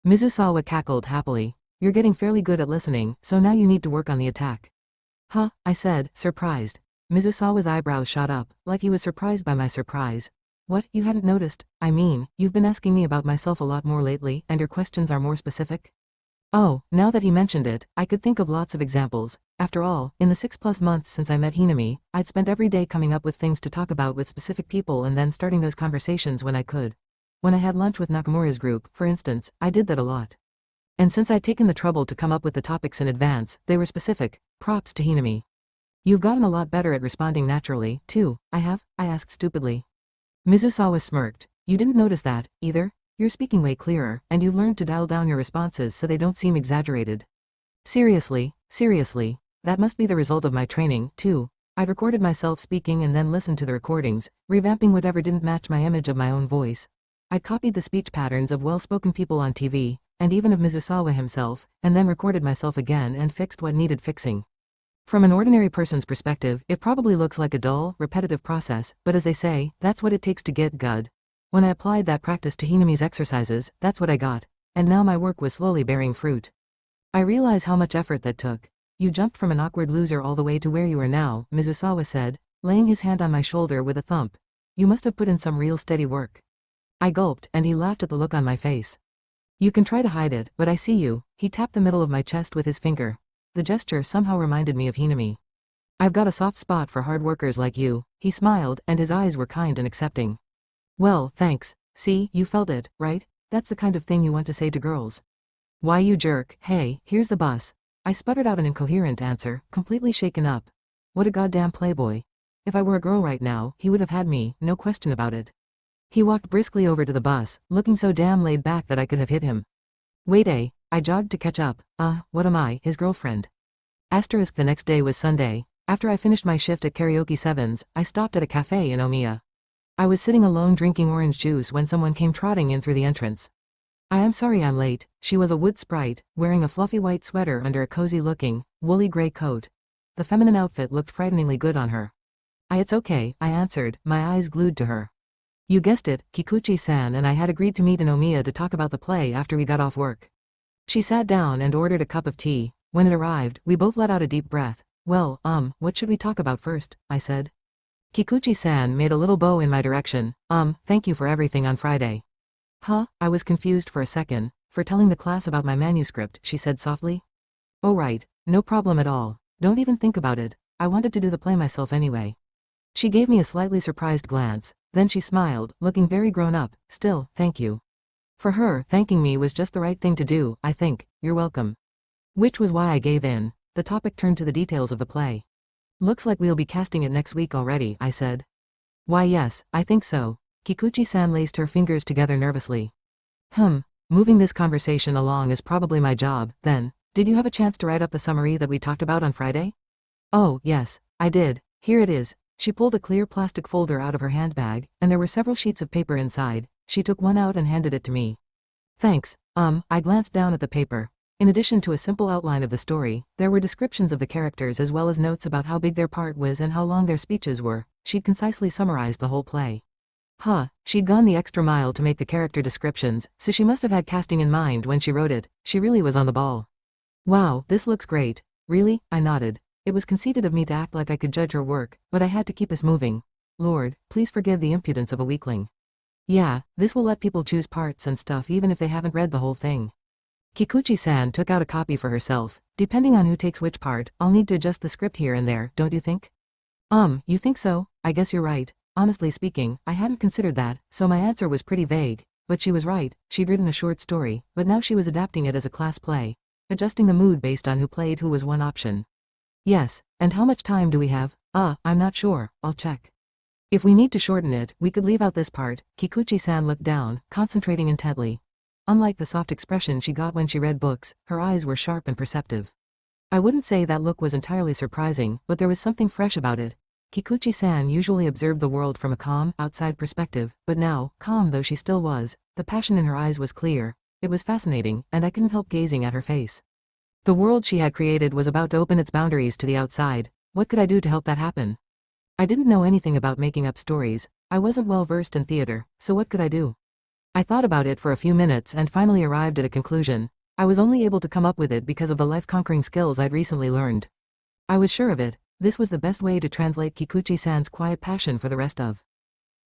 Mizusawa cackled happily. You're getting fairly good at listening, so now you need to work on the attack. Huh, I said, surprised. Mizusawa's eyebrows shot up, like he was surprised by my surprise. What, you hadn't noticed? I mean, you've been asking me about myself a lot more lately, and your questions are more specific? Oh, now that he mentioned it, I could think of lots of examples. After all, in the 6+ months since I met Hinami, I'd spent every day coming up with things to talk about with specific people and then starting those conversations when I could. When I had lunch with Nakamura's group, for instance, I did that a lot. And since I'd taken the trouble to come up with the topics in advance, they were specific. Props to Hinami. You've gotten a lot better at responding naturally, too. I have? I asked stupidly. Mizusawa smirked. You didn't notice that, either? You're speaking way clearer, and you've learned to dial down your responses so they don't seem exaggerated. Seriously, that must be the result of my training, too. I'd recorded myself speaking and then listened to the recordings, revamping whatever didn't match my image of my own voice. I'd copied the speech patterns of well-spoken people on TV, and even of Mizusawa himself, and then recorded myself again and fixed what needed fixing. From an ordinary person's perspective, it probably looks like a dull, repetitive process, but as they say, that's what it takes to get good. When I applied that practice to Hinami's exercises, that's what I got, and now my work was slowly bearing fruit. I realize how much effort that took. You jumped from an awkward loser all the way to where you are now, Mizusawa said, laying his hand on my shoulder with a thump. You must have put in some real steady work. I gulped, and he laughed at the look on my face. You can try to hide it, but I see you. He tapped the middle of my chest with his finger. The gesture somehow reminded me of Hinami. I've got a soft spot for hard workers like you. He smiled, and his eyes were kind and accepting. Well, thanks. See, you felt it, right? That's the kind of thing you want to say to girls. Why, you jerk, hey, here's the bus. I sputtered out an incoherent answer, completely shaken up. What a goddamn playboy. If I were a girl right now, he would have had me, no question about it. He walked briskly over to the bus, looking so damn laid back that I could have hit him. Wait, I jogged to catch up. What am I, his girlfriend? The next day was Sunday. After I finished my shift at Karaoke 7's, I stopped at a cafe in Omiya. I was sitting alone drinking orange juice when someone came trotting in through the entrance. I am sorry I'm late. She was a wood sprite, wearing a fluffy white sweater under a cozy-looking, woolly gray coat. The feminine outfit looked frighteningly good on her. It's okay, I answered, my eyes glued to her. You guessed it, Kikuchi-san and I had agreed to meet in Omiya to talk about the play after we got off work. She sat down and ordered a cup of tea. When it arrived, we both let out a deep breath. Well, what should we talk about first? I said. Kikuchi-san made a little bow in my direction. Thank you for everything on Friday. Huh? I was confused for a second. For telling the class about my manuscript, she said softly. Oh right, no problem at all. Don't even think about it. I wanted to do the play myself anyway. She gave me a slightly surprised glance, then she smiled, looking very grown up. Still, thank you. For her, thanking me was just the right thing to do, I think. You're welcome. Which was why I gave in. The topic turned to the details of the play. Looks like we'll be casting it next week already, I said. Why yes, I think so. Kikuchi-san laced her fingers together nervously. Moving this conversation along is probably my job, then. Did you have a chance to write up the summary that we talked about on Friday? Oh, yes, I did. Here it is. She pulled a clear plastic folder out of her handbag, and there were several sheets of paper inside. She took one out and handed it to me. Thanks. I glanced down at the paper. In addition to a simple outline of the story, there were descriptions of the characters as well as notes about how big their part was and how long their speeches were. She'd concisely summarized the whole play. She'd gone the extra mile to make the character descriptions, so she must have had casting in mind when she wrote it. She really was on the ball. Wow, this looks great. Really? I nodded. It was conceited of me to act like I could judge her work, but I had to keep us moving. Lord, please forgive the impudence of a weakling. Yeah, this will let people choose parts and stuff even if they haven't read the whole thing. Kikuchi-san took out a copy for herself. Depending on who takes which part, I'll need to adjust the script here and there, don't you think? You think so? I guess you're right. Honestly speaking, I hadn't considered that, so my answer was pretty vague. But she was right. She'd written a short story, but now she was adapting it as a class play. Adjusting the mood based on who played who was one option. Yes, and how much time do we have? I'm not sure. I'll check. If we need to shorten it, we could leave out this part. Kikuchi-san looked down, concentrating intently. Unlike the soft expression she got when she read books, her eyes were sharp and perceptive. I wouldn't say that look was entirely surprising, but there was something fresh about it. Kikuchi-san usually observed the world from a calm, outside perspective, but now, calm though she still was, the passion in her eyes was clear. It was fascinating, and I couldn't help gazing at her face. The world she had created was about to open its boundaries to the outside. What could I do to help that happen? I didn't know anything about making up stories. I wasn't well versed in theater, so what could I do? I thought about it for a few minutes and finally arrived at a conclusion. I was only able to come up with it because of the life-conquering skills I'd recently learned. I was sure of it. This was the best way to translate Kikuchi-san's quiet passion for the rest of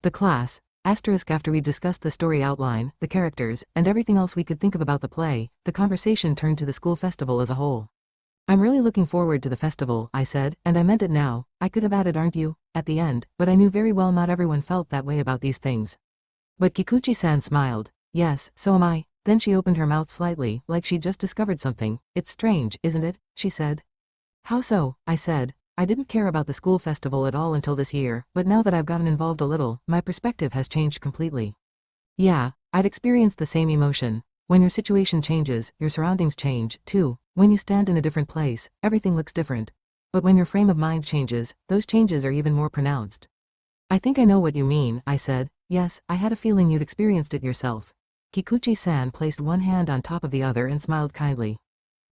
the class. After we'd discussed the story outline, the characters, and everything else we could think of about the play, the conversation turned to the school festival as a whole. I'm really looking forward to the festival, I said, and I meant it now. I could have added aren't you, at the end, but I knew very well not everyone felt that way about these things. But Kikuchi-san smiled. Yes, so am I. Then she opened her mouth slightly, like she'd just discovered something. It's strange, isn't it? She said. How so? I said. I didn't care about the school festival at all until this year, but now that I've gotten involved a little, my perspective has changed completely. Yeah, I'd experienced the same emotion. When your situation changes, your surroundings change, too. When you stand in a different place, everything looks different. But when your frame of mind changes, those changes are even more pronounced. I think I know what you mean, I said. Yes, I had a feeling you'd experienced it yourself. Kikuchi-san placed one hand on top of the other and smiled kindly.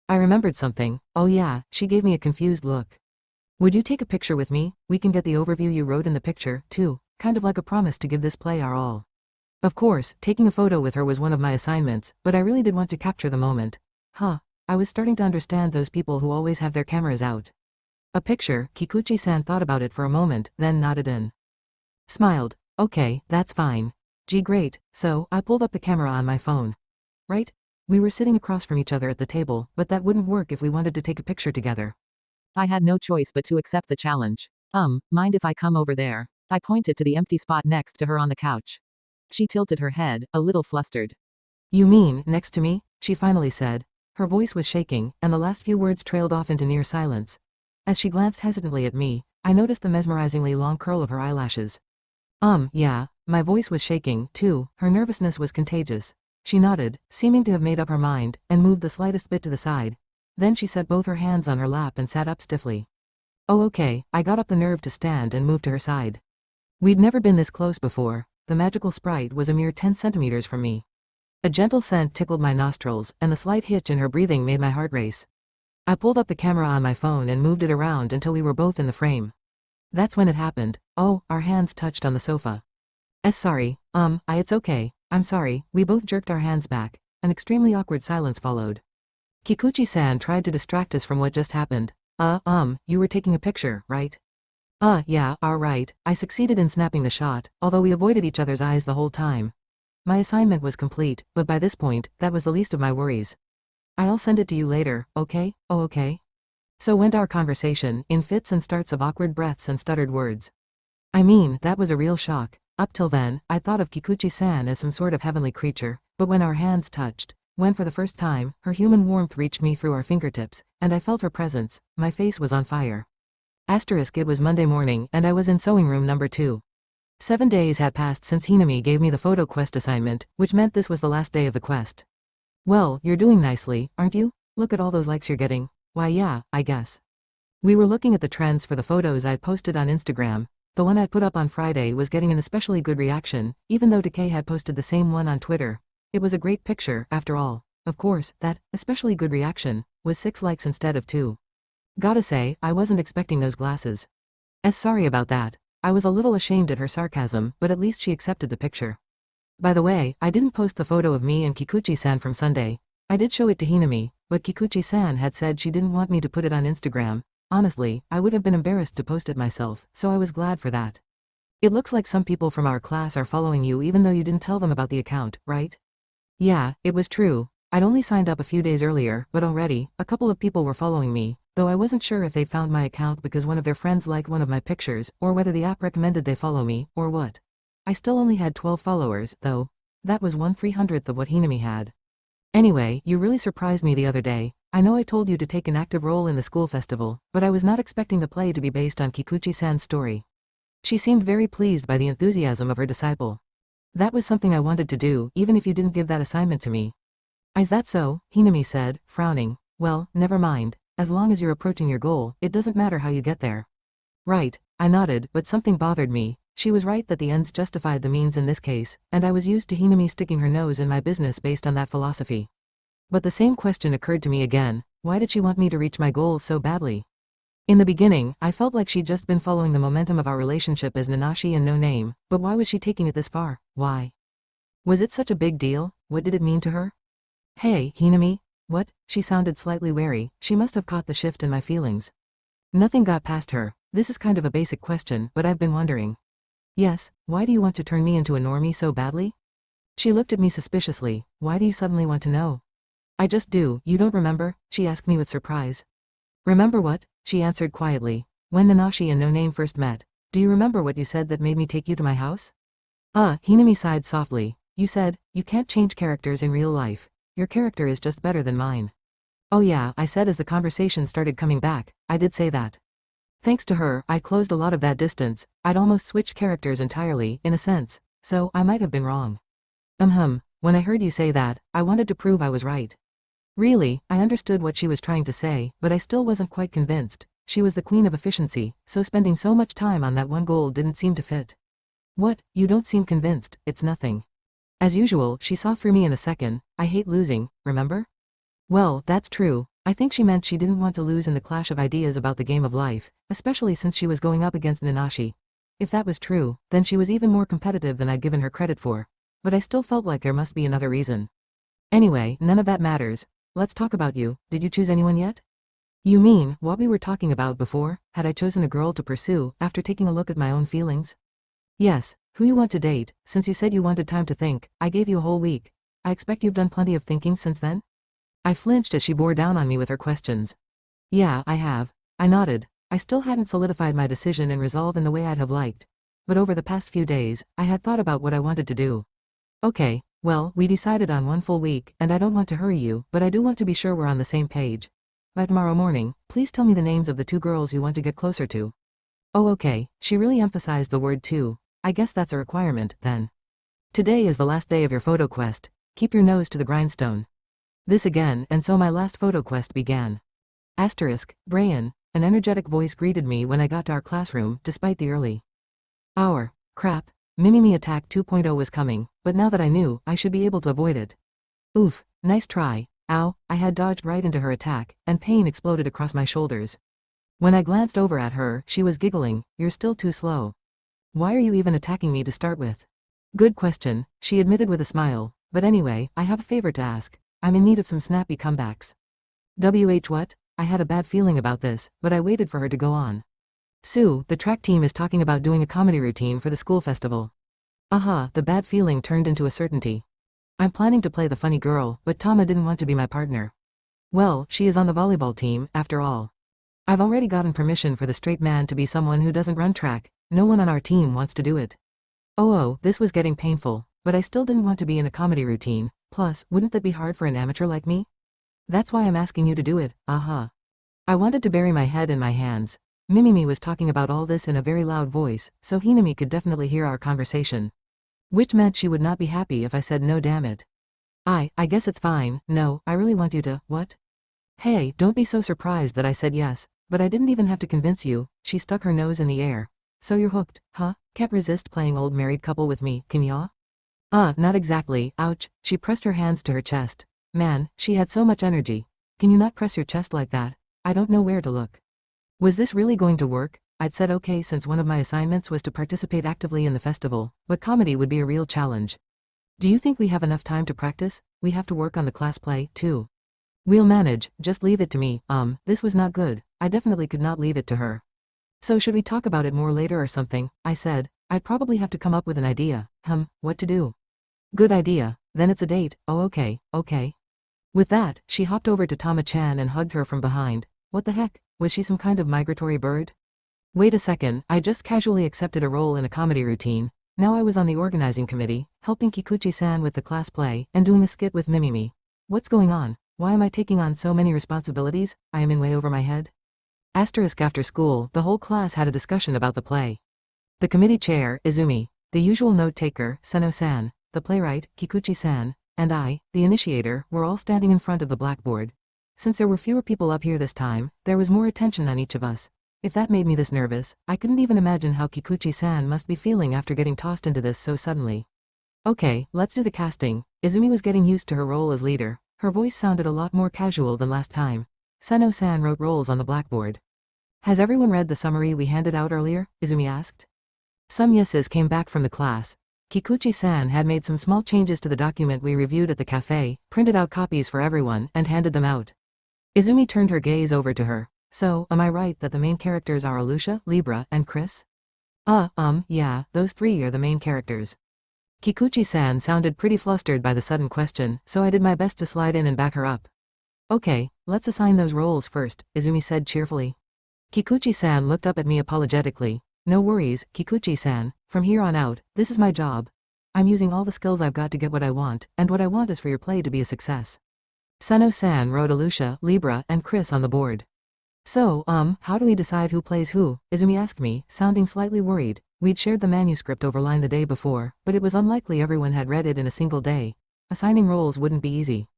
I remembered something. Oh yeah, she gave me a confused look. Would you take a picture with me? We can get the overview you wrote in the picture, too, kind of like a promise to give this play our all. Of course, taking a photo with her was one of my assignments, but I really did want to capture the moment. Huh. I was starting to understand those people who always have their cameras out. A picture, Kikuchi-san thought about it for a moment, then nodded in. Smiled. Okay, that's fine. Gee great, so, I pulled up the camera on my phone. Right? We were sitting across from each other at the table, but that wouldn't work if we wanted to take a picture together. I had no choice but to accept the challenge. Mind if I come over there? I pointed to the empty spot next to her on the couch. She tilted her head, a little flustered. You mean, next to me? She finally said. Her voice was shaking, and the last few words trailed off into near silence. As she glanced hesitantly at me, I noticed the mesmerizingly long curl of her eyelashes. Yeah, my voice was shaking, too. Her nervousness was contagious. She nodded, seeming to have made up her mind, and moved the slightest bit to the side. Then she set both her hands on her lap and sat up stiffly. Oh okay, I got up the nerve to stand and move to her side. We'd never been this close before. The magical sprite was a mere 10 centimeters from me. A gentle scent tickled my nostrils, and the slight hitch in her breathing made my heart race. I pulled up the camera on my phone and moved it around until we were both in the frame. That's when it happened. Oh, our hands touched on the sofa. Sorry, it's okay. I'm sorry. We both jerked our hands back. An extremely awkward silence followed. Kikuchi-san tried to distract us from what just happened. You were taking a picture, right? Yeah, alright. I succeeded in snapping the shot, although we avoided each other's eyes the whole time. My assignment was complete, but by this point, that was the least of my worries. I'll send it to you later, okay? Oh okay. So went our conversation, in fits and starts of awkward breaths and stuttered words. I mean, that was a real shock. Up till then, I'd thought of Kikuchi-san as some sort of heavenly creature, but when our hands touched, when for the first time, her human warmth reached me through our fingertips, and I felt her presence, my face was on fire. It was Monday morning, and I was in sewing room number 2. 7 days had passed since Hinami gave me the photo quest assignment, which meant this was the last day of the quest. Well, you're doing nicely, aren't you? Look at all those likes you're getting. Why yeah, I guess. We were looking at the trends for the photos I'd posted on Instagram. The one I put up on Friday was getting an especially good reaction, even though Decay had posted the same one on Twitter. It was a great picture, after all. Of course, that especially good reaction was 6 likes instead of 2. Gotta say, I wasn't expecting those glasses. Sorry about that. I was a little ashamed at her sarcasm, but at least she accepted the picture. By the way, I didn't post the photo of me and Kikuchi-san from Sunday. I did show it to Hinami, but Kikuchi-san had said she didn't want me to put it on Instagram. Honestly, I would have been embarrassed to post it myself, so I was glad for that. It looks like some people from our class are following you even though you didn't tell them about the account, right? Yeah, it was true. I'd only signed up a few days earlier, but already, a couple of people were following me, though I wasn't sure if they'd found my account because one of their friends liked one of my pictures, or whether the app recommended they follow me, or what. I still only had 12 followers, though. That was 1/300th of what Hinami had. Anyway, you really surprised me the other day. I know I told you to take an active role in the school festival, but I was not expecting the play to be based on Kikuchi-san's story. She seemed very pleased by the enthusiasm of her disciple. That was something I wanted to do, even if you didn't give that assignment to me. Is that so? Hinami said, frowning. Well, never mind. As long as you're approaching your goal, it doesn't matter how you get there. Right, I nodded, but something bothered me. She was right that the ends justified the means in this case, and I was used to Hinami sticking her nose in my business based on that philosophy. But the same question occurred to me again. Why did she want me to reach my goals so badly? In the beginning, I felt like she'd just been following the momentum of our relationship as Nanashi and No Name, but why was she taking it this far? Why? Was it such a big deal? What did it mean to her? Hey, Hinami? What? She sounded slightly wary. She must have caught the shift in my feelings. Nothing got past her. This is kind of a basic question, but I've been wondering. Yes, why do you want to turn me into a normie so badly? She looked at me suspiciously. Why do you suddenly want to know? I just do. You don't remember? She asked me with surprise. Remember what? She answered quietly. When Nanashi and No Name first met. Do you remember what you said that made me take you to my house? Hinami sighed softly. You said, you can't change characters in real life. Your character is just better than mine. Oh yeah, I said as the conversation started coming back. I did say that. Thanks to her, I closed a lot of that distance. I'd almost switched characters entirely, in a sense. So, I might have been wrong. When I heard you say that, I wanted to prove I was right. Really, I understood what she was trying to say, but I still wasn't quite convinced. She was the queen of efficiency, so spending so much time on that one goal didn't seem to fit. What? You don't seem convinced, it's nothing. As usual, she saw through me in a second. I hate losing, remember? Well, that's true. I think she meant she didn't want to lose in the clash of ideas about the game of life, especially since she was going up against Nanashi. If that was true, then she was even more competitive than I'd given her credit for. But I still felt like there must be another reason. Anyway, none of that matters. Let's talk about you. Did you choose anyone yet? You mean, what we were talking about before? Had I chosen a girl to pursue, after taking a look at my own feelings? Yes, who you want to date. Since you said you wanted time to think, I gave you a whole week. I expect you've done plenty of thinking since then? I flinched as she bore down on me with her questions. Yeah, I have. I nodded. I still hadn't solidified my decision and resolve in the way I'd have liked. But over the past few days, I had thought about what I wanted to do. Okay, well, we decided on 1 full week, and I don't want to hurry you, but I do want to be sure we're on the same page. By tomorrow morning, please tell me the names of the 2 girls you want to get closer to. Oh okay, she really emphasized the word too. I guess that's a requirement, then. Today is the last day of your photo quest. Keep your nose to the grindstone. This again, and so my last photo quest began. Brian, an energetic voice greeted me when I got to our classroom, despite the early hour. Crap, Mimimi Attack 2.0 was coming, but now that I knew, I should be able to avoid it. Oof, nice try. Ow, I had dodged right into her attack, and pain exploded across my shoulders. When I glanced over at her, she was giggling. You're still too slow. Why are you even attacking me to start with? Good question, she admitted with a smile, but anyway, I have a favor to ask. I'm in need of some snappy comebacks. What? I had a bad feeling about this, but I waited for her to go on. Sue, the track team is talking about doing a comedy routine for the school festival. The bad feeling turned into a certainty. I'm planning to play the funny girl, but Tama didn't want to be my partner. Well, she is on the volleyball team, after all. I've already gotten permission for the straight man to be someone who doesn't run track. No one on our team wants to do it. Oh, this was getting painful, but I still didn't want to be in a comedy routine. Plus, wouldn't that be hard for an amateur like me? That's why I'm asking you to do it, I wanted to bury my head in my hands. Mimimi was talking about all this in a very loud voice, so Hinami could definitely hear our conversation. Which meant she would not be happy if I said no, damn it. I guess it's fine. No, I really want you to, what? Hey, don't be so surprised that I said yes, but I didn't even have to convince you. She stuck her nose in the air. So you're hooked, huh? Can't resist playing old married couple with me, can ya? Not exactly. Ouch. She pressed her hands to her chest. Man, she had so much energy. Can you not press your chest like that? I don't know where to look. Was this really going to work? I'd said okay since one of my assignments was to participate actively in the festival, but comedy would be a real challenge. Do you think we have enough time to practice? We have to work on the class play, too. We'll manage, just leave it to me. This was not good. I definitely could not leave it to her. So should we talk about it more later or something? I said. I'd probably have to come up with an idea. What to do? Good idea. Then it's a date. Oh okay. With that, she hopped over to Tama-chan and hugged her from behind. What the heck? Was she some kind of migratory bird? Wait a second, I just casually accepted a role in a comedy routine. Now I was on the organizing committee, helping Kikuchi-san with the class play, and doing a skit with Mimimi. What's going on? Why am I taking on so many responsibilities? I am in way over my head. After school, the whole class had a discussion about the play. The committee chair, Izumi, the usual note-taker, Seno-san, the playwright, Kikuchi-san, and I, the initiator, were all standing in front of the blackboard. Since there were fewer people up here this time, there was more attention on each of us. If that made me this nervous, I couldn't even imagine how Kikuchi-san must be feeling after getting tossed into this so suddenly. Okay, let's do the casting. Izumi was getting used to her role as leader. Her voice sounded a lot more casual than last time. Seno-san wrote roles on the blackboard. Has everyone read the summary we handed out earlier? Izumi asked. Some yeses came back from the class. Kikuchi-san had made some small changes to the document we reviewed at the cafe, printed out copies for everyone, and handed them out. Izumi turned her gaze over to her. So, am I right that the main characters are Alusha, Libra, and Chris? Yeah, those three are the main characters. Kikuchi-san sounded pretty flustered by the sudden question, so I did my best to slide in and back her up. Okay, let's assign those roles first, Izumi said cheerfully. Kikuchi-san looked up at me apologetically. No worries, Kikuchi-san, from here on out, this is my job. I'm using all the skills I've got to get what I want, and what I want is for your play to be a success. Sano-san wrote Alusha, Libra, and Chris on the board. So, how do we decide who plays who? Izumi asked me, sounding slightly worried. We'd shared the manuscript over line the day before, but it was unlikely everyone had read it in a single day. Assigning roles wouldn't be easy.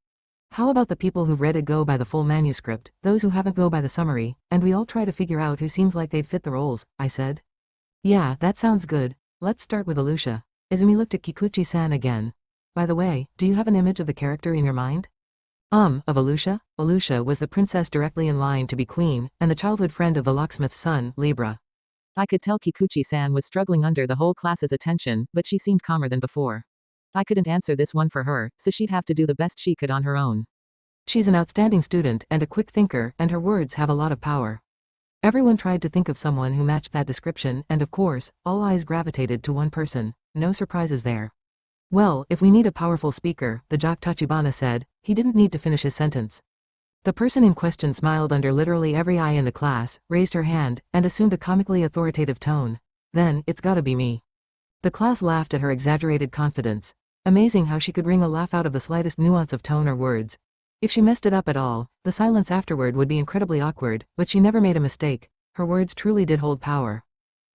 How about the people who've read it go by the full manuscript, those who haven't go by the summary, and we all try to figure out who seems like they'd fit the roles, I said. Yeah, that sounds good. Let's start with Alusha. Izumi looked at Kikuchi-san again. By the way, do you have an image of the character in your mind? Of Alusha? Alusha was the princess directly in line to be queen, and the childhood friend of the locksmith's son, Libra. I could tell Kikuchi-san was struggling under the whole class's attention, but she seemed calmer than before. I couldn't answer this one for her, so she'd have to do the best she could on her own. She's an outstanding student and a quick thinker, and her words have a lot of power. Everyone tried to think of someone who matched that description, and of course, all eyes gravitated to one person. No surprises there. Well, if we need a powerful speaker, the jock Tachibana said. He didn't need to finish his sentence. The person in question smiled under literally every eye in the class, raised her hand, and assumed a comically authoritative tone. Then, it's gotta be me. The class laughed at her exaggerated confidence. Amazing how she could wring a laugh out of the slightest nuance of tone or words. If she messed it up at all, the silence afterward would be incredibly awkward, but she never made a mistake. Her words truly did hold power.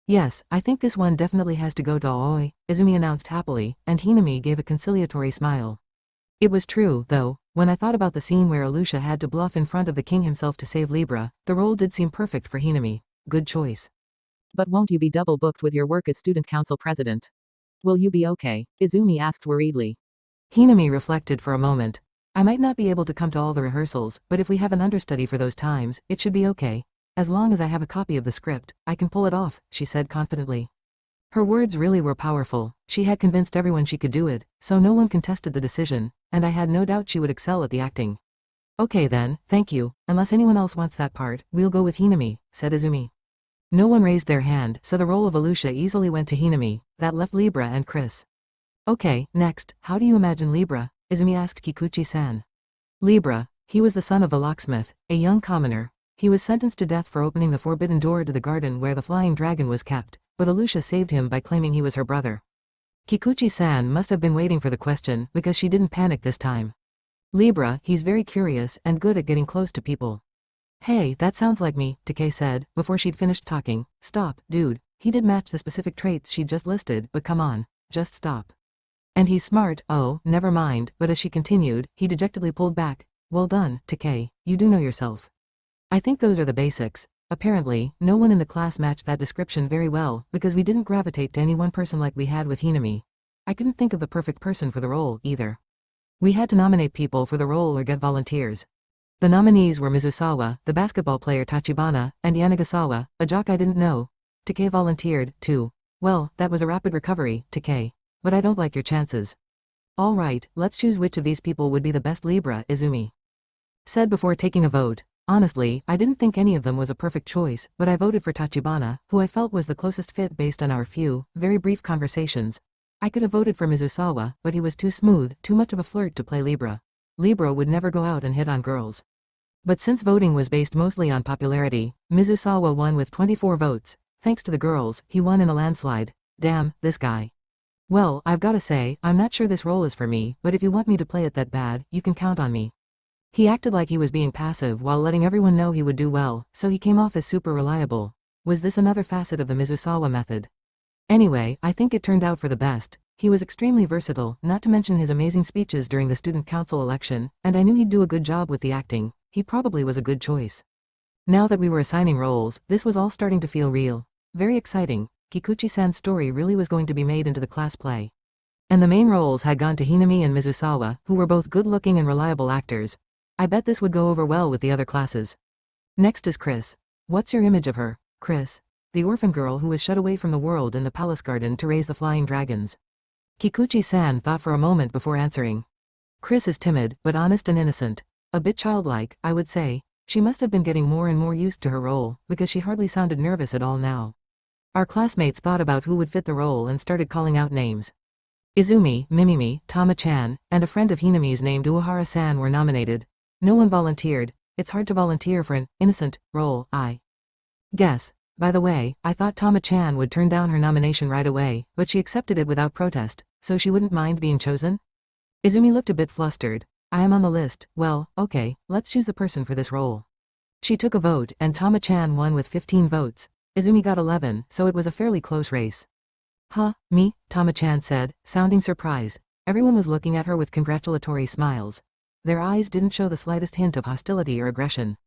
Yes, I think this one definitely has to go to Aoi, Izumi announced happily, and Hinami gave a conciliatory smile. It was true, though, when I thought about the scene where Alusha had to bluff in front of the king himself to save Libra, the role did seem perfect for Hinami. Good choice. But won't you be double booked with your work as student council president? Will you be okay? Izumi asked worriedly. Hinami reflected for a moment. I might not be able to come to all the rehearsals, but if we have an understudy for those times, it should be okay. As long as I have a copy of the script, I can pull it off, she said confidently. Her words really were powerful. She had convinced everyone she could do it, so no one contested the decision, and I had no doubt she would excel at the acting. Okay then, thank you. Unless anyone else wants that part, we'll go with Hinami, said Izumi. No one raised their hand, so the role of Alusha easily went to Hinami. That left Libra and Chris. Okay, next, how do you imagine Libra? Izumi asked Kikuchi-san. Libra, he was the son of the locksmith, a young commoner. He was sentenced to death for opening the forbidden door to the garden where the flying dragon was kept, but Alusha saved him by claiming he was her brother. Kikuchi-san must have been waiting for the question because she didn't panic this time. Libra, he's very curious and good at getting close to people. Hey, that sounds like me, Takei said, before she'd finished talking. Stop, dude. He did match the specific traits she'd just listed, but come on, just stop. And he's smart. Oh, never mind, but as she continued, he dejectedly pulled back. Well done, Takei, you do know yourself. I think those are the basics. Apparently, no one in the class matched that description very well, because we didn't gravitate to any one person like we had with Hinami. I couldn't think of the perfect person for the role, either. We had to nominate people for the role or get volunteers. The nominees were Mizusawa, the basketball player Tachibana, and Yanagasawa, a jock I didn't know. Takei volunteered, too. Well, that was a rapid recovery, Takei. But I don't like your chances. All right, let's choose which of these people would be the best Libra, Izumi said before taking a vote. Honestly, I didn't think any of them was a perfect choice, but I voted for Tachibana, who I felt was the closest fit based on our few, very brief conversations. I could have voted for Mizusawa, but he was too smooth, too much of a flirt to play Libra. Libra would never go out and hit on girls. But since voting was based mostly on popularity, Mizusawa won with 24 votes. Thanks to the girls, he won in a landslide. Damn, this guy. Well, I've gotta say, I'm not sure this role is for me, but if you want me to play it that bad, you can count on me. He acted like he was being passive while letting everyone know he would do well, so he came off as super reliable. Was this another facet of the Mizusawa method? Anyway, I think it turned out for the best. He was extremely versatile, not to mention his amazing speeches during the student council election, and I knew he'd do a good job with the acting. He probably was a good choice. Now that we were assigning roles, this was all starting to feel real. Very exciting. Kikuchi-san's story really was going to be made into the class play. And the main roles had gone to Hinami and Mizusawa, who were both good-looking and reliable actors. I bet this would go over well with the other classes. Next is Chris. What's your image of her, Chris? The orphan girl who was shut away from the world in the palace garden to raise the flying dragons. Kikuchi-san thought for a moment before answering. Chris is timid, but honest and innocent. A bit childlike, I would say. She must have been getting more and more used to her role, because she hardly sounded nervous at all now. Our classmates thought about who would fit the role and started calling out names. Izumi, Mimimi, Tama-chan, and a friend of Hinami's named Uehara-san were nominated. No one volunteered. It's hard to volunteer for an innocent role, I guess. By the way, I thought Tama-chan would turn down her nomination right away, but she accepted it without protest, so she wouldn't mind being chosen? Izumi looked a bit flustered. I am on the list. Well, okay, let's choose the person for this role. She took a vote, and Tama-chan won with 15 votes. Izumi got 11, so it was a fairly close race. Huh, me? Tama-chan said, sounding surprised. Everyone was looking at her with congratulatory smiles. Their eyes didn't show the slightest hint of hostility or aggression.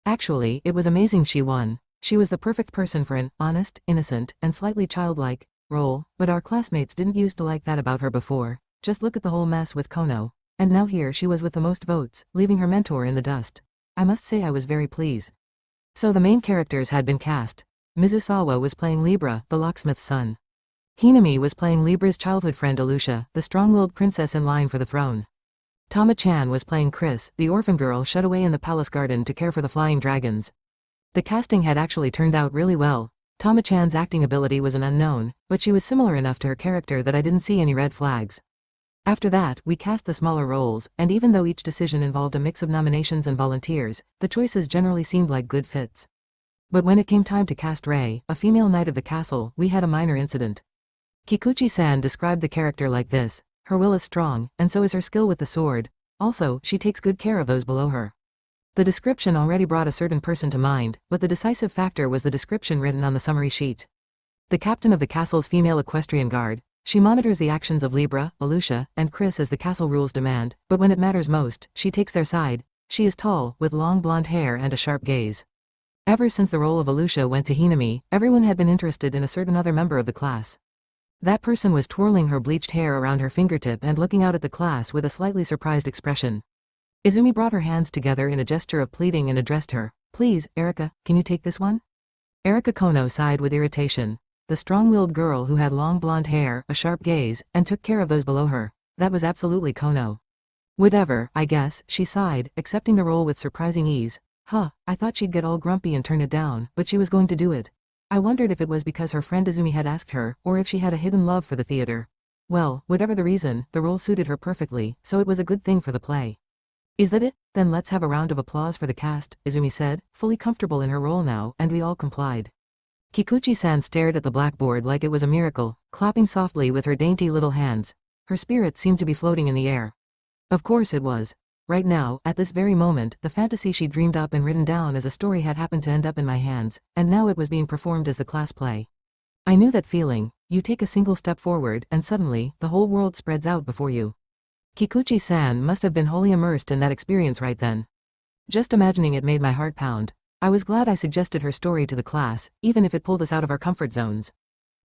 Actually, it was amazing she won. She was the perfect person for an honest, innocent, and slightly childlike role, but our classmates didn't used to like that about her before. Just look at the whole mess with Kono. And now here she was with the most votes, leaving her mentor in the dust. I must say I was very pleased. So the main characters had been cast. Mizusawa was playing Libra, the locksmith's son. Hinami was playing Libra's childhood friend Alusha, the strong-willed princess in line for the throne. Tama-chan was playing Chris, the orphan girl shut away in the palace garden to care for the flying dragons. The casting had actually turned out really well. Tama-chan's acting ability was an unknown, but she was similar enough to her character that I didn't see any red flags. After that, we cast the smaller roles, and even though each decision involved a mix of nominations and volunteers, the choices generally seemed like good fits. But when it came time to cast Rei, a female knight of the castle, we had a minor incident. Kikuchi-san described the character like this: her will is strong, and so is her skill with the sword. Also, she takes good care of those below her. The description already brought a certain person to mind, but the decisive factor was the description written on the summary sheet. The captain of the castle's female equestrian guard. She monitors the actions of Libra, Alusha, and Chris as the castle rules demand, but when it matters most, she takes their side. She is tall, with long blonde hair and a sharp gaze. Ever since the role of Alusha went to Hinami, everyone had been interested in a certain other member of the class. That person was twirling her bleached hair around her fingertip and looking out at the class with a slightly surprised expression. Izumi brought her hands together in a gesture of pleading and addressed her. Please, Erika, can you take this one? Erika Kono sighed with irritation. The strong-willed girl who had long blonde hair, a sharp gaze, and took care of those below her. That was absolutely Kono. Whatever, I guess, she sighed, accepting the role with surprising ease. I thought she'd get all grumpy and turn it down, but she was going to do it. I wondered if it was because her friend Izumi had asked her, or if she had a hidden love for the theater. Well, whatever the reason, the role suited her perfectly, so it was a good thing for the play. Is that it? Then let's have a round of applause for the cast, Izumi said, fully comfortable in her role now, and we all complied. Kikuchi-san stared at the blackboard like it was a miracle, clapping softly with her dainty little hands. Her spirit seemed to be floating in the air. Of course it was. Right now, at this very moment, the fantasy she dreamed up and written down as a story had happened to end up in my hands, and now it was being performed as the class play. I knew that feeling. You take a single step forward, and suddenly, the whole world spreads out before you. Kikuchi-san must have been wholly immersed in that experience right then. Just imagining it made my heart pound. I was glad I suggested her story to the class, even if it pulled us out of our comfort zones.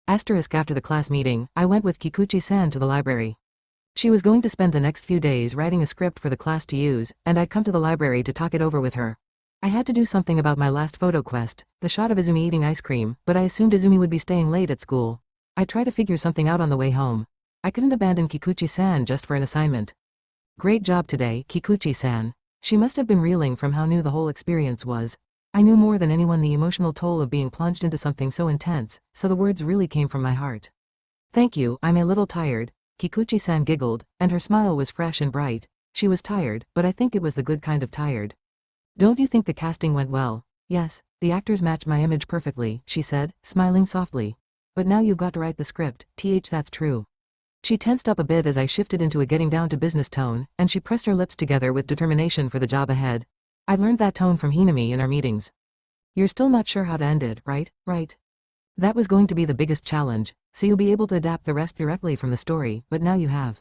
After the class meeting, I went with Kikuchi-san to the library. She was going to spend the next few days writing a script for the class to use, and I'd come to the library to talk it over with her. I had to do something about my last photo quest, the shot of Izumi eating ice cream, but I assumed Izumi would be staying late at school. I'd try to figure something out on the way home. I couldn't abandon Kikuchi-san just for an assignment. Great job today, Kikuchi-san. She must have been reeling from how new the whole experience was. I knew more than anyone the emotional toll of being plunged into something so intense, so the words really came from my heart. Thank you, I'm a little tired. Kikuchi-san giggled, and her smile was fresh and bright. She was tired, but I think it was the good kind of tired. Don't you think the casting went well? Yes, the actors matched my image perfectly, she said, smiling softly. But now you've got to write the script, that's true. She tensed up a bit as I shifted into a getting down to business tone, and she pressed her lips together with determination for the job ahead. I learned that tone from Hinami in our meetings. You're still not sure how to end it, right? Right. That was going to be the biggest challenge, so you'll be able to adapt the rest directly from the story, but now you have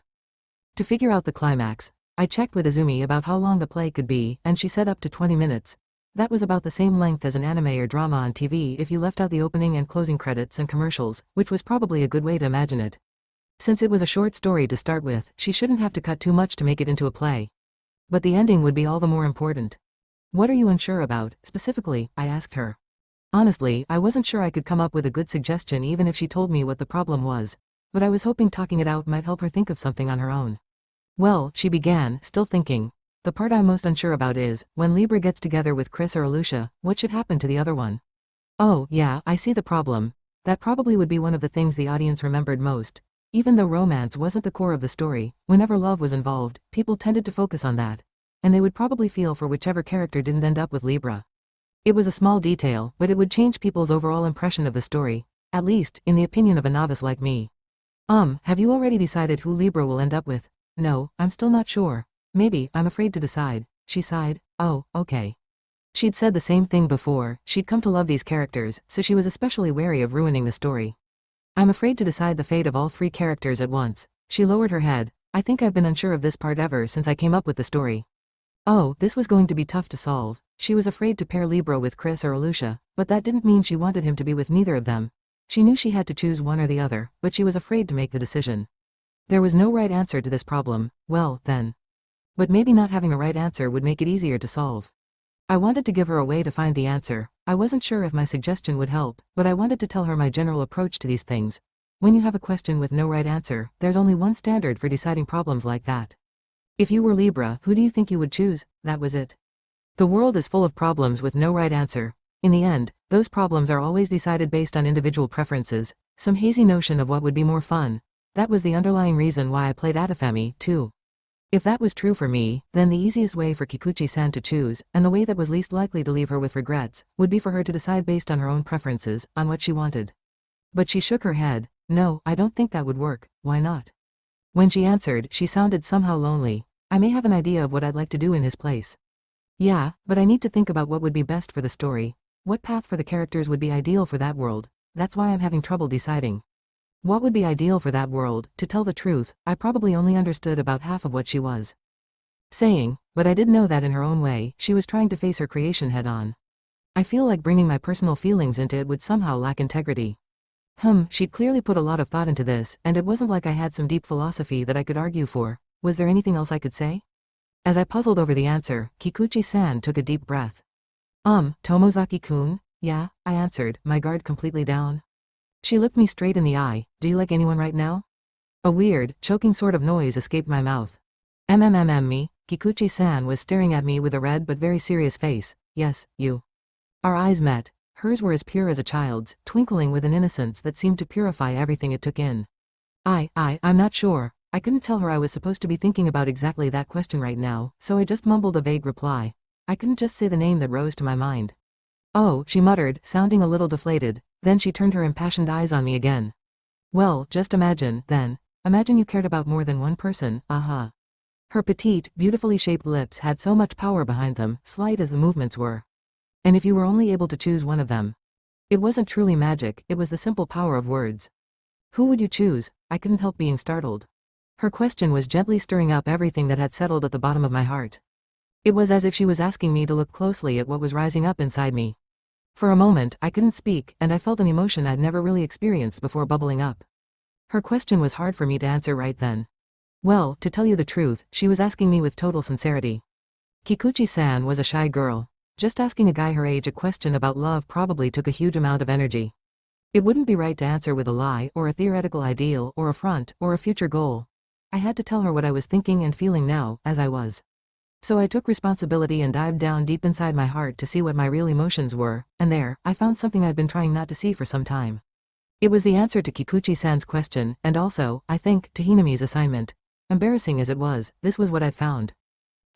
to figure out the climax. I checked with Izumi about how long the play could be, and she said up to 20 minutes. That was about the same length as an anime or drama on TV if you left out the opening and closing credits and commercials, which was probably a good way to imagine it. Since it was a short story to start with, she shouldn't have to cut too much to make it into a play. But the ending would be all the more important. What are you unsure about, specifically? I asked her. Honestly, I wasn't sure I could come up with a good suggestion even if she told me what the problem was. but I was hoping talking it out might help her think of something on her own. Well, she began, still thinking. The part I'm most unsure about is, when Libra gets together with Chris or Alusha, what should happen to the other one? Oh, yeah, I see the problem. That probably would be one of the things the audience remembered most. Even though romance wasn't the core of the story, whenever love was involved, people tended to focus on that. And they would probably feel for whichever character didn't end up with Libra. It was a small detail, but it would change people's overall impression of the story, at least, in the opinion of a novice like me. Have you already decided who Libra will end up with? No, I'm still not sure. Maybe, I'm afraid to decide. She sighed. Oh, okay. She'd said the same thing before, she'd come to love these characters, so she was especially wary of ruining the story. I'm afraid to decide the fate of all three characters at once. She lowered her head. I think I've been unsure of this part ever since I came up with the story. Oh, this was going to be tough to solve. She was afraid to pair Libra with Chris or Alusha, but that didn't mean she wanted him to be with neither of them. She knew she had to choose one or the other, but she was afraid to make the decision. There was no right answer to this problem, well, then. But maybe not having a right answer would make it easier to solve. I wanted to give her a way to find the answer. I wasn't sure if my suggestion would help, but I wanted to tell her my general approach to these things. When you have a question with no right answer, there's only one standard for deciding problems like that. If you were Libra, who do you think you would choose? That was it. The world is full of problems with no right answer. In the end, those problems are always decided based on individual preferences, some hazy notion of what would be more fun. That was the underlying reason why I played Atafami, too. If that was true for me, then the easiest way for Kikuchi-san to choose, and the way that was least likely to leave her with regrets, would be for her to decide based on her own preferences, on what she wanted. But she shook her head. No, I don't think that would work. Why not? When she answered, she sounded somehow lonely. I may have an idea of what I'd like to do in his place. Yeah, but I need to think about what would be best for the story. What path for the characters would be ideal for that world? That's why I'm having trouble deciding. What would be ideal for that world? To tell the truth, I probably only understood about half of what she was saying, but I did know that in her own way, she was trying to face her creation head-on. I feel like bringing my personal feelings into it would somehow lack integrity. She'd clearly put a lot of thought into this, and it wasn't like I had some deep philosophy that I could argue for. Was there anything else I could say? As I puzzled over the answer, Kikuchi-san took a deep breath. Tomozaki-kun? Yeah, I answered, my guard completely down. She looked me straight in the eye. Do you like anyone right now? A weird, choking sort of noise escaped my mouth. Me, Kikuchi-san was staring at me with a red but very serious face. Yes, you. Our eyes met. Hers were as pure as a child's, twinkling with an innocence that seemed to purify everything it took in. I'm not sure. I couldn't tell her I was supposed to be thinking about exactly that question right now, so I just mumbled a vague reply. I couldn't just say the name that rose to my mind. Oh, she muttered, sounding a little deflated. Then she turned her impassioned eyes on me again. Well, just imagine, then. Imagine you cared about more than one person, aha. Her petite, beautifully shaped lips had so much power behind them, slight as the movements were. And if you were only able to choose one of them. It wasn't truly magic, it was the simple power of words. Who would you choose? I couldn't help being startled. Her question was gently stirring up everything that had settled at the bottom of my heart. It was as if she was asking me to look closely at what was rising up inside me. For a moment, I couldn't speak, and I felt an emotion I'd never really experienced before bubbling up. Her question was hard for me to answer right then. Well, to tell you the truth, she was asking me with total sincerity. Kikuchi-san was a shy girl. Just asking a guy her age a question about love probably took a huge amount of energy. It wouldn't be right to answer with a lie, or a theoretical ideal, or a front, or a future goal. I had to tell her what I was thinking and feeling now, as I was. So I took responsibility and dived down deep inside my heart to see what my real emotions were, and there, I found something I'd been trying not to see for some time. It was the answer to Kikuchi-san's question, and also, I think, to Hinami's assignment. Embarrassing as it was, this was what I'd found.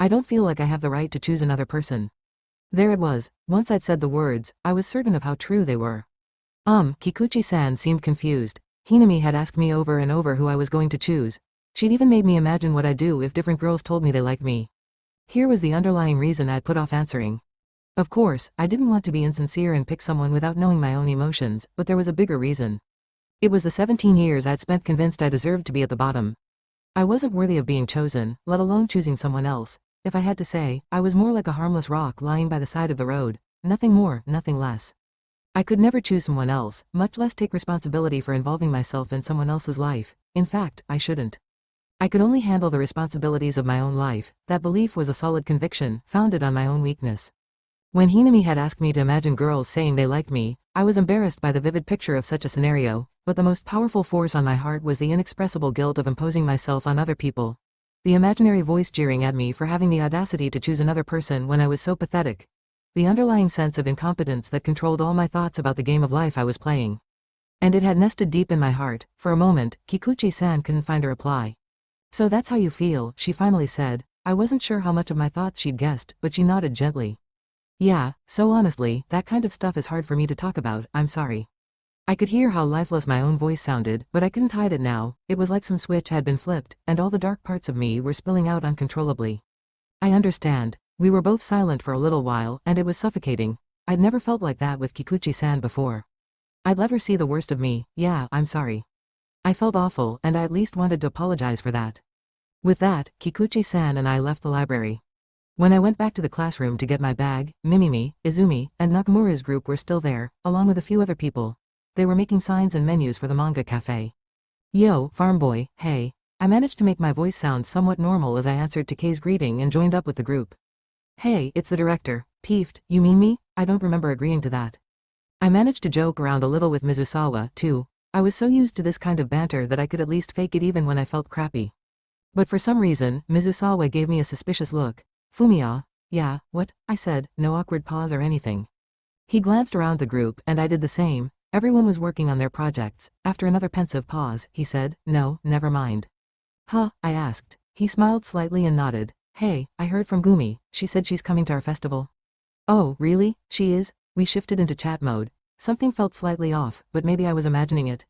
I don't feel like I have the right to choose another person. There it was. Once I'd said the words, I was certain of how true they were. Kikuchi-san seemed confused. Hinami had asked me over and over who I was going to choose. She'd even made me imagine what I'd do if different girls told me they liked me. Here was the underlying reason I'd put off answering. Of course, I didn't want to be insincere and pick someone without knowing my own emotions, but there was a bigger reason. It was the 17 years I'd spent convinced I deserved to be at the bottom. I wasn't worthy of being chosen, let alone choosing someone else. If I had to say, I was more like a harmless rock lying by the side of the road. Nothing more, nothing less. I could never choose someone else, much less take responsibility for involving myself in someone else's life. In fact, I shouldn't. I could only handle the responsibilities of my own life. That belief was a solid conviction, founded on my own weakness. When Hinami had asked me to imagine girls saying they liked me, I was embarrassed by the vivid picture of such a scenario, but the most powerful force on my heart was the inexpressible guilt of imposing myself on other people. The imaginary voice jeering at me for having the audacity to choose another person when I was so pathetic. The underlying sense of incompetence that controlled all my thoughts about the game of life I was playing. And it had nested deep in my heart. For a moment, Kikuchi-san couldn't find a reply. "So that's how you feel," she finally said. I wasn't sure how much of my thoughts she'd guessed, but she nodded gently. "Yeah, so honestly, that kind of stuff is hard for me to talk about, I'm sorry." I could hear how lifeless my own voice sounded, but I couldn't hide it now. It was like some switch had been flipped, and all the dark parts of me were spilling out uncontrollably. "I understand." We were both silent for a little while, and it was suffocating. I'd never felt like that with Kikuchi-san before. I'd let her see the worst of me. "Yeah, I'm sorry. I felt awful, and I at least wanted to apologize for that." With that, Kikuchi-san and I left the library. When I went back to the classroom to get my bag, Mimimi, Izumi, and Nakamura's group were still there, along with a few other people. They were making signs and menus for the manga cafe. "Yo, farm boy, hey." I managed to make my voice sound somewhat normal as I answered to Kei's greeting and joined up with the group. "Hey, it's the director." "Peeved, you mean me?" I don't remember agreeing to that. I managed to joke around a little with Mizusawa, too. I was so used to this kind of banter that I could at least fake it even when I felt crappy. But for some reason, Mizusawa gave me a suspicious look. "Fumiya?" "Yeah, what?" I said, no awkward pause or anything. He glanced around the group, and I did the same. Everyone was working on their projects. After another pensive pause, he said, "No, never mind." "Huh?" I asked. He smiled slightly and nodded. "Hey, I heard from Gumi. She said she's coming to our festival." "Oh, really? She is?" We shifted into chat mode. Something felt slightly off, but maybe I was imagining it.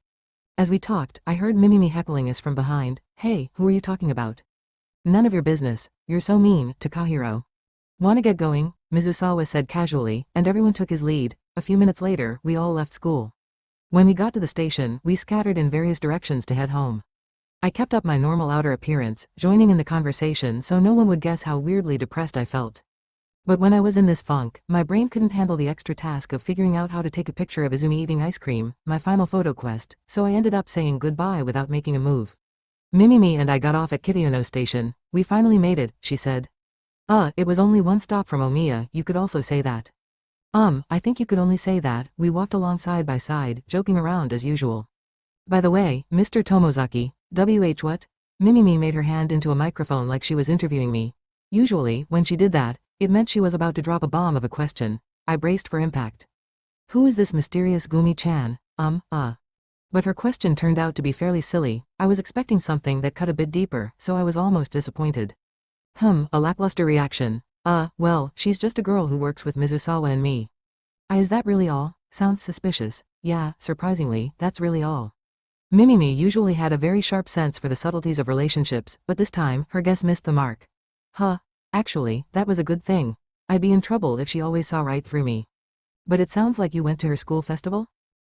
As we talked, I heard Mimimi heckling us from behind. "Hey, who are you talking about?" "None of your business. You're so mean, Takahiro." "Wanna get going?" Mizusawa said casually, and everyone took his lead. A few minutes later, we all left school. When we got to the station, we scattered in various directions to head home. I kept up my normal outer appearance, joining in the conversation so no one would guess how weirdly depressed I felt. But when I was in this funk, my brain couldn't handle the extra task of figuring out how to take a picture of Izumi eating ice cream, my final photo quest, so I ended up saying goodbye without making a move. "Mimimi and I got off at Kitayuno Station. We finally made it," she said. It was only one stop from Omiya, you could also say that." I think you could only say that." We walked along side by side, joking around as usual. "By the way, Mr. Tomozaki, what?" Mimimi made her hand into a microphone like she was interviewing me. Usually, when she did that, it meant she was about to drop a bomb of a question. I braced for impact. Who is this mysterious Gumi-chan? But her question turned out to be fairly silly. I was expecting something that cut a bit deeper, so I was almost disappointed. A lackluster reaction. Well, she's just a girl who works with Mizusawa and me." Is that really all?" Sounds suspicious. Yeah, surprisingly, that's really all. Mimimi usually had a very sharp sense for the subtleties of relationships, but this time, her guess missed the mark. Actually, that was a good thing. I'd be in trouble if she always saw right through me. But it sounds like you went to her school festival?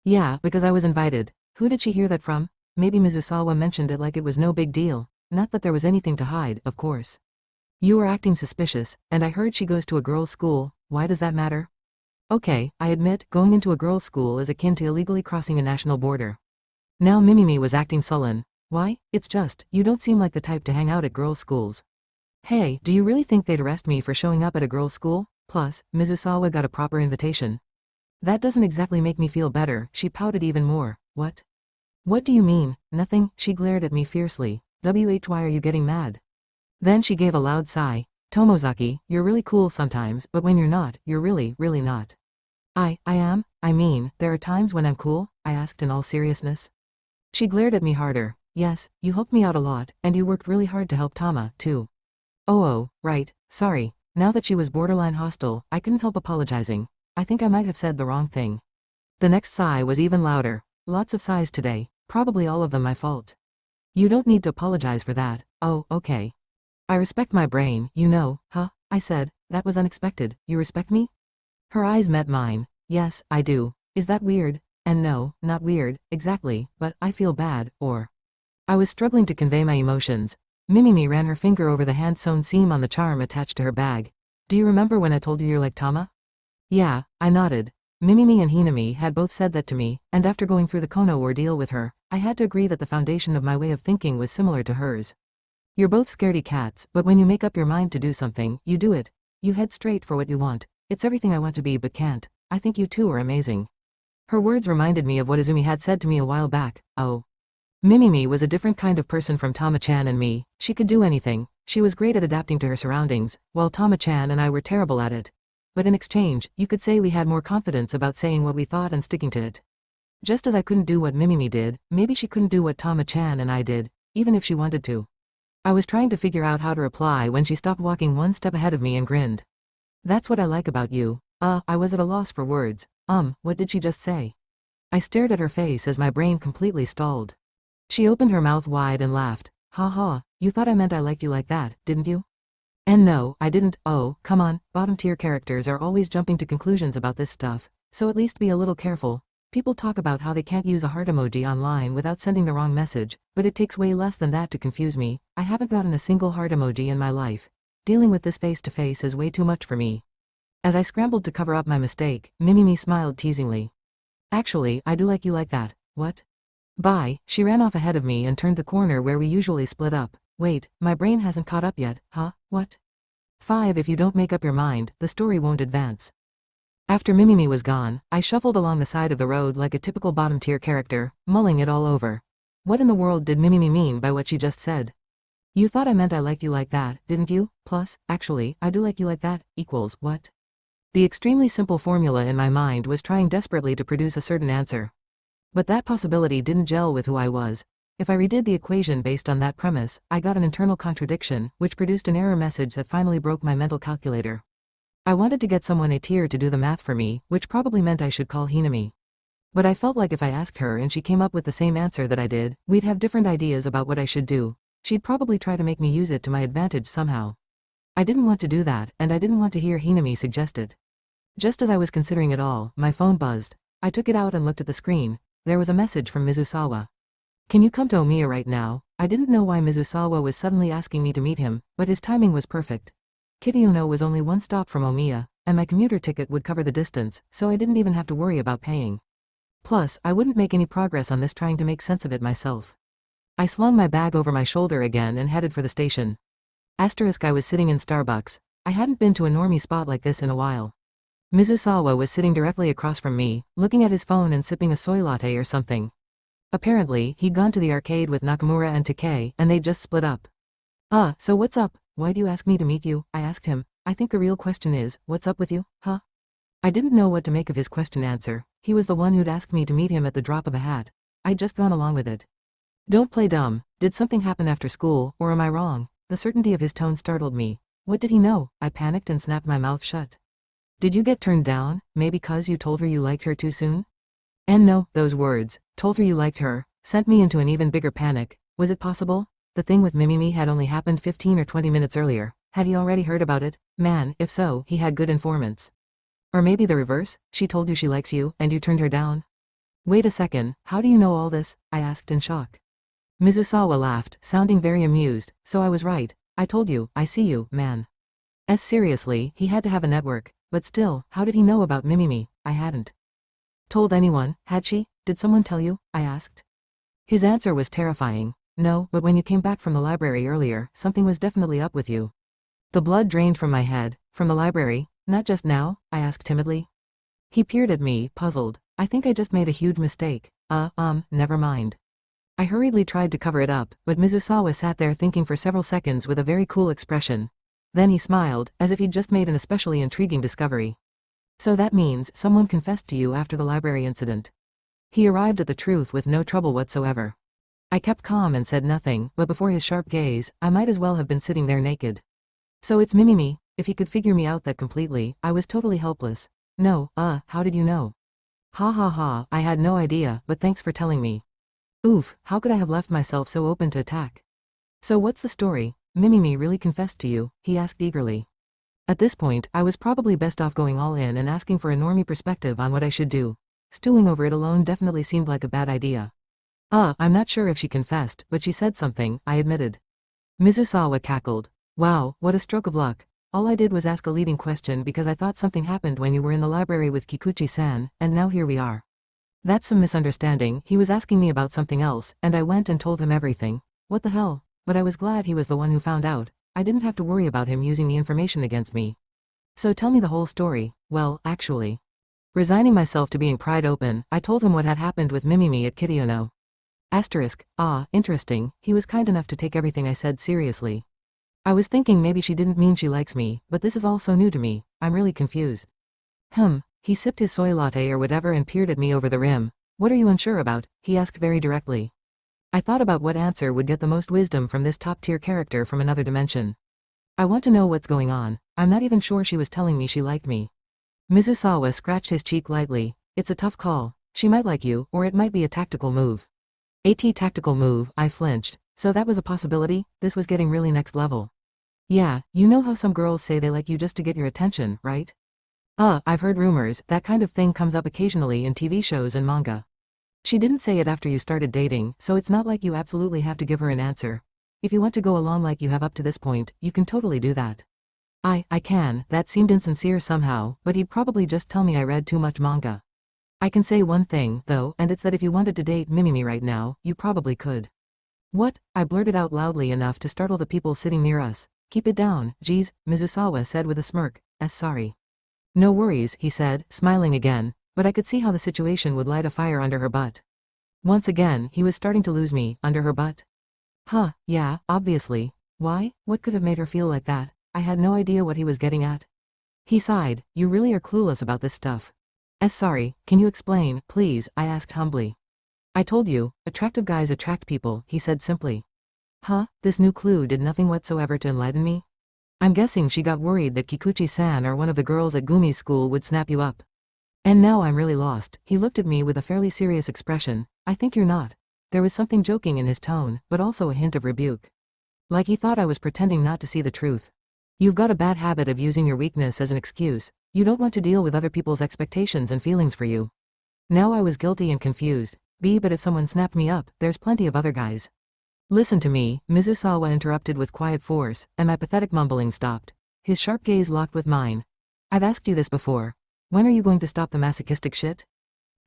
Yeah, because I was invited. Who did she hear that from? Maybe Mizusawa mentioned it like it was no big deal. Not that there was anything to hide, of course. You were acting suspicious, and I heard she goes to a girls' school. Why does that matter? Okay, I admit, going into a girls' school is akin to illegally crossing a national border. Now Mimimi was acting sullen. Why? It's just, you don't seem like the type to hang out at girls' schools. Hey, do you really think they'd arrest me for showing up at a girls' school? Plus, Mizusawa got a proper invitation. That doesn't exactly make me feel better. She pouted even more. What? What do you mean? Nothing. She glared at me fiercely. Why are you getting mad? Then she gave a loud sigh. Tomozaki, you're really cool sometimes, but when you're not, you're really, really not. I am? I mean, there are times when I'm cool? I asked in all seriousness. She glared at me harder. Yes, you helped me out a lot, and you worked really hard to help Tama, too. Oh, right, sorry. Now that she was borderline hostile, I couldn't help apologizing. I think I might have said the wrong thing. The next sigh was even louder. Lots of sighs today, probably all of them my fault. You don't need to apologize for that. Oh, okay. I respect my brain, you know, I said. That was unexpected. You respect me? Her eyes met mine. Yes, I do. Is that weird? And no, not weird, exactly, but I feel bad, or... I was struggling to convey my emotions. Mimimi ran her finger over the hand-sewn seam on the charm attached to her bag. Do you remember when I told you you're like Tama? Yeah, I nodded. Mimimi and Hinami had both said that to me, and after going through the Kono ordeal with her, I had to agree that the foundation of my way of thinking was similar to hers. You're both scaredy cats, but when you make up your mind to do something, you do it. You head straight for what you want. It's everything I want to be but can't. I think you two are amazing. Her words reminded me of what Izumi had said to me a while back. Oh. Mimimi was a different kind of person from Tama-chan and me. She could do anything. She was great at adapting to her surroundings, while Tama-chan and I were terrible at it. But in exchange, you could say we had more confidence about saying what we thought and sticking to it. Just as I couldn't do what Mimimi did, maybe she couldn't do what Tama-chan and I did, even if she wanted to. I was trying to figure out how to reply when she stopped walking one step ahead of me and grinned. That's what I like about you. I was at a loss for words. What did she just say? I stared at her face as my brain completely stalled. She opened her mouth wide and laughed. Ha ha, you thought I meant I liked you like that, didn't you? And no, I didn't. Oh, come on, bottom tier characters are always jumping to conclusions about this stuff, so at least be a little careful. People talk about how they can't use a heart emoji online without sending the wrong message, but it takes way less than that to confuse me. I haven't gotten a single heart emoji in my life. Dealing with this face to face is way too much for me. As I scrambled to cover up my mistake, Mimimi smiled teasingly. Actually, I do like you like that. What? Bye. She ran off ahead of me and turned the corner where we usually split up. Wait, my brain hasn't caught up yet, huh? What? 5. If you don't make up your mind, the story won't advance. After Mimimi was gone, I shuffled along the side of the road like a typical bottom-tier character, mulling it all over. What in the world did Mimimi mean by what she just said? You thought I meant I liked you like that, didn't you? Plus, actually, I do like you like that, equals, what? The extremely simple formula in my mind was trying desperately to produce a certain answer. But that possibility didn't gel with who I was. If I redid the equation based on that premise, I got an internal contradiction, which produced an error message that finally broke my mental calculator. I wanted to get someone a tier to do the math for me, which probably meant I should call Hinami. But I felt like if I asked her and she came up with the same answer that I did, we'd have different ideas about what I should do. She'd probably try to make me use it to my advantage somehow. I didn't want to do that, and I didn't want to hear Hinami suggest it. Just as I was considering it all, my phone buzzed. I took it out and looked at the screen. There was a message from Mizusawa. Can you come to Omiya right now? I didn't know why Mizusawa was suddenly asking me to meet him, but his timing was perfect. Kitty-Uno was only one stop from Omiya, and my commuter ticket would cover the distance, so I didn't even have to worry about paying. Plus, I wouldn't make any progress on this trying to make sense of it myself. I slung my bag over my shoulder again and headed for the station. Asterisk I was sitting in Starbucks. I hadn't been to a normie spot like this in a while. Mizusawa was sitting directly across from me, looking at his phone and sipping a soy latte or something. Apparently, he'd gone to the arcade with Nakamura and Takei, and they'd just split up. So what's up? Why'd you ask me to meet you? I asked him. I think the real question is, what's up with you, huh? I didn't know what to make of his question answer. He was the one who'd asked me to meet him at the drop of a hat. I'd just gone along with it. Don't play dumb. Did something happen after school, or am I wrong? The certainty of his tone startled me. What did he know? I panicked and snapped my mouth shut. Did you get turned down, maybe 'cause you told her you liked her too soon? And no, those words, told her you liked her, sent me into an even bigger panic. Was it possible? The thing with Mimimi had only happened 15 or 20 minutes earlier. Had he already heard about it? Man, if so, he had good informants. Or maybe the reverse, she told you she likes you, and you turned her down? Wait a second, how do you know all this? I asked in shock. Mizusawa laughed, sounding very amused. So I was right. I told you, I see you, man. Seriously, he had to have a network. But still, how did he know about Mimimi? I hadn't told anyone, had she? Did someone tell you? I asked. His answer was terrifying. No, but when you came back from the library earlier, something was definitely up with you. The blood drained from my head. From the library? Not just now? I asked timidly. He peered at me, puzzled. I think I just made a huge mistake. Never mind. I hurriedly tried to cover it up, but Mizusawa sat there thinking for several seconds with a very cool expression. Then he smiled, as if he'd just made an especially intriguing discovery. So that means someone confessed to you after the library incident. He arrived at the truth with no trouble whatsoever. I kept calm and said nothing, but before his sharp gaze, I might as well have been sitting there naked. So it's Mimimi. If he could figure me out that completely, I was totally helpless. No, how did you know? Ha ha ha, I had no idea, but thanks for telling me. Oof, how could I have left myself so open to attack? So what's the story? Mimimi really confessed to you? He asked eagerly. At this point, I was probably best off going all in and asking for a normie perspective on what I should do. Stewing over it alone definitely seemed like a bad idea. I'm not sure if she confessed, but she said something, I admitted. Mizusawa cackled. Wow, what a stroke of luck. All I did was ask a leading question because I thought something happened when you were in the library with Kikuchi-san, and now here we are. That's some misunderstanding. He was asking me about something else, and I went and told him everything. What the hell? But I was glad he was the one who found out. I didn't have to worry about him using the information against me. So tell me the whole story. Well, actually. Resigning myself to being pried open, I told him what had happened with Mimimi at Kiriono. Interesting, he was kind enough to take everything I said seriously. I was thinking maybe she didn't mean she likes me, but this is all so new to me, I'm really confused. He sipped his soy latte or whatever and peered at me over the rim. What are you unsure about? He asked very directly. I thought about what answer would get the most wisdom from this top-tier character from another dimension. I want to know what's going on. I'm not even sure she was telling me she liked me. Mizusawa scratched his cheek lightly. It's a tough call. She might like you, or it might be a tactical move. Tactical move, I flinched. So that was a possibility? This was getting really next level. Yeah, you know how some girls say they like you just to get your attention, right? I've heard rumors, that kind of thing comes up occasionally in TV shows and manga. She didn't say it after you started dating, so it's not like you absolutely have to give her an answer. If you want to go along like you have up to this point, you can totally do that. I can, that seemed insincere somehow, but he'd probably just tell me I read too much manga. I can say one thing, though, and it's that if you wanted to date Mimimi right now, you probably could. What? I blurted out loudly enough to startle the people sitting near us. Keep it down, geez, Mizusawa said with a smirk. Sorry. No worries, he said, smiling again, but I could see how the situation would light a fire under her butt. Once again, he was starting to lose me, under her butt. Yeah, obviously. Why? What could have made her feel like that? I had no idea what he was getting at. He sighed. You really are clueless about this stuff. Sorry, can you explain, please? I asked humbly. I told you, attractive guys attract people, he said simply. This new clue did nothing whatsoever to enlighten me? I'm guessing she got worried that Kikuchi-san or one of the girls at Gumi's school would snap you up. And now I'm really lost. He looked at me with a fairly serious expression. I think you're not. There was something joking in his tone, but also a hint of rebuke. Like he thought I was pretending not to see the truth. You've got a bad habit of using your weakness as an excuse. You don't want to deal with other people's expectations and feelings for you. Now I was guilty and confused. But if someone snapped me up, there's plenty of other guys. Listen to me, Mizusawa interrupted with quiet force, and my pathetic mumbling stopped. His sharp gaze locked with mine. I've asked you this before. When are you going to stop the masochistic shit?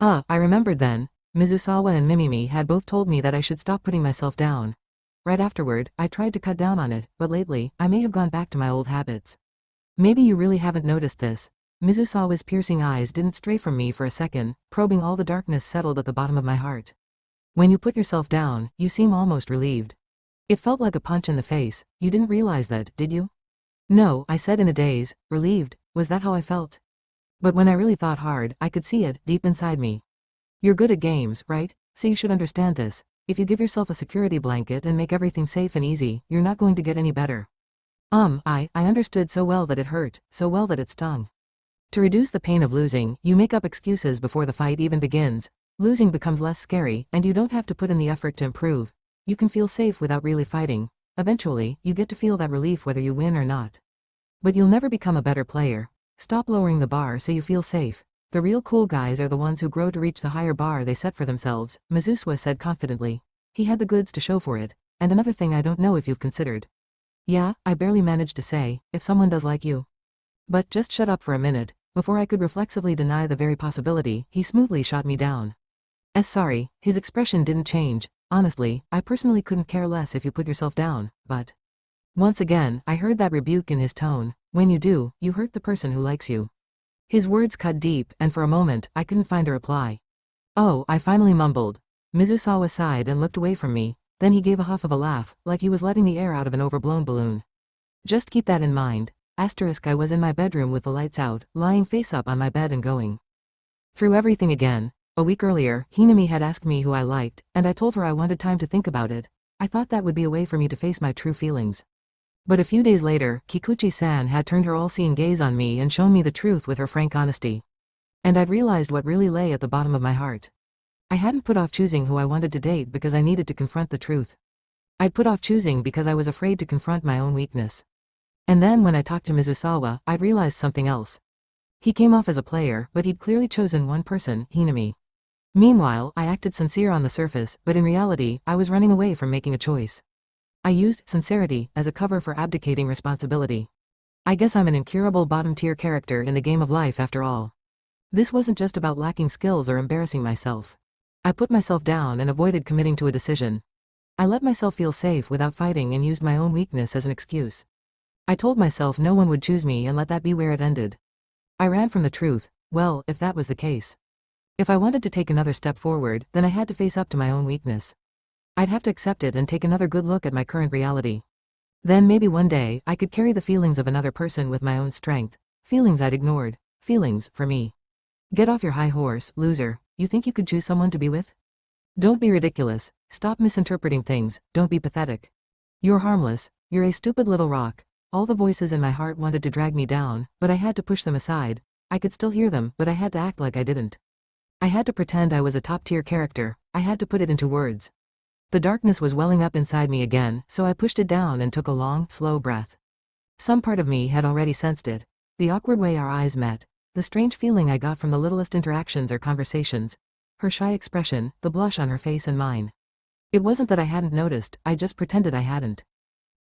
I remembered then. Mizusawa and Mimimi had both told me that I should stop putting myself down. Right afterward, I tried to cut down on it, but lately, I may have gone back to my old habits. Maybe you really haven't noticed this. Mizusawa's piercing eyes didn't stray from me for a second, probing all the darkness settled at the bottom of my heart. When you put yourself down, you seem almost relieved. It felt like a punch in the face. You didn't realize that, did you? No, I said in a daze. Relieved? Was that how I felt? But when I really thought hard, I could see it, deep inside me. You're good at games, right? So you should understand this. If you give yourself a security blanket and make everything safe and easy, you're not going to get any better. I understood so well that it hurt, so well that it stung. To reduce the pain of losing, you make up excuses before the fight even begins. Losing becomes less scary, and you don't have to put in the effort to improve. You can feel safe without really fighting. Eventually, you get to feel that relief whether you win or not. But you'll never become a better player. Stop lowering the bar so you feel safe. The real cool guys are the ones who grow to reach the higher bar they set for themselves, Mizusawa said confidently. He had the goods to show for it. And another thing I don't know if you've considered. Yeah, I barely managed to say, if someone does like you. But just shut up for a minute. Before I could reflexively deny the very possibility, he smoothly shot me down. Sorry, his expression didn't change. Honestly, I personally couldn't care less if you put yourself down, but... Once again, I heard that rebuke in his tone. When you do, you hurt the person who likes you. His words cut deep, and for a moment, I couldn't find a reply. I finally mumbled. Mizusawa sighed and looked away from me. Then he gave a huff of a laugh, like he was letting the air out of an overblown balloon. Just keep that in mind. I was in my bedroom with the lights out, lying face up on my bed and going through everything again. A week earlier, Hinami had asked me who I liked, and I told her I wanted time to think about it. I thought that would be a way for me to face my true feelings. But a few days later, Kikuchi-san had turned her all-seeing gaze on me and shown me the truth with her frank honesty. And I'd realized what really lay at the bottom of my heart. I hadn't put off choosing who I wanted to date because I needed to confront the truth. I'd put off choosing because I was afraid to confront my own weakness. And then when I talked to Mizusawa, I'd realized something else. He came off as a player, but he'd clearly chosen one person, Hinami. Meanwhile, I acted sincere on the surface, but in reality, I was running away from making a choice. I used sincerity as a cover for abdicating responsibility. I guess I'm an incurable bottom-tier character in the game of life after all. This wasn't just about lacking skills or embarrassing myself. I put myself down and avoided committing to a decision. I let myself feel safe without fighting and used my own weakness as an excuse. I told myself no one would choose me and let that be where it ended. I ran from the truth. Well, if that was the case. If I wanted to take another step forward, then I had to face up to my own weakness. I'd have to accept it and take another good look at my current reality. Then maybe one day, I could carry the feelings of another person with my own strength. Feelings I'd ignored. Feelings, for me. Get off your high horse, loser. You think you could choose someone to be with? Don't be ridiculous. Stop misinterpreting things. Don't be pathetic. You're harmless. You're a stupid little rock. All the voices in my heart wanted to drag me down, but I had to push them aside. I could still hear them, but I had to act like I didn't. I had to pretend I was a top-tier character. I had to put it into words. The darkness was welling up inside me again, so I pushed it down and took a long, slow breath. Some part of me had already sensed it. The awkward way our eyes met. The strange feeling I got from the littlest interactions or conversations. Her shy expression, the blush on her face and mine. It wasn't that I hadn't noticed, I just pretended I hadn't.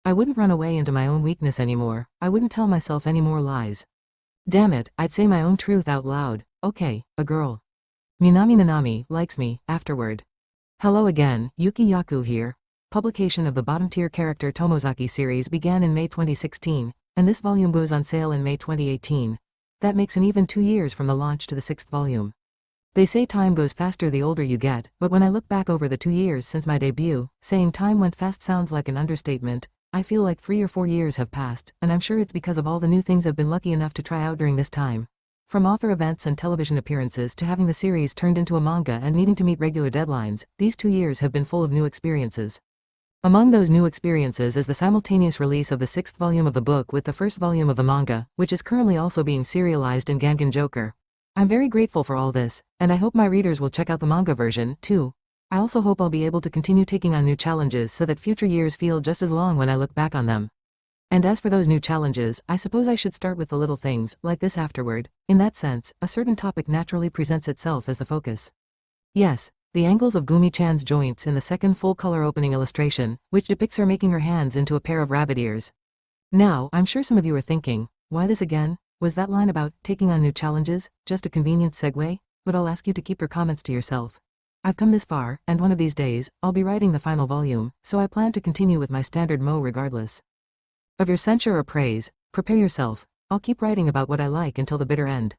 I wouldn't run away into my own weakness anymore. I wouldn't tell myself any more lies. Damn it, I'd say my own truth out loud. Okay, a girl. Minami Nanami likes me, afterward. Hello again, Yuki Yaku here. Publication of the bottom-tier character Tomozaki series began in May 2016, and this volume goes on sale in May 2018. That makes an even 2 years from the launch to the 6th volume. They say time goes faster the older you get, but when I look back over the 2 years since my debut, saying time went fast sounds like an understatement. I feel like 3 or 4 years have passed, and I'm sure it's because of all the new things I've been lucky enough to try out during this time. From author events and television appearances to having the series turned into a manga and needing to meet regular deadlines, these 2 years have been full of new experiences. Among those new experiences is the simultaneous release of the 6th volume of the book with the 1st volume of the manga, which is currently also being serialized in Gangan Joker. I'm very grateful for all this, and I hope my readers will check out the manga version, too. I also hope I'll be able to continue taking on new challenges so that future years feel just as long when I look back on them. And as for those new challenges, I suppose I should start with the little things, like this afterward. In that sense, a certain topic naturally presents itself as the focus. Yes, the angles of Gumi-chan's joints in the second full-color opening illustration, which depicts her making her hands into a pair of rabbit ears. Now, I'm sure some of you are thinking, why this again? Was that line about taking on new challenges just a convenient segue? But I'll ask you to keep your comments to yourself. I've come this far, and one of these days, I'll be writing the final volume, so I plan to continue with my standard mo regardless of your censure or praise. Prepare yourself. I'll keep writing about what I like until the bitter end.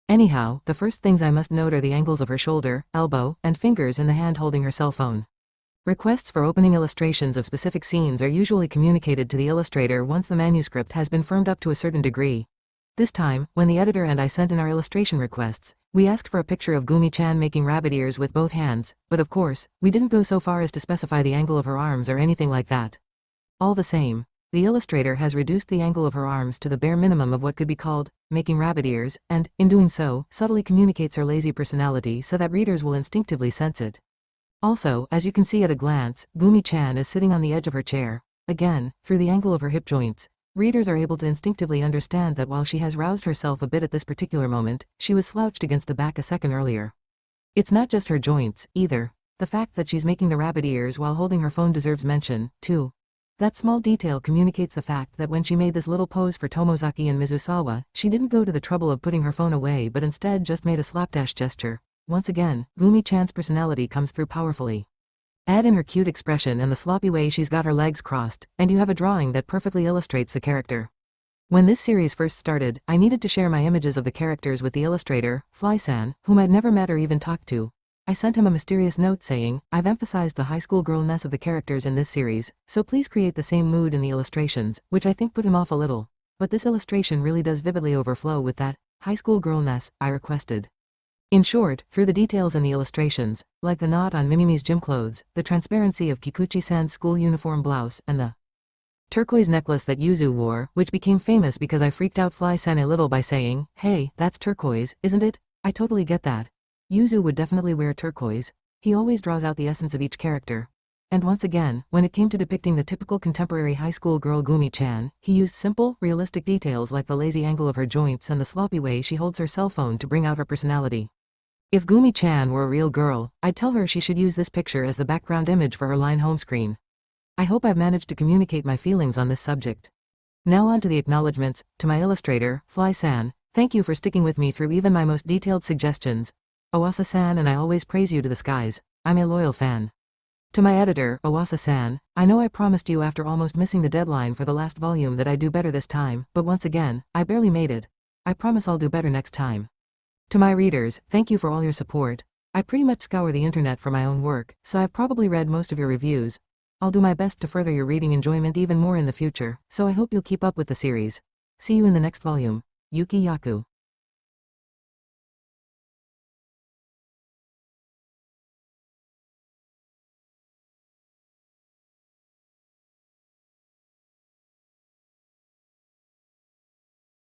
Anyhow, the first things I must note are the angles of her shoulder, elbow, and fingers in the hand holding her cell phone. Requests for opening illustrations of specific scenes are usually communicated to the illustrator once the manuscript has been firmed up to a certain degree. This time, when the editor and I sent in our illustration requests, we asked for a picture of Gumi-chan making rabbit ears with both hands, but of course, we didn't go so far as to specify the angle of her arms or anything like that. All the same, the illustrator has reduced the angle of her arms to the bare minimum of what could be called making rabbit ears, and, in doing so, subtly communicates her lazy personality so that readers will instinctively sense it. Also, as you can see at a glance, Gumi-chan is sitting on the edge of her chair. Again, through the angle of her hip joints, readers are able to instinctively understand that while she has roused herself a bit at this particular moment, she was slouched against the back a second earlier. It's not just her joints, either. The fact that she's making the rabbit ears while holding her phone deserves mention, too. That small detail communicates the fact that when she made this little pose for Tomozaki and Mizusawa, she didn't go to the trouble of putting her phone away but instead just made a slapdash gesture. Once again, Gumi-chan's personality comes through powerfully. Add in her cute expression and the sloppy way she's got her legs crossed, and you have a drawing that perfectly illustrates the character. When this series first started, I needed to share my images of the characters with the illustrator, Fly-san, whom I'd never met or even talked to. I sent him a mysterious note saying, I've emphasized the high school girlness of the characters in this series, so please create the same mood in the illustrations, which I think put him off a little. But this illustration really does vividly overflow with that high school girlness I requested. In short, through the details in the illustrations, like the knot on Mimimi's gym clothes, the transparency of Kikuchi-san's school uniform blouse, and the turquoise necklace that Yuzu wore, which became famous because I freaked out Fly-san a little by saying, hey, that's turquoise, isn't it? I totally get that. Yuzu would definitely wear turquoise. He always draws out the essence of each character. And once again, when it came to depicting the typical contemporary high school girl Gumi-chan, he used simple, realistic details like the lazy angle of her joints and the sloppy way she holds her cell phone to bring out her personality. If Gumi-chan were a real girl, I'd tell her she should use this picture as the background image for her line home screen. I hope I've managed to communicate my feelings on this subject. Now on to the acknowledgements. To my illustrator, Fly-san, thank you for sticking with me through even my most detailed suggestions. Owasa-san and I always praise you to the skies. I'm a loyal fan. To my editor, Owasa-san, I know I promised you after almost missing the deadline for the last volume that I'd do better this time, but once again, I barely made it. I promise I'll do better next time. To my readers, thank you for all your support. I pretty much scour the internet for my own work, so I've probably read most of your reviews. I'll do my best to further your reading enjoyment even more in the future, so I hope you'll keep up with the series. See you in the next volume. Yuki Yaku.